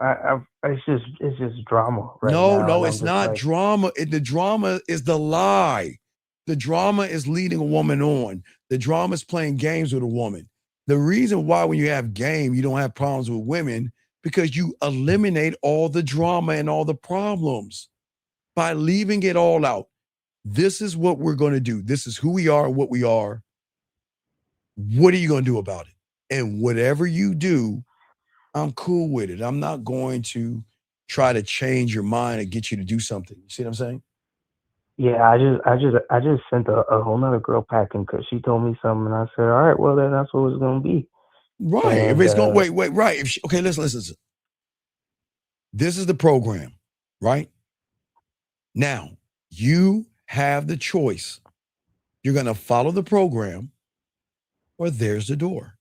It's just drama right now. No, it's not drama. The drama is the lie. The drama is leading a woman on. The drama is playing games with a woman. The reason why when you have game, you don't have problems with women, because you eliminate all the drama and all the problems by leaving it all out. This is what we're going to do. This is who we are and what we are. What are you going to do about it? And whatever you do, I'm cool with it. I'm not going to try to change your mind and get you to do something. You see what I'm saying? Yeah, I just sent a whole nother girl packing because she told me something, and I said, all right, well then that's what it's gonna be. Right. And, if it's going wait, right. Okay, listen. This is the program, right? Now, you have the choice. You're gonna follow the program, or there's the door.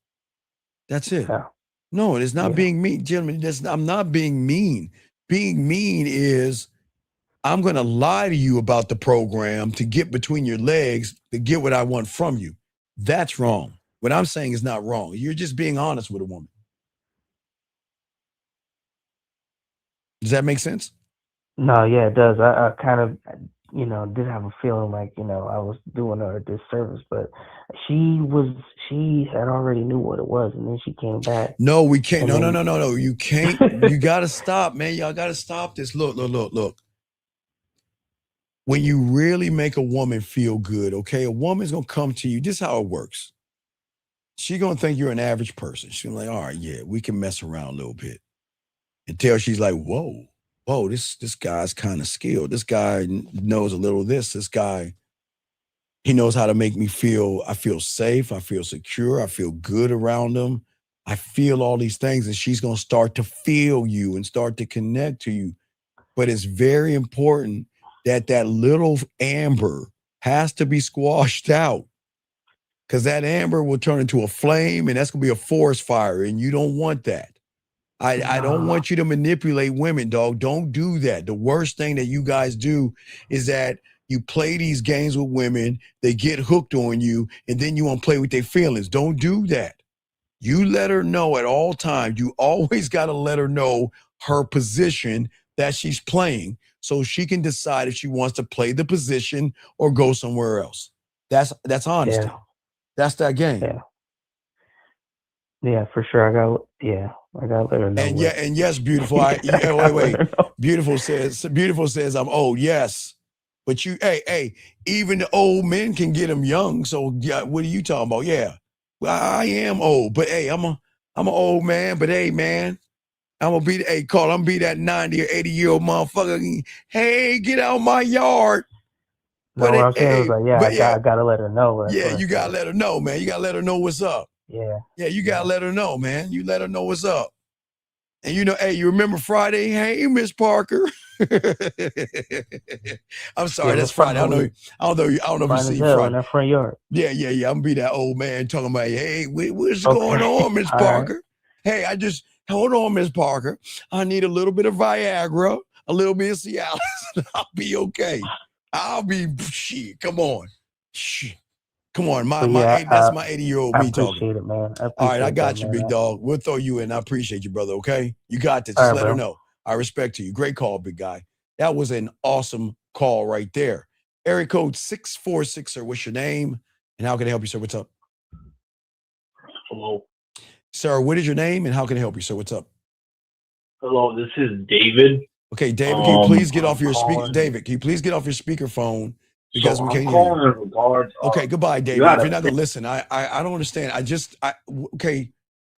That's it. Yeah. No, it is not being mean, gentlemen. I'm not being mean. Being mean is I'm going to lie to you about the program to get between your legs to get what I want from you. That's wrong. What I'm saying is not wrong. You're just being honest with a woman. Does that make sense? No, yeah, it does. I kind of, did have a feeling like, I was doing her a disservice, but she had already knew what it was, and then she came back. No, we can't. No. You can't. You got to stop, man. Y'all got to stop this. Look. When you really make a woman feel good, okay, a woman's going to come to you. This is how it works. she's gonna think you're an average person. She's gonna be like, all right, yeah, we can mess around a little bit. Until she's like, whoa, this guy's kind of skilled. This guy knows a little of this. This guy, he knows how to make me feel, I feel safe, I feel secure, I feel good around him. I feel all these things, and she's gonna start to feel you and start to connect to you. But it's very important that little amber has to be squashed out, because that amber will turn into a flame, and that's gonna be a forest fire, and you don't want that. I don't want you to manipulate women, dog. Don't do that. The worst thing that you guys do is that you play these games with women, they get hooked on you, and then you want to play with their feelings. Don't do that. You let her know at all times. You always got to let her know her position that she's playing, so she can decide if she wants to play the position or go somewhere else. That's honesty. Yeah. That's that game. Yeah. Yeah, for sure. I gotta let her know. And yes, beautiful. Wait. Beautiful says I'm old. Yes, but hey, even the old men can get them young. So yeah, what are you talking about? Yeah, well, I am old, but hey, I'm an old man. But hey, man, I'm gonna be that 90 or 80-year-old motherfucker. Hey, get out my yard. No, what I'm saying was like, I gotta let her know. Yeah, you gotta let her know, man. You gotta let her know what's up. Yeah. Yeah, you gotta let her know, man. You let her know what's up. And hey, you remember Friday? Hey, Miss Parker. I'm sorry, that's Friday. I don't know if you see Friday in that front yard. Yeah. I'm gonna be that old man talking about, hey, what's going on, Miss Parker? Right. Hey, hold on, Miss Parker. I need a little bit of Viagra, a little bit of Cialis, and I'll be okay. Shit. Come on. Shit. Come on, that's my 80-year-old me talking. I appreciate it, man. All right, I got you, big dog. We'll throw you in. I appreciate you, brother, okay? You got this. Just let her know. I respect you. Great call, big guy. That was an awesome call right there. Area code 646, sir. What's your name? And how can I help you, sir? What's up? Hello. Sir, what is your name and how can I help you, sir? What's up? Hello, this is David. Okay, David, can you please get off your speaker? David, can you please get off your speakerphone? Because we can't hear you. In regards okay, goodbye, David. If you're not gonna listen, I don't understand. Okay.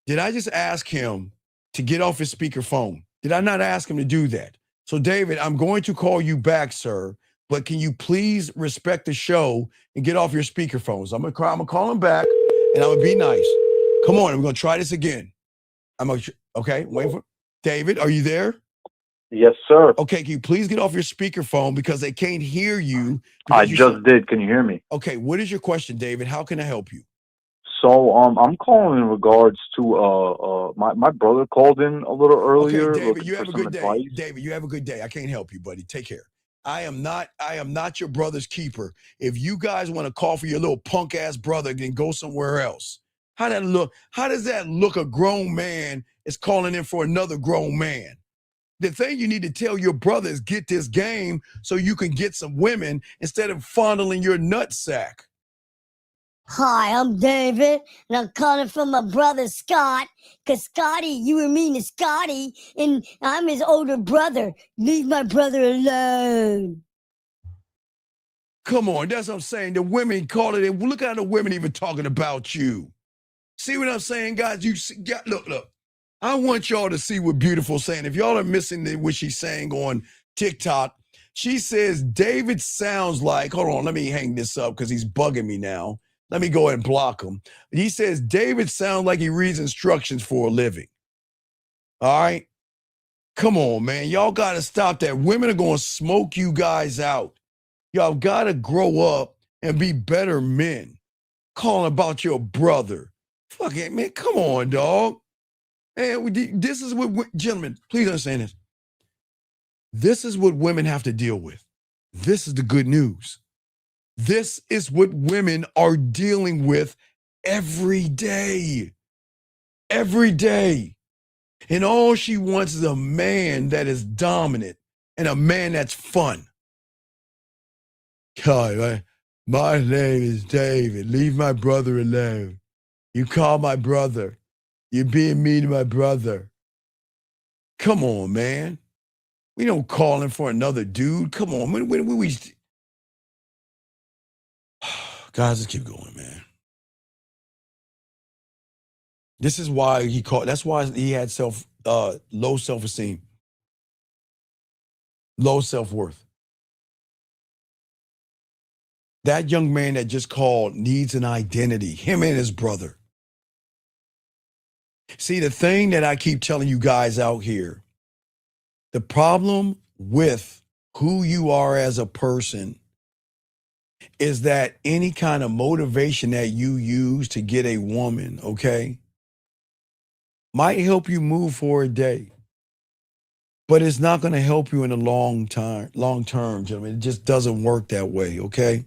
Did I just ask him to get off his speakerphone? Did I not ask him to do that? So, David, I'm going to call you back, sir. But can you please respect the show and get off your speakerphones? I'm gonna call him back, and I'm gonna be nice. Come on, I'm gonna try this again. Okay. Wait for David. Are you there? Yes, sir. Okay, can you please get off your speakerphone because they can't hear you? I just did. Can you hear me? Okay, what is your question, David? How can I help you? So, I'm calling in regards to my brother called in a little earlier. Okay, David, you have a good day. Advice. David, you have a good day. I can't help you, buddy. Take care. I am not your brother's keeper. If you guys want to call for your little punk ass brother, then go somewhere else. How does that look? A grown man is calling in for another grown man. The thing you need to tell your brother is get this game so you can get some women instead of fondling your nutsack. Hi, I'm David, and I'm calling from my brother Scott. Because Scotty, you were mean to Scotty, and I'm his older brother. Leave my brother alone. Come on, that's what I'm saying. The women call it, and look how the women even talking about you. See what I'm saying, guys? Look. I want y'all to see what Beautiful's saying. If y'all are missing what she's saying on TikTok, she says, David sounds like, hold on, let me hang this up because he's bugging me now. Let me go ahead and block him. He says, David sounds like he reads instructions for a living. All right? Come on, man. Y'all got to stop that. Women are going to smoke you guys out. Y'all got to grow up and be better men. Calling about your brother. Fuck it, man. Come on, dog. And this is what, gentlemen, please understand this. This is what women have to deal with. This is the good news. This is what women are dealing with every day. Every day. And all she wants is a man that is dominant and a man that's fun. Hi, my name is David. Leave my brother alone. You call my brother. You're being mean to my brother. Come on, man. We don't call him for another dude. Come on. When we guys, let's keep going, man. This is why that's why he had low self-esteem, low self-worth. That young man that just called needs an identity, him and his brother. See, the thing that I keep telling you guys out here, the problem with who you are as a person is that any kind of motivation that you use to get a woman, okay, might help you move for a day, but it's not going to help you in the long term, gentlemen. It just doesn't work that way, okay?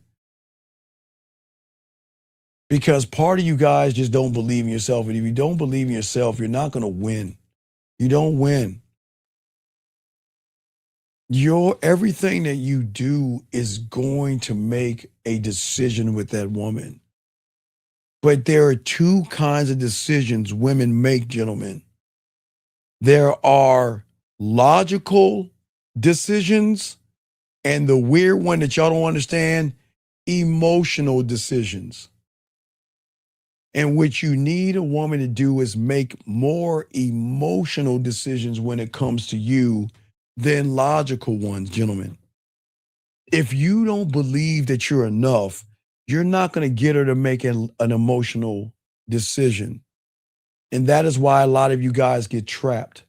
Because part of you guys just don't believe in yourself. And if you don't believe in yourself, you're not going to win. You don't win. Everything that you do is going to make a decision with that woman. But there are two kinds of decisions women make, gentlemen. There are logical decisions and the weird one that y'all don't understand, emotional decisions. And what you need a woman to do is make more emotional decisions when it comes to you than logical ones, gentlemen. If you don't believe that you're enough, you're not going to get her to make an emotional decision. And that is why a lot of you guys get trapped,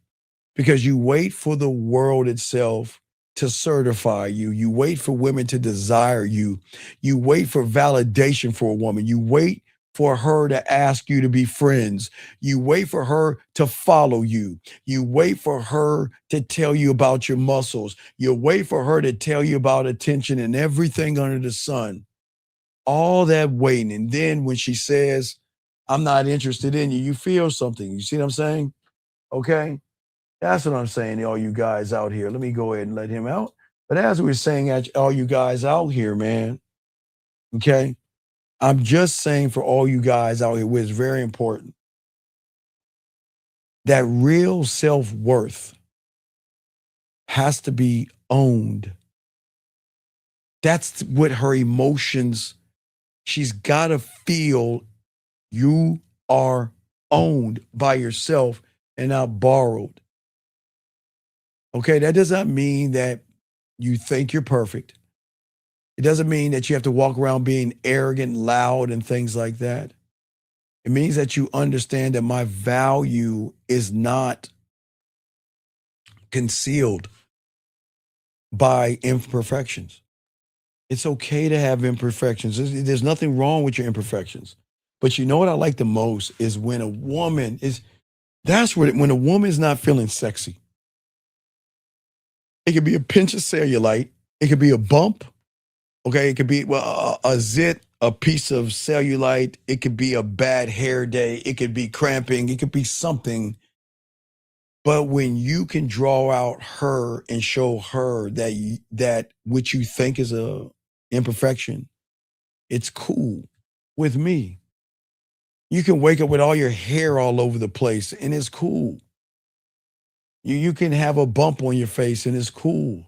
because you wait for the world itself to certify you. You wait for women to desire you. You wait for validation for a woman. You wait for her to ask you to be friends. You wait for her to follow you. You wait for her to tell you about your muscles. You wait for her to tell you about attention and everything under the sun. All that waiting. And then when she says, I'm not interested in you, you feel something. You see what I'm saying? Okay? That's what I'm saying to all you guys out here. Let me go ahead and let him out. But as we were saying, all you guys out here, man, okay? I'm just saying for all you guys out here, which is very important, that real self-worth has to be owned. That's what her emotions, she's got to feel you are owned by yourself and not borrowed. Okay, that does not mean that you think you're perfect. It doesn't mean that you have to walk around being arrogant, loud, and things like that. It means that you understand that my value is not concealed by imperfections. It's okay to have imperfections. There's nothing wrong with your imperfections. But you know what I like the most is when a woman is, when a woman is not feeling sexy. It could be a pinch of cellulite. It could be a bump. Okay, it could be a zit, a piece of cellulite. It could be a bad hair day. It could be cramping. It could be something. But when you can draw out her and show her that what you think is a imperfection, it's cool with me. You can wake up with all your hair all over the place and it's cool. You can have a bump on your face and it's cool.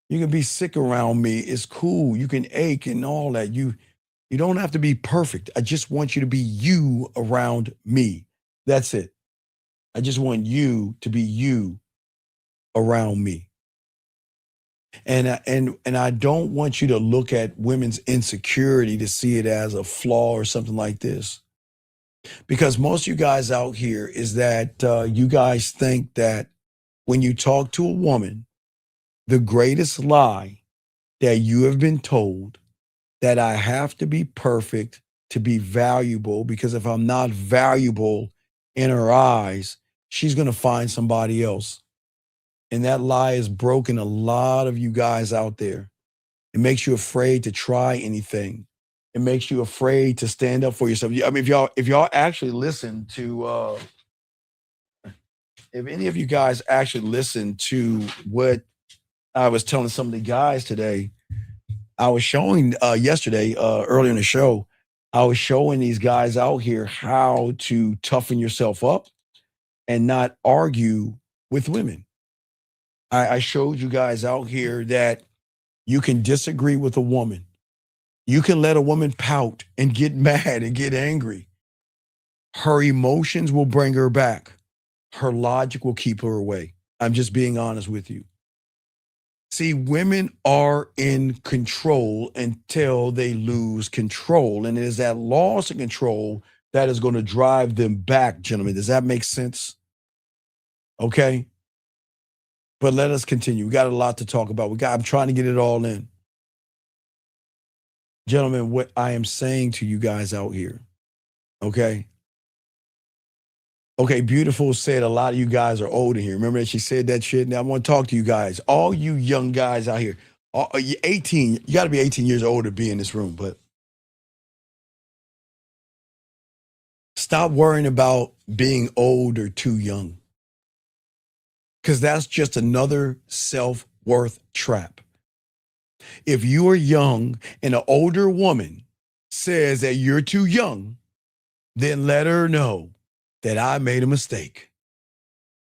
You can be sick around me. It's cool. You can ache and all that. You don't have to be perfect. I just want you to be you around me. That's it. I just want you to be you around me. And I don't want you to look at women's insecurity to see it as a flaw or something like this. Because most of you guys out here is that you guys think that when you talk to a woman, the greatest lie that you have been told, that I have to be perfect to be valuable, because if I'm not valuable in her eyes, she's going to find somebody else. And that lie has broken a lot of you guys out there. It makes you afraid to try anything. It makes you afraid to stand up for yourself. I mean, if y'all actually listen to, if any of you guys actually listen to what I was telling some of the guys today, I was showing yesterday, earlier in the show, I was showing these guys out here how to toughen yourself up and not argue with women. I showed you guys out here that you can disagree with a woman. You can let a woman pout and get mad and get angry. Her emotions will bring her back. Her logic will keep her away. I'm just being honest with you. See, women are in control until they lose control. And it is that loss of control that is going to drive them back, gentlemen. Does that make sense? Okay. But let us continue. We got a lot to talk about. I'm trying to get it all in. Gentlemen, what I am saying to you guys out here, okay? Okay, Beautiful said a lot of you guys are old in here. Remember that she said that shit? Now I want to talk to you guys. All you young guys out here, 18, you got to be 18 years old to be in this room, but stop worrying about being old or too young, because that's just another self-worth trap. If you are young and an older woman says that you're too young, then let her know that I made a mistake.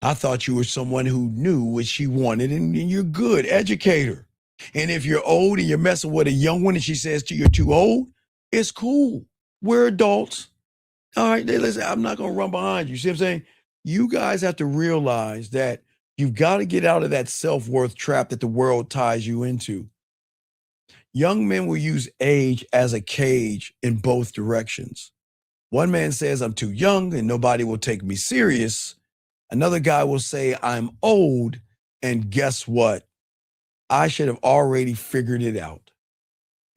I thought you were someone who knew what she wanted, and you're good. Educate her. And if you're old and you're messing with a young one and she says to you, you're too old, it's cool. We're adults. All right, listen, I'm not going to run behind you. See what I'm saying? You guys have to realize that you've got to get out of that self-worth trap that the world ties you into. Young men will use age as a cage in both directions. One man says, I'm too young and nobody will take me serious. Another guy will say, I'm old, and guess what? I should have already figured it out.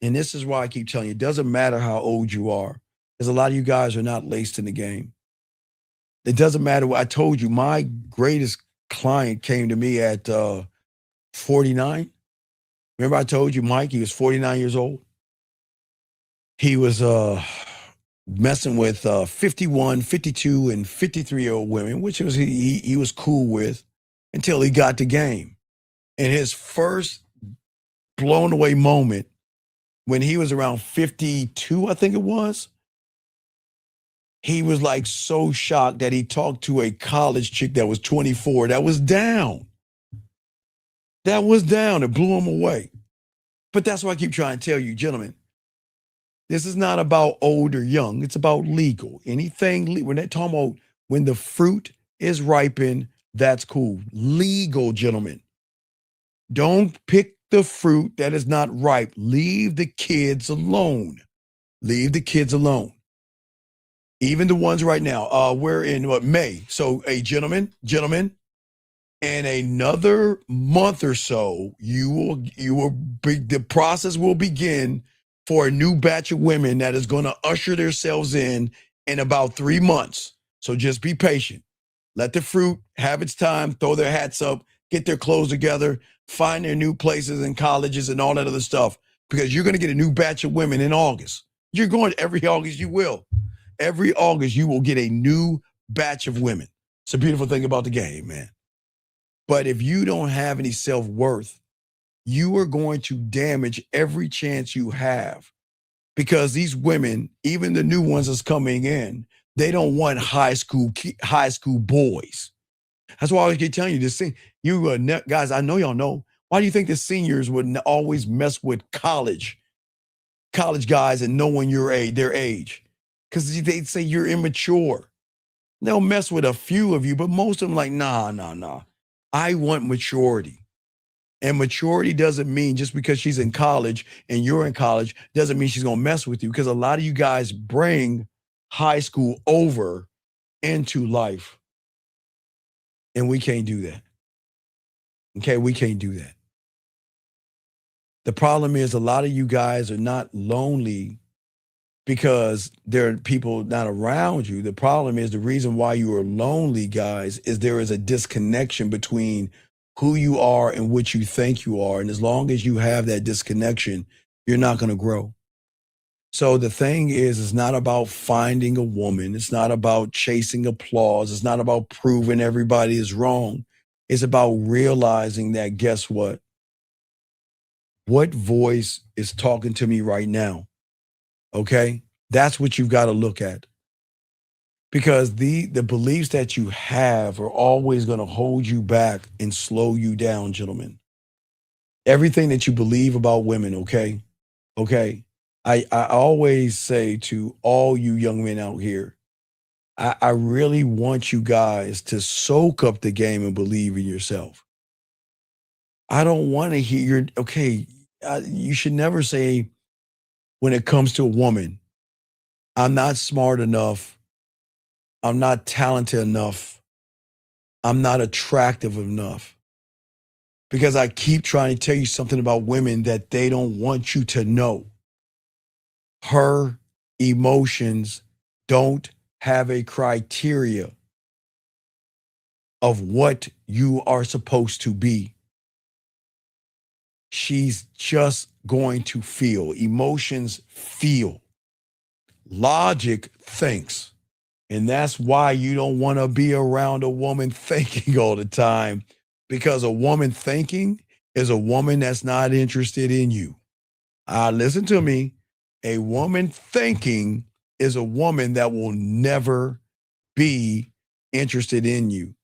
And this is why I keep telling you, it doesn't matter how old you are, because a lot of you guys are not laced in the game. It doesn't matter what I told you. My greatest client came to me at 49. Remember I told you, Mike, he was 49 years old. He was messing with 51, 52, and 53-year-old women, which was he was cool with until he got the game. And his first blown away moment when he was around 52, I think it was, he was like so shocked that he talked to a college chick that was 24 that was down. That was down. It blew him away. But that's why I keep trying to tell you, gentlemen, this is not about old or young. It's about legal. Anything, when they're talking about when the fruit is ripened, that's cool. Legal, gentlemen. Don't pick the fruit that is not ripe. Leave the kids alone. Leave the kids alone. Even the ones right now. We're in May. So a gentleman, in another month or so, the process will begin for a new batch of women that is going to usher themselves in about 3 months. So just be patient. Let the fruit have its time, throw their hats up, get their clothes together, find their new places and colleges and all that other stuff, because you're going to get a new batch of women in August. You're going every August, you will. Every August, you will get a new batch of women. It's a beautiful thing about the game, man. But if you don't have any self-worth, you are going to damage every chance you have, because these women, even the new ones that's coming in, they don't want high school boys. That's why I always keep telling you this thing. You guys, I know y'all know. Why do you think the seniors would always mess with college guys and knowing their age? Because they say you're immature. They'll mess with a few of you, but most of them like, nah. I want maturity. And maturity doesn't mean just because she's in college and you're in college doesn't mean she's going to mess with you, because a lot of you guys bring high school over into life. And we can't do that. Okay, we can't do that. The problem is a lot of you guys are not lonely because there are people not around you. The problem is the reason why you are lonely, guys, is there is a disconnection between who you are and what you think you are. And as long as you have that disconnection, you're not going to grow. So the thing is, it's not about finding a woman. It's not about chasing applause. It's not about proving everybody is wrong. It's about realizing that, guess what? What voice is talking to me right now? Okay? That's what you've got to look at. Because the beliefs that you have are always going to hold you back and slow you down, gentlemen. Everything that you believe about women, okay? Okay? I always say to all you young men out here, I really want you guys to soak up the game and believe in yourself. I don't want to hear you should never say when it comes to a woman, I'm not smart enough, I'm not talented enough, I'm not attractive enough. Because I keep trying to tell you something about women that they don't want you to know. Her emotions don't have a criteria of what you are supposed to be. She's just going to feel. Emotions feel. Logic thinks. And that's why you don't want to be around a woman thinking all the time, because a woman thinking is a woman that's not interested in you. Listen to me. A woman thinking is a woman that will never be interested in you,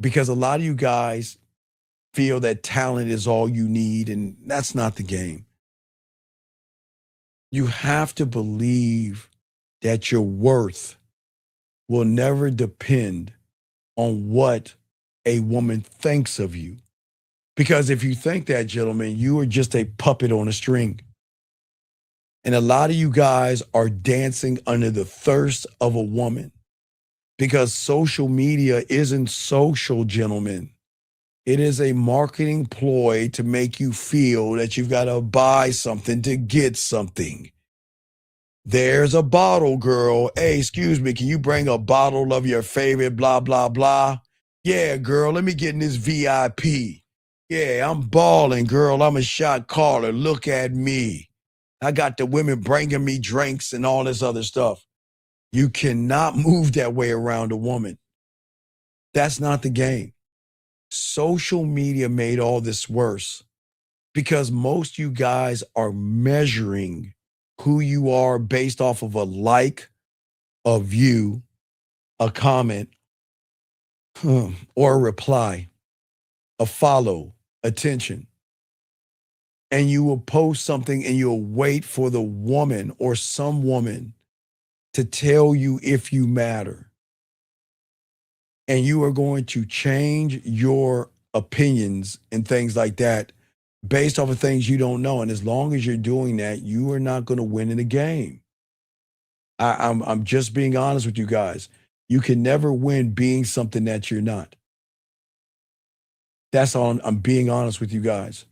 because a lot of you guys feel that talent is all you need, and that's not the game. You have to believe that your worth will never depend on what a woman thinks of you. Because if you think that, gentlemen, you are just a puppet on a string. And a lot of you guys are dancing under the thirst of a woman, because social media isn't social, gentlemen. It is a marketing ploy to make you feel that you've got to buy something to get something. There's a bottle, girl. Hey, excuse me, can you bring a bottle of your favorite blah, blah, blah? Yeah, girl, let me get in this VIP. Yeah, I'm balling, girl. I'm a shot caller. Look at me. I got the women bringing me drinks and all this other stuff. You cannot move that way around a woman. That's not the game. Social media made all this worse because most you guys are measuring who you are based off of a like, a view, a comment, or a reply, a follow, attention. And you will post something and you'll wait for the woman or some woman to tell you if you matter. And you are going to change your opinions and things like that based off of things you don't know. And as long as you're doing that, you are not going to win in the game. I'm just being honest with you guys. You can never win being something that you're not. That's all. I'm being honest with you guys.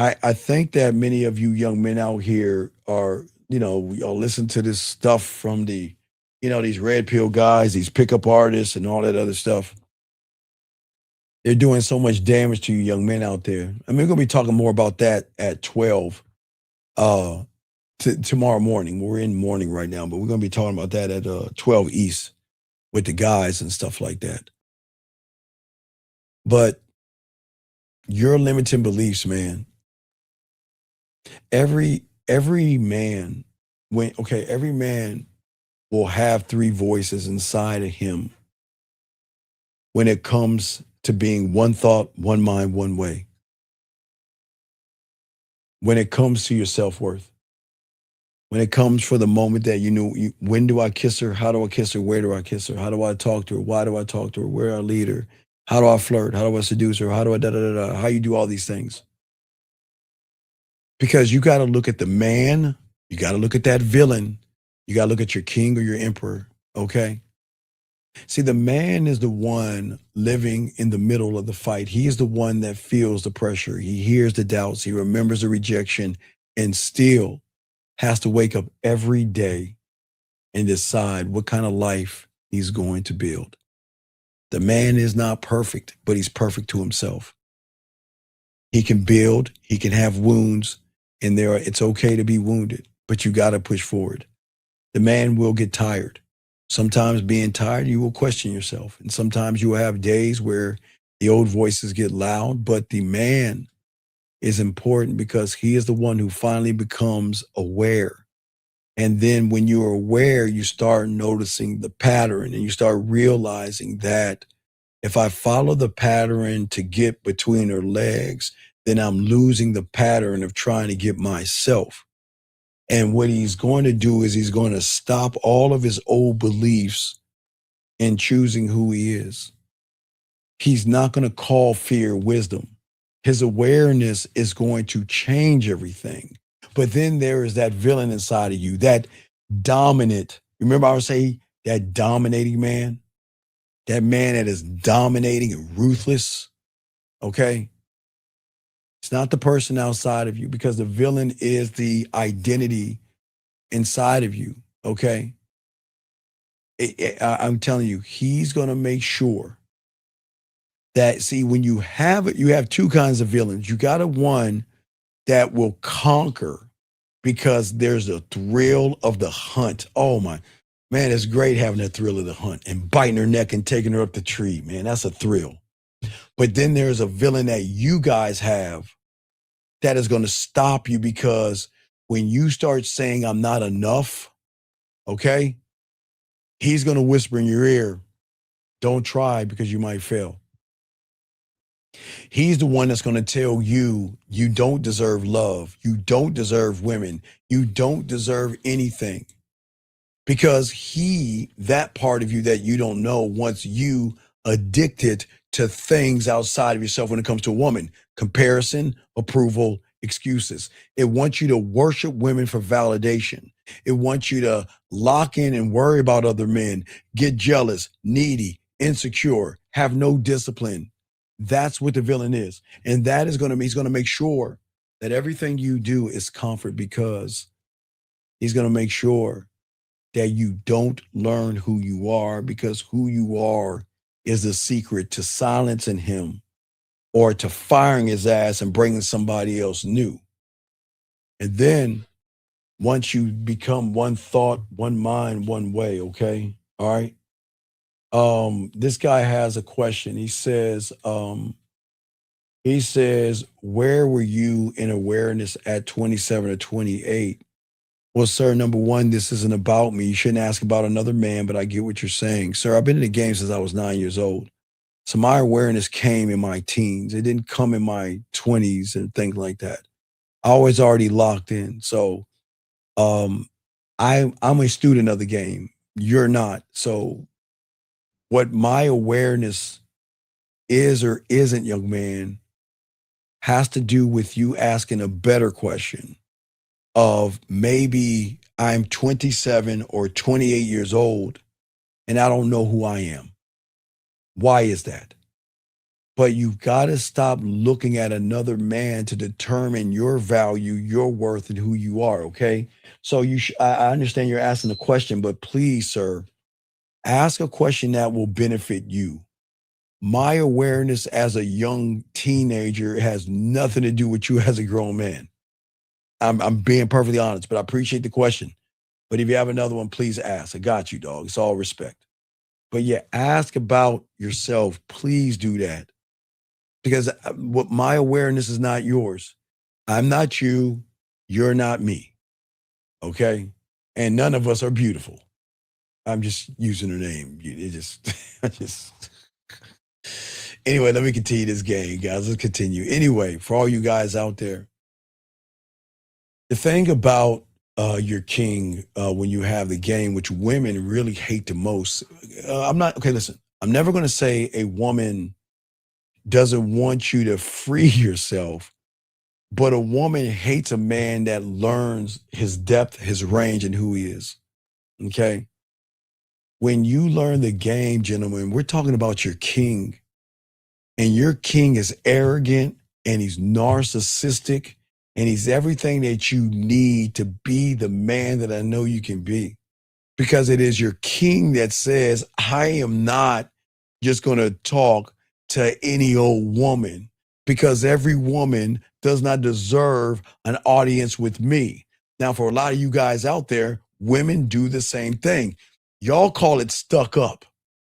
I think that many of you young men out here are, y'all listen to this stuff from the, these red pill guys, these pickup artists and all that other stuff. They're doing so much damage to you young men out there. I mean, we're going to be talking more about that at 12 tomorrow morning. We're in morning right now, but we're going to be talking about that at 12 East with the guys and stuff like that. But your limiting beliefs, man. Every man, every man will have three voices inside of him when it comes to being one thought, one mind, one way. When it comes to your self-worth. When it comes for the moment that when do I kiss her? How do I kiss her? Where do I kiss her? How do I talk to her? Why do I talk to her? Where do I lead her? How do I flirt? How do I seduce her? How do I How you do all these things? Because you got to look at the man. You got to look at that villain. You got to look at your king or your emperor, okay? See, the man is the one living in the middle of the fight. He is the one that feels the pressure. He hears the doubts. He remembers the rejection and still has to wake up every day and decide what kind of life he's going to build. The man is not perfect, but he's perfect to himself. He can build, he can have wounds, and it's okay to be wounded, but you got to push forward. The man will get tired. Sometimes being tired, you will question yourself. And sometimes you will have days where the old voices get loud, but the man is important because he is the one who finally becomes aware. And then when you're aware, you start noticing the pattern and you start realizing that if I follow the pattern to get between her legs, then I'm losing the pattern of trying to get myself. And what he's going to do is he's going to stop all of his old beliefs in choosing who he is. He's not going to call fear wisdom. His awareness is going to change everything. But then there is that villain inside of you, that dominant. Remember I was saying that dominating man? That man that is dominating and ruthless, okay? It's not the person outside of you, because the villain is the identity inside of you, okay? I'm telling you, he's going to make sure that, see, when you have it, you have two kinds of villains. You got one that will conquer because there's a thrill of the hunt. Oh my, man, it's great having that thrill of the hunt and biting her neck and taking her up the tree, man, that's a thrill. But then there's a villain that you guys have that is going to stop you, because when you start saying I'm not enough, okay, he's going to whisper in your ear, don't try because you might fail. He's the one that's going to tell you, you don't deserve love. You don't deserve women. You don't deserve anything. Because that part of you that you don't know, wants you addicted to things outside of yourself when it comes to a woman. Comparison, approval, excuses. It wants you to worship women for validation. It wants you to lock in and worry about other men, get jealous, needy, insecure, have no discipline. That's what the villain is. And that is he's going to make sure that everything you do is comfort, because he's going to make sure that you don't learn who you are, because who you are is the secret to silencing him or to firing his ass and bringing somebody else new. And then once you become one thought, one mind, one way, okay? All right. This guy has a question. He says, where were you in awareness at 27 or 28? Well, sir, number one, this isn't about me. You shouldn't ask about another man, but I get what you're saying. Sir, I've been in the game since I was 9 years old. So my awareness came in my teens. It didn't come in my 20s and things like that. I was already locked in. So I'm a student of the game. You're not. So what my awareness is or isn't, young man, has to do with you asking a better question of, maybe I'm 27 or 28 years old and I don't know who I am. Why is that? But you've got to stop looking at another man to determine your value, your worth, and who you are, okay? So I understand you're asking a question, but please, sir, ask a question that will benefit you. My awareness as a young teenager has nothing to do with you as a grown man. I'm being perfectly honest, but I appreciate the question. But if you have another one, please ask. I got you, dog. It's all respect. But yeah, ask about yourself. Please do that. Because what my awareness is not yours. I'm not you. You're not me. Okay? And none of us are beautiful. I'm just using her name. Anyway, let me continue this game, guys. Let's continue. Anyway, for all you guys out there, the thing about your king, when you have the game, which women really hate the most, listen, I'm never going to say a woman doesn't want you to free yourself, but a woman hates a man that learns his depth, his range, and who he is. Okay? When you learn the game, gentlemen, we're talking about your king. And your king is arrogant, and he's narcissistic, and he's everything that you need to be the man that I know you can be. Because it is your king that says, I am not just going to talk to any old woman, because every woman does not deserve an audience with me. Now, for a lot of you guys out there, women do the same thing. Y'all call it stuck up.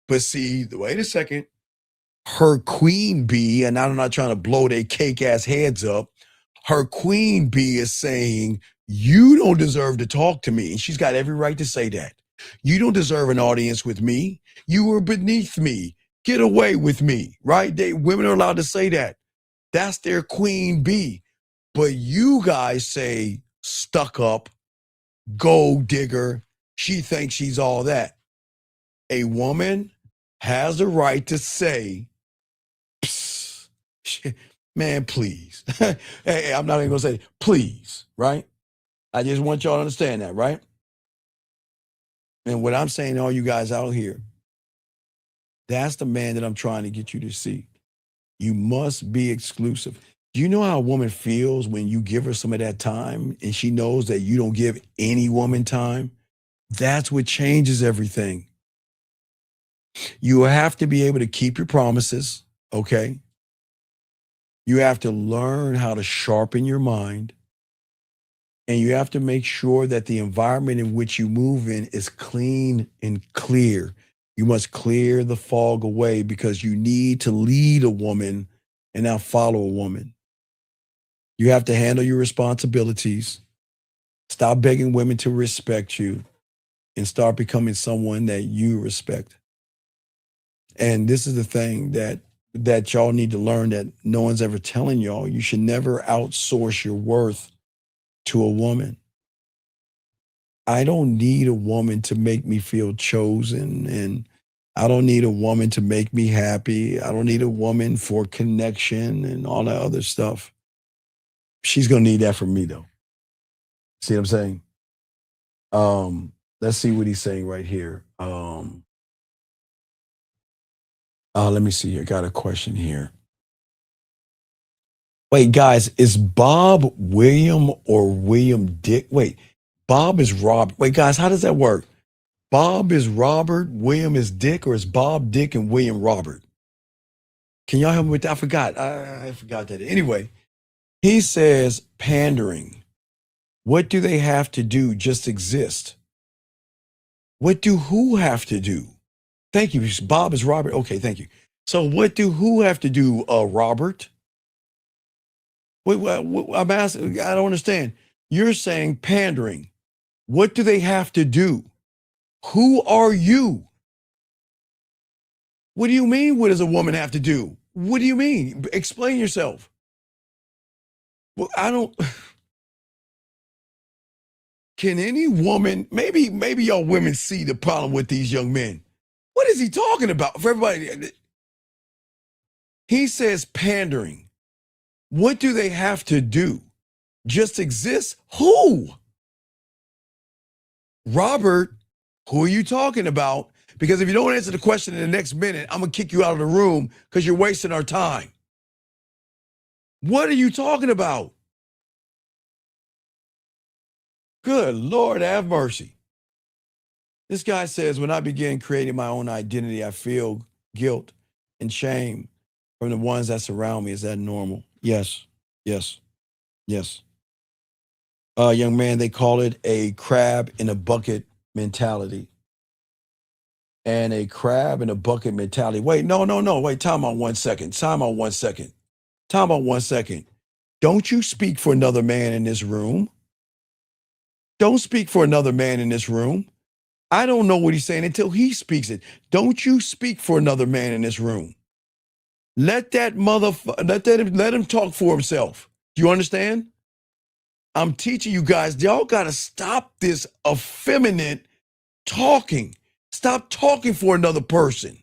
But see, wait a second. Her queen bee, and I'm not trying to blow their cake ass heads up, her queen bee is saying, you don't deserve to talk to me. And she's got every right to say that. You don't deserve an audience with me. You were beneath me. Get away with me, right? Women are allowed to say that. That's their queen bee. But you guys say stuck up, gold digger. She thinks she's all that. A woman has the right to say, "Psst, man, please." Hey, I'm not even gonna say please, right? I just want y'all to understand that, right? And what I'm saying to all you guys out here, that's the man that I'm trying to get you to see. You must be exclusive. Do you know how a woman feels when you give her some of that time and she knows that you don't give any woman time? That's what changes everything. You have to be able to keep your promises, okay? You have to learn how to sharpen your mind. And you have to make sure that the environment in which you move in is clean and clear. You must clear the fog away because you need to lead a woman and not follow a woman. You have to handle your responsibilities. Stop begging women to respect you and start becoming someone that you respect. And this is the thing that y'all need to learn that no one's ever telling y'all. You should never outsource your worth to a woman. I don't need a woman to make me feel chosen, and I don't need a woman to make me happy. I don't need a woman for connection and all that other stuff. She's going to need that from me, though. See what I'm saying? Let's see what he's saying right here. Let me see here. Got a question here. Wait, guys, is Bob William or William Dick? Wait, Bob is Rob. Wait, guys, how does that work? Bob is Robert, William is Dick, or is Bob Dick and William Robert? Can y'all help me with that? I forgot. I forgot that. Anyway, he says pandering. What do they have to do? Just exist. What do who have to do? Thank you. Bob is Robert. Okay, thank you. So what do who have to do, Robert? Wait, I'm asking, I don't understand. You're saying pandering. What do they have to do? Who are you? What do you mean, what does a woman have to do? What do you mean? Explain yourself. Well, I don't. Can any woman, maybe y'all women see the problem with these young men. What is he talking about? For everybody, he says pandering. What do they have to do? Just exist? Who? Robert, who are you talking about? Because if you don't answer the question in the next minute, I'm going to kick you out of the room because you're wasting our time. What are you talking about? Good Lord, have mercy. This guy says, when I began creating my own identity, I feel guilt and shame from the ones that surround me. Is that normal? Yes, yes, yes. Young man, they call it a crab in a bucket mentality. And a crab in a bucket mentality. Wait, no. Wait, time out 1 second. Time out 1 second. Time out 1 second. Don't you speak for another man in this room. Don't speak for another man in this room. I don't know what he's saying until he speaks it. Don't you speak for another man in this room. Let him talk for himself. Do you understand? I'm teaching you guys, y'all got to stop this effeminate talking. Stop talking for another person.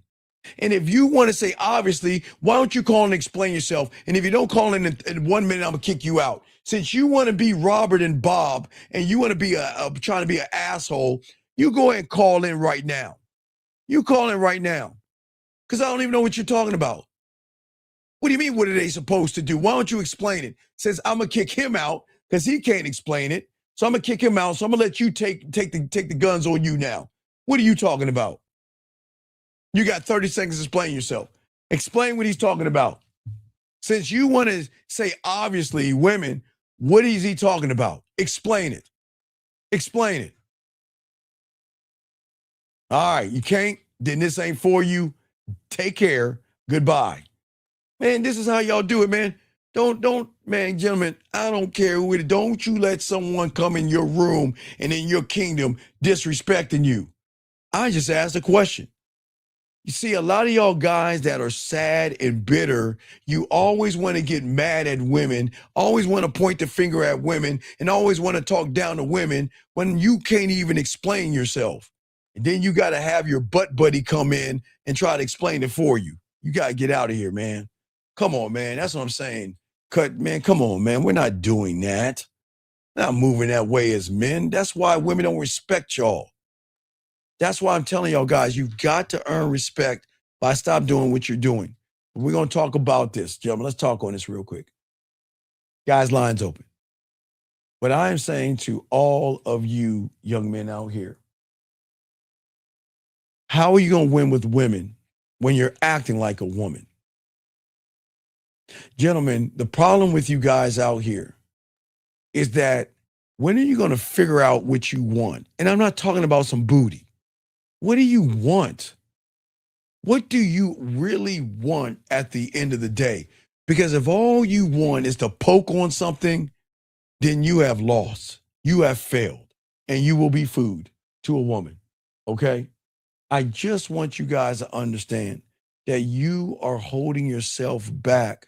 And if you want to say, obviously, why don't you call and explain yourself? And if you don't call in 1 minute, I'm going to kick you out. Since you want to be Robert and Bob and you want to be trying to be an asshole, you go ahead and call in right now. You call in right now. Because I don't even know what you're talking about. What do you mean, what are they supposed to do? Why don't you explain it? Says, I'm going to kick him out because he can't explain it. So I'm going to kick him out. So I'm going to let you take the guns on you now. What are you talking about? You got 30 seconds to explain yourself. Explain what he's talking about. Since you want to say, obviously, women, what is he talking about? Explain it. Explain it. All right, you can't? Then this ain't for you. Take care. Goodbye. Man, this is how y'all do it, man. Don't, man, gentlemen, I don't care who it is. Don't you let someone come in your room and in your kingdom disrespecting you. I just asked a question. You see, a lot of y'all guys that are sad and bitter, you always want to get mad at women, always want to point the finger at women, and always want to talk down to women when you can't even explain yourself. And then you got to have your butt buddy come in and try to explain it for you. You got to get out of here, man. Come on, man. That's what I'm saying. Man, come on, man. We're not doing that. Not moving that way as men. That's why women don't respect y'all. That's why I'm telling y'all guys, you've got to earn respect by stop doing what you're doing. We're going to talk about this, gentlemen. Let's talk on this real quick. Guys, lines open. What I am saying to all of you young men out here, how are you going to win with women when you're acting like a woman? Gentlemen, the problem with you guys out here is that when are you going to figure out what you want? And I'm not talking about some booty. What do you want? What do you really want at the end of the day? Because if all you want is to poke on something, then you have lost. You have failed. And you will be food to a woman. Okay? I just want you guys to understand that you are holding yourself back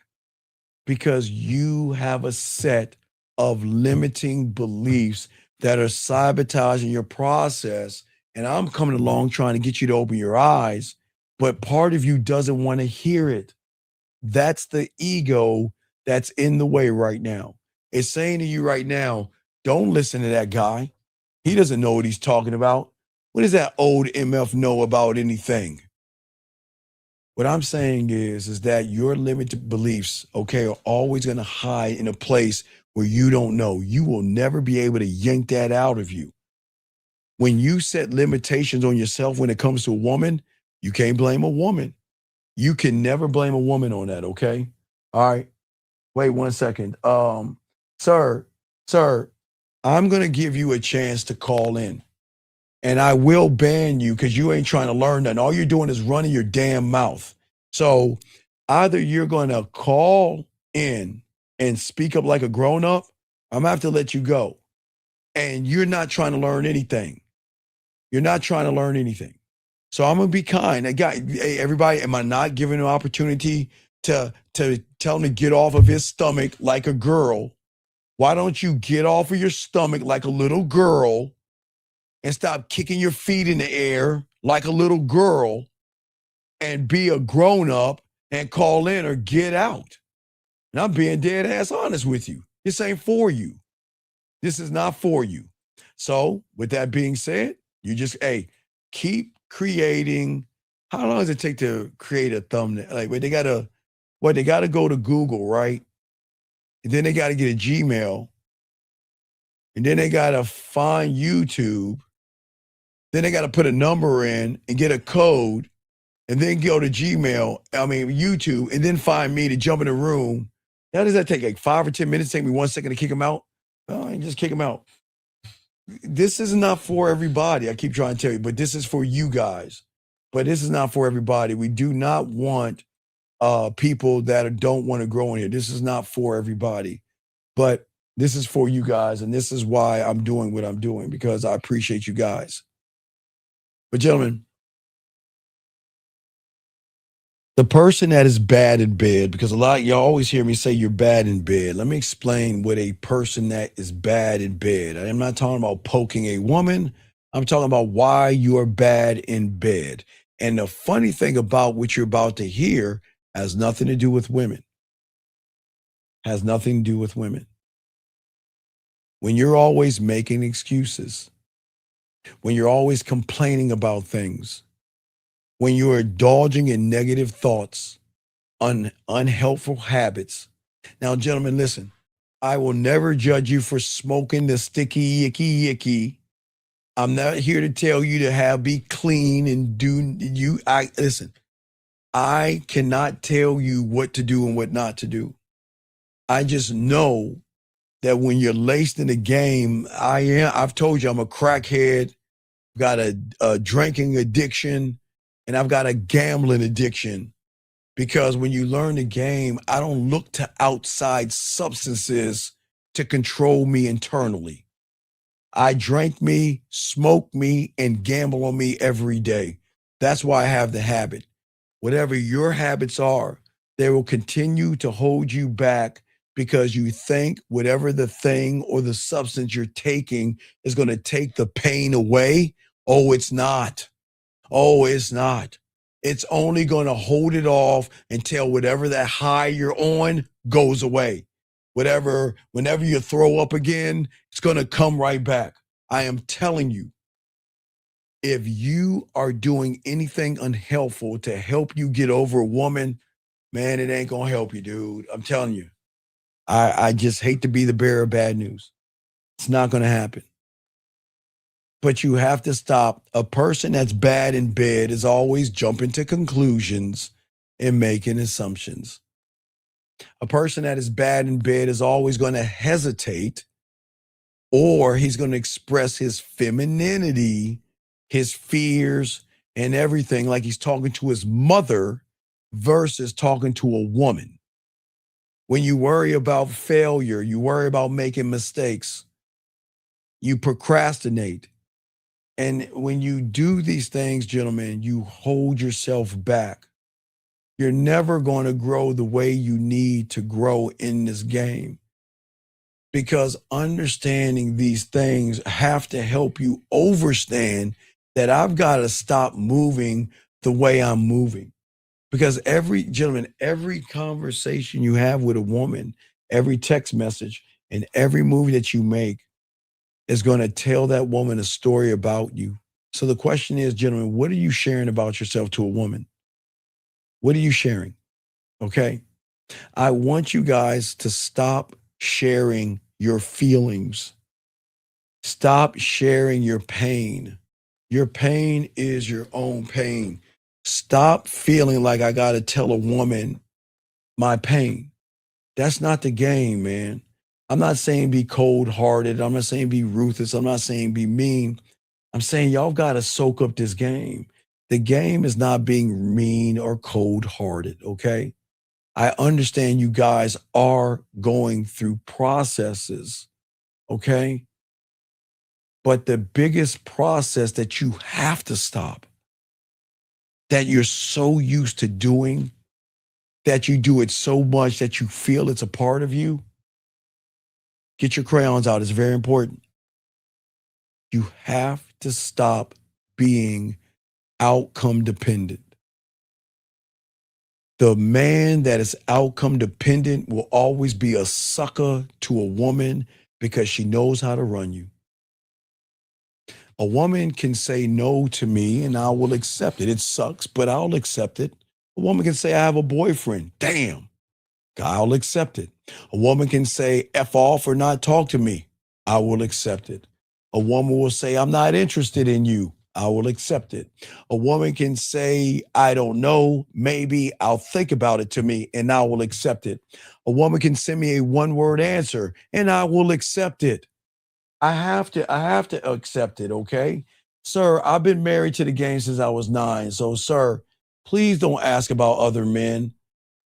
because you have a set of limiting beliefs that are sabotaging your process. And I'm coming along trying to get you to open your eyes, but part of you doesn't want to hear it. That's the ego that's in the way right now. It's saying to you right now, don't listen to that guy. He doesn't know what he's talking about. What does that old MF know about anything? What I'm saying is that your limited beliefs, okay, are always going to hide in a place where you don't know. You will never be able to yank that out of you. When you set limitations on yourself when it comes to a woman, you can't blame a woman. You can never blame a woman on that, okay? All right. Wait 1 second. Sir, I'm going to give you a chance to call in. And I will ban you because you ain't trying to learn nothing. All you're doing is running your damn mouth. So either you're going to call in and speak up like a grown-up, I'm going to have to let you go. And you're not trying to learn anything. You're not trying to learn anything. So I'm going to be kind. Hey, everybody, am I not giving an opportunity to tell him to get off of his stomach like a girl? Why don't you get off of your stomach like a little girl and stop kicking your feet in the air like a little girl and be a grown-up and call in or get out? And I'm being dead ass honest with you. This ain't for you. This is not for you. So with that being said, you just, keep creating. How long does it take to create a thumbnail? Like, they got to go to Google, right? And then they got to get a Gmail. And then they got to find YouTube. Then they got to put a number in and get a code and then go to YouTube, and then find me to jump in the room. How does that take? Like 5 or 10 minutes? Take me 1 second to kick them out? Oh, I just kick them out. This is not for everybody. I keep trying to tell you, but this is for you guys. But this is not for everybody. We do not want people that don't want to grow in here. This is not for everybody. But this is for you guys, and this is why I'm doing what I'm doing, because I appreciate you guys. But gentlemen, the person that is bad in bed, because a lot of y'all always hear me say you're bad in bed. Let me explain what a person that is bad in bed. I'm not talking about poking a woman. I'm talking about why you are bad in bed. And the funny thing about what you're about to hear has nothing to do with women. Has nothing to do with women. When you're always making excuses, when you're always complaining about things, when you are indulging in negative thoughts, unhelpful habits. Now, gentlemen, listen, I will never judge you for smoking the sticky, yicky. I'm not here to tell you to be clean and listen, I cannot tell you what to do and what not to do. I just know that when you're laced in the game, I've told you I'm a crackhead, got a drinking addiction, and I've got a gambling addiction. Because when you learn the game, I don't look to outside substances to control me internally. I drink me, smoke me, and gamble on me every day. That's why I have the habit. Whatever your habits are, they will continue to hold you back because you think whatever the thing or the substance you're taking is going to take the pain away. Oh, it's not. Oh, it's not. It's only going to hold it off until whatever that high you're on goes away. Whenever you throw up again, it's going to come right back. I am telling you, if you are doing anything unhelpful to help you get over a woman, man, it ain't going to help you, dude. I'm telling you. I just hate to be the bearer of bad news. It's not going to happen. But you have to stop. A person that's bad in bed is always jumping to conclusions and making assumptions. A person that is bad in bed is always going to hesitate, or he's going to express his femininity, his fears, and everything like he's talking to his mother versus talking to a woman. When you worry about failure, you worry about making mistakes, you procrastinate. And when you do these things, gentlemen, you hold yourself back. You're never going to grow the way you need to grow in this game, because understanding these things have to help you understand that I've got to stop moving the way I'm moving. Because every conversation you have with a woman, every text message, and every movie that you make is going to tell that woman a story about you. So the question is, gentlemen, what are you sharing about yourself to a woman? What are you sharing? Okay. I want you guys to stop sharing your feelings. Stop sharing your pain. Your pain is your own pain. Stop feeling like I got to tell a woman my pain. That's not the game, man. I'm not saying be cold-hearted. I'm not saying be ruthless. I'm not saying be mean. I'm saying y'all got to soak up this game. The game is not being mean or cold-hearted, okay? I understand you guys are going through processes, okay? But the biggest process that you have to stop, that you're so used to doing, that you do it so much that you feel it's a part of you, get your crayons out. It's very important. You have to stop being outcome dependent. The man that is outcome dependent will always be a sucker to a woman because she knows how to run you. A woman can say no to me and I will accept it. It sucks, but I'll accept it. A woman can say I have a boyfriend. Damn, I'll accept it. A woman can say F off or not talk to me. I will accept it. A woman will say I'm not interested in you. I will accept it. A woman can say, I don't know, maybe I'll think about it to me and I will accept it. A woman can send me a one-word answer and I will accept it. I have to accept it, okay? Sir, I've been married to the game since I was 9. So, sir, please don't ask about other men.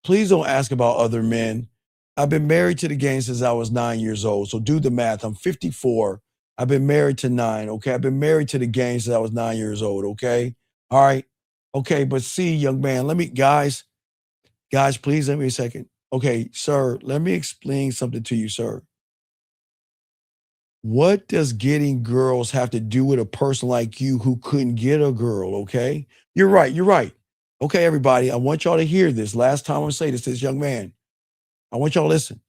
Please don't ask about other men. I've been married to the game since I was 9 years old. So do the math. I'm 54. I've been married to 9, okay? I've been married to the game since I was 9 years old, okay? All right. Okay, but see, young man, guys, please let me a second. Okay, sir, let me explain something to you, sir. What does getting girls have to do with a person like you who couldn't get a girl, okay? You're right. Okay, everybody, I want y'all to hear this. Last time I'm gonna say this to this young man. I want y'all to listen.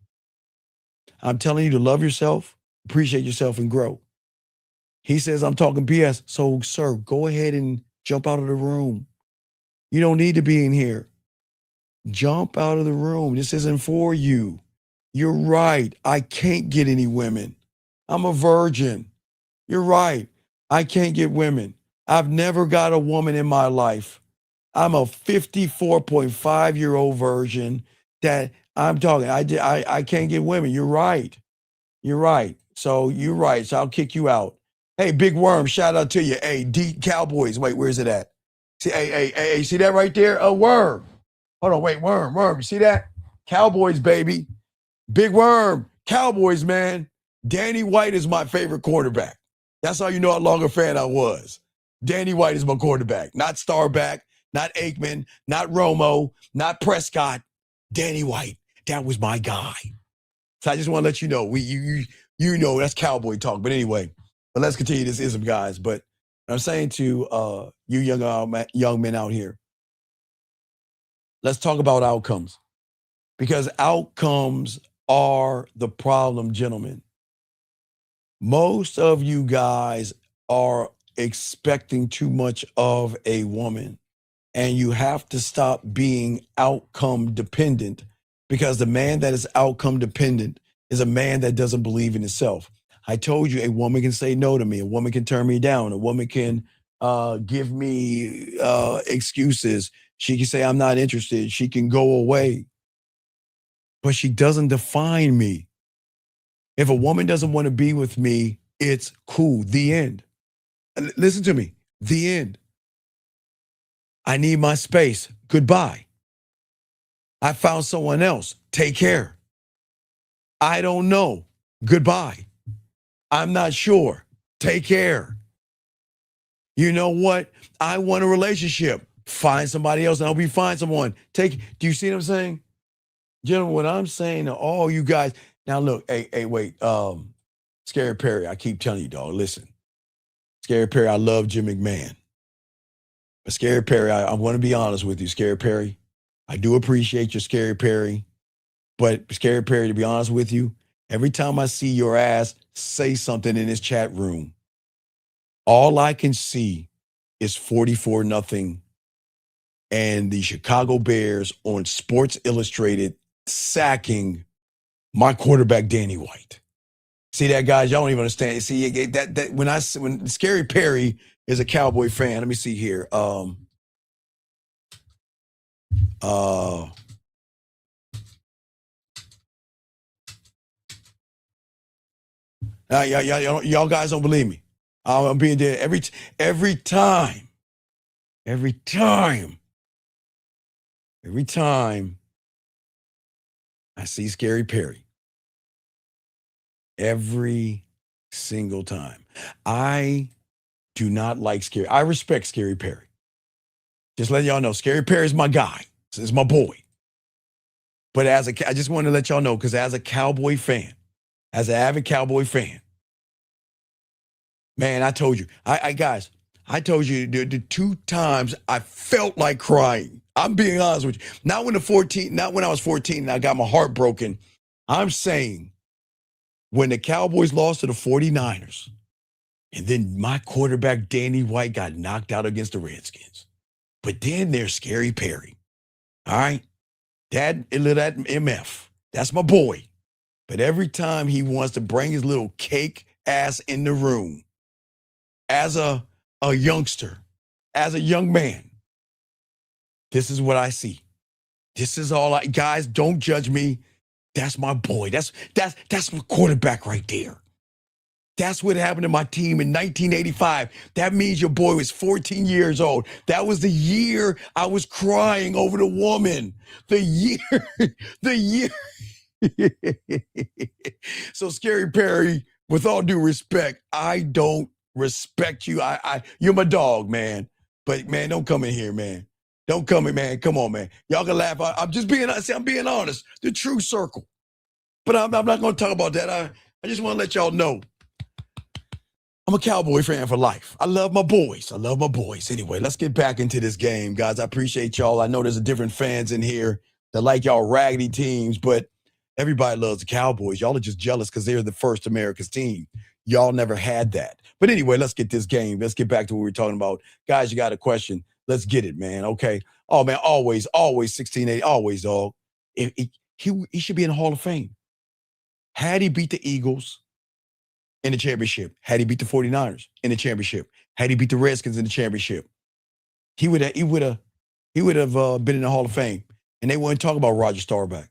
I'm telling you to love yourself, appreciate yourself, and grow. He says I'm talking BS. So, sir, go ahead and jump out of the room. You don't need to be in here. Jump out of the room. This isn't for you. You're right. I can't get any women. I'm a virgin. You're right. I can't get women. I've never got a woman in my life. I'm a 54.5-year-old virgin that I'm talking. I can't get women. You're right. You're right. So you're right. So I'll kick you out. Hey, Big Worm, shout out to you. Hey, D Cowboys. Wait, where's it at? See, hey, see that right there? A Worm. Hold on, wait, Worm. You see that? Cowboys, baby. Big Worm. Cowboys, man. Danny White is my favorite quarterback. That's how you know how long a fan I was. Danny White is my quarterback. Not Starback, not Aikman, not Romo, not Prescott. Danny White. That was my guy. So I just want to let you know, you know that's cowboy talk. But anyway, but let's continue this ism, guys. But I'm saying to you young men out here, let's talk about outcomes. Because outcomes are the problem, gentlemen. Most of you guys are expecting too much of a woman, and you have to stop being outcome dependent, because the man that is outcome dependent is a man that doesn't believe in himself. I told you, a woman can say no to me. A woman can turn me down. A woman can give me excuses. She can say, I'm not interested. She can go away. But she doesn't define me. If a woman doesn't want to be with me, it's cool. The end. Listen to me. The end. I need my space. Goodbye. I found someone else. Take care. I don't know. Goodbye. I'm not sure. Take care. You know what? I want a relationship. Find somebody else and help you find someone. Do you see what I'm saying? Gentlemen, what I'm saying to all you guys, now look, hey, wait, Scary Perry, I keep telling you, dog, listen. Scary Perry, I love Jim McMahon. But Scary Perry, I want to be honest with you, Scary Perry. I do appreciate your Scary Perry. But Scary Perry, to be honest with you, every time I see your ass say something in this chat room, all I can see is 44-0 and the Chicago Bears on Sports Illustrated sacking my quarterback, Danny White. See that, guys? Y'all don't even understand. See that when Scary Perry is a Cowboy fan. Let me see here. Y'all guys don't believe me. I'm being there every time I see Scary Perry. Every single time. I do not like Scary. I respect Scary Perry. Just letting y'all know, Scary Perry is my guy. This is my boy. But I just want to let y'all know, because as a Cowboy fan, as an avid Cowboy fan, man, I told you, I told you the 2 times I felt like crying. I'm being honest with you. Not when I was 14 and I got my heart broken. I'm saying when the Cowboys lost to the 49ers, and then my quarterback, Danny White, got knocked out against the Redskins. But then there's Scary Perry. All right? That MF. That's my boy. But every time he wants to bring his little cake ass in the room, as a youngster, as a young man, this is what I see. This is all guys, don't judge me. That's my boy. That's my quarterback right there. That's what happened to my team in 1985. That means your boy was 14 years old. That was the year I was crying over the woman. The year. So Scary Perry, with all due respect, I don't respect you. You're my dog, man. But man, don't come in here, man. Don't come in, man. Come on, man. Y'all can laugh. I'm being honest. The true circle. But I'm not going to talk about that. I just want to let y'all know I'm a Cowboy fan for life. I love my boys. Anyway, let's get back into this game, guys. I appreciate y'all. I know there's different fans in here that like y'all raggedy teams, but everybody loves the Cowboys. Y'all are just jealous because they're the first America's team. Y'all never had that. But anyway, let's get this game. Let's get back to what we were talking about. Guys, you got a question. Let's get it, man. Okay. Oh, man, always 16-8, always, dog. He should be in the Hall of Fame. Had he beat the Eagles in the championship, had he beat the 49ers in the championship, had he beat the Redskins in the championship, he would have been in the Hall of Fame. And they wouldn't talk about Roger Staubach.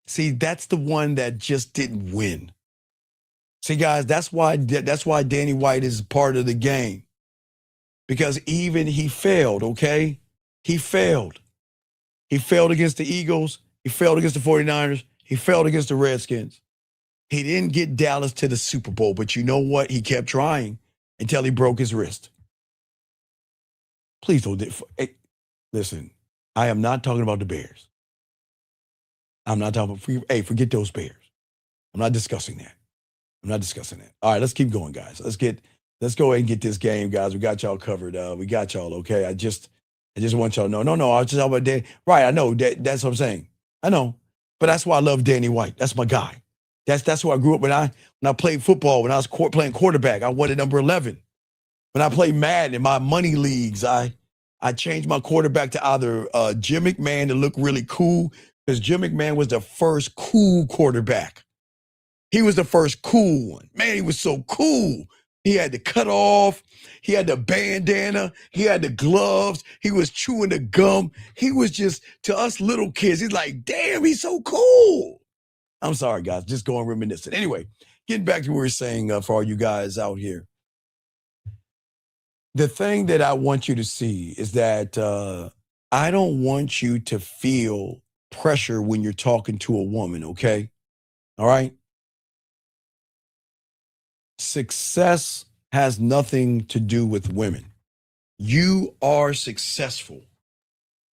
See, that's the one that just didn't win. See, guys, that's why Danny White is part of the game. Because even he failed, okay? He failed. He failed against the Eagles. He failed against the 49ers. He failed against the Redskins. He didn't get Dallas to the Super Bowl, but you know what? He kept trying until he broke his wrist. Please don't. Hey, listen, I am not talking about the Bears. I'm not talking about, hey, forget those Bears. I'm not discussing that. All right, let's keep going, guys. Let's go ahead and get this game, guys. We got y'all covered. We got y'all, okay? I just want y'all to know. No, I was just talking about Danny. Right, I know. That's what I'm saying. I know. But that's why I love Danny White. That's my guy. That's who I grew up when I played football, when I was playing quarterback. I wanted number 11. When I played Madden in my money leagues, I changed my quarterback to either Jim McMahon to look really cool, because Jim McMahon was the first cool quarterback. He was the first cool one. Man, he was so cool. He had the cutoff. He had the bandana. He had the gloves. He was chewing the gum. He was just, to us little kids, he's like, damn, he's so cool. I'm sorry, guys, just going reminiscent. Anyway, getting back to what we were saying for all you guys out here. The thing that I want you to see is that I don't want you to feel pressure when you're talking to a woman, okay? All right? Success has nothing to do with women. You are successful.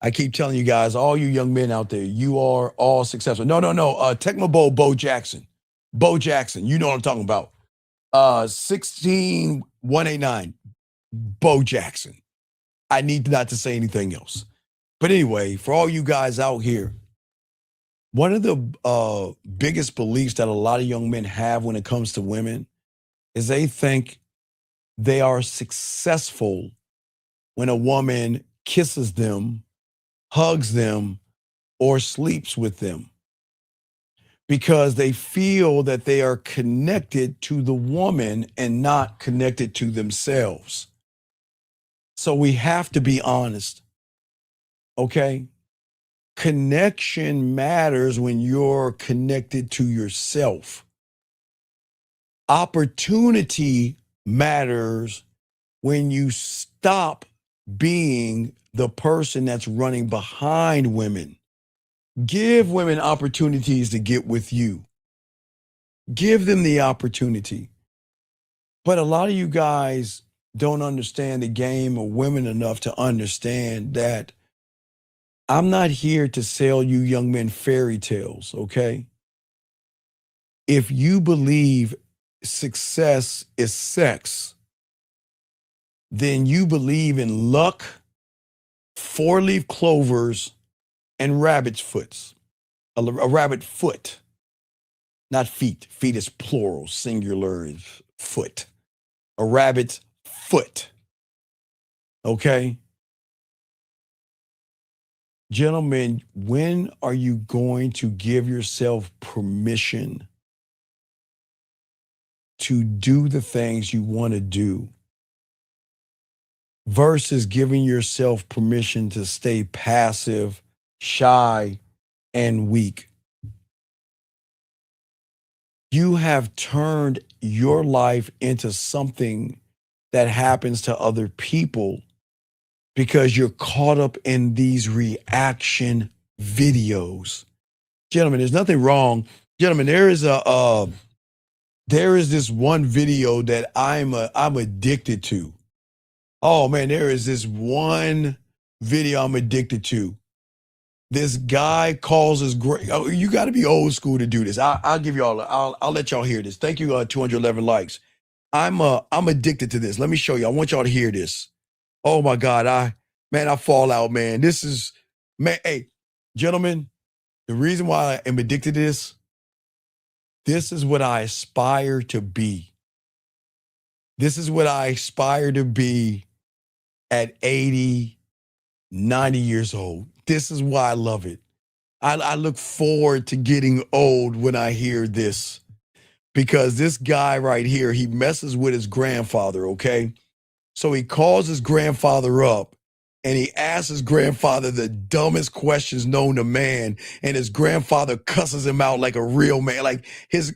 I keep telling you guys, all you young men out there, you are all successful. No. Tecmo Bowl, Bo Jackson. Bo Jackson, you know what I'm talking about. 16189. Bo Jackson. I need not to say anything else. But anyway, for all you guys out here, one of the biggest beliefs that a lot of young men have when it comes to women is they think they are successful when a woman kisses them, hugs them, or sleeps with them, because they feel that they are connected to the woman and not connected to themselves. So we have to be honest, okay? Connection matters when you're connected to yourself. Opportunity matters when you stop being the person that's running behind women. Give women opportunities to get with you. Give them the opportunity. But a lot of you guys don't understand the game of women enough to understand that I'm not here to sell you young men fairy tales, okay? If you believe success is sex, then you believe in luck, four-leaf clovers, and rabbit's foots. A rabbit foot, not feet. Feet is plural, singular is foot. A rabbit's foot, okay? Gentlemen, when are you going to give yourself permission to do the things you want to do versus giving yourself permission to stay passive, shy, and weak? You have turned your life into something that happens to other people because you're caught up in these reaction videos. Gentlemen, there's nothing wrong. Gentlemen, there is this one video that I'm addicted to. Oh man, there is this one video I'm addicted to. This guy calls his great. Oh, you got to be old school to do this. I'll give y'all. I'll let y'all hear this. Thank you. 211 likes. I'm addicted to this. Let me show you. I want y'all to hear this. Oh my God, I fall out, man. This is, man. Hey, gentlemen, the reason why I am addicted to this is what I aspire to be. This is what I aspire to be at 80, 90 years old. This is why I love it. I look forward to getting old when I hear this, because this guy right here, he messes with his grandfather, okay? So he calls his grandfather up and he asks his grandfather the dumbest questions known to man, and his grandfather cusses him out like a real man. Like his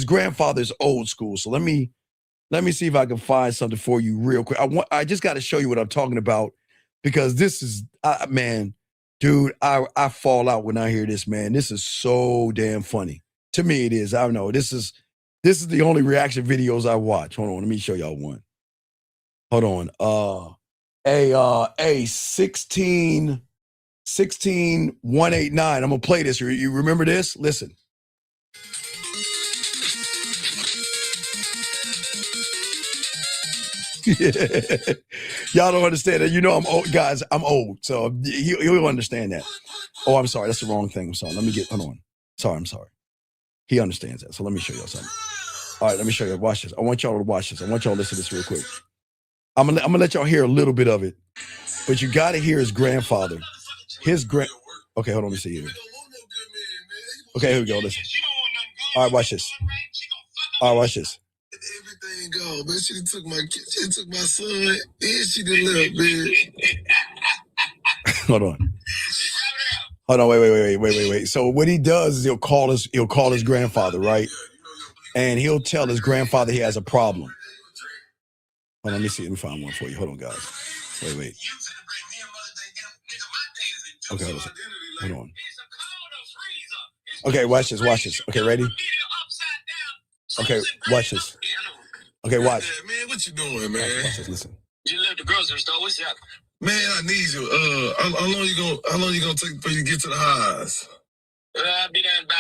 grandfather's old school. So let me see if I can find something for you real quick. I just got to show you what I'm talking about, because this is, man, dude, I fall out when I hear this, man. This is so damn funny. To me, it is. I don't know. This is the only reaction videos I watch. Hold on, let me show y'all one. Hold on. A 16189. I'm gonna play this. You remember this? Listen. Y'all don't understand that. You know I'm old, guys. I'm old, so he'll understand that. Oh, I'm sorry. That's the wrong thing. I'm sorry. Hold on. I'm sorry. He understands that. So let me show y'all something. All right, let me show you. Watch this. I want y'all to watch this. I want y'all to listen to this real quick. I'm gonna let y'all hear a little bit of it, but you got to hear his grandfather. Okay, hold on. Let me see here. Okay, here we go. Listen. All right, watch this. All right, watch this. Everything gone, man. She took my son, and she done left, man. Hold on. Wait. So what he does is he'll call his grandfather, right? And he'll tell his grandfather he has a problem. Hold on, let me see. Let me find one for you. Hold on, guys. Wait. Okay, hold on. Okay, watch this. Okay, ready? Okay, watch this. Okay, watch. Man, what you doing, man? Watch this. Listen. You left the grocery store. What's up? Man, I need you. How long you gonna take for you to get to the house? I'll be there in about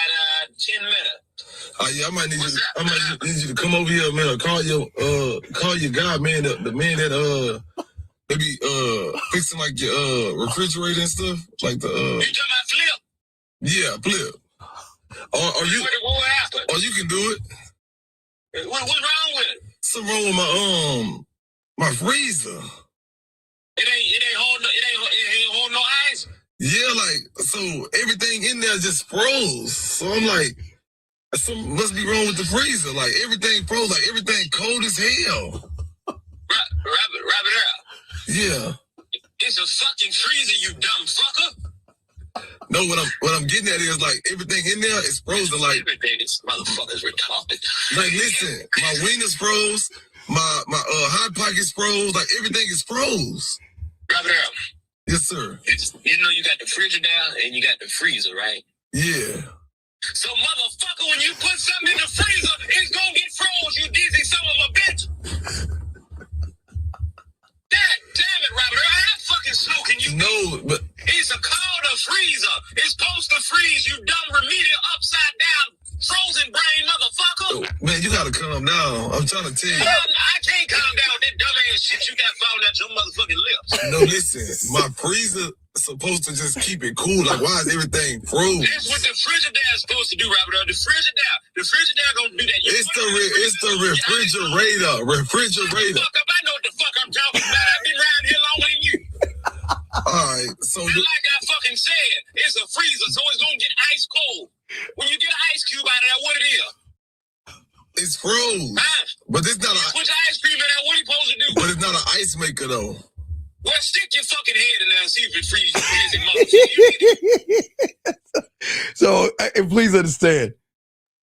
10 minutes. Yeah, I might need you to come over here, man. Call your guy, man. The man that maybe fixing like your refrigerator and stuff, like the You talking about Flip? Yeah, Flip. Or you can do it. What's wrong with it? Something wrong with my freezer. It ain't holding no ice. Yeah, like so everything in there just froze. So I'm like, something must be wrong with the freezer. Like everything froze, like everything cold as hell. Wrap it up. Yeah. It's a fucking freezer, you dumb fucker. No, what I'm getting at is like everything in there is frozen. Like everything is motherfuckers retarded. Like listen, my wing is froze, my hot pockets froze, like everything is froze. Wrap it up. Yes, sir. You know you got the Frigidaire and you got the freezer, right? Yeah. So motherfucker, when you put something in the freezer, it's gonna get froze, you dizzy son of a bitch. God damn it, Robert, I'm fucking smoking you. No, but it's called a freezer. It's supposed to freeze, you dumb remedial upside down frozen brain motherfucker. Oh, man, you gotta calm down. I'm trying to tell you. I can't calm down with that dumbass shit you got found out your motherfucking lips. No, listen, my freezer is supposed to just keep it cool. Like, why is everything frozen? That's what the Frigidaire is supposed to do, Robert. The Frigidaire gonna do that. It's the refrigerator. Refrigerator. Fuck up, I know what the fuck I'm talking about. I've been around here longer than you. All right, so like I fucking said, it's a freezer, so it's gonna get ice cold. When you get an ice cube out of that, what it is? It's froze. Huh? But it's not put the ice cream in there, what are you supposed to do? But it's not an ice maker though. Well, stick your fucking head in there and see if it freezes. So, and please understand,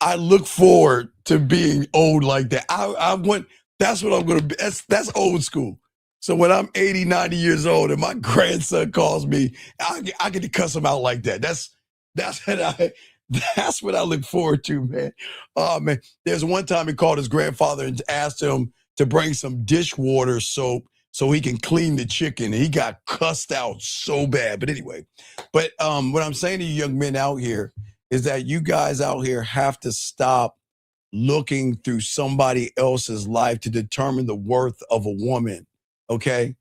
I look forward to being old like that. I want. That's what I'm gonna be. That's old school. So when I'm 80, 90 years old and my grandson calls me, I get to cuss him out like that. That's what I look forward to, man. Oh man, there's one time he called his grandfather and asked him to bring some dishwater soap so he can clean the chicken. And he got cussed out so bad. But anyway, what I'm saying to you young men out here is that you guys out here have to stop looking through somebody else's life to determine the worth of a woman. Okay?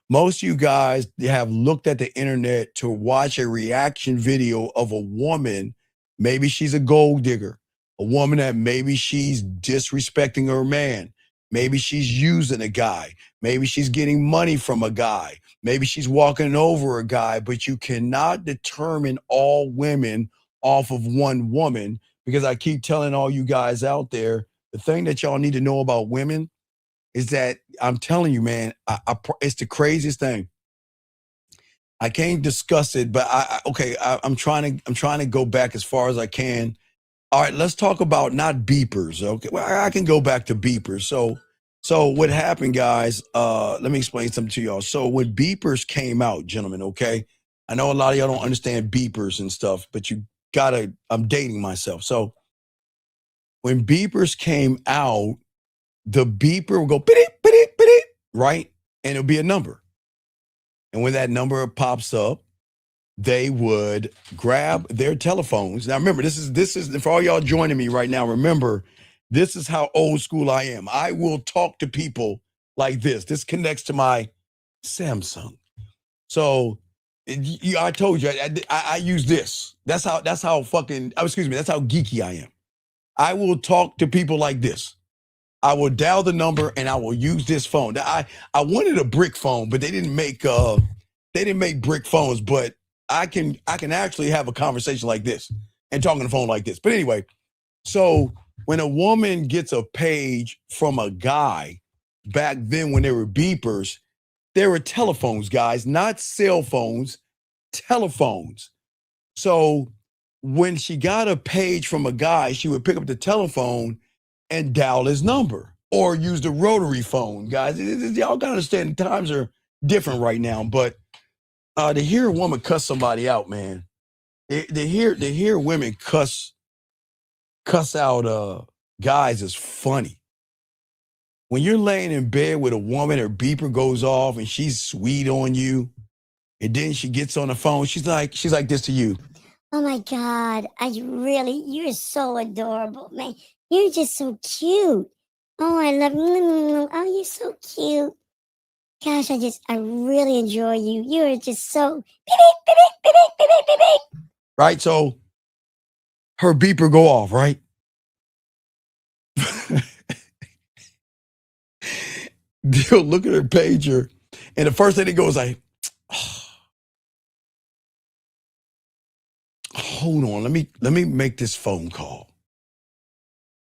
Most of you guys have looked at the internet to watch a reaction video of a woman. Maybe she's a gold digger, a woman that maybe she's disrespecting her man. Maybe she's using a guy. Maybe she's getting money from a guy. Maybe she's walking over a guy, but you cannot determine all women off of one woman, because I keep telling all you guys out there, the thing that y'all need to know about women is that I'm telling you, man, it's the craziest thing. I can't discuss it, but I'm trying to go back as far as I can. All right, let's talk about not beepers. Okay, well, I can go back to beepers. So what happened, guys? Let me explain something to y'all. So when beepers came out, gentlemen, okay, I know a lot of y'all don't understand beepers and stuff, but I'm dating myself. So when beepers came out, the beeper will go, right? And it'll be a number. And when that number pops up, they would grab their telephones. Now remember, this is for all y'all joining me right now. Remember, this is how old school I am. I will talk to people like this. This connects to my Samsung. So I told you, I use this. That's how that's how geeky I am. I will talk to people like this. I will dial the number and I will use this phone. I wanted a brick phone, but they didn't make brick phones, but I can actually have a conversation like this and talk on the phone like this. But anyway, so when a woman gets a page from a guy, back then when there were beepers, there were telephones, guys, not cell phones, telephones. So when she got a page from a guy, she would pick up the telephone and dial his number or use the rotary phone, guys. Y'all gotta understand the times are different right now, but to hear a woman cuss somebody out, man, to hear women cuss out guys is funny. When you're laying in bed with a woman, her beeper goes off and she's sweet on you, and then she gets on the phone, she's like this to you. Oh my God, you're so adorable, man. You're just so cute. Oh, I love you. Oh, you're so cute. Gosh, I really enjoy you. You're just so beep. Right? So her beeper go off, right? They'll look at her pager, and the first thing they go is like, oh, hold on, let me make this phone call.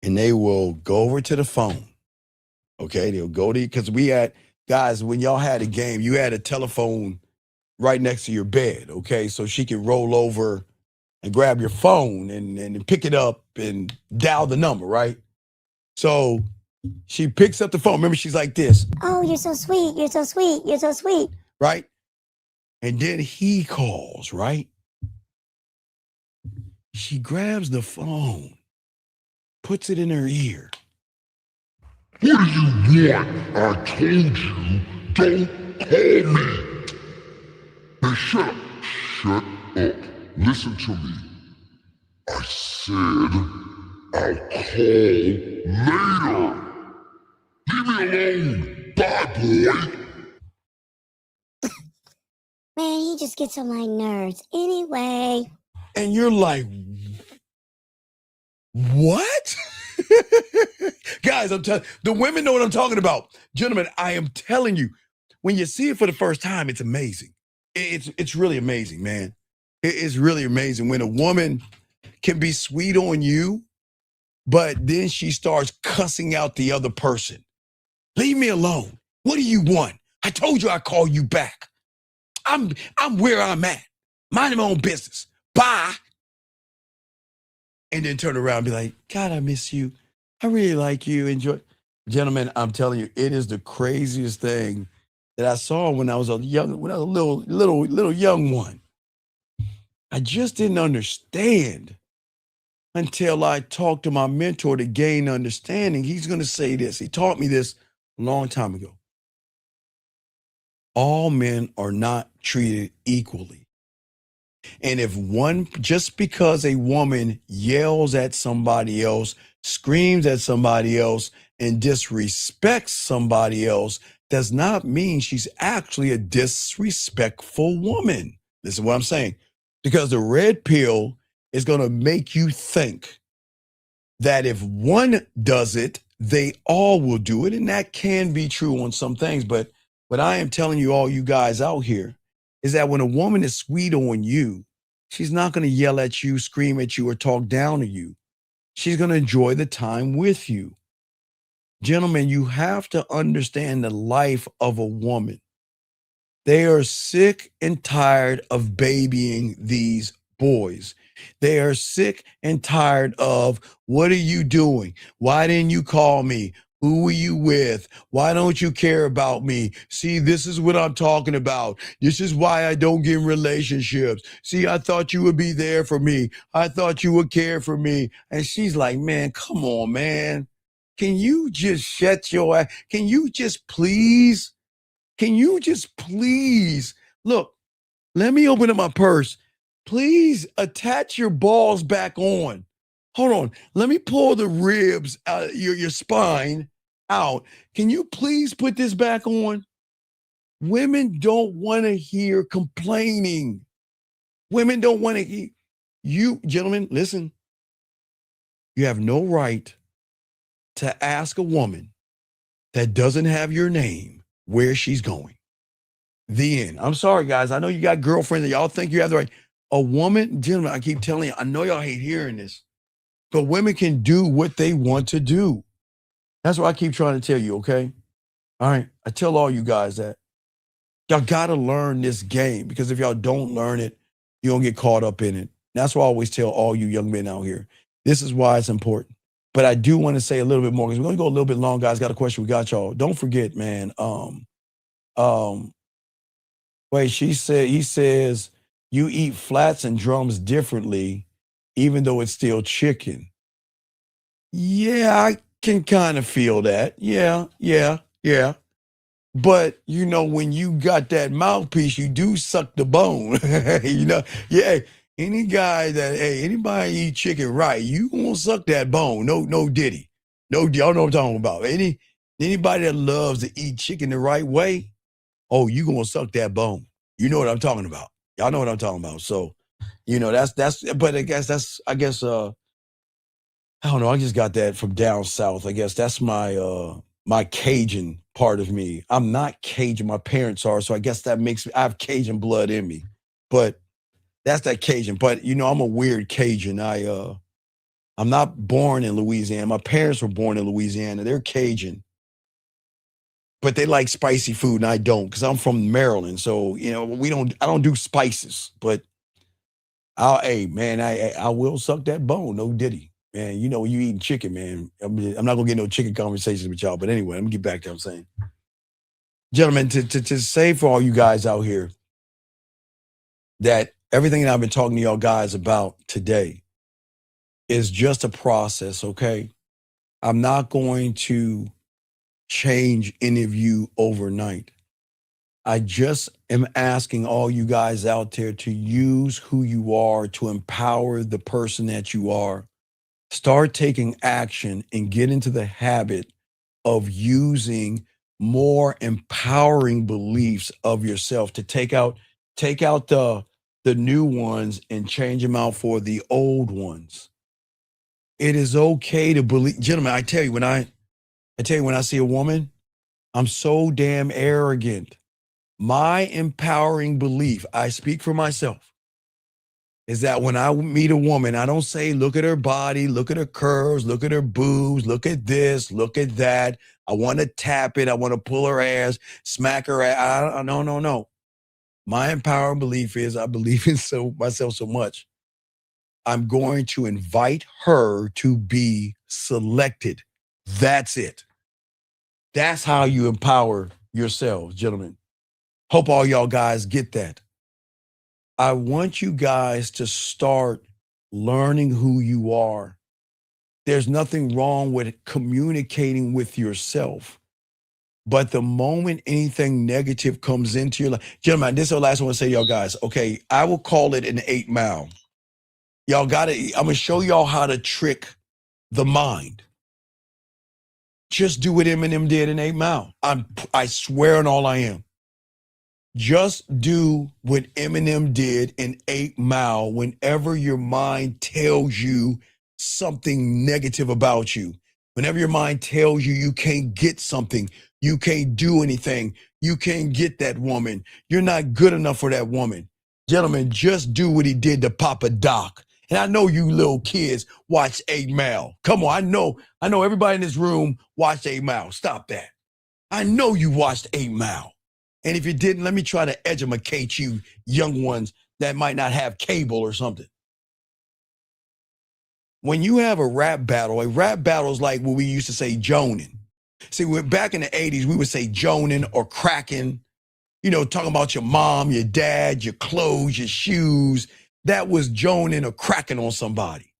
And they will go over to the phone. Okay, they'll go to, because guys, when y'all had a game, you had a telephone right next to your bed, okay? So she can roll over and grab your phone and pick it up and dial the number, right? So she picks up the phone. Remember, she's like this. Oh, you're so sweet. You're so sweet. You're so sweet. Right? And then he calls, right? She grabs the phone, puts it in her ear. What do you want? I told you, don't call me. Hey, shut up. Shut up. Listen to me. I said I'll call later. Leave me alone. Bye, boy. Man, he just gets on my nerves. Anyway. And you're like, what? Guys, I'm telling the women know what I'm talking about. Gentlemen, I am telling you, when you see it for the first time, it's amazing. It's really amazing, man. It's really amazing when a woman can be sweet on you, but then she starts cussing out the other person. Leave me alone. What do you want? I told you I'd call you back. I'm where I'm at. Minding my own business. Bye. And then turn around and be like, God, I miss you. I really like you. Enjoy. Gentlemen, I'm telling you, it is the craziest thing that I saw when I was a little young one. I just didn't understand until I talked to my mentor to gain understanding. He's going to say this. He taught me this a long time ago. All men are not treated equally. And if just because a woman yells at somebody else, screams at somebody else, and disrespects somebody else, does not mean she's actually a disrespectful woman. This is what I'm saying. Because the red pill is going to make you think that if one does it, they all will do it. And that can be true on some things. But what I am telling you, all you guys out here, is that when a woman is sweet on you, she's not going to yell at you, scream at you, or talk down to you. She's going to enjoy the time with you. Gentlemen, you have to understand the life of a woman. They are sick and tired of babying these boys. They are sick and tired of, what are you doing? Why didn't you call me? Who were you with? Why don't you care about me? See, this is what I'm talking about. This is why I don't get in relationships. See, I thought you would be there for me. I thought you would care for me. And she's like, man, come on, man. Can you just shut your ass? Can you just please Look, let me open up my purse. Please attach your balls back on. Hold on. Let me pull the ribs out, your spine out. Can you please put this back on? Women don't want to hear complaining. Women don't want to hear. You, gentlemen, listen. You have no right to ask a woman that doesn't have your name where she's going. The end. I'm sorry, guys. I know you got girlfriends and y'all think you have the right. A woman, gentlemen, I keep telling you, I know y'all hate hearing this, but women can do what they want to do. That's what I keep trying to tell you, okay? All right. I tell all you guys that. Y'all got to learn this game, because if y'all don't learn it, you're going to get caught up in it. That's why I always tell all you young men out here, this is why it's important. But I do want to say a little bit more, because we're going to go a little bit long, guys. Got a question. We got y'all. Don't forget, man. Wait, he says, you eat flats and drums differently, even though it's still chicken. Yeah, I can kind of feel that. Yeah. But, you know, when you got that mouthpiece, you do suck the bone. You know, yeah. Anybody eat chicken right, you gonna suck that bone. No diddy. No, y'all know what I'm talking about. Anybody that loves to eat chicken the right way, oh, you gonna suck that bone. You know what I'm talking about. Y'all know what I'm talking about. So, you know, but I guess I don't know. I just got that from down south. I guess that's my Cajun part of me. I'm not Cajun. My parents are, so I guess that makes me, I have Cajun blood in me. But that's that Cajun. But you know, I'm a weird Cajun. I'm not born in Louisiana. My parents were born in Louisiana. They're Cajun. But they like spicy food and I don't, because I'm from Maryland. So, you know, I don't do spices, but I will suck that bone. No diddy. Man, you know, when you eating chicken, man, I'm not gonna get no chicken conversations with y'all. But anyway, let me get back to what I'm saying. Gentlemen, to say for all you guys out here that everything that I've been talking to y'all guys about today is just a process, okay? I'm not going to change any of you overnight. I just am asking all you guys out there to use who you are to empower the person that you are. Start taking action and get into the habit of using more empowering beliefs of yourself to take out the new ones and change them out for the old ones. It is okay to believe, gentlemen. I tell you, when I see a woman, I'm so damn arrogant. My empowering belief, I speak for myself, is that when I meet a woman, I don't say, look at her body, look at her curves, look at her boobs, look at this, look at that. I want to tap it. I want to pull her ass, smack her ass. No. My empowering belief is I believe in myself so much. I'm going to invite her to be selected. That's it. That's how you empower yourselves, gentlemen. Hope all y'all guys get that. I want you guys to start learning who you are. There's nothing wrong with communicating with yourself. But the moment anything negative comes into your life, gentlemen, this is the last one I want to say to y'all guys. Okay, I will call it an 8 Mile. I'm going to show y'all how to trick the mind. Just do what Eminem did in 8 Mile. I swear on all I am. Just do what Eminem did in 8 Mile whenever your mind tells you something negative about you. Whenever your mind tells you you can't get something, you can't do anything, you can't get that woman, you're not good enough for that woman. Gentlemen, just do what he did to Papa Doc. And I know you little kids watch 8 Mile. Come on, I know everybody in this room watched 8 Mile. Stop that. I know you watched 8 Mile. And if you didn't, let me try to educate you young ones that might not have cable or something. When you have a rap battle is like what we used to say joning. See, back in the 80s, we would say joning or cracking, you know, talking about your mom, your dad, your clothes, your shoes. That was joning or cracking on somebody.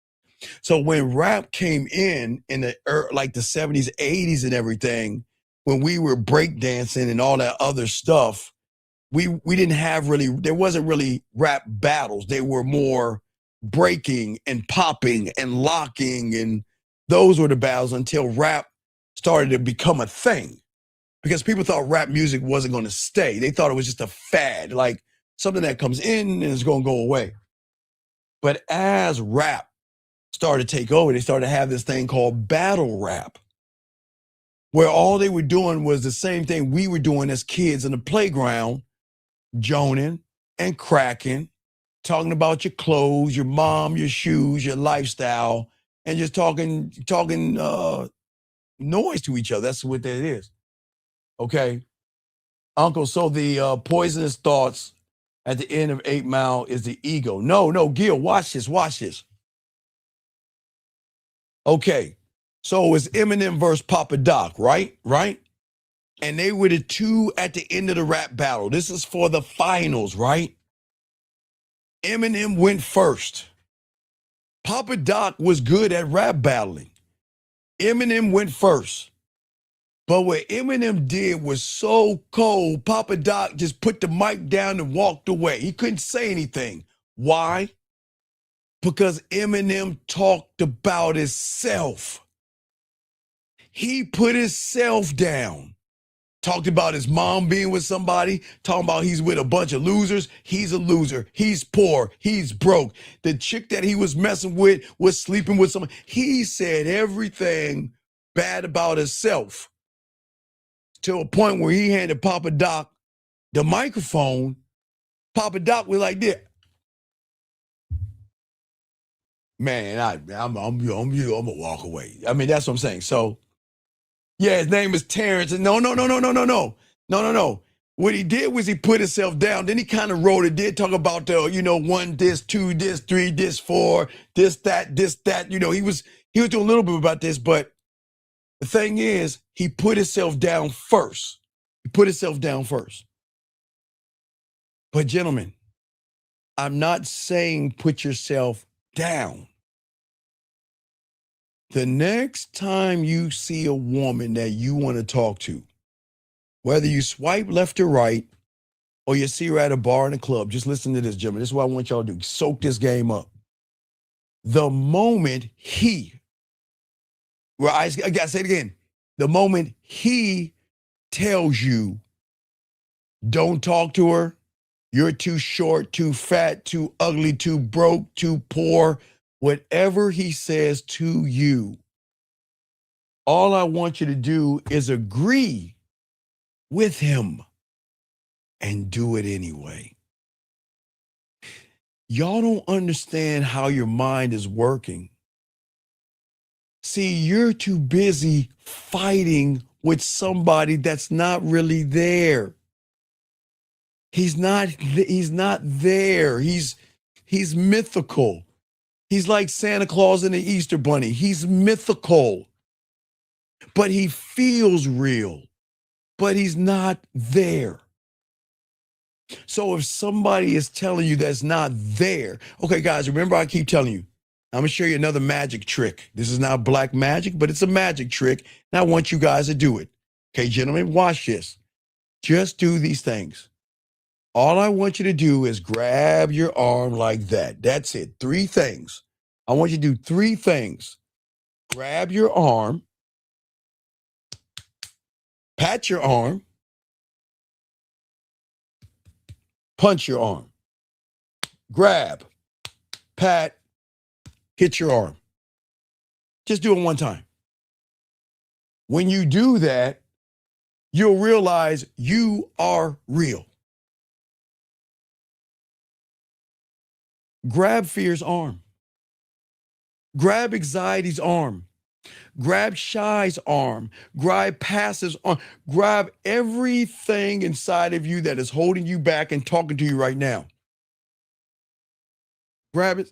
So when rap came in the like the 70s, 80s and everything, when we were breakdancing and all that other stuff, we didn't have there wasn't really rap battles. They were more breaking and popping and locking, and those were the battles until rap started to become a thing. Because people thought rap music wasn't going to stay. They thought it was just a fad, like something that comes in and is going to go away. But as rap started to take over, they started to have this thing called battle rap, where all they were doing was the same thing we were doing as kids in the playground, joning and cracking, talking about your clothes, your mom, your shoes, your lifestyle, and just talking noise to each other. That's what that is. Okay, Uncle, so the poisonous thoughts at the end of 8 Mile is the ego. No, Gil, watch this. Okay, so it was Eminem versus Papa Doc, right? And they were the two at the end of the rap battle. This is for the finals, right? Eminem went first. Papa Doc was good at rap battling. Eminem went first. But what Eminem did was so cold, Papa Doc just put the mic down and walked away. He couldn't say anything. Why? Because Eminem talked about himself. He put himself down. Talked about his mom being with somebody, talking about he's with a bunch of losers. He's a loser. He's poor. He's broke. The chick that he was messing with was sleeping with someone. He said everything bad about himself to a point where he handed Papa Doc the microphone. Papa Doc was like this. Man, I'm gonna walk away. I mean, that's what I'm saying. So, yeah, his name is Terrence. No. What he did was he put himself down. Then he kind of wrote it. Did talk about the, 1 this, 2 this, 3 this, 4 this, that. He was doing a little bit about this, but the thing is, he put himself down first. But gentlemen, I'm not saying put yourself down. The next time you see a woman that you want to talk to, whether you swipe left or right, or you see her at a bar in a club, just listen to this, gentlemen. This is what I want y'all to do. Soak this game up. The moment I gotta say it again. The moment he tells you, don't talk to her, you're too short, too fat, too ugly, too broke, too poor, whatever he says to you, all I want you to do is agree with him and do it anyway. Y'all don't understand how your mind is working. See, you're too busy fighting with somebody that's not really there. He's not there. He's mythical. He's like Santa Claus and the Easter Bunny. He's mythical. But he feels real. But he's not there. So if somebody is telling you that's not there, okay, guys, remember I keep telling you, I'm gonna show you another magic trick. This is not black magic, but it's a magic trick, and I want you guys to do it. Okay, gentlemen, watch this. Just do these things. All I want you to do is grab your arm like that. That's it. 3 things. I want you to do 3 things. Grab your arm, pat your arm, punch your arm. Grab, pat, hit your arm. Just do it 1 time. When you do that, you'll realize you are real. Grab fear's arm. Grab anxiety's arm. Grab shy's arm. Grab passive's arm. Grab everything inside of you that is holding you back and talking to you right now. Grab it.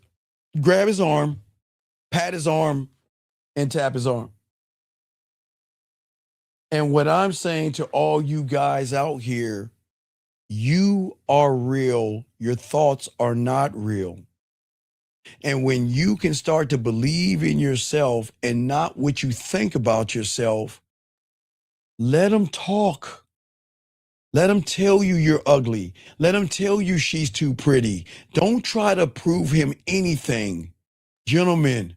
Grab his arm, pat his arm, and tap his arm. And what I'm saying to all you guys out here, you are real. Your thoughts are not real. And when you can start to believe in yourself and not what you think about yourself, let them talk. Let him tell you you're ugly. Let him tell you she's too pretty. Don't try to prove him anything. Gentlemen,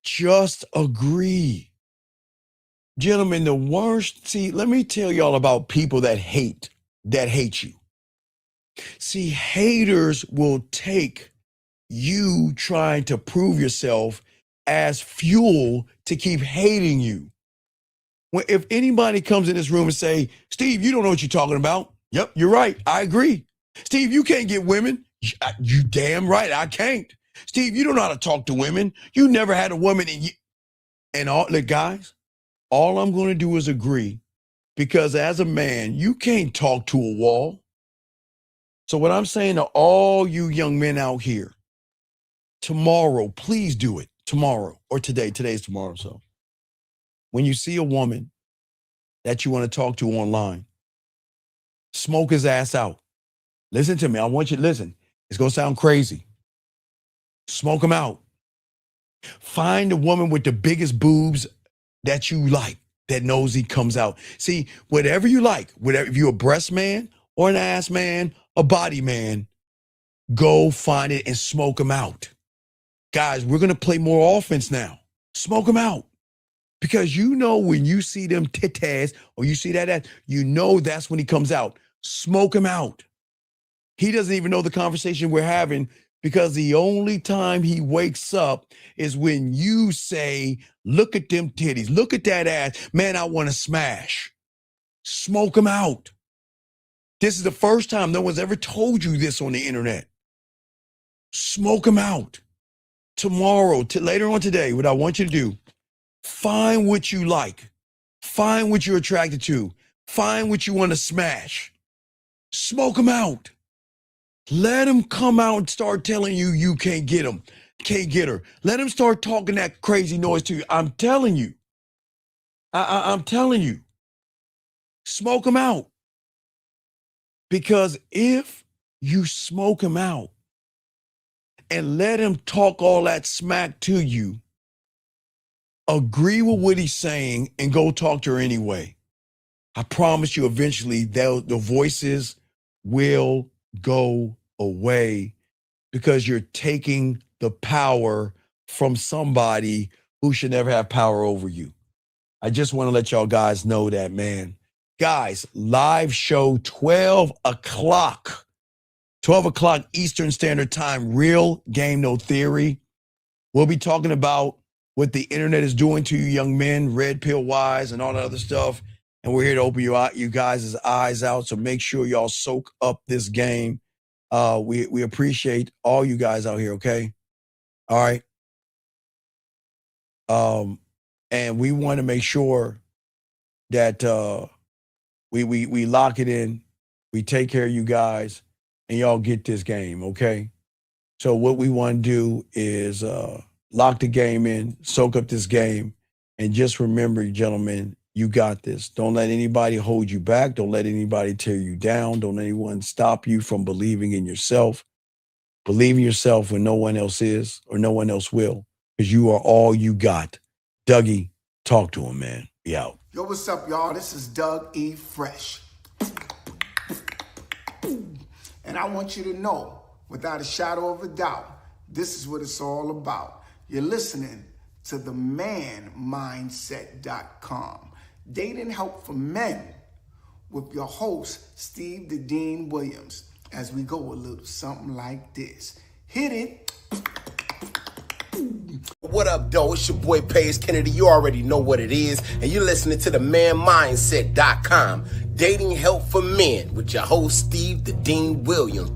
just agree. Gentlemen, the worst, see, let me tell y'all about people that hate you. See, haters will take you trying to prove yourself as fuel to keep hating you. Well, if anybody comes in this room and say, Steve, you don't know what you're talking about. Yep, you're right. I agree. Steve, you can't get women. You damn right, I can't. Steve, you don't know how to talk to women. You never had a woman in you. And all the guys, all I'm going to do is agree, because as a man, you can't talk to a wall. So what I'm saying to all you young men out here, tomorrow, please do it. Tomorrow or today. Today's tomorrow. So when you see a woman that you want to talk to online, smoke his ass out. Listen to me. I want you to listen. It's going to sound crazy. Smoke him out. Find the woman with the biggest boobs that you like, that knows he comes out. See, whatever you like, whatever, if you're a breast man or an ass man, a body man, go find it and smoke him out. Guys, we're going to play more offense now. Smoke him out. Because you know when you see them titties or you see that, you know that's when he comes out. Smoke him out. He doesn't even know the conversation we're having, because the only time he wakes up is when you say, look at them titties, look at that ass. Man, I want to smash. Smoke him out. This is the first time no one's ever told you this on the internet. Smoke him out. Tomorrow, later on today, what I want you to do, find what you like. Find what you're attracted to. Find what you want to smash. Smoke him out. Let him come out and start telling you you can't get him, can't get her. Let him start talking that crazy noise to you. I'm telling you. I'm telling you. Smoke him out. Because if you smoke him out and let him talk all that smack to you, agree with what he's saying and go talk to her anyway, I promise you eventually the voices will go away, because you're taking the power from somebody who should never have power over you. I just want to let y'all guys know that, man. Guys, live show 12 o'clock Eastern Standard Time, Real Game No Theory. We'll be talking about what the internet is doing to you young men, red pill wise and all that other stuff. And we're here to open you guys' eyes out. So make sure y'all soak up this game. We appreciate all you guys out here, okay? All right. And we want to make sure that we lock it in, we take care of you guys, and y'all get this game, okay? So what we want to do is lock the game in, soak up this game, and just remember, gentlemen, you got this. Don't let anybody hold you back. Don't let anybody tear you down. Don't let anyone stop you from believing in yourself. Believe in yourself when no one else is or no one else will, because you are all you got. Dougie, talk to him, man. Be out. Yo, what's up, y'all? This is Doug E. Fresh. And I want you to know, without a shadow of a doubt, this is what it's all about. You're listening to themanmindset.com. Dating help for men with your host, Steve the Dean Williams, as we go a little something like this. Hit it. What up, though? It's your boy, Paige Kennedy. You already know what it is. And you're listening to themanmindset.com. Dating help for men with your host, Steve the Dean Williams.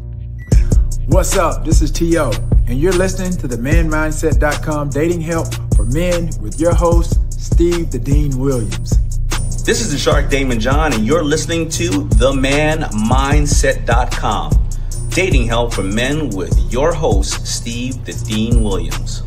What's up? This is T.O. And you're listening to themanmindset.com. Dating help for men with your host, Steve the Dean Williams. This is the Shark Damon John, and you're listening to themanmindset.com. Dating help for men with your host, Steve the Dean Williams.